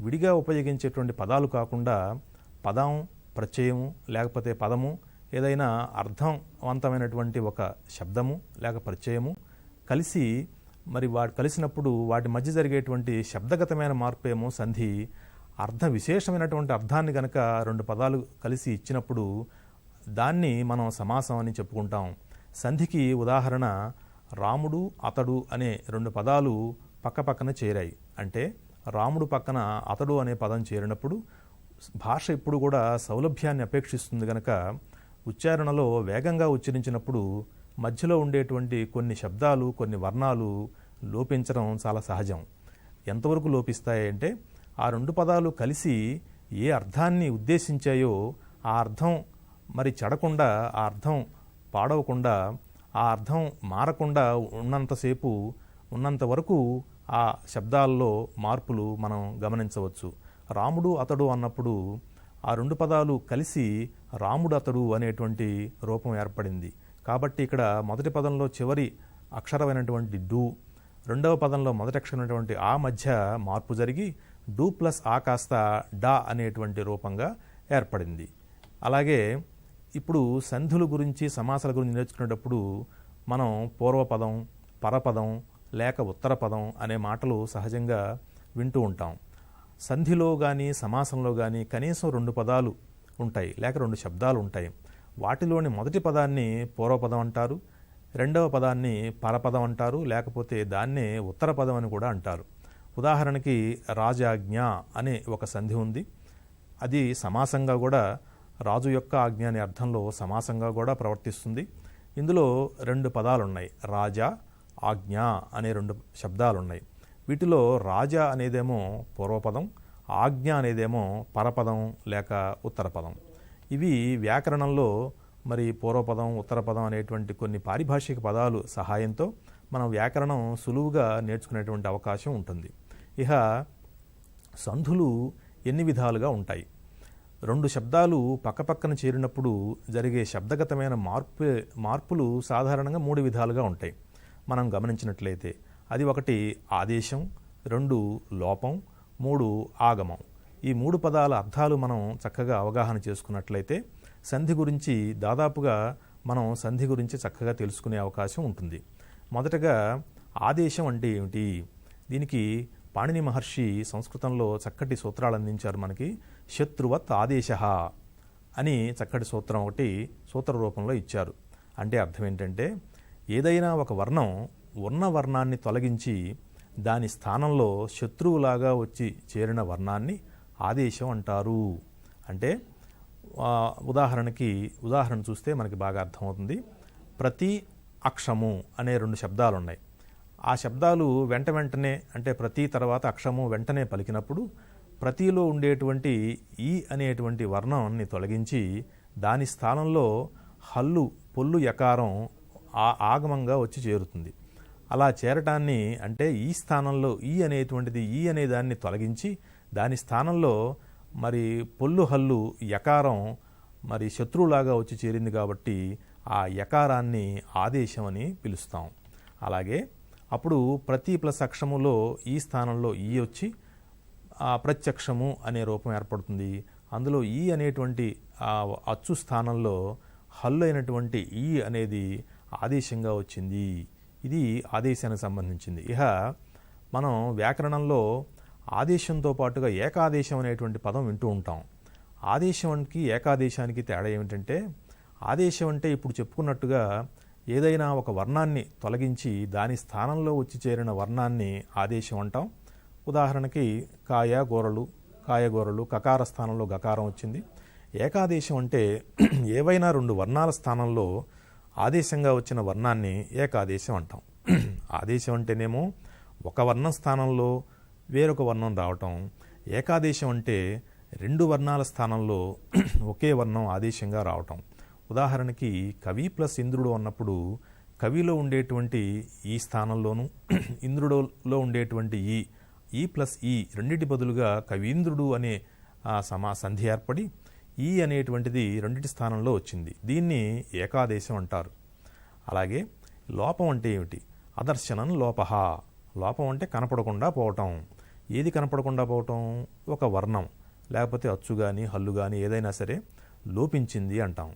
విడిగా ఉపయోగించేటువంటి పదాలు కాకుండా పదం, ప్రత్యయము లేకపోతే పదము, ఏదైనా అర్థవంతమైనటువంటి ఒక శబ్దము లేక ప్రత్యయము కలిసి మరి వాటి కలిసినప్పుడు వాటి మధ్య జరిగేటువంటి శబ్దగతమైన మార్పేమో సంధి. విశేషమైనటువంటి అర్థాన్ని గనక రెండు పదాలు కలిసి ఇచ్చినప్పుడు దాన్ని మనం సమాసం అని చెప్పుకుంటాం. సంధికి ఉదాహరణ రాముడు, అతడు అనే రెండు పదాలు పక్కపక్కన చేరాయి. అంటే రాముడు పక్కన అతడు అనే పదం చేరినప్పుడు భాష ఇప్పుడు కూడా సౌలభ్యాన్ని అపేక్షిస్తుంది గనక ఉచ్చారణలో వేగంగా ఉచ్చరించినప్పుడు మధ్యలో ఉండేటువంటి కొన్ని శబ్దాలు, కొన్ని వర్ణాలు లోపించడం చాలా సహజం. ఎంతవరకు లోపిస్తాయి అంటే ఆ రెండు పదాలు కలిసి ఏ అర్థాన్ని ఉద్దేశించాయో ఆ అర్థం మరి చెడకుండా, ఆ అర్థం పాడవకుండా, ఆ అర్థం మారకుండా ఉన్నంతసేపు ఉన్నంత వరకు ఆ శబ్దాల్లో మార్పులు మనం గమనించవచ్చు. రాముడు, అతడు అన్నప్పుడు ఆ రెండు పదాలు కలిసి రాముడు, అతడు అనేటువంటి రూపం ఏర్పడింది. కాబట్టి ఇక్కడ మొదటి పదంలో చివరి అక్షరమైనటువంటి డు, రెండవ పదంలో మొదటి అక్షరమైనటువంటి ఆ మధ్య మార్పు జరిగి డు ప్లస్ ఆ కాస్త డా అనేటువంటి రూపంగా ఏర్పడింది. అలాగే ఇప్పుడు సంధుల గురించి సమాసాల గురించి నేర్చుకునేటప్పుడు మనం పూర్వపదం, పరపదం లేక ఉత్తర పదం అనే మాటలు సహజంగా వింటూ ఉంటాం. సంధిలో కానీ సమాసంలో కానీ కనీసం 2 పదాలు ఉంటాయి, లేక 2 శబ్దాలు ఉంటాయి. వాటిలోని మొదటి పదాన్ని పూర్వపదం అంటారు, రెండవ పదాన్ని పరపదం అంటారు, లేకపోతే దాన్నే ఉత్తర పదం అని కూడా అంటారు. ఉదాహరణకి రాజాజ్ఞ అనే ఒక సంధి ఉంది. అది సమాసంగా కూడా రాజు యొక్క ఆజ్ఞ అనే అర్థంలో సమాసంగా కూడా ప్రవర్తిస్తుంది. ఇందులో 2 పదాలున్నాయి, రాజా, ఆజ్ఞ అనే 2 శబ్దాలున్నాయి. వీటిలో రాజా అనేదేమో పూర్వపదం, ఆజ్ఞ అనేదేమో పరపదం లేక ఉత్తర పదం. ఇవి వ్యాకరణంలో మరి పూర్వపదం, ఉత్తర పదం అనేటువంటి కొన్ని పారిభాషిక పదాలు సహాయంతో మనం వ్యాకరణం సులువుగా నేర్చుకునేటువంటి అవకాశం ఉంటుంది. ఇక సంధులు ఎన్ని విధాలుగా ఉంటాయి? 2 శబ్దాలు పక్కపక్కన చేరినప్పుడు జరిగే శబ్దగతమైన మార్పులు సాధారణంగా 3 విధాలుగా ఉంటాయి. మనం గమనించినట్లయితే అది 1 ఆదేశం, 2 లోపం, 3 ఆగమం. ఈ 3 పదాల అర్థాలు మనం చక్కగా అవగాహన చేసుకున్నట్లయితే సంధి గురించి దాదాపుగా మనం సంధి గురించి చక్కగా తెలుసుకునే అవకాశం ఉంటుంది. మొదటగా ఆదేశం అంటే ఏమిటి? దీనికి పాణిని మహర్షి సంస్కృతంలో చక్కటి సూత్రాలు అందించారు మనకి. శత్రువత్ ఆదేశః అని చక్కటి సూత్రం ఒకటి సూత్ర రూపంలో ఇచ్చారు. అంటే అర్థం ఏంటంటే ఏదైనా ఒక వర్ణం ఉన్న వర్ణాన్ని తొలగించి దాని స్థానంలో శత్రువులాగా వచ్చి చేరిన వర్ణాన్ని ఆదేశం అంటారు. అంటే ఉదాహరణ చూస్తే మనకి బాగా అర్థమవుతుంది. ప్రతి అక్షము అనే 2 శబ్దాలు ఉన్నాయి. ఆ శబ్దాలు వెంటనే అంటే ప్రతి తర్వాత అక్షము వెంటనే పలికినప్పుడు ప్రతిలో ఉండేటువంటి ఈ అనేటువంటి వర్ణాన్ని తొలగించి దాని స్థానంలో హల్లు, పొల్లు యకారం ఆగమంగా వచ్చి చేరుతుంది. అలా చేరటాన్ని అంటే ఈ స్థానంలో ఈ అనేటువంటిది ఈ అనే దాన్ని తొలగించి దాని స్థానంలో మరి పొల్లు హల్లు యకారం మరి శత్రువులాగా వచ్చి చేరింది కాబట్టి ఆ యకారాన్ని ఆదేశం అని పిలుస్తాం. అలాగే అప్పుడు ప్రతి ప్లస్ అక్షములో ఈ స్థానంలో ఈ వచ్చి ప్రత్యక్షము అనే రూపం ఏర్పడుతుంది. అందులో ఈ అనేటువంటి అచ్చు స్థానంలో హల్లు అయినటువంటి ఈ అనేది ఆదేశంగా వచ్చింది. ఇది ఆదేశానికి సంబంధించింది. ఇక మనం వ్యాకరణంలో ఆదేశంతో పాటుగా ఏకాదేశం అనేటువంటి పదం వింటూ ఉంటాం. ఆదేశానికి ఏకాదేశానికి తేడా ఏమిటంటే ఆదేశం అంటే ఇప్పుడు చెప్పుకున్నట్టుగా ఏదైనా ఒక వర్ణాన్ని తొలగించి దాని స్థానంలో వచ్చి చేరిన వర్ణాన్ని ఆదేశం అంటాం. ఉదాహరణకి కాయగూరలు కకార స్థానంలో గకారం వచ్చింది. ఏకాదేశం అంటే ఏవైనా 2 వర్ణాల స్థానంలో ఆదేశంగా వచ్చిన వర్ణాన్ని ఏకాదేశం అంటాం. ఆదేశం అంటేనేమో ఒక వర్ణం స్థానంలో వేరొక వర్ణం రావటం. ఏకాదేశం అంటే 2 వర్ణాల స్థానంలో ఒకే వర్ణం ఆదేశంగా రావటం. ఉదాహరణకి కవి ప్లస్ ఇంద్రుడు అన్నప్పుడు కవిలో ఉండేటువంటి ఈ స్థానంలోను ఇంద్రుడులో ఉండేటువంటి ఈ ప్లస్ ఈ రెండింటి బదులుగా కవీంద్రుడు అనే సంధి ఏర్పడి ఈ అనేటువంటిది రెండింటి స్థానంలో వచ్చింది. దీన్ని ఏకాదేశం అంటారు. అలాగే లోపం అంటే ఏమిటి? అదర్శనం లోపహ. లోపం అంటే కనపడకుండా పోవటం. ఏది కనపడకుండా పోవటం? ఒక వర్ణం లేకపోతే అచ్చు కానీ హల్లు కానీ ఏదైనా సరే లోపించింది అంటాం.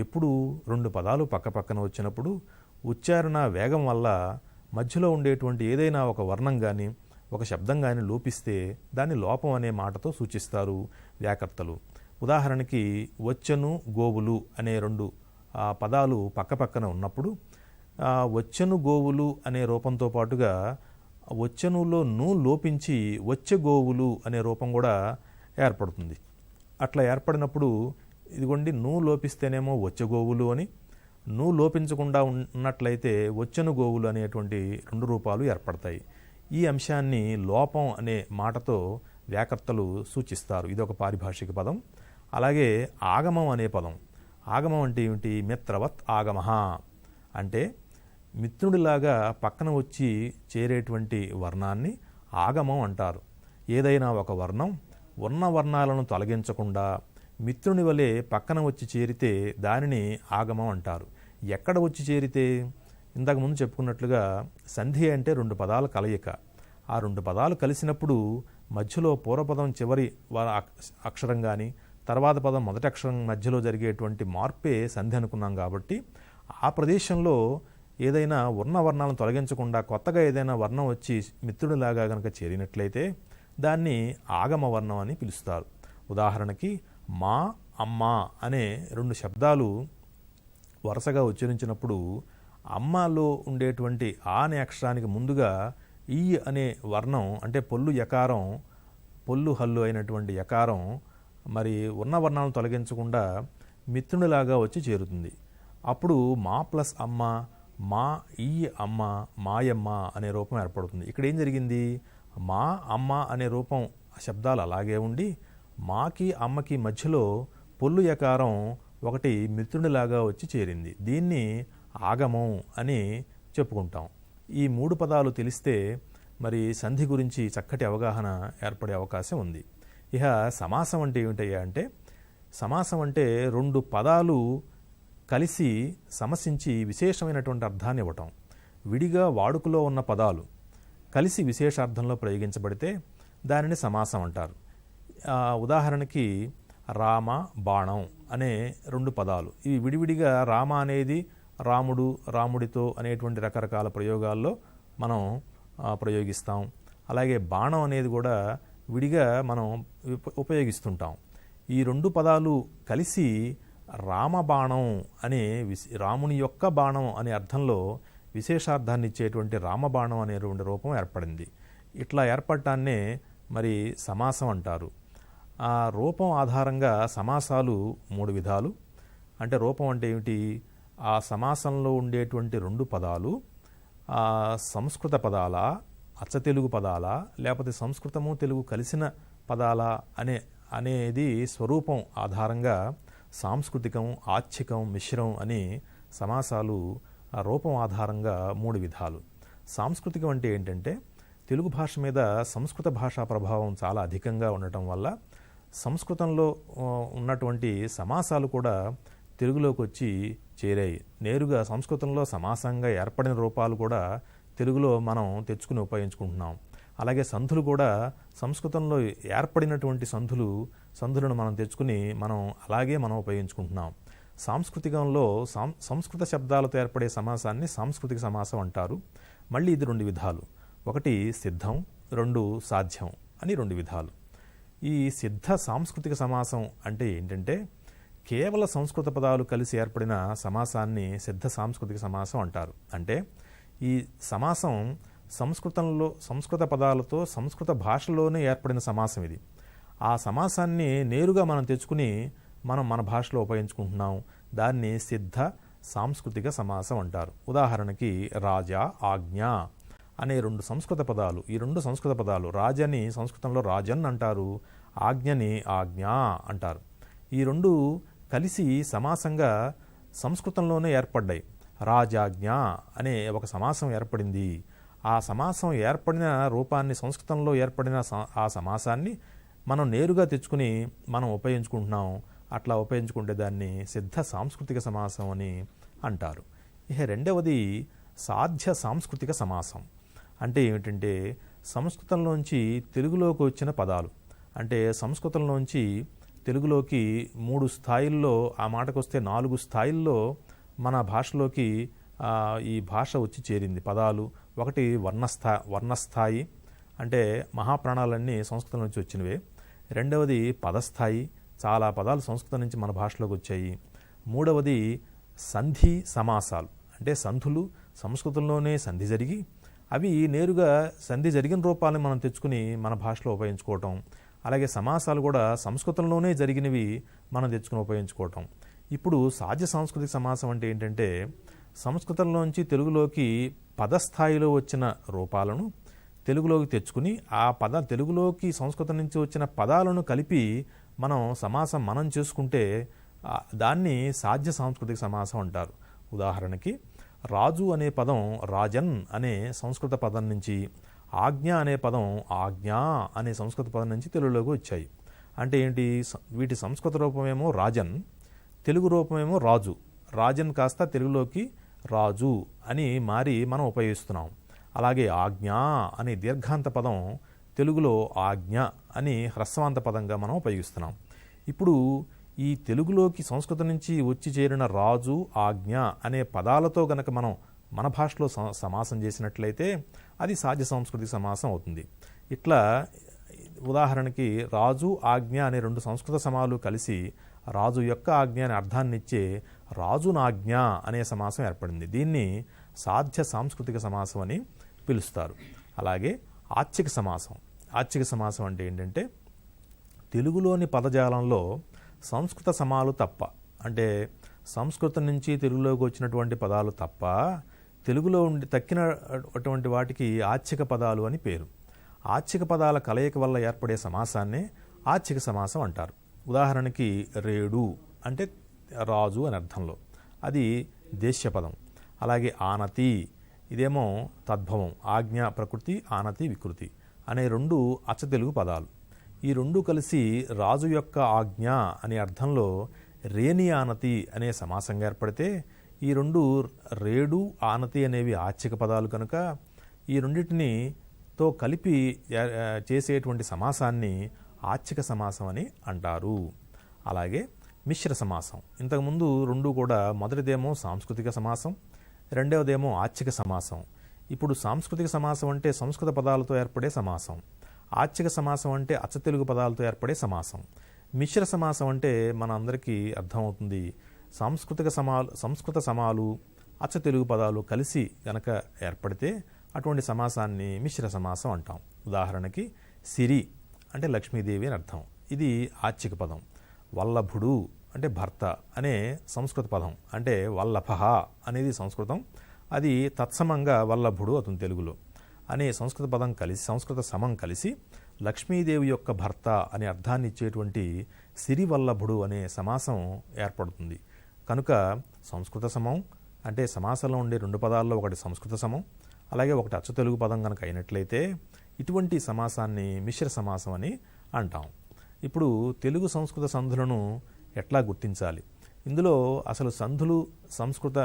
ఎప్పుడు 2 పదాలు పక్కపక్కన వచ్చినప్పుడు ఉచ్చారణ వేగం వల్ల మధ్యలో ఉండేటువంటి ఏదైనా ఒక వర్ణం కానీ ఒక శబ్దం కానీ లోపిస్తే దాన్ని లోపం అనే మాటతో సూచిస్తారు వ్యాకర్తలు. ఉదాహరణకి వచ్చను గోవులు అనే 2 పదాలు పక్కపక్కన ఉన్నప్పుడు వచ్చను గోవులు అనే రూపంతో పాటుగా వచ్చనులో ను లోపించి వచ్చె గోవులు అనే రూపం కూడా ఏర్పడుతుంది. అట్లా ఏర్పడినప్పుడు ఇదిగోండి ను లోపిస్తేనేమో వచ్చె గోవులు అని, ను లోపించకుండా ఉన్నట్లయితే వచ్చను గోవులు అనేటువంటి 2 రూపాలు ఏర్పడతాయి. ఈ అంశాన్ని లోపం అనే మాటతో వ్యాకర్తలు సూచిస్తారు. ఇది ఒక పారిభాషిక పదం. అలాగే ఆగమం అనే పదం. ఆగమం అంటే ఏమిటి? మిత్రవత్ ఆగమః అంటే మిత్రుడిలాగా పక్కన వచ్చి చేరేటువంటి వర్ణాన్ని ఆగమం అంటారు. ఏదైనా ఒక వర్ణం ఉన్న వర్ణాలను తొలగించకుండా మిత్రుని వలె పక్కన వచ్చి చేరితే దానిని ఆగమం అంటారు. ఎక్కడ వచ్చి చేరితే? ఇంతకు ముందు చెప్పుకున్నట్లుగా సంధి అంటే రెండు పదాల కలయిక. ఆ రెండు పదాలు కలిసినప్పుడు మధ్యలో పూర్వపదం చివరి అక్షరం కానీ తర్వాత పదం మొదటి అక్షరం మధ్యలో జరిగేటువంటి మార్పే సంధి అనుకున్నాం. కాబట్టి ఆ ప్రదేశంలో ఏదైనా వర్ణాలను తొలగించకుండా కొత్తగా ఏదైనా వర్ణం వచ్చి మిత్రుడిలాగా కనుక చేరినట్లయితే దాన్ని ఆగమ వర్ణం అని పిలుస్తారు. ఉదాహరణకి మా, అమ్మ అనే రెండు శబ్దాలు వరుసగా ఉచ్చరించినప్పుడు అమ్మలో ఉండేటువంటి ఆ అనే అక్షరానికి ముందుగా ఈ అనే వర్ణం అంటే పొల్లు యకారం, పొల్లు హల్లు అయినటువంటి యకారం మరి ఉన్న వర్ణాలను తొలగించకుండా మిత్రునిలాగా వచ్చి చేరుతుంది. అప్పుడు మా ప్లస్ అమ్మ, మా ఈ అమ్మ, మాయమ్మ అనే రూపం ఏర్పడుతుంది. ఇక్కడ ఏం జరిగింది, మా అమ్మ అనే రూపం శబ్దాలు అలాగే ఉండి మాకి అమ్మకి మధ్యలో పొల్లు యకారం ఒకటి మిత్రునిలాగా వచ్చి చేరింది. దీన్ని ఆగమం అని చెప్పుకుంటాం. ఈ మూడు పదాలు తెలిస్తే మరి సంధి గురించి చక్కటి అవగాహన ఏర్పడే అవకాశం ఉంది. ఇక సమాసం అంటే ఏమిటయ్యా అంటే, సమాసం అంటే రెండు పదాలు కలిసి సమసించి విశేషమైనటువంటి అర్థాన్ని ఇవ్వటం. విడిగా వాడుకలో ఉన్న పదాలు కలిసి విశేషార్థంలో ప్రయోగించబడితే దానిని సమాసం అంటారు. ఉదాహరణకి రామ, బాణం అనే రెండు పదాలు, ఇవి విడివిడిగా రామ అనేది రాముడు, రాముడితో అనేటువంటి రకరకాల ప్రయోగాల్లో మనం ప్రయోగిస్తాం. అలాగే బాణం అనేది కూడా విడిగా మనం ఉపయోగిస్తుంటాం. ఈ రెండు పదాలు కలిసి రామబాణం అనే రాముని యొక్క బాణం అనే అర్థంలో విశేషార్థాన్ని ఇచ్చేటువంటి రామబాణం అనేటువంటి రూపం ఏర్పడింది. ఇట్లా ఏర్పడటాన్నే మరి సమాసం అంటారు. ఆ రూపం ఆధారంగా సమాసాలు మూడు విధాలు. అంటే రూపం అంటే ఏమిటి, ఆ సమాసంలో ఉండేటువంటి రెండు పదాలు సంస్కృత పదాల, అచ్చ తెలుగు పదాల, లేకపోతే సంస్కృతము తెలుగు కలిసిన పదాల అనేది స్వరూపం ఆధారంగా సాంస్కృతికం, ఆచ్ఛికం, మిశ్రం అని సమాసాలు రూపం ఆధారంగా మూడు విధాలు. సాంస్కృతికం అంటే ఏంటంటే తెలుగు భాష మీద సంస్కృత భాషా ప్రభావం చాలా అధికంగా ఉండటం వల్ల సంస్కృతంలో ఉన్నటువంటి సమాసాలు కూడా తెలుగులోకి వచ్చి చేరాయి. నేరుగా సంస్కృతంలో సమాసంగా ఏర్పడిన రూపాలు కూడా తెలుగులో మనం తెచ్చుకుని ఉపయోగించుకుంటున్నాం. అలాగే సంధులు కూడా సంస్కృతంలో ఏర్పడినటువంటి సంధులను మనం తెచ్చుకుని అలాగే మనం ఉపయోగించుకుంటున్నాం. సాంస్కృతికంలో సంస్కృత శబ్దాలతో ఏర్పడే సమాసాన్ని సాంస్కృతిక సమాసం అంటారు. మళ్ళీ ఇది రెండు విధాలు, ఒకటి సిద్ధం, రెండు సాధ్యం అని రెండు విధాలు. ఈ సిద్ధ సాంస్కృతిక సమాసం అంటే ఏంటంటే కేవల సంస్కృత పదాలు కలిసి ఏర్పడిన సమాసాన్ని సిద్ధ సాంస్కృతిక సమాసం అంటారు. అంటే ఈ సమాసం సంస్కృత పదాలతో సంస్కృత భాషలోనే ఏర్పడిన సమాసం ఇది. ఆ సమాసాన్ని నేరుగా మనం తెచ్చుకుని మన భాషలో ఉపయోగించుకుంటున్నాం. దాన్ని సిద్ధ సాంస్కృతిక సమాసం అంటారు. ఉదాహరణకి రాజా, ఆజ్ఞ అనే రెండు సంస్కృత పదాలు. ఈ రెండు సంస్కృత పదాలు, రాజని సంస్కృతంలో రాజన్ అంటారు, ఆజ్ఞని ఆజ్ఞ అంటారు. ఈ రెండు కలిసి సమాసంగా సంస్కృతంలోనే ఏర్పడ్డాయి. రాజాజ్ఞ అనే ఒక సమాసం ఏర్పడింది. ఆ సమాసం ఏర్పడిన రూపాన్ని, సంస్కృతంలో ఏర్పడిన ఆ సమాసాన్ని మనం నేరుగా తెచ్చుకుని మనం ఉపయోగించుకుంటున్నాం. అట్లా ఉపయోగించుకుంటే దాన్ని సిద్ధ సాంస్కృతిక సమాసం అని అంటారు. ఇక రెండవది సాధ్య సాంస్కృతిక సమాసం. అంటే ఏమిటంటే సంస్కృతంలోంచి తెలుగులోకి వచ్చిన పదాలు. అంటే సంస్కృతంలోంచి తెలుగులోకి 3 స్థాయిల్లో, ఆ మాటకొస్తే 4 స్థాయిల్లో మన భాషలోకి ఈ భాష వచ్చి చేరింది పదాలు. ఒకటి వర్ణస్థాయి, అంటే మహాప్రాణాలన్నీ సంస్కృతం నుంచి వచ్చినవే. రెండవది పదస్థాయి, చాలా పదాలు సంస్కృతం నుంచి మన భాషలోకి వచ్చాయి. మూడవది సంధి సమాసాలు, అంటే సంధులు సంస్కృతంలోనే సంధి జరిగి అవి నేరుగా సంధి జరిగిన రూపాలను మనం తెచ్చుకుని మన భాషలో ఉపయోగించుకోవటం. అలాగే సమాసాలు కూడా సంస్కృతంలోనే జరిగినవి మనం తెచ్చుకుని ఉపయోగించుకోవటం. ఇప్పుడు సాధ్య సాంస్కృతిక సమాసం అంటే ఏంటంటే సంస్కృతంలోంచి తెలుగులోకి పదస్థాయిలో వచ్చిన రూపాలను తెలుగులోకి తెచ్చుకుని ఆ తెలుగులోకి సంస్కృతం నుంచి వచ్చిన పదాలను కలిపి సమాసం మనం చేసుకుంటే దాన్ని సాధ్య సాంస్కృతిక సమాసం అంటారు. ఉదాహరణకి రాజు అనే పదం రాజన్ అనే సంస్కృత పదం నుంచి, ఆజ్ఞ అనే పదం ఆజ్ఞ అనే సంస్కృత పదం నుంచి తెలుగులోకి వచ్చాయి. అంటే ఏంటి, వీటి సంస్కృత రూపమేమో రాజన్, తెలుగు రూపమేమో రాజు. రాజన్ కాస్త తెలుగులోకి రాజు అని మారి మనం ఉపయోగిస్తున్నాం. అలాగే ఆజ్ఞ అనే దీర్ఘాంత పదం తెలుగులో ఆజ్ఞ అని హ్రస్వాంత పదంగా మనం ఉపయోగిస్తున్నాం. ఇప్పుడు ఈ తెలుగులోకి సంస్కృతం నుంచి వచ్చి చేరిన రాజు, ఆజ్ఞ అనే పదాలతో గనక మనం మన భాషలో సమాసం చేసినట్లయితే అది సాధ్య సాంస్కృతిక సమాసం అవుతుంది. ఇట్లా ఉదాహరణకి రాజు, ఆజ్ఞ అనే రెండు సంస్కృత సమాలు కలిసి రాజు యొక్క ఆజ్ఞ అనే అర్థాన్ని ఇచ్చే రాజునాజ్ఞ అనే సమాసం ఏర్పడింది. దీన్ని సాధ్య సాంస్కృతిక సమాసం అని పిలుస్తారు. అలాగే ఆచ్ఛిక సమాసం. ఆచ్ఛిక సమాసం అంటే ఏంటంటే తెలుగులోని పదజాలంలో సంస్కృత సమాలు తప్ప, అంటే సంస్కృతం నుంచి తెలుగులోకి వచ్చినటువంటి పదాలు తప్ప తెలుగులో తక్కినటువంటి వాటికి ఆచ్ఛిక పదాలు అని పేరు. ఆచ్ఛిక పదాల కలయిక వల్ల ఏర్పడే సమాసాన్నే ఆచ్ఛిక సమాసం అంటారు. ఉదాహరణకి రేడు అంటే రాజు అని అర్థంలో, అది దేశ్య పదం. అలాగే ఆనతి, ఇదేమో తద్భవం, ఆజ్ఞ ప్రకృతి, ఆనతి వికృతి అనే రెండు అచ్చ తెలుగు పదాలు. ఈ రెండు కలిసి రాజు యొక్క ఆజ్ఞ అనే అర్థంలో రేని ఆనతి అనే సమాసంగా ఏర్పడితే, ఈ రెండు రేడు, ఆనతి అనేవి ఆచ్ఛిక పదాలు కనుక ఈ రెండింటితో కలిపి చేసేటువంటి సమాసాన్ని ఆచ్ఛిక సమాసం అని అంటారు. అలాగే మిశ్ర సమాసం. ఇంతకుముందు రెండు కూడా, మొదటిదేమో సాంస్కృతిక సమాసం, రెండవదేమో ఆచ్ఛిక సమాసం. ఇప్పుడు సాంస్కృతిక సమాసం అంటే సంస్కృత పదాలతో ఏర్పడే సమాసం, ఆచ్ఛిక సమాసం అంటే అచ్చ తెలుగు పదాలతో ఏర్పడే సమాసం. మిశ్ర సమాసం అంటే మన అందరికీ అర్థమవుతుంది, సంస్కృత సమాలు అచ్చ తెలుగు పదాలు కలిసి గనక ఏర్పడితే అటువంటి సమాసాన్ని మిశ్ర సమాసం అంటాం. ఉదాహరణకి సిరి అంటే లక్ష్మీదేవి అని అర్థం, ఇది ఆచ్ఛిక పదం. వల్లభుడు అంటే భర్త అనే సంస్కృత పదం, అంటే వల్లభ అనేది సంస్కృతం, అది తత్సమంగా వల్లభుడు అవుతుంది తెలుగులో అనే సంస్కృత పదం కలిసి, సంస్కృత సమం కలిసి లక్ష్మీదేవి యొక్క భర్త అనే అర్థాన్ని ఇచ్చేటువంటి సిరివల్లభుడు అనే సమాసం ఏర్పడుతుంది. కనుక సంస్కృత సమం అంటే సమాసంలో ఉండే రెండు పదాల్లో ఒకటి సంస్కృత సమం, అలాగే ఒకటి అచ్చ తెలుగు పదం కనుక అయినట్లయితే ఇటువంటి సమాసాన్ని మిశ్ర సమాసం అని అంటాం. ఇప్పుడు తెలుగు సంస్కృత సంధులను ఎట్లా గుర్తించాలి? ఇందులో అసలు సంధులు, సంస్కృత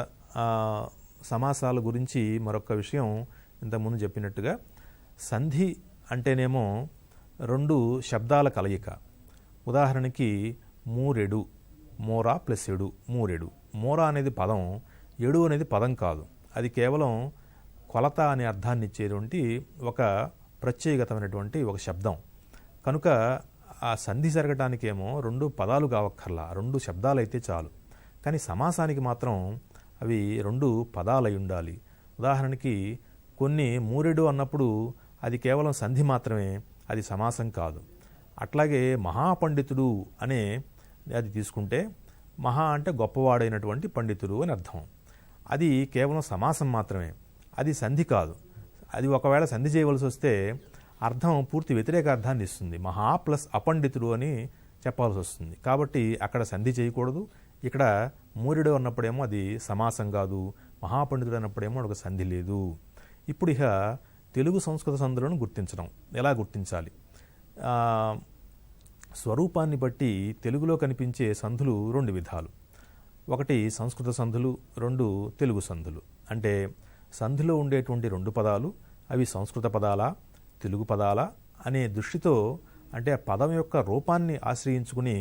సమాసాల గురించి మరొక విషయం ఇంతకుముందు చెప్పినట్టుగా, సంధి అంటేనేమో రెండు శబ్దాల కలయిక. ఉదాహరణకి మూరెడు, మోరా ప్లస్ ఎడు, మూరెడు. మోరా అనేది పదం, ఎడు అనేది పదం కాదు, అది కేవలం కొలత అనే అర్థాన్ని ఇచ్చేటువంటి ఒక ప్రత్యేకతమైనటువంటి ఒక శబ్దం. కనుక ఆ సంధి జరగటానికేమో రెండు పదాలు కావక్కర్లా, రెండు శబ్దాలు అయితే చాలు. కానీ సమాసానికి మాత్రం అవి రెండు పదాలై ఉండాలి. ఉదాహరణకి కొన్ని మూరెడు అన్నప్పుడు అది కేవలం సంధి మాత్రమే, అది సమాసం కాదు. అట్లాగే మహాపండితుడు అనే అది తీసుకుంటే, మహా అంటే గొప్పవాడైనటువంటి పండితుడు అని అర్థం, అది కేవలం సమాసం మాత్రమే, అది సంధి కాదు. అది ఒకవేళ సంధి చేయవలసి వస్తే అర్థం పూర్తి వ్యతిరేక అర్థాన్ని ఇస్తుంది, మహా ప్లస్ అపండితుడు అని చెప్పాల్సి వస్తుంది. కాబట్టి అక్కడ సంధి చేయకూడదు. ఇక్కడ మూరెడు అన్నప్పుడేమో అది సమాసం కాదు, మహాపండితుడు అన్నప్పుడేమో ఒక సంధి లేదు. ఇప్పుడు ఇక తెలుగు సంస్కృత సంధులను గుర్తించడం ఎలా గుర్తించాలి? స్వరూపాన్ని బట్టి తెలుగులో కనిపించే సంధులు రెండు విధాలు. ఒకటి సంస్కృత సంధులు, రెండు తెలుగు సంధులు. అంటే సంధిలో ఉండేటువంటి రెండు పదాలు అవి సంస్కృత పదాలా, తెలుగు పదాలా అనే దృష్టితో, అంటే ఆ పదం యొక్క రూపాన్ని ఆశ్రయించుకుని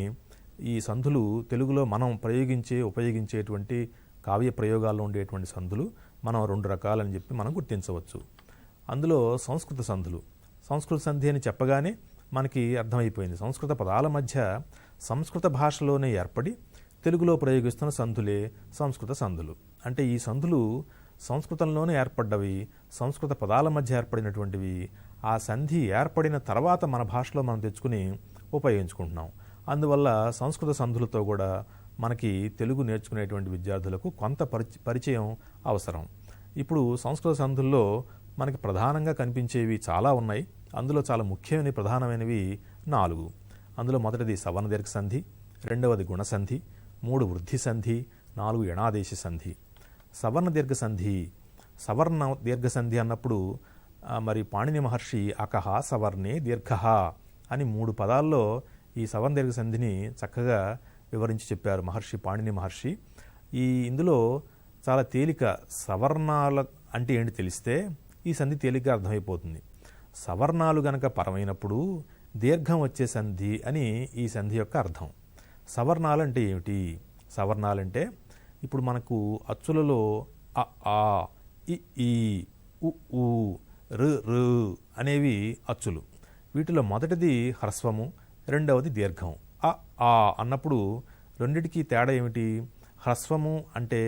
ఈ సంధులు తెలుగులో మనం ఉపయోగించేటువంటి కావ్య ప్రయోగాల్లో ఉండేటువంటి సంధులు మనం రెండు రకాలని చెప్పి మనం గుర్తించవచ్చు. అందులో సంస్కృత సంధులు, సంస్కృత సంధి అని చెప్పగానే మనకి అర్థమైపోయింది, సంస్కృత పదాల మధ్య సంస్కృత భాషలోనే ఏర్పడి తెలుగులో ప్రయోగిస్తున్న సంధులే సంస్కృత సంధులు. అంటే ఈ సంధులు సంస్కృతంలోనే ఏర్పడ్డవి, సంస్కృత పదాల మధ్య ఏర్పడినటువంటివి. ఆ సంధి ఏర్పడిన తర్వాత మన భాషలో మనం తెచ్చుకుని ఉపయోగించుకుంటున్నాం. అందువల్ల సంస్కృత సంధులతో కూడా మనకి తెలుగు నేర్చుకునేటువంటి విద్యార్థులకు కొంత పరిచయం అవసరం. ఇప్పుడు సంస్కృత సంధుల్లో మనకి ప్రధానంగా కనిపించేవి చాలా ఉన్నాయి. అందులో చాలా ముఖ్యమైన ప్రధానమైనవి 4. అందులో మొదటిది సవర్ణ దీర్ఘ సంధి, రెండవది గుణ సంధి, 3 వృద్ధి సంధి, 4 యణాదేశ సంధి. సవర్ణ దీర్ఘ సంధి, సవర్ణ దీర్ఘ సంధి అన్నప్పుడు మరి పాణిని మహర్షి అకహ సవర్ణే దీర్ఘ అని 3 పదాల్లో ఈ సవర్ణ దీర్ఘ సంధిని చక్కగా వివరించి చెప్పారు పాణిని మహర్షి. ఇందులో చాలా తేలిక. సవర్ణాల అంటే ఏంటి తెలిస్తే ఈ సంధి తేలిక అర్థమైపోతుంది. సవర్ణాలు గనక పరమైనప్పుడు దీర్ఘం వచ్చే సంధి అని ఈ సంధి యొక్క అర్థం. సవర్ణాలు అంటే ఏమిటి? సవర్ణాలంటే ఇప్పుడు మనకు అచ్చులలో అ ఆ, ఇ ఈ, ఉ ఊ, రు రు అనేవి అచ్చులు. వీటిలో మొదటిది హ్రస్వము, రెండవది దీర్ఘం. అ ఆ అన్నప్పుడు రెండిటికి తేడా ఏమిటి? హ్రస్వము అంటే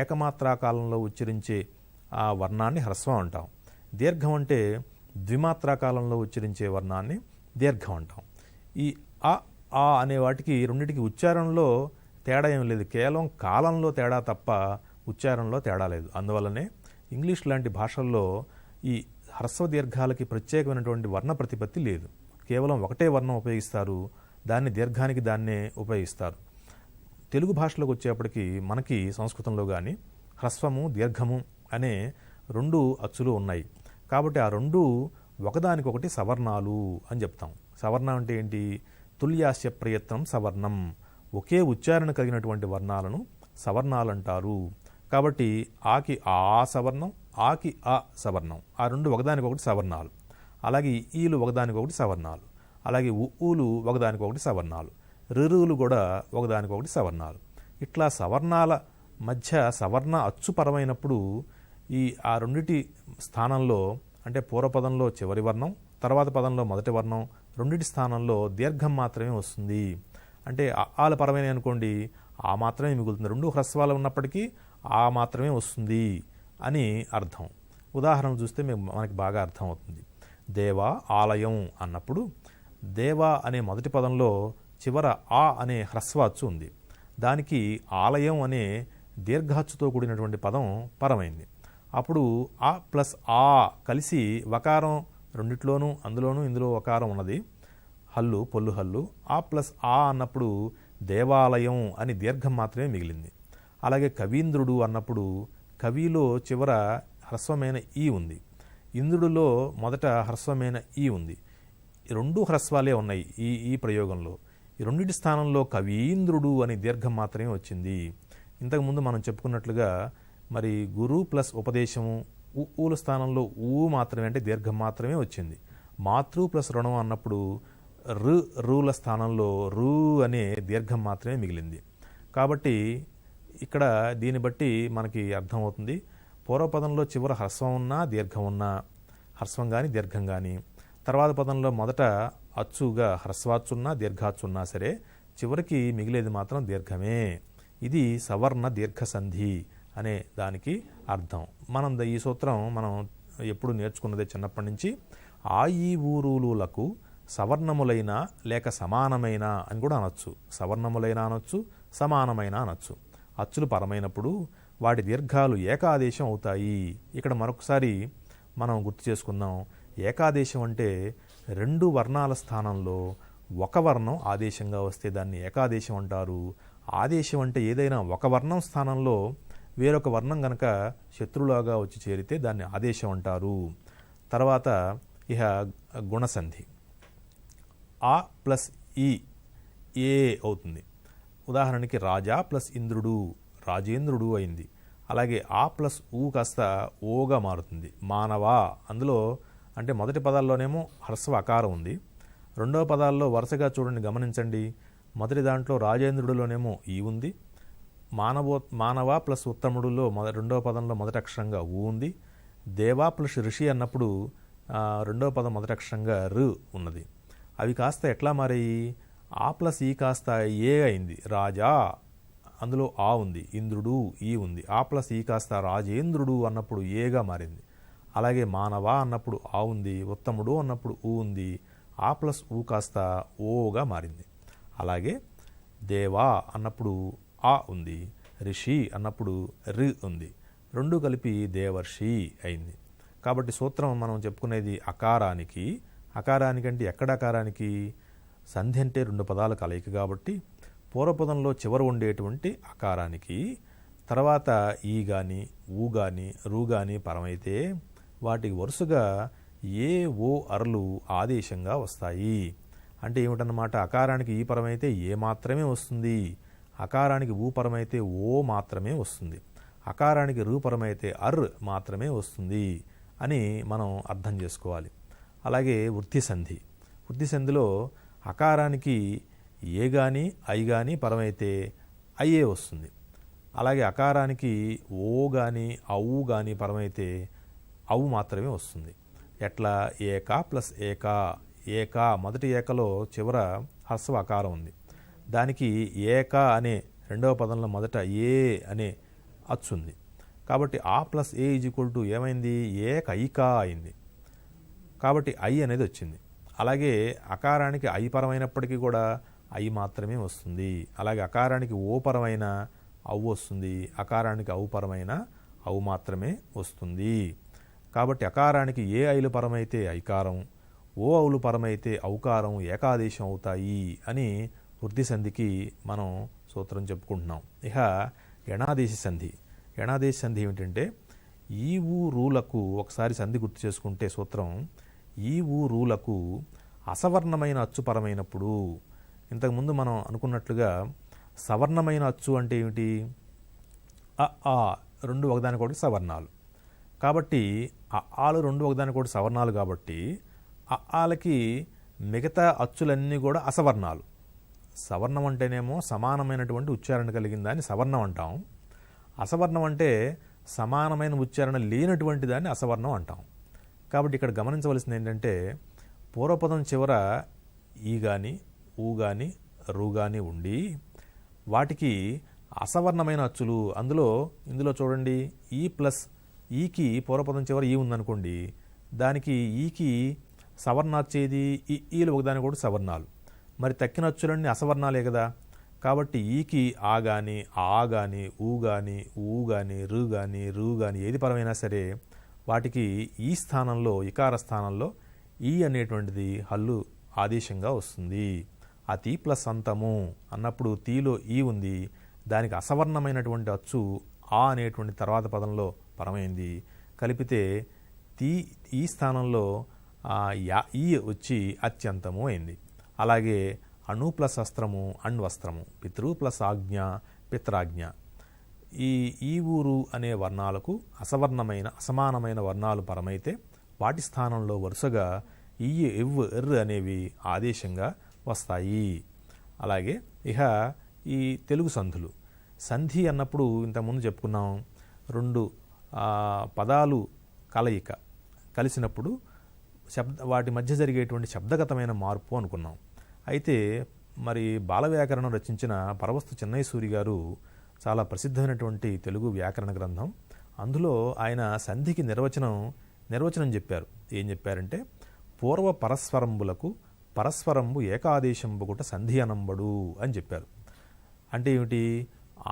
ఏకమాత్రాకాలంలో ఉచ్చరించే ఆ వర్ణాన్ని హ్రస్వం అంటాం. దీర్ఘం అంటే ద్విమాత్రాకాలంలో ఉచ్చరించే వర్ణాన్ని దీర్ఘం అంటాం. ఈ అ ఆ అనే వాటికి రెండిటికి ఉచ్చారణలో తేడా ఏం లేదు, కేవలం కాలంలో తేడా తప్ప ఉచ్చారణలో తేడా లేదు. అందువల్లనే ఇంగ్లీష్ లాంటి భాషల్లో ఈ హ్రస్వ దీర్ఘాలకి ప్రత్యేకమైనటువంటి వర్ణ ప్రతిపత్తి లేదు. కేవలం ఒకటే వర్ణం ఉపయోగిస్తారు, దాన్ని దీర్ఘానికి దాన్నే ఉపయోగిస్తారు. తెలుగు భాషలోకి వచ్చేప్పటికి మనకి సంస్కృతంలో కానీ హ్రస్వము దీర్ఘము అనే రెండు అచ్చులు ఉన్నాయి. కాబట్టి ఆ రెండు ఒకదానికొకటి సవర్ణాలు అని చెప్తాం. సవర్ణం అంటే ఏంటి? తుల్యాస్య ప్రయత్నం సవర్ణం. ఒకే ఉచ్చారణ కలిగినటువంటి వర్ణాలను సవర్ణాలు అంటారు. కాబట్టి ఆకి ఆ సవర్ణం, ఆకి అ సవర్ణం, ఆ రెండు ఒకదానికొకటి సవర్ణాలు. అలాగే ఈలు ఒకదానికొకటి సవర్ణాలు. అలాగే ఊలు ఒకదానికొకటి సవర్ణాలు. రురువులు కూడా ఒకదానికొకటి సవర్ణాలు. ఇట్లా సవర్ణాల మధ్య సవర్ణ అచ్చుపరమైనప్పుడు ఆ రెండిటి స్థానంలో అంటే పూర్వపదంలో చివరి వర్ణం, తర్వాత పదంలో మొదటి వర్ణం, రెండిటి స్థానంలో దీర్ఘం మాత్రమే వస్తుంది. అంటే ఆల పరమైన అనుకోండి, ఆ మాత్రమే మిగులుతుంది. రెండు హ్రస్వాలు ఉన్నప్పటికీ ఆ మాత్రమే వస్తుంది అని అర్థం. ఉదాహరణ చూస్తే మనకి బాగా అర్థం అవుతుంది. దేవ ఆలయం అన్నప్పుడు దేవ అనే మొదటి పదంలో చివర ఆ అనే హ్రస్వాచ్చు ఉంది. దానికి ఆలయం అనే దీర్ఘాచ్చుతో కూడినటువంటి పదం పరమైంది. అప్పుడు ఆ ప్లస్ ఆ కలిసి వకారం రెండిట్లోనూ, అందులోనూ ఇందులో వకారం ఉన్నది, హల్లు పొల్లు హల్లు. ఆ ప్లస్ ఆ అన్నప్పుడు దేవాలయం అని దీర్ఘం మాత్రమే మిగిలింది. అలాగే కవీంద్రుడు అన్నప్పుడు కవిలో చివర హ్రస్వమైన ఈ ఉంది, ఇంద్రుడిలో మొదట హ్రస్వమైన ఈ ఉంది. రెండు హ్రస్వాలే ఉన్నాయి ఈ ప్రయోగంలో. ఈ రెండింటి స్థానంలో కవీంద్రుడు అని దీర్ఘం మాత్రమే వచ్చింది. ఇంతకుముందు మనం చెప్పుకున్నట్లుగా మరి గురు ప్లస్ ఉపదేశము ఊల స్థానంలో ఊ మాత్రమే అంటే దీర్ఘం మాత్రమే వచ్చింది. మాతృ ప్లస్ రుణం అన్నప్పుడు రూల స్థానంలో రూ అనే దీర్ఘం మాత్రమే మిగిలింది. కాబట్టి ఇక్కడ దీన్ని బట్టి మనకి అర్థమవుతుంది, పూర్వపదంలో చివర హ్రస్వం ఉన్నా దీర్ఘం ఉన్నా, హ్రస్వం కానీ దీర్ఘం కానీ, తర్వాత పదంలో మొదట అచ్చుగా హ్రస్వాచ్చున్నా దీర్ఘాచ్చున్నా సరే చివరికి మిగిలేది మాత్రం దీర్ఘమే. ఇది సవర్ణ దీర్ఘ సంధి అనే దానికి అర్థం. మనం ఈ సూత్రం మనం ఎప్పుడు నేర్చుకున్నదే చిన్నప్పటి నుంచి. ఆ ఈ ఊరులకు సవర్ణములైన లేక సమానమైన అని కూడా అనొచ్చు. సవర్ణములైన అనొచ్చు, సమానమైన అనొచ్చు. అచ్చులు పరమైనప్పుడు వాటి దీర్ఘాలు ఏకాదేశం అవుతాయి. ఇక్కడ మరొకసారి మనం గుర్తు చేసుకుందాం. ఏకాదేశం అంటే రెండు వర్ణాల స్థానంలో ఒక వర్ణం ఆదేశంగా వస్తే దాన్ని ఏకాదేశం అంటారు. ఆదేశం అంటే ఏదైనా ఒక వర్ణం స్థానంలో వేరొక వర్ణం గనక శత్రులాగా వచ్చి చేరితే దాన్ని ఆదేశం అంటారు. తర్వాత ఇహ గుణసంధి. ఆ ప్లస్ ఈ ఏ అవుతుంది. ఉదాహరణకి రాజా ప్లస్ ఇంద్రుడు రాజేంద్రుడు అయింది. అలాగే ఆ ప్లస్ ఊ కాస్త ఓగా మారుతుంది. మానవ అందులో అంటే మొదటి పదాల్లోనేమో హ్రస్వ అకారం ఉంది, రెండవ పదాల్లో వరుసగా గమనించండి. మొదటి దాంట్లో రాజేంద్రుడిలోనేమో ఈ ఉంది, మానవ ప్లస్ ఉత్తముడులో రెండవ పదంలో మొదటి అక్షరంగా ఊ ఉంది, దేవా ప్లస్ ఋషి అన్నప్పుడు రెండవ పదం మొదటి అక్షరంగా రు ఉన్నది. అవి కాస్త ఎట్లా మారాయి? ఆ ప్లస్ ఈ కాస్త ఏ అయింది. రాజా అందులో ఆ ఉంది, ఇంద్రుడు ఈ ఉంది. ఆ ప్లస్ ఈ కాస్త రాజేంద్రుడు అన్నప్పుడు ఏగా మారింది. అలాగే మానవ అన్నప్పుడు ఆ ఉంది, ఉత్తముడు అన్నప్పుడు ఊ ఉంది, ఆ ప్లస్ ఊ కాస్త ఓగా మారింది. అలాగే దేవా అన్నప్పుడు ఆ ఉంది, ఋషి అన్నప్పుడు రి ఉంది, రెండు కలిపి దేవర్షి అయింది. కాబట్టి సూత్రం మనం చెప్పుకునేది అకారానికి. అకారానికంటే ఎక్కడ అకారానికి? సంధి అంటే రెండు పదాల కలయిక కాబట్టి పూర్వపదంలో చివర ఉండేటువంటి అకారానికి తర్వాత ఈ గాని ఊ గాని రూ గాని పరమైతే వాటికి వరుసగా ఏ ఓ అరలు ఆదేశంగా వస్తాయి. అంటే ఏమిటన్నమాట? అకారానికి ఈ పరమైతే ఏ మాత్రమే వస్తుంది, అకారానికి ఊ పరమైతే ఓ మాత్రమే వస్తుంది. అకారానికి రూపరమైతే అర్ మాత్రమే వస్తుంది అని మనం అర్థం చేసుకోవాలి. అలాగే వృద్ధి సంధి. వృద్ధి సంధిలో అకారానికి ఏ గాని ఐ గాని పరమైతే అయ్యే వస్తుంది. అలాగే అకారానికి ఓ గాని అవు గాని పరమైతే అవు మాత్రమే వస్తుంది. ఎట్లా? ఏక ప్లస్ ఏక. ఏక మొదటి ఏకలో చివర హ్రస్వ అకారం ఉంది. దానికి ఏక అనే రెండవ పదంలో మొదట ఏ అనే అచ్చుంది. కాబట్టి ఆ plus A is equal to ఏమైంది? ఏకైకా అయింది. కాబట్టి ఐ అనేది వచ్చింది. అలాగే అకారానికి ఐ పరమైనప్పటికీ కూడా ఐ మాత్రమే వస్తుంది. అలాగే అకారానికి ఓ పరమైన అవు వస్తుంది. అకారానికి అవు పరమైన అవు మాత్రమే వస్తుంది. కాబట్టి అకారానికి ఏ ఐలు పరమైతే ఐకారం, ఓ అవులు పరమైతే ఔకారం ఏకాదేశం అవుతాయి అని వృద్ధి సంధికి మనం సూత్రం చెప్పుకుంటున్నాం. ఇక ఎణాదేశ సంధి. ఎణాదేశ సంధి ఏమిటంటే ఈ ఊరులకు ఒకసారి సంధి గుర్తు చేసుకుంటే సూత్రం ఈ ఊరులకు అసవర్ణమైన అచ్చు పరమైనప్పుడు. ఇంతకుముందు మనం అనుకున్నట్లుగా సవర్ణమైన అచ్చు అంటే ఏమిటి? ఆ రెండు ఒకదానికొకటి సవర్ణాలు. కాబట్టి ఆలు రెండు ఒకదానికొకటి సవర్ణాలు కాబట్టి ఆలకి మిగతా అచ్చులన్నీ కూడా అసవర్ణాలు. సవర్ణం అంటేనేమో సమానమైనటువంటి ఉచ్చారణ కలిగిన దాన్ని సవర్ణం అంటాం. అసవర్ణం అంటే సమానమైన ఉచ్చారణ లేనటువంటి దాన్ని అసవర్ణం అంటాం. కాబట్టి ఇక్కడ గమనించవలసింది ఏంటంటే పూర్వపదం చివర ఈ గాని ఊ గాని రు గాని ఉండి వాటికి అసవర్ణమైన అచ్చులు ఇందులో చూడండి ఈ ప్లస్ ఈకి పూర్వపదం చివర ఈ ఉందనుకోండి, దానికి ఈకి సవర్ణాచ్చేది ఈలు ఒకదాని కూడా సవర్ణాలు. మరి తక్కిన అచ్చులన్నీ అసవర్ణాలే కదా. కాబట్టి ఈకి ఆ గాని ఆ గాని ఊ గాని ఊ గాని రు గాని రు గాని ఏది పరమైనా సరే వాటికి ఈ స్థానంలో ఇకార స్థానంలో ఈ అనేటువంటిది హల్లు ఆదేశంగా వస్తుంది. అతి ప్లస్ అంతము అన్నప్పుడు తీలో ఈ ఉంది, దానికి అసవర్ణమైనటువంటి అచ్చు ఆ అనేటువంటి తర్వాత పదంలో పరమైంది. కలిపితే ఈ స్థానంలో ఈ వచ్చి అత్యంతము అయింది. అలాగే అణు ప్లస్ అస్త్రము అణ్వస్త్రము, పితృ ప్లస్ ఆజ్ఞ పిత్రాజ్ఞ. ఈ ఊరు అనే వర్ణాలకు అసమానమైన వర్ణాలు పరమైతే వాటి స్థానంలో వరుసగా ఈ ఎవ్ ఎర్ర అనేవి ఆదేశంగా వస్తాయి. అలాగే ఇహ ఈ తెలుగు సంధులు. సంధి అన్నప్పుడు ఇంతకుముందు చెప్పుకున్నాం, రెండు పదాలు కలయిక కలిసినప్పుడు వాటి మధ్య జరిగేటువంటి శబ్దగతమైన మార్పు అనుకున్నాం. అయితే మరి బాల వ్యాకరణం రచించిన పరవస్తు చెన్నై సూరి గారు చాలా ప్రసిద్ధమైనటువంటి తెలుగు వ్యాకరణ గ్రంథం. అందులో ఆయన సంధికి నిర్వచనం చెప్పారు. ఏం చెప్పారంటే పూర్వ పరస్వరంబులకు పరస్వరంబు ఏకాదేశంబుగుట సంధి అనంబడు అని చెప్పారు. అంటే ఏమిటి?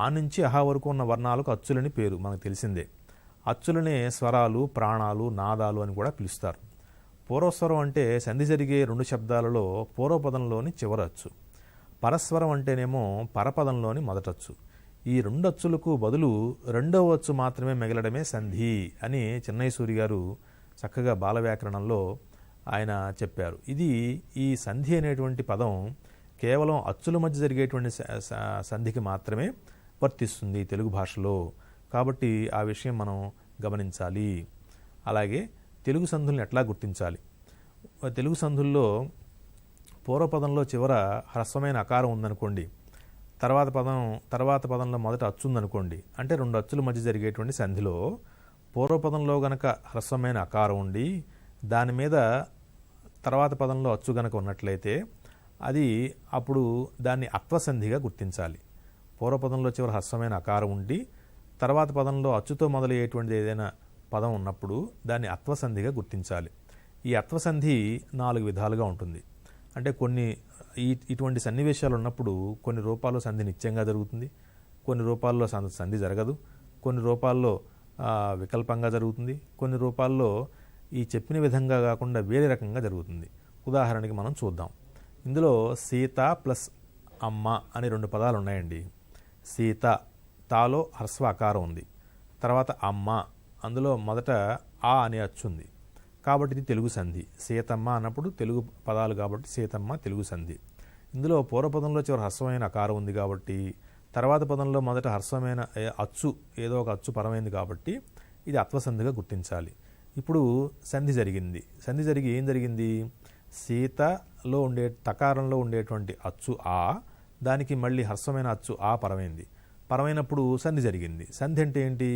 ఆ నుంచి అహా వరకు ఉన్న వర్ణాలకు అచ్చులని పేరు మనకు తెలిసిందే. అచ్చులనే స్వరాలు, ప్రాణాలు, నాదాలు అని కూడా పిలుస్తారు. పూర్వస్వరం అంటే సంధి జరిగే రెండు శబ్దాలలో పూర్వపదంలోని చివరచ్చు. పరస్వరం అంటేనేమో పరపదంలోని మొదటచ్చు. ఈ రెండు అచ్చులకు బదులు రెండవ అచ్చు మాత్రమే మిగలడమే సంధి అని చెన్నై సూరి గారు చక్కగా బాల వ్యాకరణంలో ఆయన చెప్పారు. ఇది ఈ సంధి అనేటువంటి పదం కేవలం అచ్చుల మధ్య జరిగేటువంటి సంధికి మాత్రమే వర్తిస్తుంది తెలుగు భాషలో. కాబట్టి ఆ విషయం మనం గమనించాలి. అలాగే తెలుగు సంధుల్ని ఎట్లా గుర్తించాలి? తెలుగు సంధుల్లో పూర్వపదంలో చివర హ్రస్వమైన అకారం ఉందనుకోండి, తర్వాత పదంలో మొదట అచ్చు ఉందనుకోండి, అంటే రెండు అచ్చుల మధ్య జరిగేటువంటి సంధిలో పూర్వపదంలో గనక హ్రస్వమైన అకారం ఉండి దాని మీద తర్వాత పదంలో అచ్చు గనక ఉన్నట్లయితే అది అప్పుడు దాన్ని అత్వసంధిగా గుర్తించాలి. పూర్వపదంలో చివర హ్రస్వమైన అకారం ఉండి తర్వాత పదంలో అచ్చుతో మొదలయ్యేటువంటిది ఏదైనా పదం ఉన్నప్పుడు దాన్ని అత్వసంధిగా గుర్తించాలి. ఈ అత్వసంధి 4 విధాలుగా ఉంటుంది. అంటే ఇటువంటి సన్నివేశాలు ఉన్నప్పుడు కొన్ని రూపాల్లో సంధి నిత్యంగా జరుగుతుంది, కొన్ని రూపాల్లో సంధి జరగదు, కొన్ని రూపాల్లో వికల్పంగా జరుగుతుంది, కొన్ని రూపాల్లో ఈ చెప్పిన విధంగా కాకుండా వేరే రకంగా జరుగుతుంది. ఉదాహరణకి మనం చూద్దాం. ఇందులో సీత ప్లస్ అమ్మ అని 2 పదాలు ఉన్నాయండి. సీత తాలో హ్రస్వ అకారం ఉంది, తర్వాత అమ్మ అందులో మొదట ఆ అనే అచ్చుంది. కాబట్టి ఇది తెలుగు సంధి. సీతమ్మ అన్నప్పుడు తెలుగు పదాలు కాబట్టి సీతమ్మ తెలుగు సంధి. ఇందులో పూర్వపదంలో చివరి హ్రస్వమైన అకారం ఉంది కాబట్టి తర్వాత పదంలో మొదట హ్రస్వమైన అచ్చు ఏదో ఒక అచ్చు పరమైంది కాబట్టి ఇది అత్వసంధిగా గుర్తించాలి. ఇప్పుడు సంధి జరిగింది. సంధి జరిగి ఏం జరిగింది? సీతలో ఉండే తకారంలో ఉండేటువంటి అచ్చు ఆ, దానికి మళ్ళీ హ్రస్వమైన అచ్చు ఆ పరమైంది. పరమైనప్పుడు సంధి జరిగింది. సంధి అంటే ఏంటి?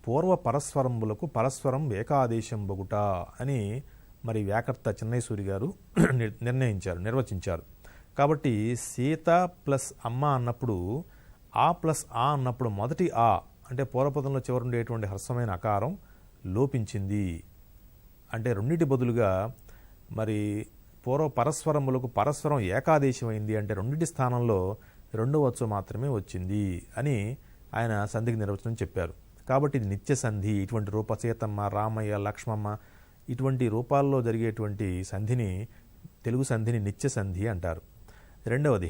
పూర్వ పరస్వరములకు పరస్వరం ఏకాదేశం బొగుట అని మరి వ్యాకర్త చిన్నయ్య గారు నిర్వచించారు. కాబట్టి సీత ప్లస్ అమ్మ అన్నప్పుడు ఆ ప్లస్ ఆ అన్నప్పుడు మొదటి ఆ అంటే పూర్వపదంలో చివరుండేటువంటి హ్రస్వమైన అకారం లోపించింది. అంటే రెండింటి బదులుగా మరి పూర్వ పరస్వరములకు పరస్వరం ఏకాదేశమైంది. అంటే రెండింటి స్థానంలో రెండవ అచ్చు మాత్రమే వచ్చింది అని ఆయన సంధికి నిర్వచనం చెప్పారు. కాబట్టి ఇది నిత్య సంధి. ఇటువంటి రూప సీతమ్మ, రామయ్య, లక్ష్మమ్మ ఇటువంటి రూపాల్లో జరిగేటువంటి సంధిని, తెలుగు సంధిని నిత్య సంధి అంటారు. రెండవది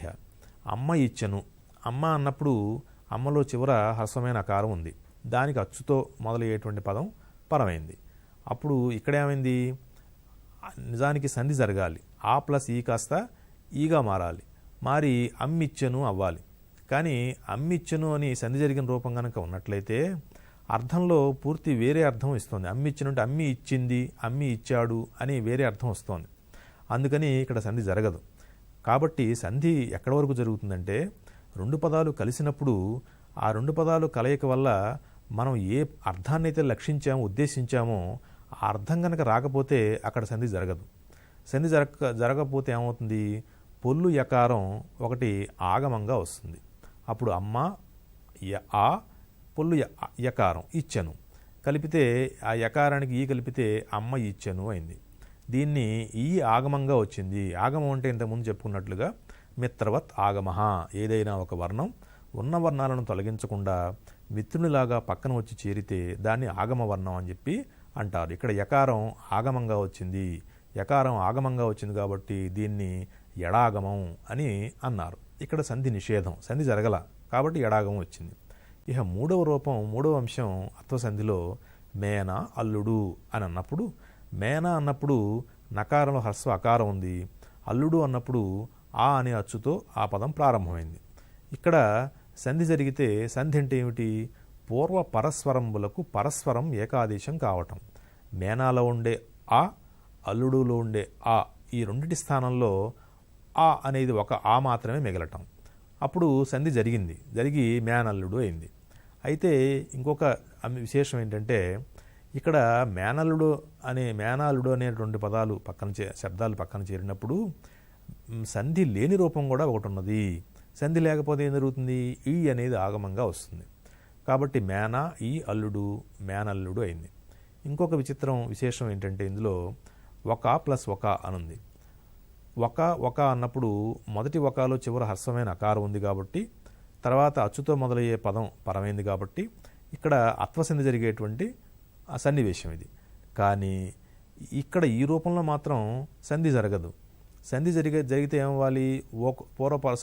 అమ్మ ఇచ్చెను. అమ్మ అన్నప్పుడు అమ్మలో చివర హ్రస్వమైన అకారం ఉంది. దానికి అచ్చుతో మొదలయ్యేటువంటి పదం పరమైంది. అప్పుడు ఇక్కడేమైంది? నిజానికి సంధి జరగాలి. ఆ ప్లస్ ఈ కాస్త ఈగా మారాలి. మారి అమ్మిచ్చెను అవ్వాలి. కానీ అమ్మిచ్చెను అని సంధి జరిగిన రూపం కనుక ఉన్నట్లయితే అర్థంలో పూర్తి వేరే అర్థం ఇస్తుంది. అమ్మిచ్చెను అంటే అమ్మి ఇచ్చింది, అమ్మి ఇచ్చాడు అని వేరే అర్థం వస్తుంది. అందుకని ఇక్కడ సంధి జరగదు. కాబట్టి సంధి ఎక్కడి వరకు జరుగుతుందంటే రెండు పదాలు కలిసినప్పుడు ఆ రెండు పదాలు కలయిక వల్ల మనం ఏ అర్థాన్నైతే లక్షించామో, ఉద్దేశించామో ఆ అర్థం కనుక రాకపోతే అక్కడ సంధి జరగదు. సంధి జరగకపోతే ఏమవుతుంది? పొల్లు యకారం ఒకటి ఆగమంగా వస్తుంది. అప్పుడు అమ్మ ఆ పొల్లు యకారం ఇచ్చెను కలిపితే ఆ యకారానికి ఈ కలిపితే అమ్మ ఇచ్చెను అయింది. దీన్ని ఈ ఆగమంగా వచ్చింది. ఆగమం అంటే ఇంతకుముందు చెప్పుకున్నట్లుగా మిత్రవత్ ఆగమః, ఏదైనా ఒక వర్ణం ఉన్న వర్ణాలను తొలగించకుండా మిత్రునిలాగా పక్కన వచ్చి చేరితే దాన్ని ఆగమ వర్ణం అని చెప్పి అంటారు. ఇక్కడ యకారం ఆగమంగా వచ్చింది. యకారం ఆగమంగా వచ్చింది కాబట్టి దీన్ని ఎడాగమం అని అన్నారు. ఇక్కడ సంధి నిషేధం, సంధి జరగల కాబట్టి ఎడాగమం వచ్చింది. ఇక మూడవ రూపం, మూడవ అంశం అత్వసంధిలో మేన అల్లుడు అని అన్నప్పుడు, మేన అన్నప్పుడు నకారంలో హ్రస్వ అకారం ఉంది. అల్లుడు అన్నప్పుడు ఆ అనే అచ్చుతో ఆ పదం ప్రారంభమైంది. ఇక్కడ సంధి జరిగితే సంధి అంటే ఏమిటి? పూర్వ పరస్వరములకు పరస్వరం ఏకాదేశం కావటం. మేనాలో ఉండే ఆ, అల్లుడులో ఉండే ఆ, ఈ రెండింటి స్థానంలో ఆ అనేది ఒక ఆ మాత్రమే మిగలటం. అప్పుడు సంధి జరిగింది. జరిగి మేనల్లుడు అయింది. అయితే ఇంకొక విశేషం ఏంటంటే ఇక్కడ మేనల్లుడు మేనాల్లుడు అనేటువంటి పదాలు శబ్దాలు పక్కన చేరినప్పుడు సంధి లేని రూపం కూడా ఒకటి ఉన్నది. సంధి లేకపోతే ఏం జరుగుతుంది? ఈ అనేది ఆగమంగా వస్తుంది. కాబట్టి మేన ఈ అల్లుడు మేనల్లుడు అయింది. ఇంకొక విశేషం ఏంటంటే ఇందులో ఒక ప్లస్ ఒక అనుంది. ఒక అన్నప్పుడు మొదటి వకాలో చివర హ్రస్వమైన అకారం ఉంది కాబట్టి, తర్వాత అచ్చుతో మొదలయ్యే పదం పరమైంది కాబట్టి ఇక్కడ అత్వసంధి జరిగేటువంటి సన్నివేశం ఇది. కానీ ఇక్కడ ఈ రూపంలో మాత్రం సంధి జరగదు. సంధి జరిగితే ఏమవ్వాలి?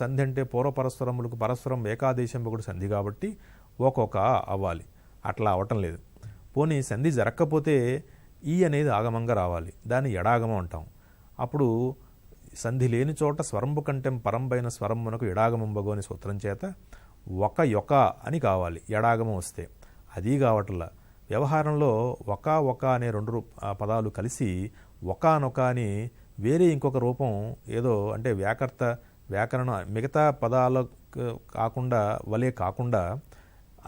సంధి అంటే పూర్వపరస్వరములకు పరస్పరం ఏకాదేశం ఒకటి సంధి కాబట్టి ఒక్కొక్క అవ్వాలి. అట్లా అవటం లేదు. పోనీ సంధి జరగకపోతే ఈ అనేది ఆగమంగా రావాలి. దాన్ని ఎడాగమం అంటాం. అప్పుడు సంధి లేని చోట స్వరంబు కంటెం పరంబైన స్వరమునకు ఎడాగమంబగు అనే సూత్రం చేత ఒక అని కావాలి ఎడాగమం వస్తే. అది కావట్లా. వ్యవహారంలో ఒక అనే రెండు పదాలు కలిసి ఒకానొక అని వేరే ఇంకొక రూపం ఏదో అంటే వ్యాకరణం మిగతా పదాల వలే కాకుండా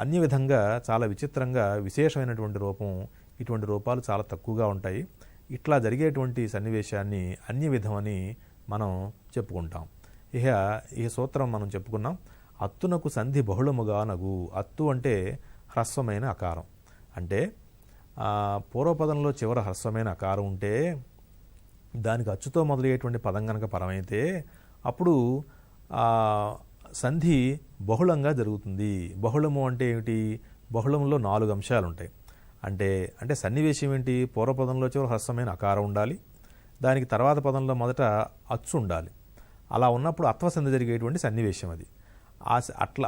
అన్య విధంగా చాలా విచిత్రంగా విశేషమైనటువంటి రూపం. ఇటువంటి రూపాలు చాలా తక్కువగా ఉంటాయి. ఇట్లా జరిగేటువంటి సన్నివేశాన్ని అన్య విధమని మనం చెప్పుకుంటాం. ఈ సూత్రం మనం చెప్పుకున్నాం. అత్తునకు సంధి బహుళముగా నగు. అత్తు అంటే హ్రస్వమైన అకారం. అంటే పూర్వపదంలో చివర హ్రస్వమైన అకారం ఉంటే దానికి అచ్చుతో మొదలయ్యేటువంటి పదం కనుక పరమైతే అప్పుడు సంధి బహుళంగా జరుగుతుంది. బహుళము అంటే ఏమిటి? బహుళంలో 4 అంశాలు ఉంటాయి. అంటే సన్నివేశం ఏంటి? పూర్వపదంలో చివర హ్రస్వమైన అకారం ఉండాలి. దానికి తర్వాత పదంలో మొదట అచ్చు ఉండాలి. అలా ఉన్నప్పుడు అత్వసంధి జరిగేటువంటి సన్నివేశం అది.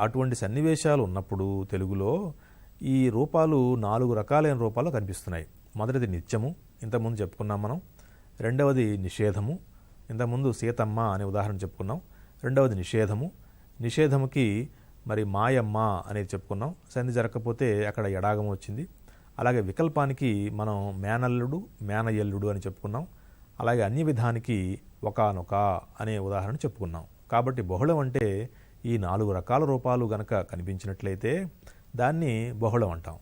అటువంటి సన్నివేశాలు ఉన్నప్పుడు తెలుగులో ఈ రూపాలు 4 రకాలైన రూపాలు కనిపిస్తున్నాయి. మొదటిది నిత్యము, ఇంతకుముందు చెప్పుకున్నాం మనం. రెండవది నిషేధము, ఇంతకుముందు సీతమ్మ అనే ఉదాహరణ చెప్పుకున్నాం. రెండవది నిషేధము. నిషేధముకి మరి మాయమ్మ అనేది చెప్పుకున్నాం. సంధి జరగకపోతే అక్కడ ఎడాగం వచ్చింది. అలాగే వికల్పానికి మనం మేనల్లుడు మేనయల్లుడు అని చెప్పుకున్నాం. అలాగే అన్య విధానికి ఒకానొక అనే ఉదాహరణ చెప్పుకున్నాం. కాబట్టి బహుళం అంటే ఈ 4 రకాల రూపాలు గనక కనిపించినట్లయితే దాన్ని బహుళం అంటాం.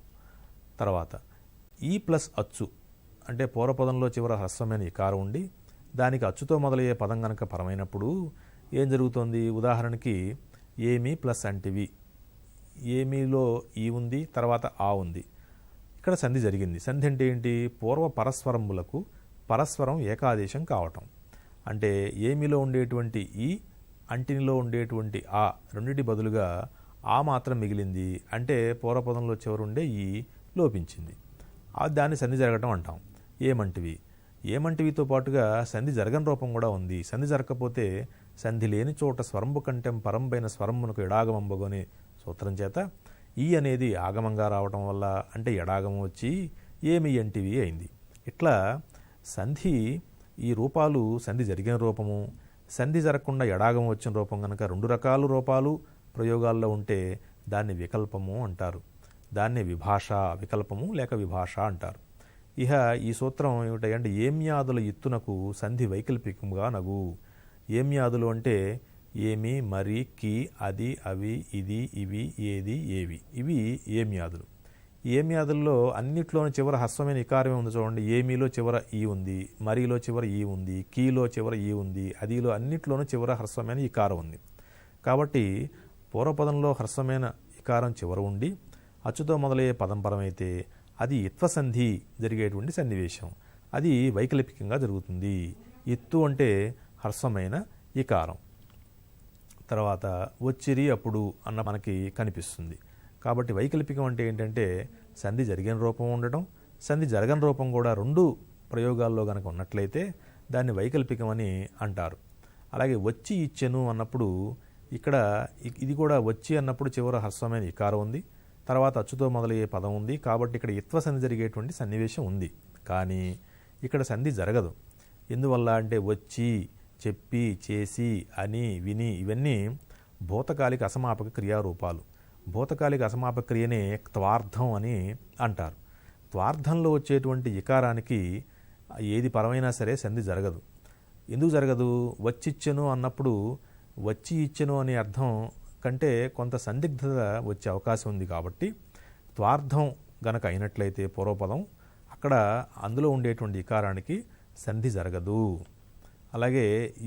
తర్వాత ఈ ప్లస్ అచ్చు అంటే పూర్వపదంలో చివర హ్రస్వమైన ఇకారం ఉండి దానికి అచ్చుతో మొదలయ్యే పదం గనక పరమైనప్పుడు ఏం జరుగుతుంది? ఉదాహరణకి ఏమి ప్లస్ అంటివి, ఏమిలో ఈ ఉంది, తర్వాత ఆ ఉంది. ఇక్కడ సంధి జరిగింది. సంధి అంటే ఏంటి? పూర్వ పరస్వరములకు పరస్వరం ఏకాదేశం కావటం. అంటే ఏమిలో ఉండేటువంటి ఈ, అంటినిలో ఉండేటువంటి ఆ రెండిటి బదులుగా ఆ మాత్రం మిగిలింది. అంటే పూర్వపదంలో చివరుండే ఈ లోపించింది. దాన్ని సంధి జరగటం అంటాం. ఏమంటివి, ఏమంటివితో పాటుగా సంధి జరగని రూపం కూడా ఉంది. సంధి జరగకపోతే సంధి లేని చోట స్వరంబు కంటెం పరంబైన స్వరమునకు ఎడాగమంబగు అనే సూత్రం చేత ఈ అనేది ఆగమంగా రావటం వల్ల అంటే ఎడాగం వచ్చి ఏమి అంటివి అయింది. ఇట్లా సంధి ఈ రూపాలు సంధి జరిగిన రూపము, సంధి జరగకుండా ఎడాగం వచ్చిన రూపం కనుక 2 రకాల రూపాలు ప్రయోగాల్లో ఉంటే దాన్ని వికల్పము అంటారు. దాన్ని విభాష, వికల్పము లేక విభాష అంటారు. ఇహ ఈ సూత్రం ఏమిటంటే ఏమ్యాదుల ఇత్తునకు సంధి వైకల్పికముగా నగు. ఏమ్యాదులు అంటే ఏమి, మరి, కి, అది, అవి, ఇది, ఇవి, ఏది, ఏవి, ఇవి ఏమ్యాదులు. ఏమ్యాదుల్లో అన్నిట్లోనూ చివర హ్రస్వమైన ఇకారమే ఉంది చూడండి. ఏమిలో చివర ఈ ఉంది, మరిలో చివర ఈ ఉంది, కీలో చివర ఈ ఉంది, అదిలో అన్నిట్లోనూ చివర హ్రస్వమైన ఇకారం ఉంది. కాబట్టి పూర్వపదంలో హ్రస్వమైన ఇకారం చివర ఉండి అచ్చుతో మొదలయ్యే పదం పరమైతే అది ఇత్వసంధి జరిగేటువంటి సన్నివేశం. అది వైకల్పికంగా జరుగుతుంది. ఇత్తు అంటే హ్రస్వమైన ఇకారం. తర్వాత వచ్చిరి అప్పుడు అన్న మనకి కనిపిస్తుంది. కాబట్టి వైకల్పికం అంటే ఏంటంటే సంధి జరిగిన రూపం ఉండటం, సంధి జరగని రూపం కూడా 2 ప్రయోగాల్లో కనుక ఉన్నట్లయితే దాన్ని వైకల్పికం అని అంటారు. అలాగే వచ్చి ఇచ్చెను అన్నప్పుడు ఇక్కడ ఇది కూడా వచ్చి అన్నప్పుడు చివర హ్రస్వమైన ఇకారం ఉంది, తర్వాత అచ్చుతో మొదలయ్యే పదం ఉంది. కాబట్టి ఇక్కడ ఇత్వ సంధి జరిగేటువంటి సన్నివేశం ఉంది. కానీ ఇక్కడ సంధి జరగదు. ఎందువల్ల అంటే వచ్చి, చెప్పి, చేసి, అని, విని ఇవన్నీ భూతకాలిక అసమాపక క్రియారూపాలు. భూతకాలిక అసమాపక క్రియనే త్వార్థం అని అంటారు. త్వార్థంలో వచ్చేటువంటి ఇకారానికి ఏది పరమైనా సరే సంధి జరగదు. ఎందుకు జరగదు? వచ్చిచ్చెను అన్నప్పుడు వచ్చి ఇచ్చెను అనే అర్థం కంటే కొంత సందిగ్ధత వచ్చే అవకాశం ఉంది. కాబట్టి త్వార్థం గనక అయినట్లయితే పూర్వపదం అక్కడ అందులో ఉండేటువంటి ఇకారానికి సంధి జరగదు. అలాగే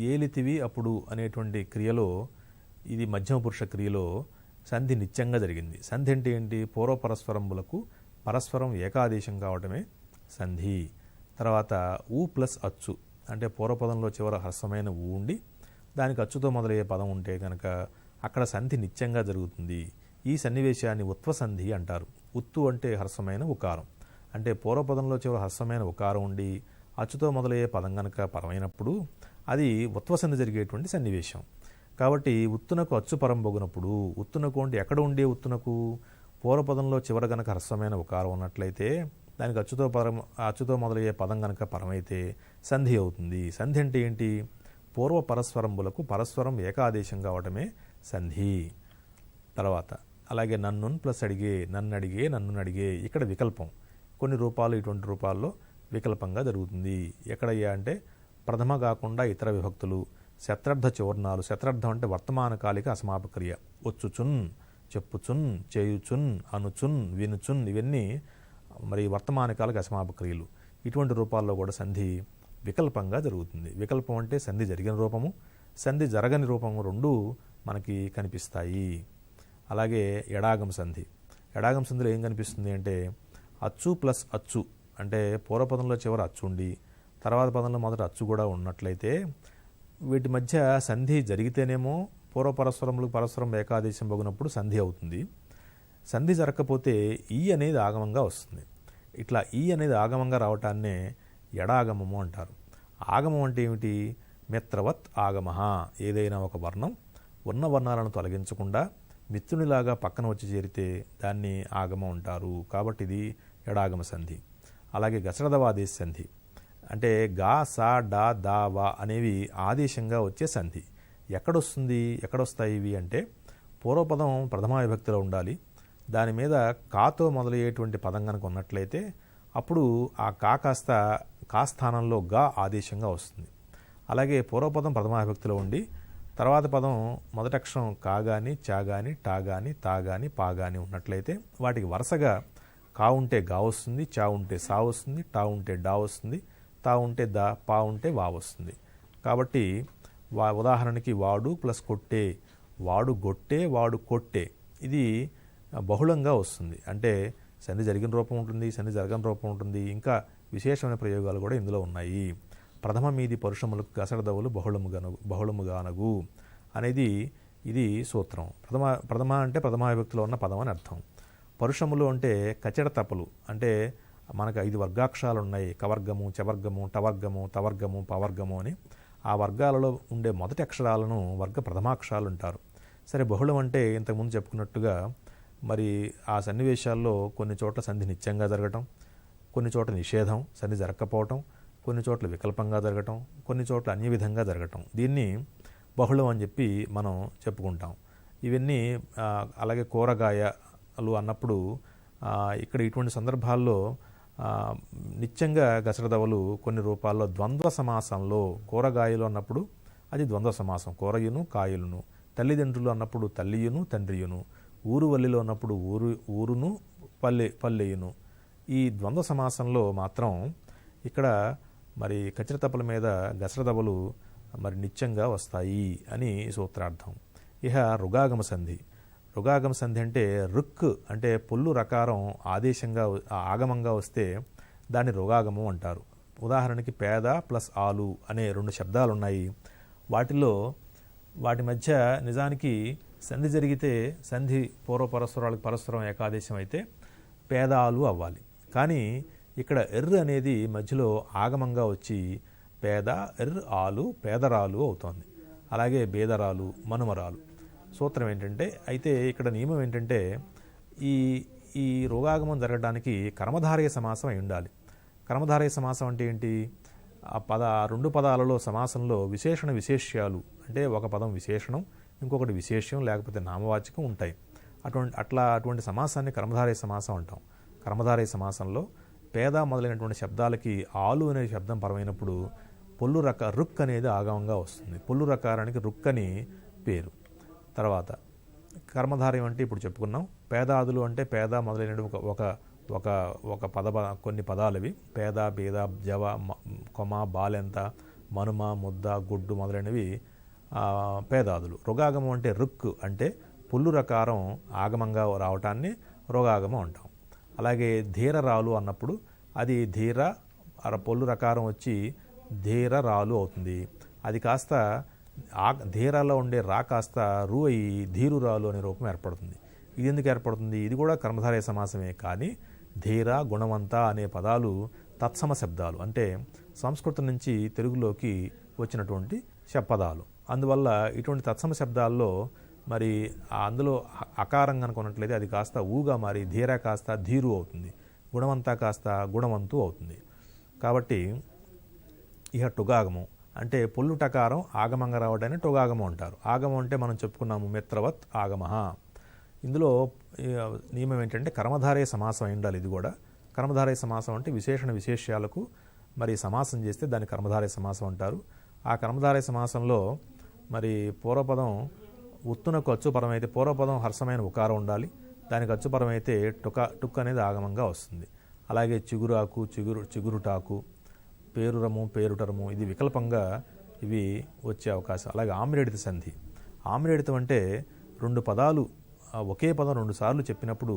ఏలితివి అప్పుడు అనేటువంటి క్రియలో, ఇది మధ్యమ పురుష క్రియలో సంధి నిత్యంగా జరిగింది. సంధి అంటే ఏంటి? పూర్వపరస్వరములకు పరస్పరం ఏకాదేశం కావటమే సంధి. తర్వాత ఊ ప్లస్ అచ్చు అంటే పూర్వపదంలో చివర హ్రస్వమైన ఊ ఉండి దానికి అచ్చుతో మొదలయ్యే పదం ఉంటే కనుక అక్కడ సంధి నిత్యంగా జరుగుతుంది. ఈ సన్నివేశాన్ని ఉత్వసంధి అంటారు. ఉత్తు అంటే హ్రస్వమైన ఉకారం. అంటే పూర్వపదంలో చివర హ్రస్వమైన ఉకారం ఉండి అచ్చుతో మొదలయ్యే పదం గనక పరమైనప్పుడు అది ఉత్వసంధి జరిగేటువంటి సన్నివేశం. కాబట్టి ఉత్తునకు అచ్చు పరం బొగునప్పుడు, ఉత్తునకు అంటే ఎక్కడ ఉండే ఉత్తునకు పూర్వపదంలో చివర గనక హ్రస్వమైన ఉకారం ఉన్నట్లయితే దానికి అచ్చుతో మొదలయ్యే పదం గనక పరమైతే సంధి అవుతుంది. సంధి అంటే ఏంటి? పూర్వ పరస్వరములకు పరస్వరం ఏకాదేశం కావటమే సంధి. తర్వాత అలాగే నన్ను ప్లస్ అడిగే, నన్ను అడిగే, నన్ను అడిగే, ఇక్కడ వికల్పం. కొన్ని రూపాలు ఇటువంటి రూపాల్లో వికల్పంగా జరుగుతుంది. ఎక్కడయ్యా అంటే ప్రథమ కాకుండా ఇతర విభక్తులు, శత్రార్థ చూర్ణాలు. శత్రార్థం అంటే వర్తమాన కాలిక అసమాపక్రియ. వచ్చుచున్, చెప్పుచున్, చేయుచున్, అనుచున్, వినుచున్ ఇవన్నీ మరి వర్తమాన కాలిక అసమాపక్రియలు. ఇటువంటి రూపాల్లో కూడా సంధి వికల్పంగా జరుగుతుంది. వికల్పం అంటే సంధి జరిగిన రూపము, సంధి జరగని రూపము 2 మనకి కనిపిస్తాయి. అలాగే ఎడాగం సంధి. ఎడాగం సంధిలో ఏం కనిపిస్తుంది అంటే అచ్చు ప్లస్ అచ్చు అంటే పూర్వపదంలో చివర అచ్చు ఉండి తర్వాత పదంలో మొదట అచ్చు కూడా ఉన్నట్లయితే వీటి మధ్య సంధి జరిగితేనేమో పూర్వపరస్వరములకు పరస్పరం ఏకాదేశం బొగినప్పుడు సంధి అవుతుంది. సంధి జరగకపోతే ఈ అనేది ఆగమంగా వస్తుంది. ఇట్లా ఈ అనేది ఆగమంగా రావటాన్నే ఎడాగమము అంటారు. ఆగమం అంటే ఏమిటి? మిత్రవత్ ఆగమ. ఏదైనా ఒక వర్ణం ఉన్న వర్ణాలను తొలగించకుండా మిత్రునిలాగా పక్కన వచ్చి చేరితే దాన్ని ఆగమం అంటారు. కాబట్టి ఇది ఎడాగమ సంధి. అలాగే గసరదవాదేశ సంధి అంటే గా, సా, డా, దా, వా అనేవి ఆదేశంగా వచ్చే సంధి. ఎక్కడొస్తాయి ఇవి అంటే పూర్వపదం ప్రథమా విభక్తిలో ఉండాలి. దాని మీద కాతో మొదలయ్యేటువంటి పదం కనుక ఉన్నట్లయితే అప్పుడు ఆ కాస్త కా స్థానంలో గా ఆదేశంగా వస్తుంది. అలాగే పూర్వపదం ప్రథమా విభక్తిలో ఉండి తర్వాత పదం మొదటి అక్షరం కా గాని, చా గాని, టా గాని, తా గాని, పా గాని ఉన్నట్లయితే వాటికి వరుసగా కా ఉంటే గా వస్తుంది, చా ఉంటే సా వస్తుంది, టా ఉంటే డా వస్తుంది, తా ఉంటే దా, పా ఉంటే వా వస్తుంది. కాబట్టి ఉదాహరణకి వాడు ప్లస్ కొట్టే, వాడు గొట్టే, వాడు కొట్టే, ఇది బహుళంగా వస్తుంది. అంటే సంధి జరిగిన రూపం ఉంటుంది, సంధి జరగని రూపం ఉంటుంది, ఇంకా విశేషమైన ప్రయోగాలు కూడా ఇందులో ఉన్నాయి. ప్రథమ మీది పరుషములకు గసడదవులు బహుళముగానగు అనేది ఇది సూత్రం. ప్రథమ అంటే ప్రథమా విభక్తిలో ఉన్న పదం అని అర్థం. పరుషములు అంటే కచడ తపలు, అంటే మనకు 5 వర్గాక్షరాలు ఉన్నాయి. కవర్గము, చవర్గము, టవర్గము, తవర్గము, పవర్గము అని. ఆ వర్గాలలో ఉండే మొదటి అక్షరాలను వర్గ ప్రథమాక్షరాలు అంటారు. సరే, బహుళం అంటే ఇంతకుముందు చెప్పుకున్నట్టుగా మరి ఆ సన్నివేశాల్లో కొన్ని చోట్ల సంధి నిత్యంగా జరగటం, కొన్ని చోట్ల నిషేధం, సంధి జరగకపోవటం, కొన్ని చోట్ల వికల్పంగా జరగటం, కొన్ని చోట్ల అన్య విధంగా జరగటం, దీన్ని బహుళం అని చెప్పి మనం చెప్పుకుంటాం. ఇవన్నీ అలాగే కూరగాయలు అన్నప్పుడు ఇక్కడ ఇటువంటి సందర్భాల్లో నిత్యంగా గసరదవలు కొన్ని రూపాల్లో ద్వంద్వ సమాసంలో, కూరగాయలు అన్నప్పుడు అది ద్వంద్వ సమాసం, కూరయును కాయలును. తల్లిదండ్రులు అన్నప్పుడు తల్లియును తండ్రియును. ఊరువల్లిలో ఉన్నప్పుడు ఊరును పల్లెయును. ఈ ద్వంద్వ సమాసంలో మాత్రం ఇక్కడ మరి కచరతపల మీద గసరదవలు మరి నిత్యంగా వస్తాయి అని సూత్రార్థం. ఇహ రుగాగమ సంధి. రుగాగమ సంధి అంటే రుక్ అంటే పొల్లు రకారం ఆదేశంగా ఆగమంగా వస్తే దాన్ని రుగాగమం అంటారు. ఉదాహరణకి పేద ప్లస్ ఆలు అనే 2 శబ్దాలు ఉన్నాయి. వాటి మధ్య నిజానికి సంధి జరిగితే సంధి పూర్వపరస్వరాలకు పరస్పరం ఏకాదేశం అయితే పేదాలు అవ్వాలి. కానీ ఇక్కడ ఎర్ర అనేది మధ్యలో ఆగమంగా వచ్చి పేద ఆలు పేదరాలు అవుతోంది. అలాగే బేదరాలు మనుమరాలు. సూత్రం ఏంటంటే, అయితే ఇక్కడ నియమం ఏంటంటే ఈ రోగాగమం జరగడానికి కర్మధారయ సమాసం అయి ఉండాలి. కర్మధారయ సమాసం అంటే ఏంటి? ఆ 2 పదాలలో సమాసంలో విశేషణ విశేష్యాలు అంటే ఒక పదం విశేషణం, ఇంకొకటి విశేష్యం లేకపోతే నామవాచకం ఉంటాయి. అటువంటి సమాసాన్ని కర్మధారయ సమాసం అంటాం. కర్మధారయ సమాసంలో పేద మొదలైనటువంటి శబ్దాలకి ఆలు అనే శబ్దం పరమైనప్పుడు పొల్లు రుక్ అనేది ఆగమంగా వస్తుంది. పొల్లు రకారానికి రుక్ అని పేరు. తర్వాత కర్మధారయం అంటే ఇప్పుడు చెప్పుకున్నాం. పేదాదులు అంటే పేద మొదలైన కొన్ని పదాలవి. పేద, బేద, జవ, కొమ, బాలెంత, మనుమ, ముద్ద, గుడ్డు మొదలైనవి పేదాదులు. రుగాగమం అంటే రుక్ అంటే పుల్లు రకారం ఆగమంగా రావటాన్ని రుగాగమం అంటాం. అలాగే ధీరరాలు అన్నప్పుడు అది ధీర పొల్లు రకారం వచ్చి ధీరరాలు అవుతుంది. అది కాస్త ధీరాలో ఉండే రా కాస్త రు అయి ధీరురాలు అనే రూపం ఏర్పడుతుంది. ఇది ఎందుకు ఏర్పడుతుంది? ఇది కూడా కర్మధారయ సమాసమే. కానీ ధీర, గుణవంత అనే పదాలు తత్సమ శబ్దాలు, అంటే సంస్కృతం నుంచి తెలుగులోకి వచ్చినటువంటి పదాలు. అందువల్ల ఇటువంటి తత్సమ శబ్దాల్లో మరి అందులో అకారం కనుకున్నట్లయితే అది కాస్త ఊగా మారి ధీర కాస్త ధీరు అవుతుంది, గుణవంత కాస్త గుణవంతు అవుతుంది. కాబట్టి ఇహ టుగాగమం అంటే పొల్లు టకారం ఆగమంగా రావడాన్ని టుగాగమం అంటారు. ఆగమం అంటే మనం చెప్పుకున్నాము మిత్రవత్ ఆగమః. ఇందులో నియమం ఏంటంటే కర్మధారయ సమాసం అయి ఉండాలి. ఇది కూడా కర్మధారయ సమాసం అంటే విశేషణ విశేష్యాలకు మరి సమాసం చేస్తే దాన్ని కర్మధారయ సమాసం అంటారు. ఆ కర్మధారయ సమాసంలో మరి పూర్వపదం ఉత్తునకు అచ్చుపరమైతే పూర్వపదం హర్షమైన ఉకారం ఉండాలి. దానికి అచ్చుపరమైతే టుక్ అనేది ఆగమంగా వస్తుంది. అలాగే చిగురాకు, చిగురుటాకు, పేరురము, పేరుటరము ఇది వికల్పంగా ఇవి వచ్చే అవకాశం. అలాగే ఆమ్రేడిత సంధి. ఆమ్రేడితం అంటే 2 పదాలు ఒకే పదం 2 సార్లు చెప్పినప్పుడు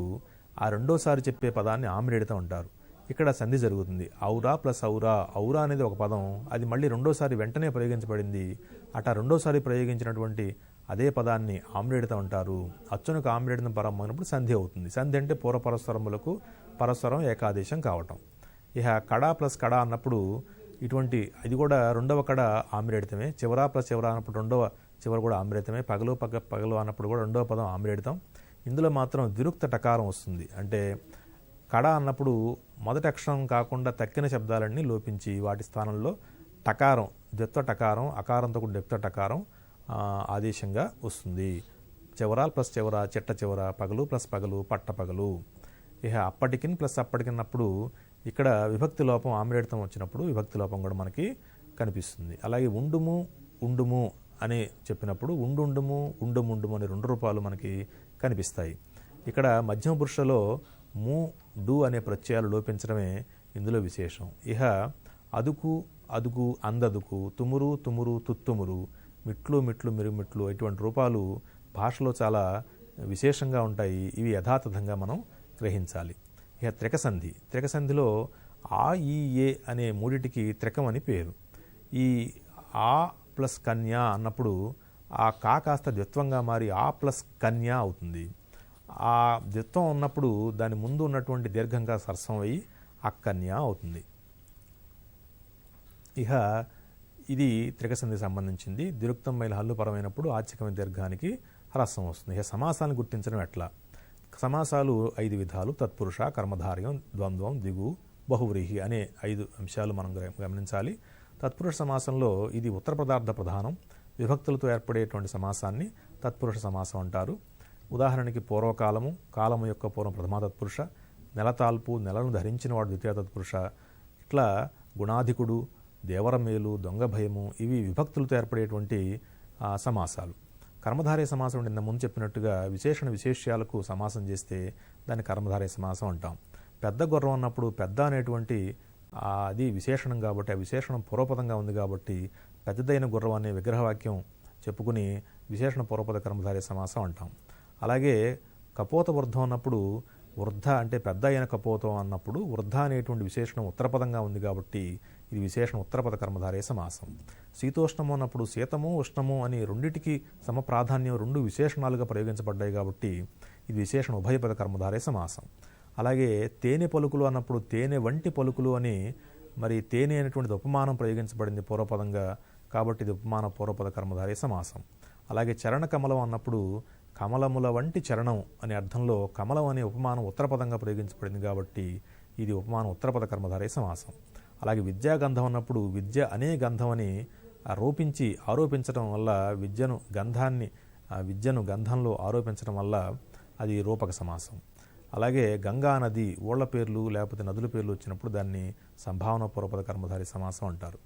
ఆ రెండోసారి చెప్పే పదాన్ని ఆమ్రేడితం అంటారు. ఇక్కడ సంధి జరుగుతుంది. ఔరా ప్లస్ ఔరా. ఔరా అనేది ఒక పదం, అది మళ్ళీ రెండోసారి వెంటనే ప్రయోగించబడింది. అటా రెండోసారి ప్రయోగించినటువంటి అదే పదాన్ని ఆమ్రేడితం అంటారు. అచ్చునకు ఆమ్రేడితం పరమైనప్పుడు సంధి అవుతుంది. సంధి అంటే పూర్వపరస్వరములకు పరస్వరం ఏకాదేశం కావటం. ఇహ కడ ప్లస్ కడ అన్నప్పుడు ఇది కూడా రెండవ కడ ఆమ్రేడితమే. చివర ప్లస్ చివర అన్నప్పుడు రెండవ చివర కూడా ఆమ్రేడితమే. పగలు అన్నప్పుడు కూడా రెండవ పదం ఆమ్రేడితం. ఇందులో మాత్రం ద్విరుక్త టకారం వస్తుంది. అంటే కడ అన్నప్పుడు మొదటి అక్షరం కాకుండా తక్కిన శబ్దాలన్నీ లోపించి వాటి స్థానంలో టకారం, ద్విత్వ టకారం, అకారంతో కూడా ద్విత్వ టకారం ఆదేశంగా వస్తుంది. చివరాల్ ప్లస్ చివర, చిట్ట చివర, పగలు ప్లస్ పగలు, పట్ట పగలు. ఇక అప్పటికిన్ ప్లస్ అప్పటికిన్నప్పుడు ఇక్కడ విభక్తి లోపం ఆమ్రేడితం వచ్చినప్పుడు విభక్తి లోపం కూడా మనకి కనిపిస్తుంది. అలాగే ఉండుము ఉండుము అని చెప్పినప్పుడు ఉండుండుము ఉండుముండుము అనే 2 రూపాలు మనకి కనిపిస్తాయి. ఇక్కడ మధ్యమ పురుషలో ము డు అనే ప్రత్యయాలు లోపించడమే ఇందులో విశేషం. ఇహ అదుకు అదుగు అందదుకు, తుమురు తుమురు తుత్తుమురు, మిట్లు మిట్లు మిరుమిట్లు ఇటువంటి రూపాలు భాషలో చాలా విశేషంగా ఉంటాయి. ఇవి యథాతథంగా మనం గ్రహించాలి. ఇక త్రికసంధి. త్రికసంధిలో ఆ ఈ ఏ అనే మూడిటికి త్రికం అని పేరు. ఈ ఆ ప్లస్ కన్య అన్నప్పుడు ఆ కా కాస్త ద్విత్వంగా మారి ఆ ప్లస్ కన్య అవుతుంది. ఆ ద్విత్వం ఉన్నప్పుడు దాని ముందు ఉన్నటువంటి దీర్ఘంగా సరసం అయ్యి అక్కన్య అవుతుంది. ఇహ ఇది త్రికసంధికి సంబంధించింది. ద్విరుక్తం మైల హల్లు పరమైనప్పుడు ఆచ్ఛికమైన దీర్ఘానికి హ్రస్వం వస్తుంది. ఇక సమాసాలను గుర్తించడం ఎట్లా? సమాసాలు 5 విధాలు: తత్పురుష, కర్మధారయం, ద్వంద్వం, దిగు, బహువ్రీహి అనే 5 అంశాలు మనం గమనించాలి. తత్పురుష సమాసంలో ఇది ఉత్తర పదార్థ ప్రధానం. విభక్తులతో ఏర్పడేటువంటి సమాసాన్ని తత్పురుష సమాసం అంటారు. ఉదాహరణకి పూర్వకాలము, కాలము యొక్క పూర్వం ప్రథమా తత్పురుష, నెలతాల్పు, నెలను ధరించిన వాడు ద్వితీయ తత్పురుష, ఇట్లా గుణాధికుడు, దేవరమేలు, దొంగ భయము ఇవి విభక్తులతో ఏర్పడేటువంటి సమాసాలు. కర్మధారయ సమాసం నిన్న ముందు చెప్పినట్టుగా విశేషణ విశేష్యాలకు సమాసం చేస్తే దాన్ని కర్మధారయ సమాసం అంటాం. పెద్ద గుర్రం అన్నప్పుడు పెద్ద అనేటువంటి అది విశేషణం కాబట్టి ఆ విశేషణం పూర్వపదంగా ఉంది కాబట్టి పెద్దదైన గుర్రం అనే విగ్రహవాక్యం చెప్పుకుని విశేషణ పూర్వపద కర్మధారయ సమాసం అంటాం. అలాగే కపోత వృద్ధం అన్నప్పుడు వృద్ధ అంటే పెద్ద అయిన కపోతం అన్నప్పుడు వృద్ధ అనేటువంటి విశేషణం ఉత్తరపదంగా ఉంది కాబట్టి ఇది విశేషణ ఉత్తరపద కర్మధారయ సమాసం. శీతోష్ణము అన్నప్పుడు శీతము ఉష్ణము అని రెండిటికి సమప్రాధాన్యం 2 విశేషణాలుగా ప్రయోగించబడ్డాయి కాబట్టి ఇది విశేషణ ఉభయపద కర్మధారయ సమాసం. అలాగే తేనె పలుకులు అన్నప్పుడు తేనె వంటి పలుకులు అని మరి తేనె అనేటువంటిది ఉపమానం ప్రయోగించబడింది పూర్వపదంగా కాబట్టి ఇది ఉపమాన పూర్వపద కర్మధారయ సమాసం. అలాగే చరణ కమలం అన్నప్పుడు కమలముల వంటి చరణం అనే అర్థంలో కమలం అనే ఉపమానం ఉత్తరపదంగా ప్రయోగించబడింది కాబట్టి ఇది ఉపమానం ఉత్తరపద కర్మధారయ సమాసం. అలాగే విద్యాగంధం అన్నప్పుడు విద్య అనే గంధం అని ఆరోపించడం వల్ల విద్యను గంధంలో ఆరోపించడం వల్ల అది రూపక సమాసం. అలాగే గంగా నది ఊళ్ల పేర్లు లేకపోతే నదుల పేర్లు వచ్చినప్పుడు దాన్ని సంభావన పూర్వపద కర్మధారయ సమాసం అంటారు.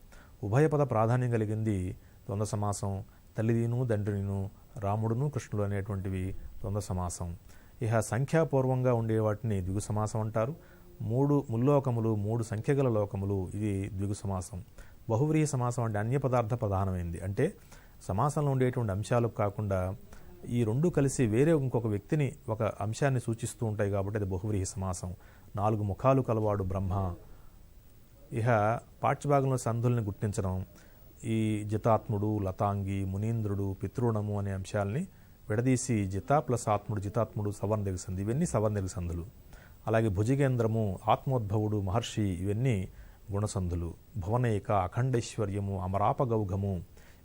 ఉభయపద ప్రాధాన్యం కలిగింది ద్వంద్వ సమాసం. తల్లిదిను తండ్రిను, రాముడును కృష్ణుడు అనేటువంటివి ద్వంద్వ సమాసం. ఇహ సంఖ్యాపూర్వంగా ఉండే వాటిని ద్విగు సమాసం అంటారు. 3 ముల్లోకములు 3 సంఖ్యగల లోకములు ఇది ద్విగు సమాసం. బహువ్రీహి సమాసం అంటే అన్య పదార్థ ప్రధానమైంది. అంటే సమాసంలో ఉండేటువంటి అంశాలు కాకుండా ఈ 2 కలిసి వేరే ఇంకొక వ్యక్తిని ఒక అంశాన్ని సూచిస్తూ ఉంటాయి కాబట్టి అది బహువ్రీహి సమాసం. 4 ముఖాలు కలవాడు బ్రహ్మ. ఇహ పాఠ్యభాగంలో సంధుల్ని గుర్తించడం, ఈ జితాత్ముడు, లతాంగి, మునీంద్రుడు, పితృణము అనే అంశాలని విడదీసి జితా ప్లస్ ఆత్ముడు, జితాత్ముడు సవర్ణదిగ సంధి, ఇవన్నీ సవర్ణదిగ సంధులు. అలాగే భుజిగేంద్రము, ఆత్మోద్భవుడు, మహర్షి ఇవన్నీ గుణసంధులు. భువనైక, అఖండైశ్వర్యము, అమరాపగౌఘము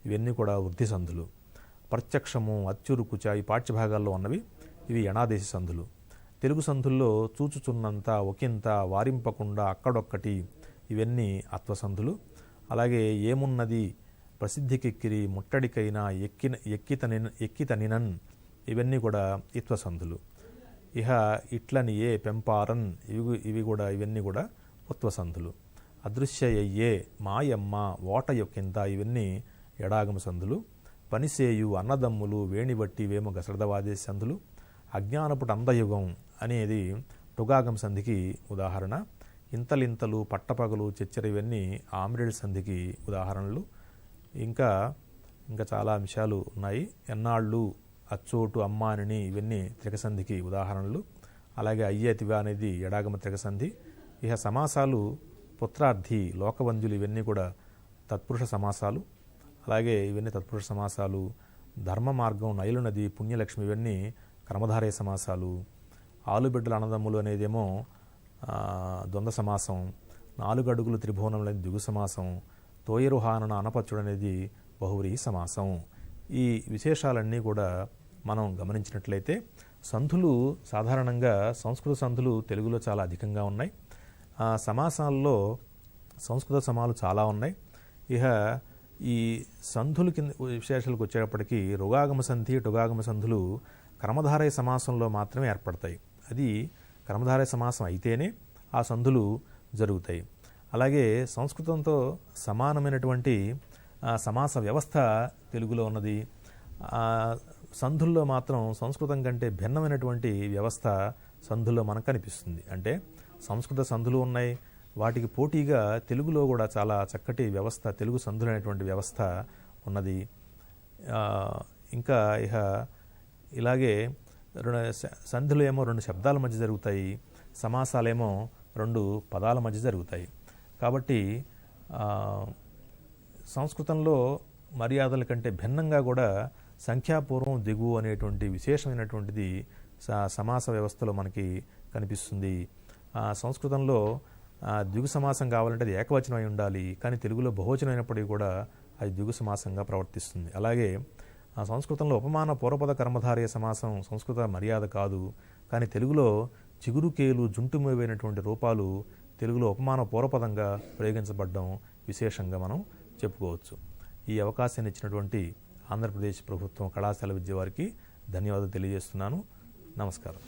ఇవన్నీ కూడా వృద్ధి సంధులు. ప్రత్యక్షము, అత్యురుకుచ ఈ పాఠ్యభాగాల్లో ఉన్నవి ఇవి యణాదేశ సంధులు. తెలుగు సంధుల్లో చూచుచున్నంత, ఒకంత, వారింపకుండా, అక్కడొక్కటి ఇవన్నీ అత్వసంధులు. అలాగే ఏమున్నది, ప్రసిద్ధికెక్కిరి, ముట్టడికైనా, ఎక్కితనినన్ ఇవన్నీ కూడా ఇత్వసంధులు. ఇహ ఇట్లని ఏ పెంపారన్ ఇవన్నీ కూడా ఉత్వసంధులు. అదృశ్యయ్యే, మాయమ్మ, ఓట యొక్కింత ఇవన్నీ ఎడాగమ సంధులు. పనిసేయు, అన్నదమ్ములు, వేణివట్టి, వేమ గసడదవాదేశ సంధులు. అజ్ఞానపుట అందయుగం అనేది టుగాగం సంధికి ఉదాహరణ. ఇంతలింతలు, పట్టపగలు, చెచ్చర ఇవన్నీ ఆమ్రేడ్ సంధికి ఉదాహరణలు. ఇంకా చాలా అంశాలు ఉన్నాయి. ఎన్నాళ్ళు, అచ్చోటు, అమ్మానిని ఇవన్నీ త్రికసంధికి ఉదాహరణలు. అలాగే అయ్యేతివ అనేది ఎడాగమ త్రికసంధి. ఇహ సమాసాలు పుత్రార్థి, లోకవంద్యులు ఇవన్నీ కూడా తత్పురుష సమాసాలు. అలాగే ఇవన్నీ తత్పురుష సమాసాలు. ధర్మ మార్గం, నైలు నది, పుణ్యలక్ష్మి ఇవన్నీ కర్మధారయ సమాసాలు. ఆలుబిడ్డల అన్నదమ్ములు అనేదేమో ద్వంద్వ సమాసం. 4 అడుగులు త్రిభువనం అనేది ద్విగు సమాసం. తోయరుహానన అనపచ్చుడు అనేది బహువ్రీహి సమాసం. ఈ విశేషాలన్నీ కూడా మనం గమనించినట్లయితే సంధులు సాధారణంగా సంస్కృత సంధులు తెలుగులో చాలా అధికంగా ఉన్నాయి. సమాసాల్లో సంస్కృత సమాలు చాలా ఉన్నాయి. ఇహ ఈ సంధులు కింద విశేషాలకు వచ్చేటప్పటికి రుగాగమ సంధి టుగాగమ సంధులు కర్మధారయ సమాసంలో మాత్రమే ఏర్పడతాయి. అది కర్మధారయ సమాసం అయితేనే ఆ సంధులు జరుగుతాయి. అలాగే సంస్కృతంతో సమానమైనటువంటి సమాస వ్యవస్థ తెలుగులో ఉన్నది. సంధుల్లో మాత్రం సంస్కృతం కంటే భిన్నమైనటువంటి వ్యవస్థ సంధుల్లో మనకు కనిపిస్తుంది. అంటే సంస్కృత సంధులు ఉన్నాయి, వాటికి పోటీగా తెలుగులో కూడా చాలా చక్కటి వ్యవస్థ, తెలుగు సంధులు అనేటువంటి వ్యవస్థ ఉన్నది. ఇంకా ఇలాగే సంధులు ఏమో 2 శబ్దాల మధ్య జరుగుతాయి, సమాసాలేమో 2 పదాల మధ్య జరుగుతాయి. కాబట్టి సంస్కృతంలో మర్యాదల కంటే భిన్నంగా కూడా సంఖ్యాపూర్వం దిగువ అనేటువంటి విశేషమైనటువంటిది సమాస వ్యవస్థలో మనకి కనిపిస్తుంది. సంస్కృతంలో ద్విగు సమాసం కావాలంటే అది ఏకవచనం అయి ఉండాలి, కానీ తెలుగులో బహువచనం అయినప్పటికీ కూడా అది ద్విగు సమాసంగా ప్రవర్తిస్తుంది. అలాగే సంస్కృతంలో ఉపమాన పూర్వపద కర్మధారయ సమాసం సంస్కృత మర్యాద కాదు, కానీ తెలుగులో చిగురు కేలు జుంటు మోవైనటువంటి రూపాలు తెలుగులో ఉపమాన పూర్వపదంగా ప్రయోగించబడడం విశేషంగా మనం చెప్పుకోవచ్చు. ఈ అవకాశాన్ని ఇచ్చినటువంటి ఆంధ్రప్రదేశ్ ప్రభుత్వం కళాశాల విద్య వారికి ధన్యవాదాలు తెలియజేస్తున్నాను. నమస్కారం.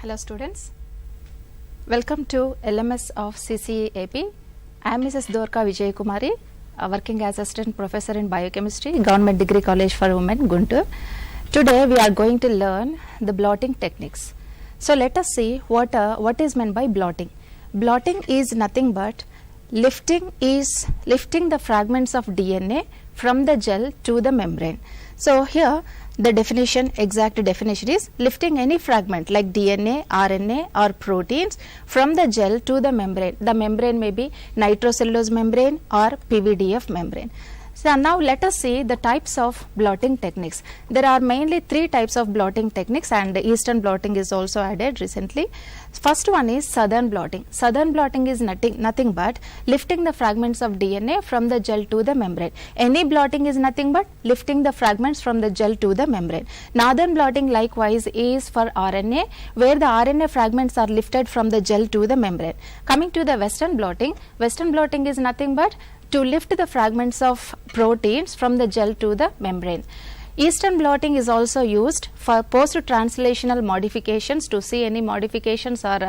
Hello students, welcome to LMS of CCE AP. I am Mrs. Dorka Vijay Kumari, working as Assistant Professor in Biochemistry, Government Degree College for Women, Guntur. Today we are going to learn the blotting techniques. So let us see what is meant by blotting. Blotting is nothing but lifting the fragments of DNA from the gel to the membrane. So here the exact definition is lifting any fragment like DNA, RNA or proteins from the gel to the membrane. The membrane may be nitrocellulose membrane or PVDF membrane. So now let us see the types of blotting techniques. There are mainly 3 types of blotting techniques, and Eastern blotting is also added recently. First one is Southern blotting. Southern blotting is nothing but lifting the fragments of DNA from the gel to the membrane. Any blotting is nothing but lifting the fragments from the gel to the membrane. Northern blotting likewise is for RNA, where the RNA fragments are lifted from the gel to the membrane. Coming to the Western blotting is nothing but to lift the fragments of proteins from the gel to the membrane. Eastern blotting is also used for post-translational modifications, to see any modifications or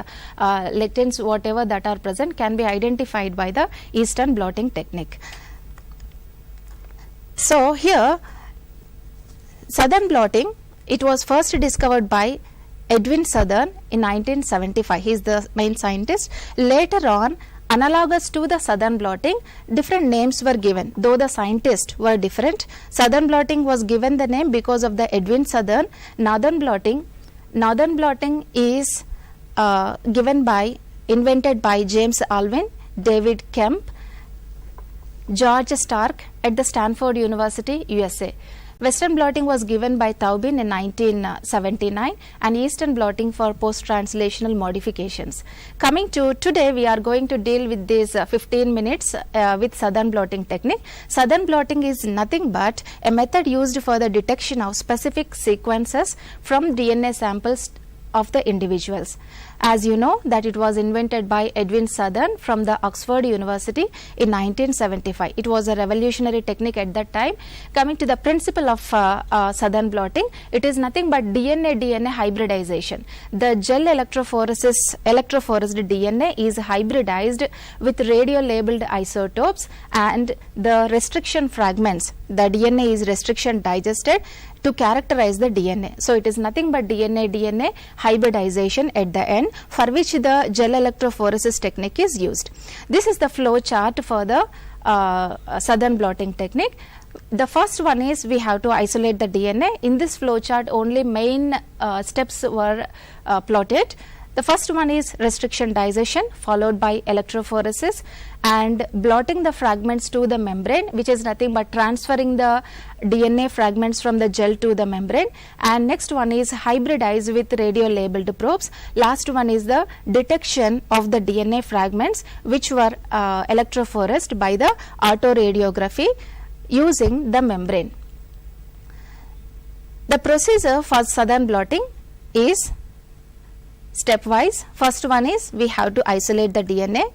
lectins whatever that are present can be identified by the Eastern blotting technique. So here Southern blotting, it was first discovered by Edwin Southern in 1975. He is the main scientist. Later on, analogous to the Southern blotting, different names were given. Though the scientists were different, Southern blotting was given the name because of the Edwin Southern. Northern blotting is invented by James Alvin, David Kemp, George Stark at the Stanford University, USA. Western blotting was given by Taubin in 1979, and Eastern blotting for post-translational modifications. Coming to today, we are going to deal with these 15 minutes with Southern blotting technique. Southern blotting is nothing but a method used for the detection of specific sequences from DNA samples of the individuals. As you know that it was invented by Edwin Southern from the Oxford University in 1975. It was a revolutionary technique at that time. Coming to the principle of Southern blotting, it is nothing but DNA hybridization. The gel electrophoresed DNA is hybridized with radio-labeled isotopes, and the restriction fragments, the DNA is restriction digested to characterize the DNA. So it is nothing but DNA hybridization at the end, for which the gel electrophoresis technique is used. This is the flow chart for the Southern blotting technique. The first one is we have to isolate the DNA. In this flowchart, only main steps were plotted. The first one is restriction dissection followed by electrophoresis and blotting the fragments to the membrane, which is nothing but transferring the DNA fragments from the gel to the membrane. And next one is hybridize with radio labeled probes. Last one is the detection of the DNA fragments which were electrophoresed by the autoradiography using the membrane. The procedure for Southern blotting is stepwise. First one is we have to isolate the DNA.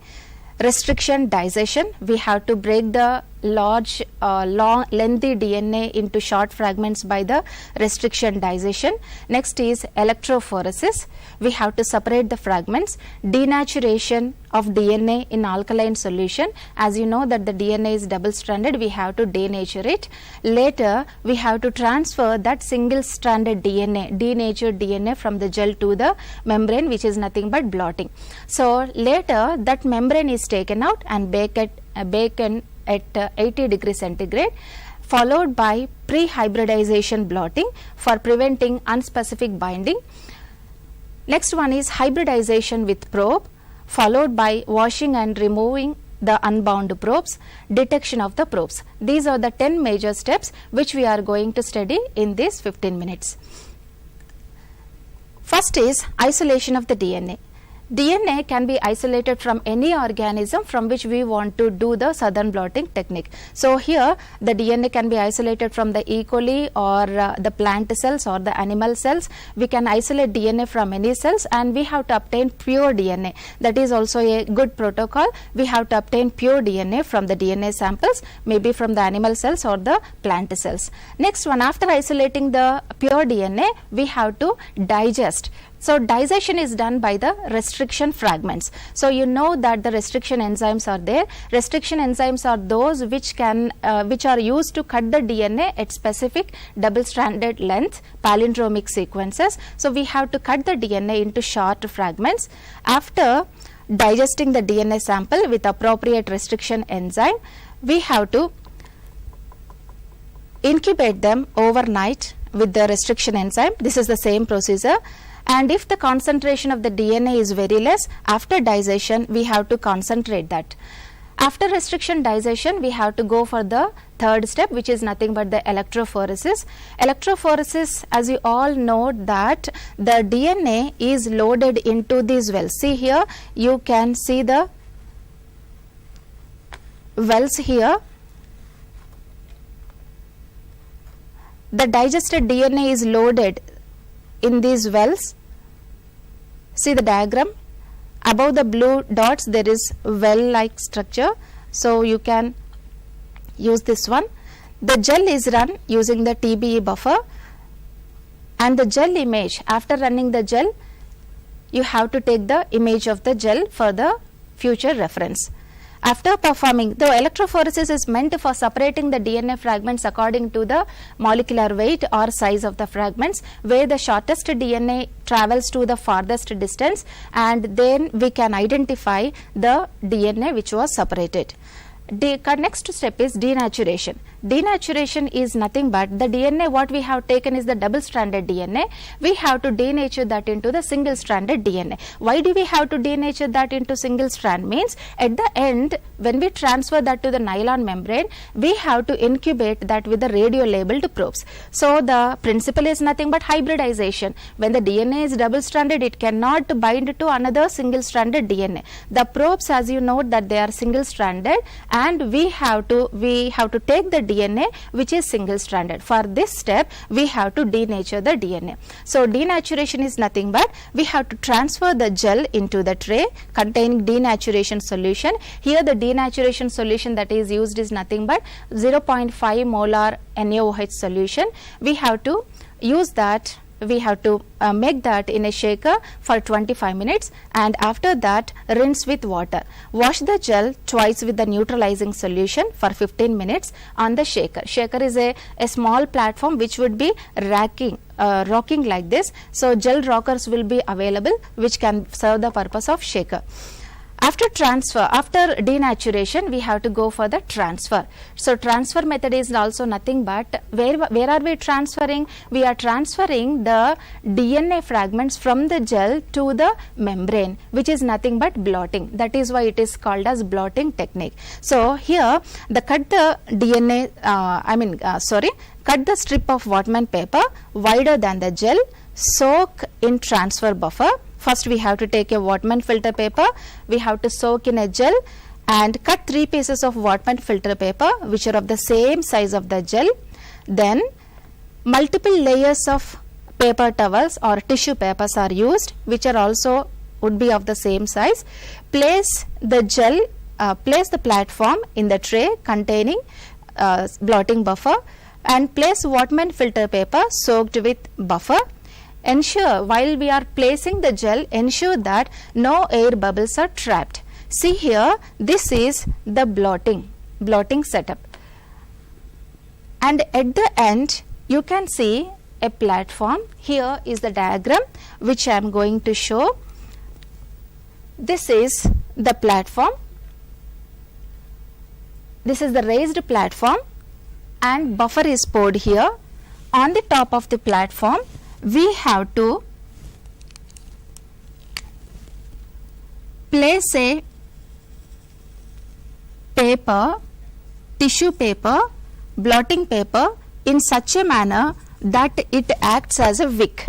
Restriction dissection, we have to break the large lengthy DNA into short fragments by the restriction dissection. Next is electrophoresis, we have to separate the fragments. Denaturation of DNA in alkaline solution, as you know that the DNA is double stranded, we have to denature it. Later we have to transfer that single stranded DNA, denatured DNA from the gel to the membrane, which is nothing but blotting. So later that membrane is taken out and baked at 80 degrees centigrade, followed by pre-hybridization blotting for preventing unspecific binding. Next one is hybridization with probe, followed by washing and removing the unbound probes, detection of the probes. These are the 10 major steps which we are going to study in this 15 minutes. First is isolation of the DNA. DNA can be isolated from any organism from which we want to do the Southern blotting technique. So here the DNA can be isolated from the E. coli or the plant cells or the animal cells. We can isolate DNA from any cells and we have to obtain pure DNA. That is also a good protocol. We have to obtain pure DNA from the DNA samples, maybe from the animal cells or the plant cells. Next one, after isolating the pure DNA, we have to digest. So dissection is done by the restriction fragments. So you know that the restriction enzymes are there. Restriction enzymes are those which are used to cut the DNA at specific double stranded length palindromic sequences. So we have to cut the DNA into short fragments. After digesting the DNA sample with appropriate restriction enzyme, we have to incubate them overnight with the restriction enzyme. This is the same procedure. And if the concentration of the DNA is very less, after dissection we have to concentrate that. After restriction dissection, we have to go for the third step, which is nothing but the electrophoresis. Electrophoresis, as you all know that the DNA is loaded into these wells. See here, you can see the wells here. The digested DNA is loaded in these wells. See the diagram. Above the blue dots there is well like structure, so you can use this one. The gel is run using the TBE buffer, and the gel image, after running the gel you have to take the image of the gel for the future reference. After performing, the electrophoresis is meant for separating the DNA fragments according to the molecular weight or size of the fragments, where the shortest DNA travels to the farthest distance, and then we can identify the DNA which was separated. Next step is denaturation. Denaturation is nothing but the DNA what we have taken is the double stranded DNA. We have to denature that into the single stranded DNA. Why do we have to denature that into single strand? Means at the end, when we transfer that to the nylon membrane, we have to incubate that with the radio labeled probes. So the principle is nothing but hybridization. When the DNA is double stranded, it cannot bind to another single stranded DNA. The probes, as you know, that they are single stranded, and we have to take the DNA which is single stranded. For this step we have to denature the DNA. So denaturation is nothing but we have to transfer the gel into the tray containing denaturation solution. Here the denaturation solution that is used is nothing but 0.5 molar NaOH solution. We have to use that. We have to make that in a shaker for 25 minutes, and after that rinse with water. Wash the gel twice with the neutralizing solution for 15 minutes on the shaker. Shaker is a small platform which would be rocking like this. So gel rockers will be available which can serve the purpose of shaker. After transfer, after denaturation, we have to go for the transfer. So transfer method is also nothing but where are we transferring? We are transferring the DNA fragments from the gel to the membrane, which is nothing but blotting. That is why it is called as blotting technique. So here cut the DNA, cut the strip of Whatman paper wider than the gel, soak in transfer buffer. First we have to take a Whatman filter paper, we have to soak in a gel and cut 3 pieces of Whatman filter paper which are of the same size of the gel. Then multiple layers of paper towels or tissue papers are used, which are also would be of the same size. Place the gel, place the platform in the tray containing blotting buffer and place Whatman filter paper soaked with buffer. Ensure while we are placing the gel, ensure that no air bubbles are trapped. See here, this is the blotting setup. And at the end, you can see a platform. Here is the diagram which I am going to show. This is the platform. This is the raised platform and buffer is poured here. On the top of the platform, we have to place a paper, tissue paper, blotting paper in such a manner that it acts as a wick.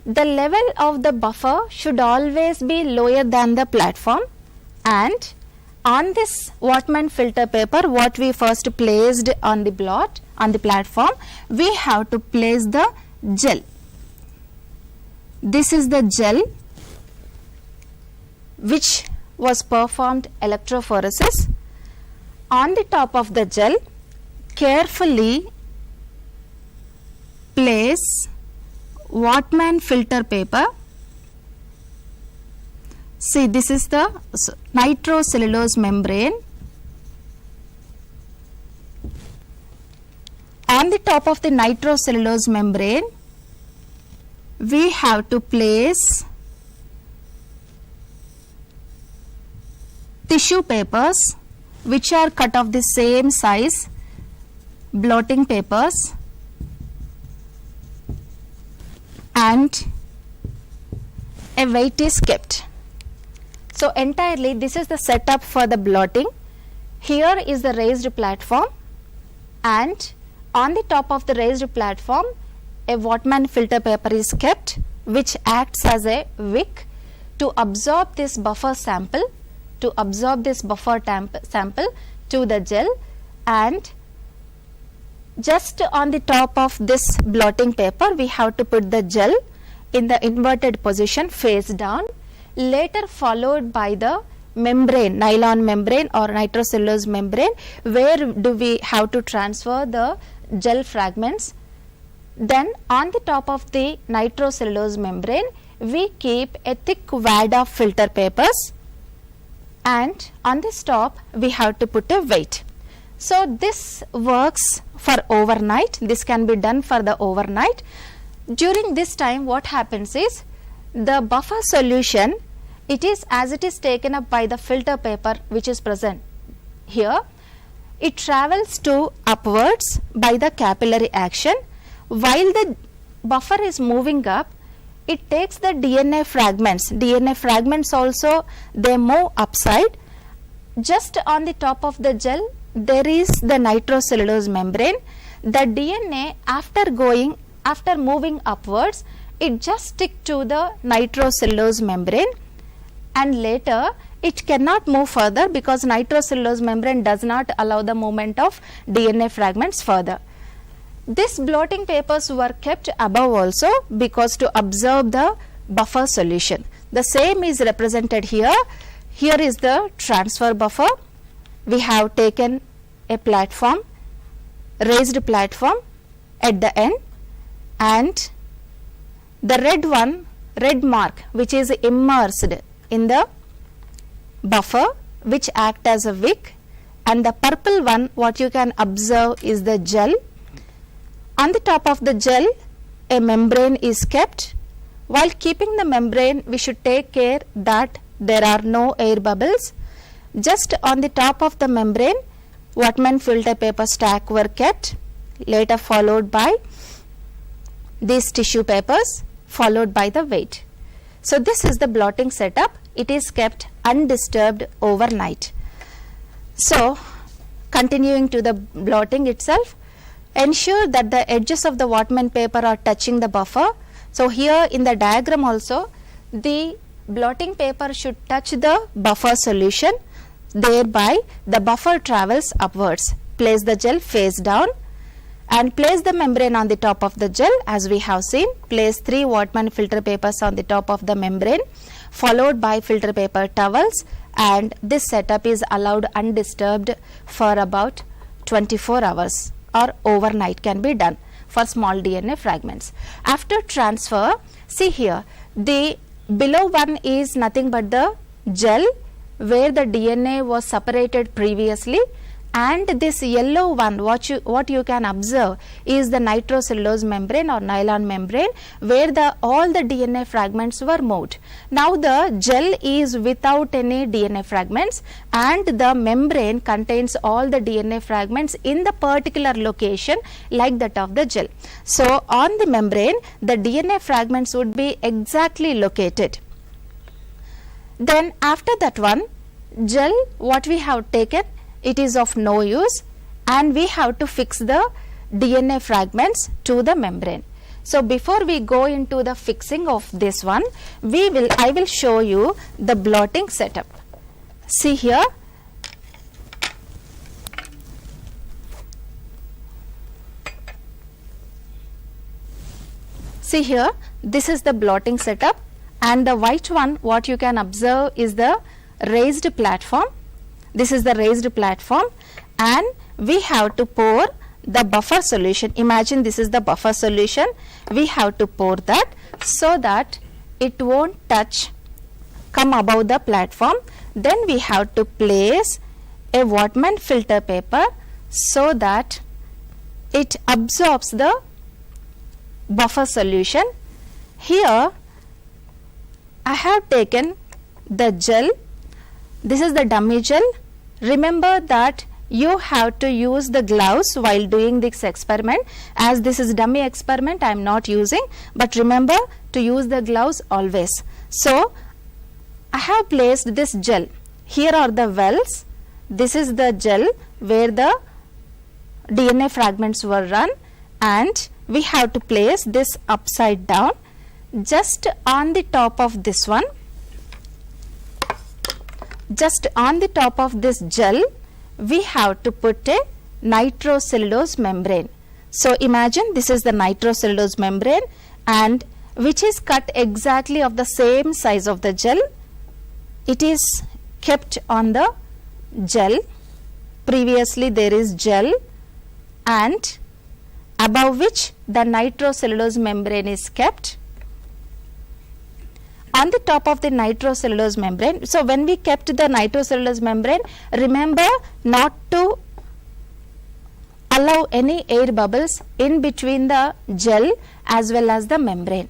The level of the buffer should always be lower than the platform, and on this Whatman filter paper, what we first placed on the platform, we have to place the gel. This is the gel which was performed electrophoresis. On the top of the gel, carefully place Whatman filter paper. See, this is the nitrocellulose membrane. On the top of the nitrocellulose membrane, we have to place tissue papers which are cut of the same size, blotting papers, and a weight is kept. So entirely this is the setup for the blotting. Here is the raised platform, and on the top of the raised platform a Whatman filter paper is kept which acts as a wick to absorb this buffer sample, to the gel, and just on the top of this blotting paper we have to put the gel in the inverted position face down, later followed by the membrane, nylon membrane or nitrocellulose membrane, where do we have to transfer the gel fragments. Then on the top of the nitrocellulose membrane we keep a thick wad of filter papers, and on this top we have to put a weight. So this works for overnight. This can be done for the overnight. During this time what happens is the buffer solution, it is taken up by the filter paper which is present here. It travels to upwards by the capillary action. While the buffer is moving up, it takes the DNA fragments also, they move upside. Just on the top of the gel there is the nitrocellulose membrane. The DNA after moving upwards, it just stick to the nitrocellulose membrane, and later it cannot move further because nitrocellulose membrane does not allow the movement of DNA fragments further. These blotting papers were kept above also because to absorb the buffer solution. The same is represented here. Here is the transfer buffer. We have taken a platform, raised platform at the end, and the red mark which is immersed in the buffer which act as a wick, and the purple one what you can observe is the gel. On the top of the gel a membrane is kept. While keeping the membrane we should take care that there are no air bubbles. Just on the top of the membrane, Whatman filter paper stack were kept, later followed by these tissue papers, followed by the weight. So this is the blotting setup. It is kept undisturbed overnight. So continuing to the blotting itself, ensure that the edges of the Whatman paper are touching the buffer. So here in the diagram also, the blotting paper should touch the buffer solution, thereby the buffer travels upwards. Place the gel face down and place the membrane on the top of the gel. As we have seen, place 3 Whatman filter papers on the top of the membrane, followed by filter paper towels, and this setup is allowed undisturbed for about 24 hours or overnight can be done for small DNA fragments. After transfer, see here, the below one is nothing but the gel where the DNA was separated previously, and this yellow one, what you can observe is the nitrocellulose membrane or nylon membrane where all the DNA fragments were moved. Now the gel is without any DNA fragments and the membrane contains all the DNA fragments in the particular location like that of the gel. So on the membrane, the DNA fragments would be exactly located. Then after that one, gel what we have taken, it is of no use, and we have to fix the DNA fragments to the membrane. So before we go into the fixing of this one, I will show you the blotting setup. See here, this is the blotting setup, and the white one what you can observe is the raised platform. This is the raised platform, and we have to pour the buffer solution. Imagine this is the buffer solution. We have to pour that so that it won't come above the platform. Then we have to place a Whatman filter paper so that it absorbs the buffer solution. Here I have taken the gel. This is the dummy gel. Remember that you have to use the gloves while doing this experiment. As this is dummy experiment, I am not using, but remember to use the gloves always. So I have placed this gel. Here are the wells. This is the gel where the DNA fragments were run, and we have to place this upside down just on the top of this one. Just on the top of this gel, we have to put a nitrocellulose membrane. So imagine this is the nitrocellulose membrane, and which is cut exactly of the same size of the gel. It is kept on the gel. Previously there is gel, and above which the nitrocellulose membrane is kept. On the top of the nitrocellulose membrane, so when we kept the nitrocellulose membrane, remember not to allow any air bubbles in between the gel as well as the membrane,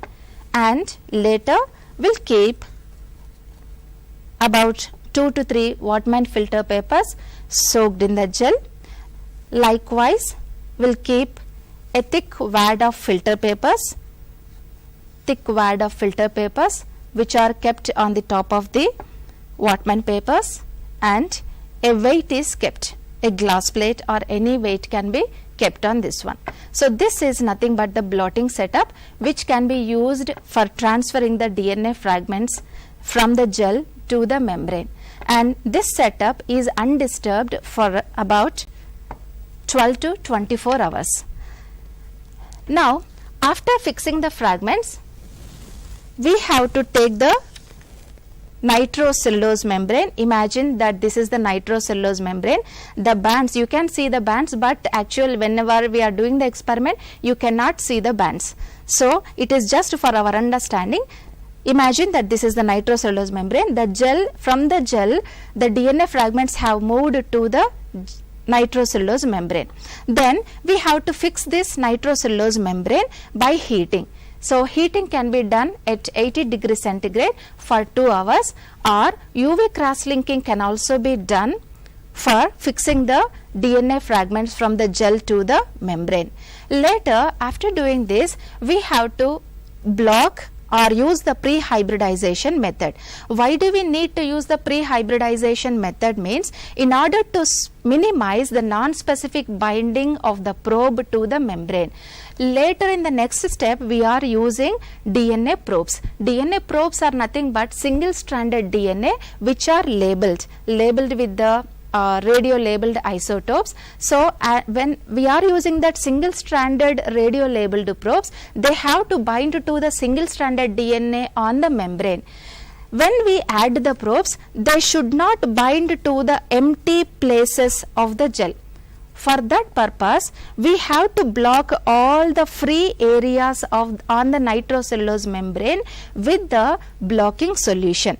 and later we'll keep about 2 to 3 Whatman filter papers soaked in the gel. Likewise, we'll keep a thick wad of filter papers, which are kept on the top of the Whatman papers, and a weight is kept. A glass plate or any weight can be kept on this one. So this is nothing but the blotting setup which can be used for transferring the DNA fragments from the gel to the membrane, and this setup is undisturbed for about 12 to 24 hours. Now after fixing the fragments, we have to take the nitrocellulose membrane. Imagine that this is the nitrocellulose membrane. The bands, you can see the bands, but actually whenever we are doing the experiment, you cannot see the bands. So it is just for our understanding. Imagine that this is the nitrocellulose membrane. The gel, from the gel, the DNA fragments have moved to the nitrocellulose membrane. Then we have to fix this nitrocellulose membrane by heating. So heating can be done at 80 degrees centigrade for 2 hours, or UV cross-linking can also be done for fixing the DNA fragments from the gel to the membrane. Later, after doing this, we have to block or use the pre-hybridization method. Why do we need to use the pre-hybridization method? Means in order to minimize the non-specific binding of the probe to the membrane. Later in the next step, we are using DNA probes. DNA probes are nothing but single-stranded DNA which are labeled with the radio labeled isotopes. So when we are using that single stranded radio labeled probes, they have to bind to the single stranded DNA on the membrane. When we add the probes, they should not bind to the empty places of the gel. For that purpose, we have to block all the free areas on the nitrocellulose membrane with the blocking solution.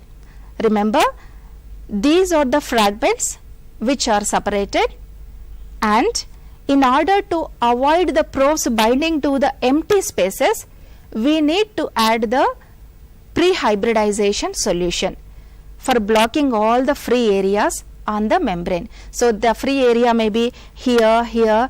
Remember, these are the fragments which are separated, and in order to avoid the probes binding to the empty spaces, we need to add the pre-hybridization solution for blocking all the free areas on the membrane. So the free area may be here.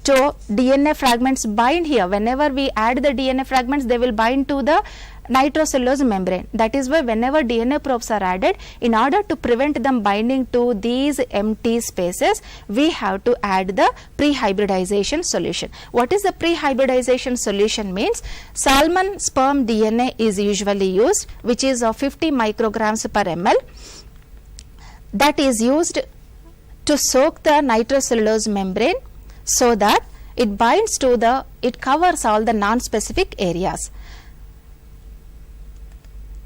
So DNA fragments bind here. Whenever we add the DNA fragments, they will bind to the nitrocellulose membrane. That is why whenever DNA probes are added, in order to prevent them binding to these empty spaces, we have to add the pre-hybridization solution. What is the pre-hybridization solution means? Salmon sperm DNA is usually used, which is of 50 micrograms per ml. That is used to soak the nitrocellulose membrane so that it binds to it covers all the non-specific areas.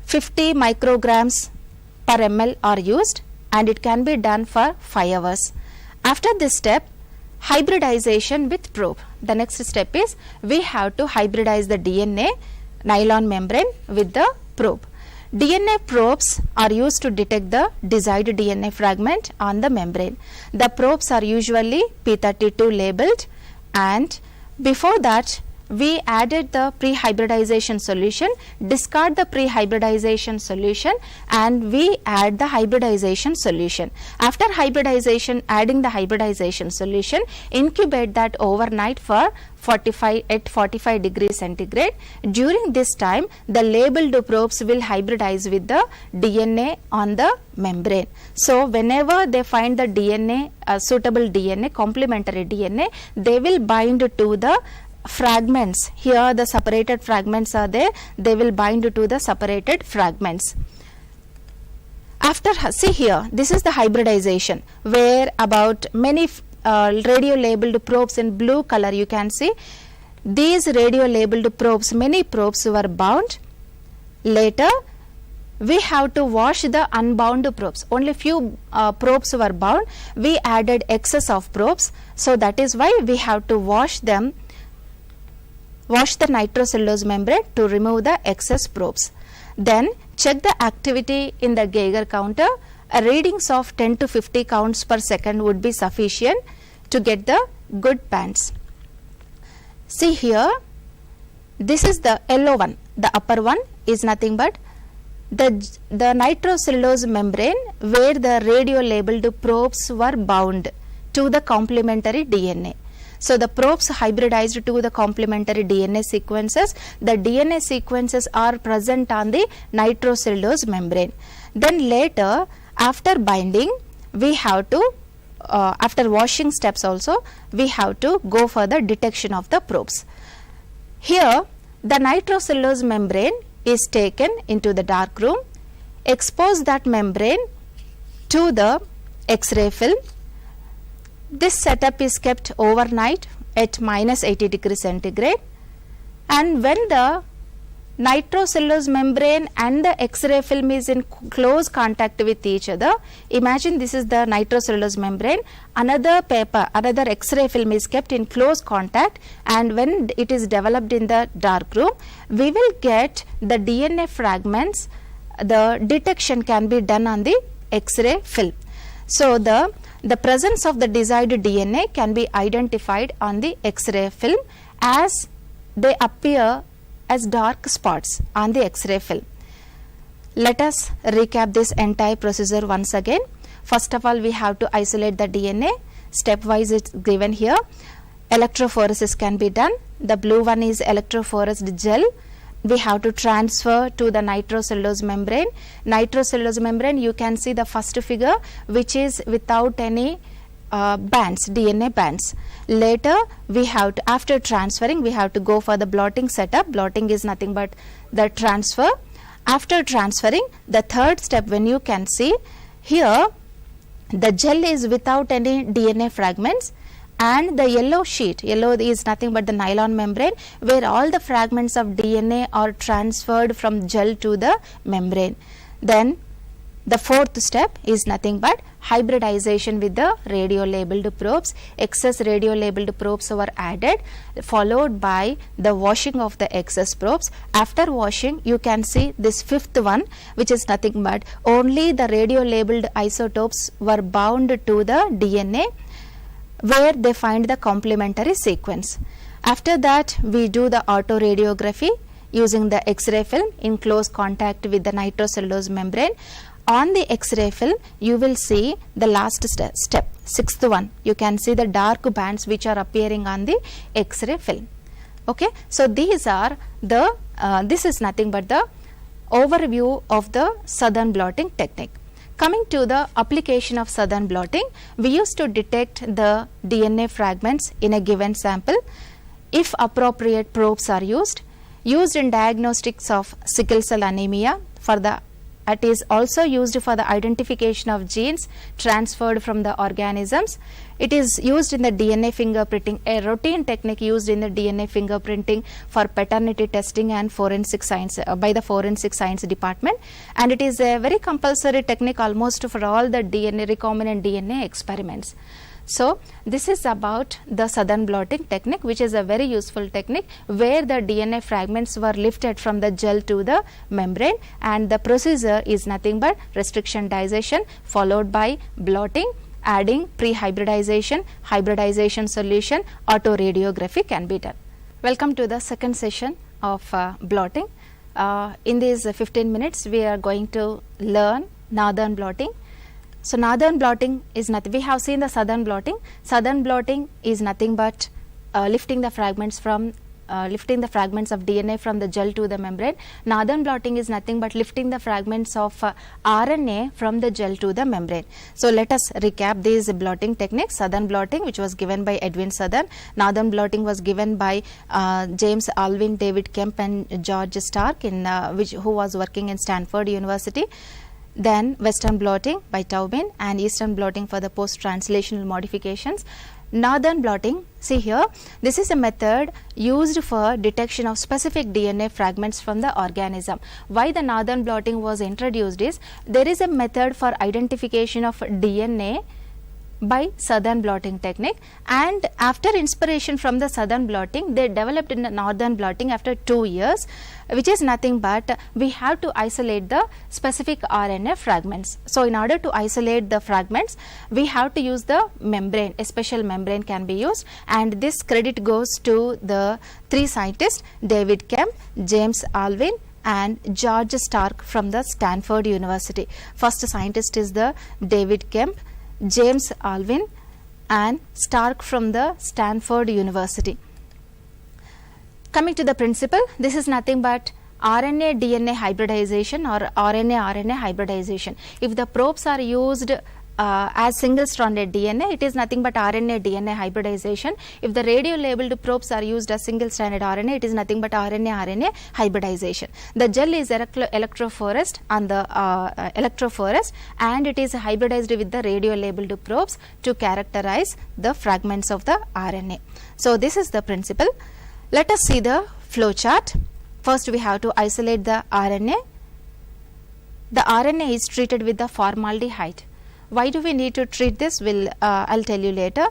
50 micrograms per ml are used, and it can be done for 5 hours. After this step, hybridization with probe. The next step is we have to hybridize the DNA nylon membrane with the probe. DNA probes are used to detect the desired DNA fragment on the membrane. The probes are usually P32 labeled, and before that we added the pre-hybridization solution, discard the pre-hybridization solution, and we add the hybridization solution. After hybridization, adding the hybridization solution, incubate that overnight for 45 degrees centigrade. During this time, the labeled probes will hybridize with the DNA on the membrane. So whenever they find the DNA, suitable DNA, complementary DNA, they will bind to the fragments. Here the separated fragments are there, they will bind to the separated fragments. After, see here, this is the hybridization, where about many radio labeled probes in blue color you can see. These radio labeled probes, many probes were bound. Later we have to wash the unbound probes. Only few probes were bound. We added excess of probes, so that is why we have to wash them, wash the nitrocellulose membrane to remove the excess probes. Then check the activity in the Geiger counter. Readings of 10 to 50 counts per second would be sufficient to get the good bands. See here, this is the yellow one. The upper one is nothing but the nitrocellulose membrane where the radio labeled probes were bound to the complementary DNA. So the probes hybridized to the complementary DNA sequences. The DNA sequences are present on the nitrocellulose membrane. Then later, after binding, we have to, after washing steps also, we have to go for the detection of the probes. Here, the nitrocellulose membrane is taken into the dark room, expose that membrane to the X-ray film. This setup is kept overnight at minus 80 degrees centigrade, and when the nitrocellulose membrane and the X-ray film is in close contact with each other, imagine this is the nitrocellulose membrane, another paper, another X-ray film is kept in close contact, and when it is developed in the dark room, we will get the DNA fragments. The detection can be done on the X-ray film. So the the presence of the desired DNA can be identified on the X-ray film as they appear as dark spots on the X-ray film. Let us recap this entire procedure once again. First of all, we have to isolate the DNA. Stepwise it's given here. Electrophoresis can be done. The blue one is electrophoresed gel. We have to transfer to the nitrocellulose membrane. Nitrocellulose membrane, you can see the first figure, which is without any bands, DNA bands. Later, we have to, after transferring, we have to go for the blotting setup. Blotting is nothing but the transfer. After transferring, the third step, when you can see here, the gel is without any DNA fragments, and the yellow sheet, yellow is nothing but the nylon membrane, where all the fragments of DNA are transferred from gel to the membrane. Then the fourth step is nothing but hybridization with the radio labeled probes. Excess radio labeled probes were added, followed by the washing of the excess probes. After washing, you can see this fifth one, which is nothing but only the radio labeled isotopes were bound to the DNA, where they find the complementary sequence. After that, we do the autoradiography using the X-ray film in close contact with the nitrocellulose membrane. On the X-ray film, you will see the last step, sixth one. You can see the dark bands which are appearing on the X-ray film. Okay, so these are the, this is nothing but the overview of the Southern blotting technique. Coming to the application of Southern blotting, we used to detect the DNA fragments in a given sample. If appropriate probes are used in diagnostics of sickle cell anemia, for the it is also used for the identification of genes transferred from the organisms. It is used in the DNA fingerprinting, a routine technique used in the DNA fingerprinting for paternity testing and forensic science by the forensic science department, and it is a very compulsory technique almost for all the DNA recombinant DNA experiments. So this is about the Southern blotting technique, which is a very useful technique where the DNA fragments were lifted from the gel to the membrane, and the procedure is nothing but restriction dissection followed by blotting, adding pre-hybridization, hybridization solution, autoradiography can be done. Welcome to the second session of blotting. In these 15 minutes, we are going to learn Northern blotting. So Northern blotting is nothing, we have seen the Southern blotting. Southern blotting is nothing but lifting the fragments of DNA from the gel to the membrane. Northern blotting is nothing but lifting the fragments of RNA from the gel to the membrane. So let us recap these blotting techniques. Southern blotting, which was given by Edwin Southern. Northern blotting was given by James Alvin, David Kemp and George Stark, who was working in Stanford University. Then Western blotting by Taubin, and Eastern blotting for the post-translational modifications. Northern blotting, see here, this is a method used for detection of specific DNA fragments from the organism. Why the Northern blotting was introduced is, there is a method for identification of DNA by Southern blotting technique, and after inspiration from the Southern blotting, they developed in the Northern blotting after 2 years, which is nothing but we have to isolate the specific RNA fragments. So in order to isolate the fragments, we have to use the membrane, a special membrane can be used, and this credit goes to the 3 scientists, David Kemp, James Alvin and George Stark from the Stanford University. First scientist is the David Kemp, James Alvin and Stark from the Stanford University. Coming to the principle, this is nothing but RNA DNA hybridization or RNA RNA hybridization. If the probes are used as single stranded DNA, it is nothing but RNA DNA hybridization. If the radio labeled probes are used as single stranded RNA, it is nothing but RNA RNA hybridization. The gel is electrophoresed on the electrophoresed, and it is hybridized with the radio labeled probes to characterize the fragments of the RNA. So this is the principle. Let us see the flow chart. First we have to isolate the RNA. The RNA is treated with the formaldehyde. Why do we need to treat this? I'll tell you later.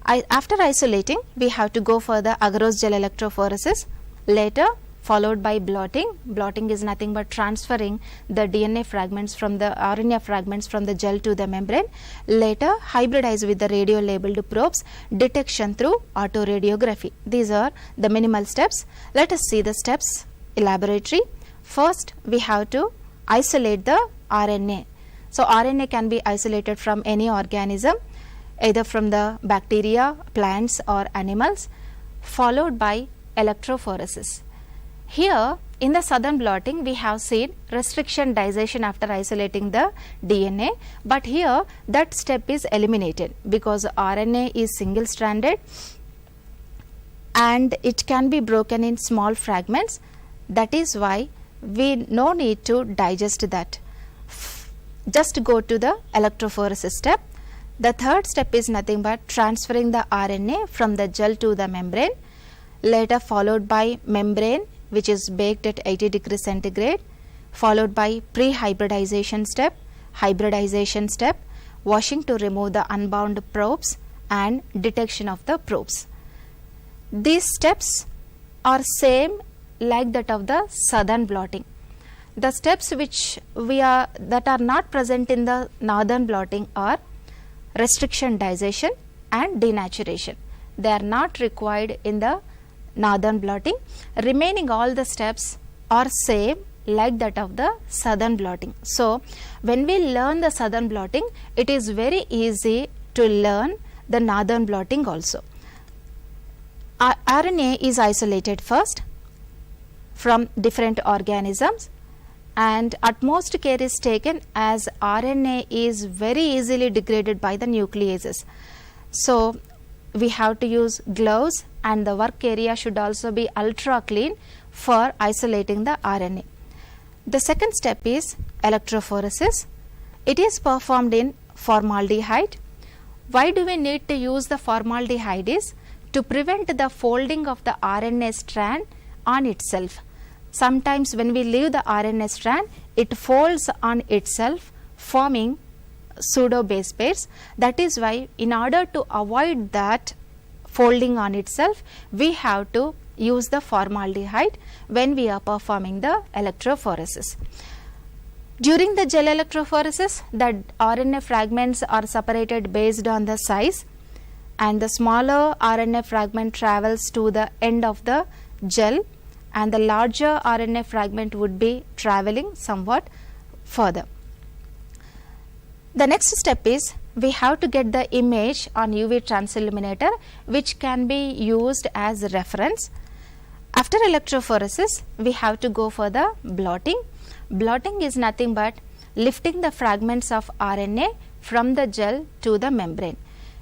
After isolating, we have to go for the agarose gel electrophoresis. Later, followed by blotting. Blotting is nothing but transferring the DNA fragments from the RNA fragments from the gel to the membrane. Later, hybridize with the radio labeled probes, detection through autoradiography. These are the minimal steps. Let us see the steps elaborately. First, we have to isolate the RNA. So, RNA can be isolated from any organism, either from the bacteria, plants or animals, followed by electrophoresis. Here in the southern blotting we have seen restriction digestion after isolating the DNA, but here that step is eliminated because RNA is single stranded and it can be broken in small fragments. That is why we no need to digest that. Just go to the electrophoresis step. The third step is nothing but transferring the RNA from the gel to the membrane, later followed by membrane which is baked at 80 degrees centigrade, followed by pre-hybridization step, hybridization step, washing to remove the unbound probes and detection of the probes. These steps are same like that of the southern blotting. The steps that are not present in the northern blotting are restriction digestion and denaturation. They are not required in the northern blotting. Remaining all the steps are same like that of the southern blotting. So, when we learn the southern blotting, it is very easy to learn the northern blotting also. RNA is isolated first from different organisms and utmost care is taken as RNA is very easily degraded by the nucleases. So, we have to use gloves and the work area should also be ultra clean for isolating the RNA. The second step is electrophoresis. It is performed in formaldehyde. Why do we need to use the formaldehyde is to prevent the folding of the RNA strand on itself. Sometimes when we leave the RNA strand, it folds on itself forming pseudo base pairs. That is why in order to avoid that folding on itself, we have to use the formaldehyde when we are performing the electrophoresis. During the gel electrophoresis, the RNA fragments are separated based on the size and the smaller RNA fragment travels to the end of the gel and the larger RNA fragment would be traveling somewhat further. The next step is we have to get the image on UV transilluminator which can be used as a reference. After electrophoresis, we have to go for the blotting. Blotting is nothing but lifting the fragments of RNA from the gel to the membrane.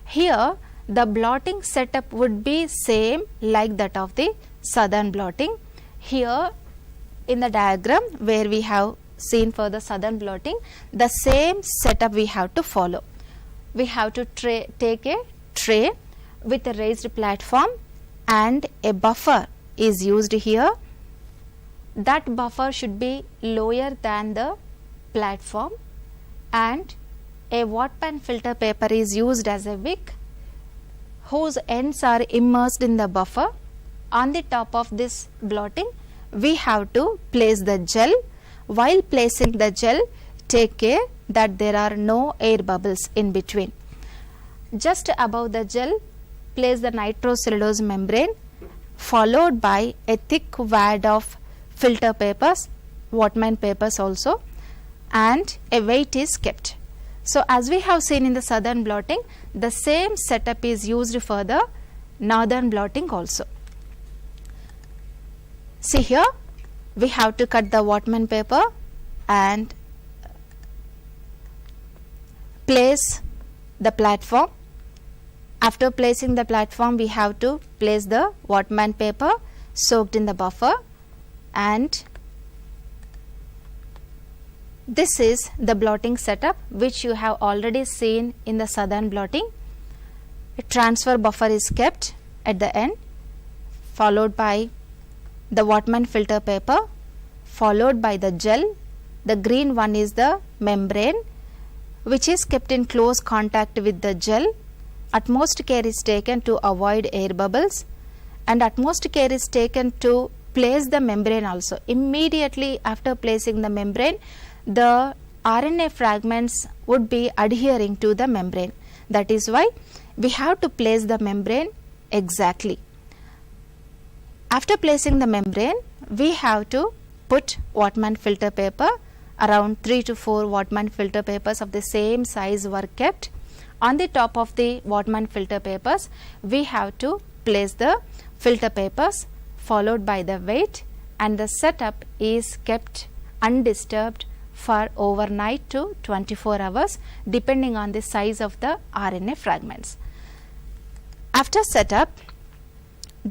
Here the blotting setup would be same like that of the southern blotting. Here in the diagram where we have seen for the southern blotting, the same setup we have to follow. We have to take a tray with a raised platform and a buffer is used here. That buffer should be lower than the platform and a Wattpan filter paper is used as a wick whose ends are immersed in the buffer. On the top of this blotting, we have to place the gel. While placing the gel, take care that there are no air bubbles in between. Just above the gel, place the nitrocellulose membrane followed by a thick wad of filter papers, Wattman papers also, and a weight is kept. So, as we have seen in the southern blotting, the same setup is used for the northern blotting also. See here, we have to cut the Wattman paper and place the platform. After placing the platform, we have to place the Wattman paper soaked in the buffer, and this is the blotting setup which you have already seen in the southern blotting. A transfer buffer is kept at the end, followed by the Wattman filter paper, followed by the gel. The green one is the membrane which is kept in close contact with the gel. Utmost care is taken to avoid air bubbles and utmost care is taken to place the membrane also. Immediately after placing the membrane, the RNA fragments would be adhering to the membrane. That is why we have to place the membrane exactly. After placing the membrane, we have to put Whatman filter paper. Around 3 to 4 Whatman filter papers of the same size were kept. On the top of the Whatman filter papers, we have to place the filter papers followed by the weight, and the setup is kept undisturbed for overnight to 24 hours depending on the size of the RNA fragments. After setup,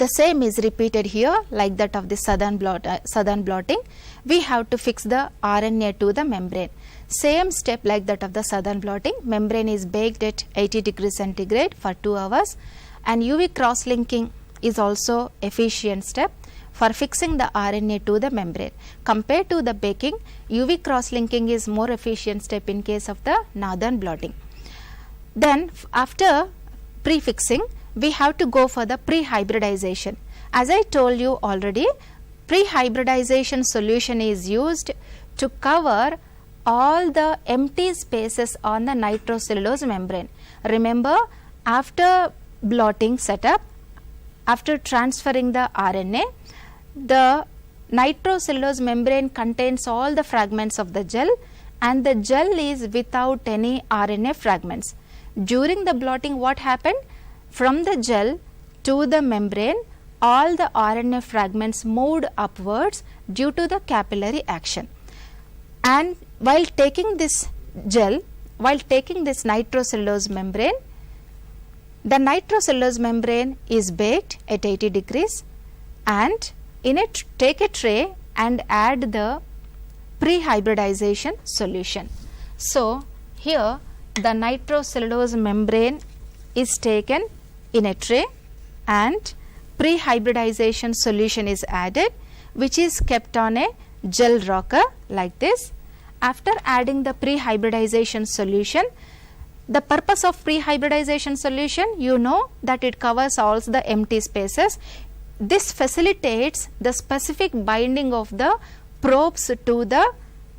the same is repeated here like that of the southern blotting. We have to fix the RNA to the membrane. Same step like that of the southern blotting. Membrane is baked at 80 degrees centigrade for 2 hours, and UV cross-linking is also efficient step for fixing the RNA to the membrane. Compared to the baking, UV cross-linking is more efficient step in case of the northern blotting. Then after prefixing, we have to go for the pre-hybridization. As I told you already, pre-hybridization solution is used to cover all the empty spaces on the nitrocellulose membrane. Remember, after blotting setup, after transferring the RNA, the nitrocellulose membrane contains all the fragments of the gel, and the gel is without any RNA fragments. During the blotting, what happened? From the gel to the membrane, all the RNA fragments moved upwards due to the capillary action. And while taking this gel, while taking this nitrocellulose membrane, the nitrocellulose membrane is baked at 80 degrees, and in it take a tray and add the pre-hybridization solution. So here the nitrocellulose membrane is taken in a tray and pre-hybridization solution is added, which is kept on a gel rocker like this. After adding the pre-hybridization solution, the purpose of pre-hybridization solution, you know that it covers all the empty spaces. This facilitates the specific binding of the probes to the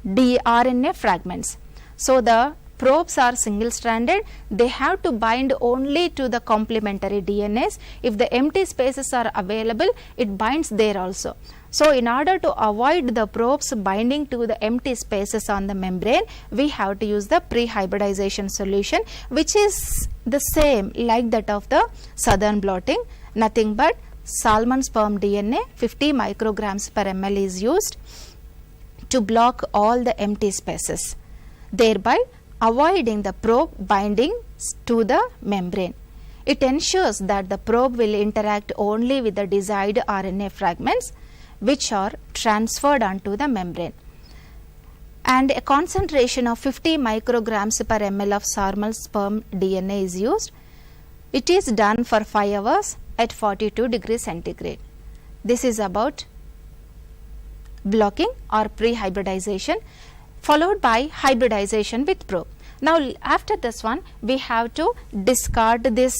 DNA fragments. So the probes are single stranded, they have to bind only to the complementary DNAs. If the empty spaces are available, it binds there also. So in order to avoid the probes binding to the empty spaces on the membrane, we have to use the pre-hybridization solution, which is the same like that of the southern blotting. Nothing but salmon sperm DNA 50 micrograms per ml is used to block all the empty spaces, thereby avoiding the probe binding to the membrane. It ensures that the probe will interact only with the desired RNA fragments which are transferred onto the membrane. And a concentration of 50 micrograms per ml of salmon sperm DNA is used. It is done for 5 hours at 42 degrees centigrade. This is about blocking or pre-hybridization, followed by hybridization with probe. Now after this one, we have to discard this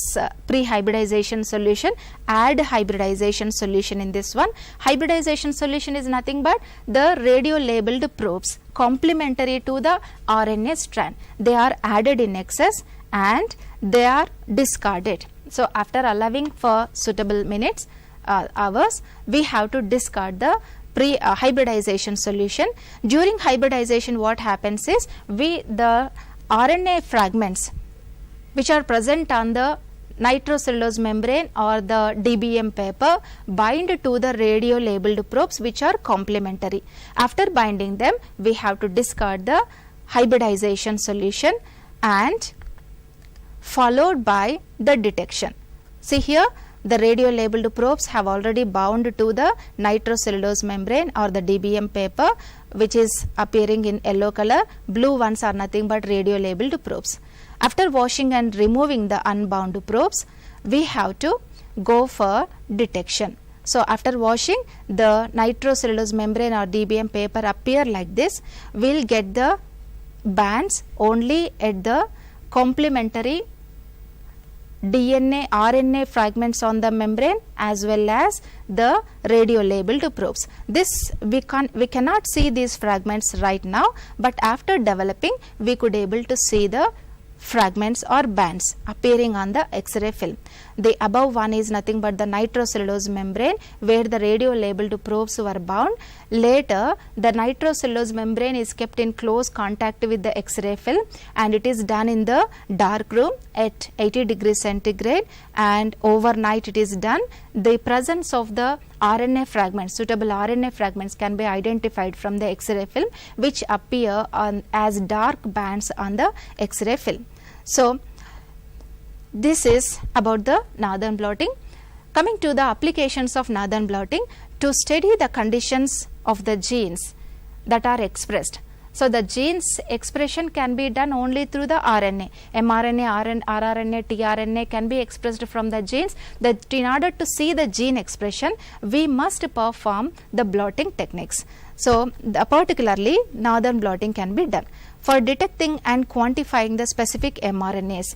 pre-hybridization solution, add hybridization solution in this one. Hybridization solution is nothing but the radio labeled probes complementary to the RNA strand. They are added in excess and they are discarded. So after allowing for suitable minutes, hours, we have to discard the hybridization solution. During hybridization, what happens is the RNA fragments which are present on the nitrocellulose membrane or the DBM paper bind to the radio labeled probes which are complementary. After binding them, we have to discard the hybridization solution and followed by the detection. See here, the radio labeled probes have already bound to the nitrocellulose membrane or the DBM paper, which is appearing in yellow color. Blue ones are nothing but radio labeled probes. After washing and removing the unbound probes, we have to go for detection. So after washing, the nitrocellulose membrane or DBM paper appear like this. We will get the bands only at the complementary DNA, RNA fragments on the membrane as well as the radio labeled probes. This we cannot see these fragments right now, but after developing we could able to see the fragments or bands appearing on the X-ray film. The above one is nothing but the nitrocellulose membrane where the radio labeled probes were bound. Later the nitrocellulose membrane is kept in close contact with the X-ray film and it is done in the dark room at 80 degrees centigrade, and overnight it is done. The presence of the RNA fragments, suitable RNA fragments can be identified from the X-ray film which appear as dark bands on the X-ray film. So this is about the northern blotting. Coming to the applications of northern blotting, to study the conditions of the genes that are expressed. So the genes expression can be done only through the RNA. mRNA, rRNA, tRNA can be expressed from the genes. That in order to see the gene expression, we must perform the blotting techniques. So particularly northern blotting can be done for detecting and quantifying the specific mRNAs.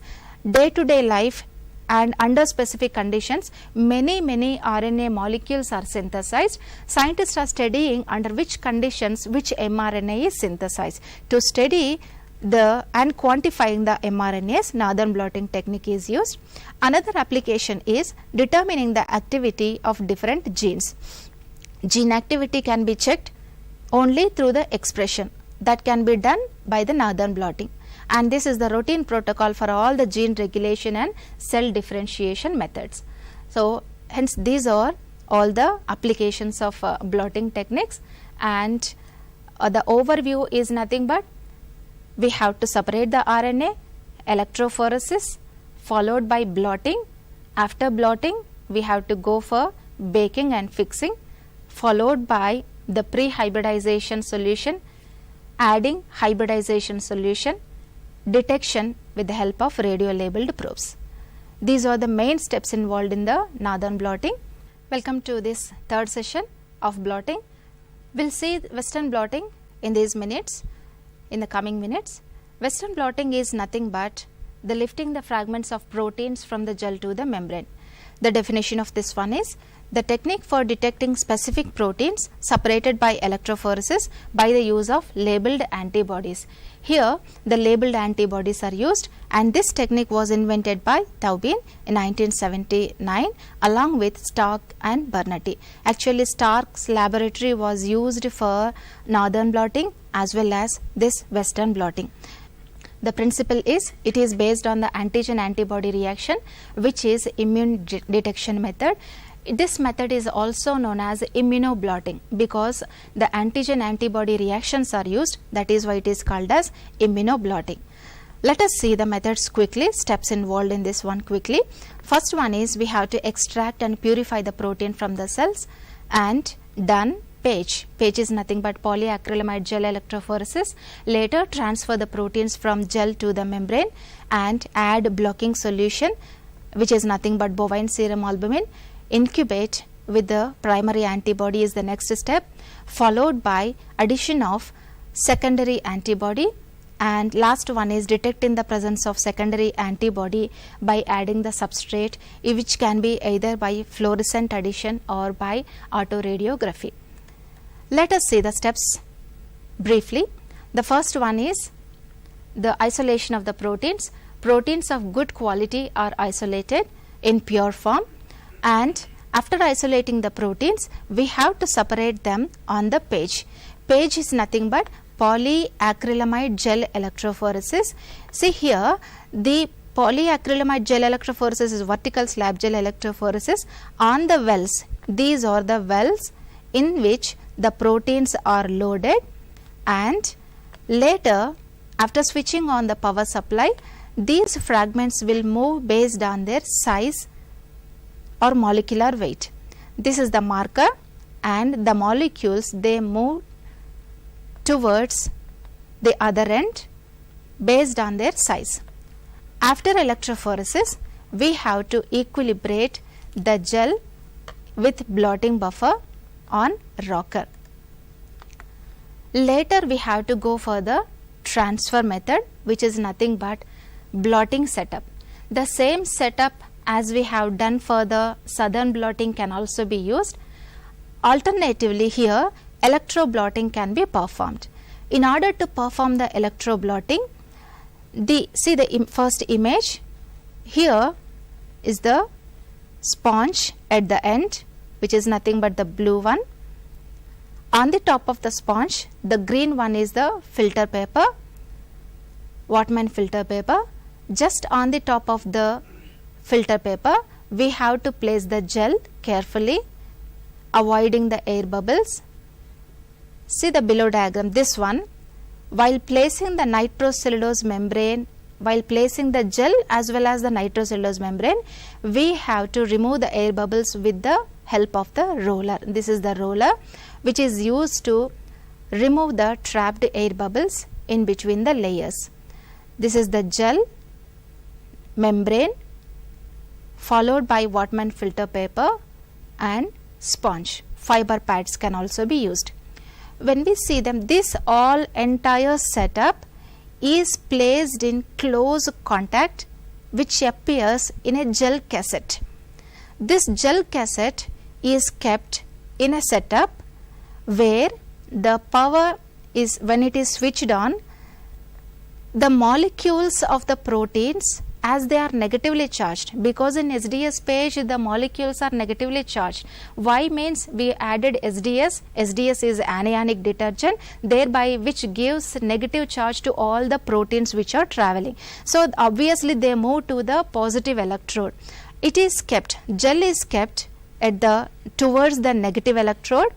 Day-to-day life and under specific conditions, many RNA molecules are synthesized. Scientists are studying under which conditions which mRNA is synthesized. To study the and quantifying the mRNAs, northern blotting technique is used. Another application is determining the activity of different genes. Gene activity can be checked only through the expression. That can be done by the northern blotting, and this is the routine protocol for all the gene regulation and cell differentiation methods. So hence these are all the applications of blotting techniques, and the overview is nothing but we have to separate the RNA, electrophoresis followed by blotting. After blotting we have to go for baking and fixing, followed by the pre-hybridization solution, adding hybridization solution, detection with the help of radio labeled probes. These are the main steps involved in the northern blotting. Welcome to this third session of blotting. We'll see western blotting in these minutes, in the coming minutes. Western blotting is nothing but the lifting the fragments of proteins from the gel to the membrane. The definition of this one is the technique for detecting specific proteins separated by electrophoresis by the use of labeled antibodies. Here the labeled antibodies are used, and this technique was invented by Taubin in 1979 along with Stark and Bernati. Actually Stark's laboratory was used for northern blotting as well as this western blotting. The principle is it is based on the antigen antibody reaction, which is immune detection method. This method is also known as immunoblotting because the antigen antibody reactions are used, that is why it is called as immunoblotting. Let us see the methods quickly, steps involved in this one quickly. First one is we have to extract and purify the protein from the cells, and done. Page is nothing but polyacrylamide gel electrophoresis. Later transfer the proteins from gel to the membrane and add blocking solution, which is nothing but bovine serum albumin. Incubate with the primary antibody is the next step, followed by addition of secondary antibody, and last one is detecting the presence of secondary antibody by adding the substrate, which can be either by fluorescent addition or by autoradiography. Let us see the steps briefly. The first one is the isolation of the proteins. Proteins of good quality are isolated in pure form, and after isolating the proteins we have to separate them on the page. Page is nothing but polyacrylamide gel electrophoresis. See here, the polyacrylamide gel electrophoresis is vertical slab gel electrophoresis on the wells. These are the wells in which the proteins are loaded, and later after switching on the power supply, these fragments will move based on their size or molecular weight. This is the marker, and the molecules they move towards the other end based on their size. After electrophoresis we have to equilibrate the gel with blotting buffer on rocker. Later we have to go for the transfer method, which is nothing but blotting setup. The same setup as we have done for the southern blotting can also be used. Alternatively, here electroblotting can be performed. In order to perform the electroblotting, see the first image. Here is the sponge at the end, which is nothing but the blue one. On the top of the sponge, the green one is the filter paper, Whatman filter paper. Just on the top of the filter paper, we have to place the gel carefully, avoiding the air bubbles. See the below diagram, this one. While placing the nitrocellulose membrane, while placing the gel as well as the nitrocellulose membrane, we have to remove the air bubbles with the help of the roller. This is the roller which is used to remove the trapped air bubbles in between the layers. This is the gel, membrane, followed by Whatman filter paper and sponge. Fiber pads can also be used. When we see them, this all entire setup is placed in close contact, which appears in a gel cassette. This gel cassette is kept in a setup where the power is, when it is switched on, the molecules of the proteins, as they are negatively charged, because in SDS page the molecules are negatively charged. Why means we added SDS. SDS is anionic detergent, thereby which gives negative charge to all the proteins which are traveling. So obviously they move to the positive electrode. It is kept, gel is kept at the towards the negative electrode,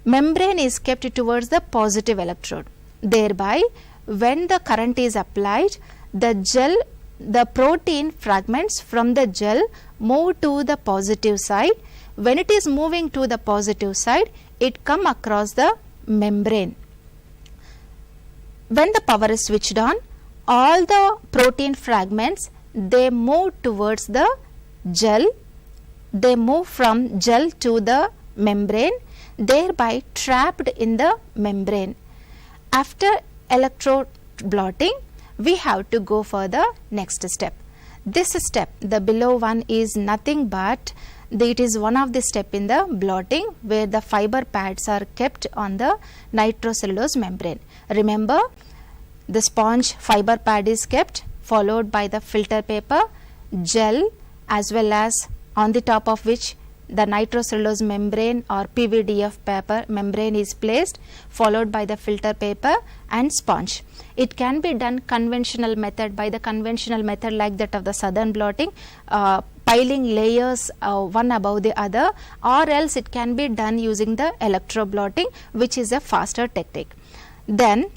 membrane is kept towards the positive electrode. Thereby when the current is applied, the gel, the protein fragments from the gel move to the positive side. When it is moving to the positive side, it come across the membrane. When the power is switched on, all the protein fragments, they move towards the gel. They move from gel to the membrane, thereby trapped in the membrane. After electroblotting, we have to go for the next step. This step, the below one, is nothing but it is one of the step in the blotting where the fiber pads are kept on the nitrocellulose membrane. Remember, the sponge fiber pad is kept, followed by the filter paper, gel, as well as on the top of which the nitrocellulose membrane or PVDF paper membrane is placed, followed by the filter paper and sponge. It can be done conventional method, by the conventional method like that of the southern blotting, piling layers one above the other, or else it can be done using the electroblotting, which is a faster technique. Then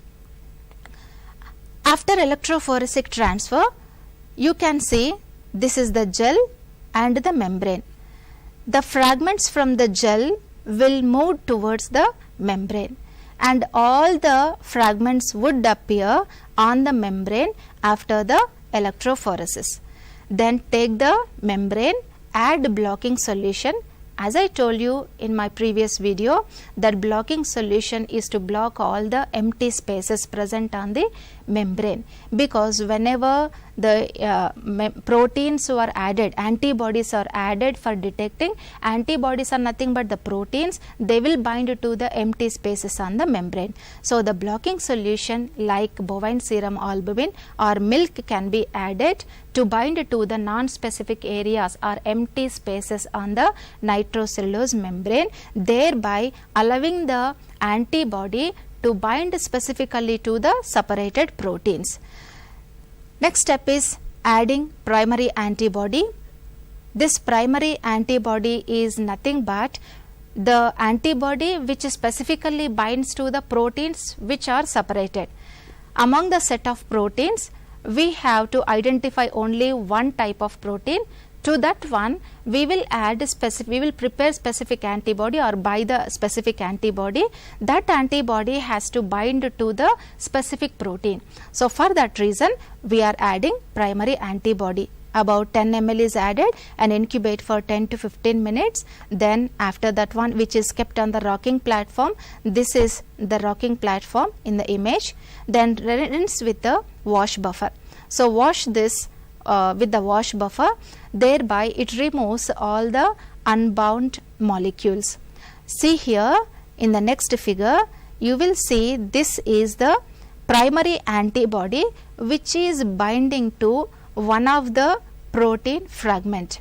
after electrophoretic transfer, you can see this is the gel and the membrane. The fragments from the gel will move towards the membrane, and all the fragments would appear on the membrane after the electrophoresis. Then take the membrane, add blocking solution. As I told you in my previous video, that blocking solution is to block all the empty spaces present on the membrane, because whenever the proteins were added, antibodies are added for detecting. Antibodies are nothing but the proteins, they will bind to the empty spaces on the membrane. So the blocking solution like bovine serum albumin or milk can be added to bind to the non-specific areas or empty spaces on the nitrocellulose membrane, thereby allowing the antibody to bind specifically to the separated proteins. Next step is adding primary antibody. This primary antibody is nothing but the antibody which specifically binds to the proteins which are separated. Among the set of proteins, we have to identify only one type of protein. To that one, we will prepare specific antibody or buy the specific antibody. That antibody has to bind to the specific protein. So for that reason, we are adding primary antibody. About 10 ml is added and incubate for 10 to 15 minutes. Then after that one, which is kept on the rocking platform, this is the rocking platform in the image. Then rinse with the wash buffer. So wash this with the wash buffer, thereby it removes all the unbound molecules. See here in the next figure, you will see this is the primary antibody which is binding to one of the protein fragment.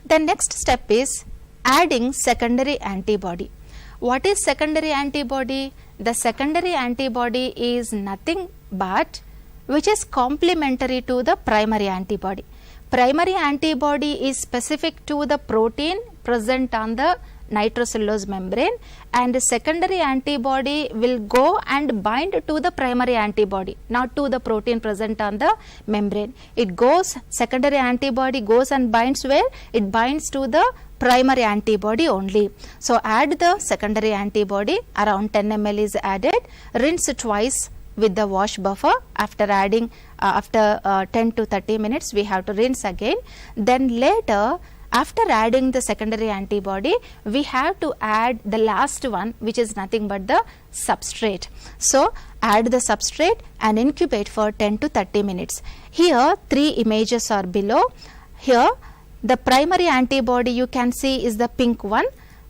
The next step is adding secondary antibody. What is secondary antibody? The secondary antibody is nothing but which is complementary to the primary antibody. Primary antibody is specific to the protein present on the nitrocellulose membrane, and the secondary antibody will go and bind to the primary antibody, not to the protein present on the membrane. It goes, secondary antibody goes and binds where? It binds to the primary antibody only. So add the secondary antibody, around 10 ml is added, rinse twice with the wash buffer. After adding after 10 to 30 minutes we have to rinse again. Then later, after adding the secondary antibody, we have to add the last one, which is nothing but the substrate. So add the substrate and incubate for 10 to 30 minutes. Here 3 images are below. Here the primary antibody you can see is the pink one,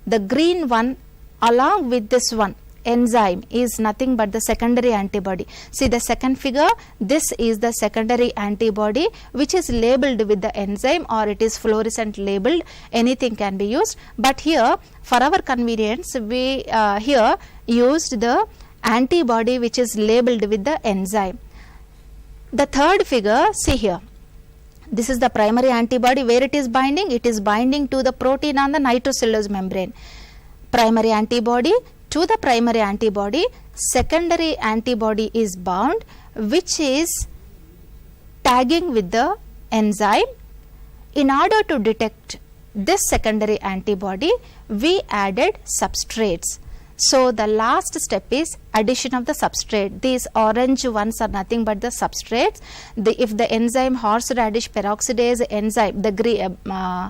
the green one along with this one enzyme is nothing but the secondary antibody. See the second figure, this is the secondary antibody which is labeled with the enzyme, or it is fluorescent labeled, anything can be used, but here for our convenience we here used the antibody which is labeled with the enzyme. The third figure, see here, this is the primary antibody. Where it is binding? It is binding to the protein on the nitrocellulose membrane. Primary antibody to the primary antibody, secondary antibody is bound which is tagging with the enzyme. In order to detect this secondary antibody, we added substrates. So the last step is addition of the substrate. These orange ones are nothing but the substrates. If the enzyme horseradish peroxidase enzyme, the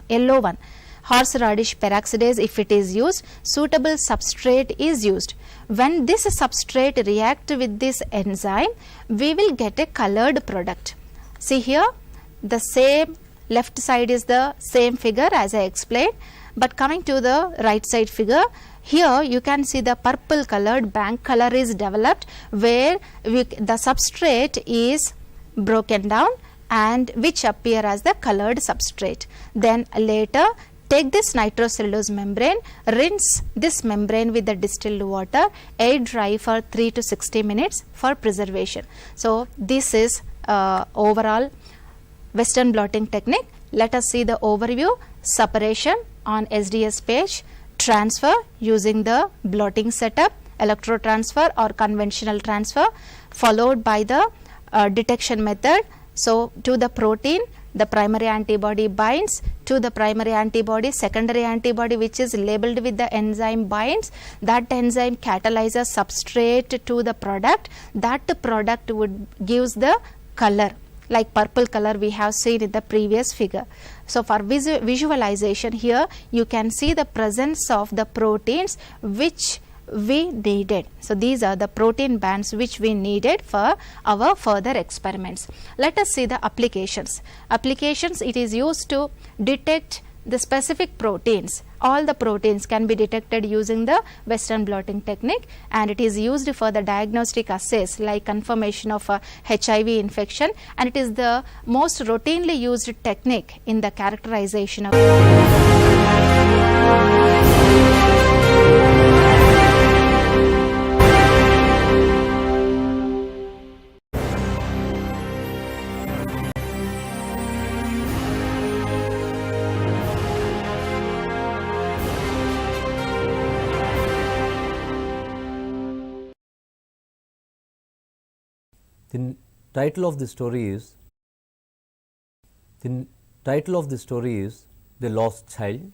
yellow one, horseradish peroxidase, if it is used, suitable substrate is used. When this substrate react with this enzyme, we will get a colored product. See here, the same left side is the same figure as I explained, but coming to the right side figure, here you can see the purple colored bank color is developed, where the substrate is broken down and which appear as the colored substrate. Then later take this nitrocellulose membrane, rinse this membrane with the distilled water, air dry for 3 to 60 minutes for preservation. So this is overall Western blotting technique. Let us see the overview. Separation on SDS page, transfer using the blotting setup, electrotransfer or conventional transfer, followed by the detection method. So to the protein, the primary antibody binds, to the primary antibody, secondary antibody which is labeled with the enzyme binds, that enzyme catalyzes substrate to the product, that product would gives the color, like purple color we have seen in the previous figure. So for visualization, here you can see the presence of the proteins which we needed. So these are the protein bands which we needed for our further experiments. Let us see the applications. Applications, it is used to detect the specific proteins. All the proteins can be detected using the Western blotting technique, and it is used for the diagnostic assays like confirmation of HIV infection, and it is the most routinely used technique in the characterization of The title of the story is The Lost Child.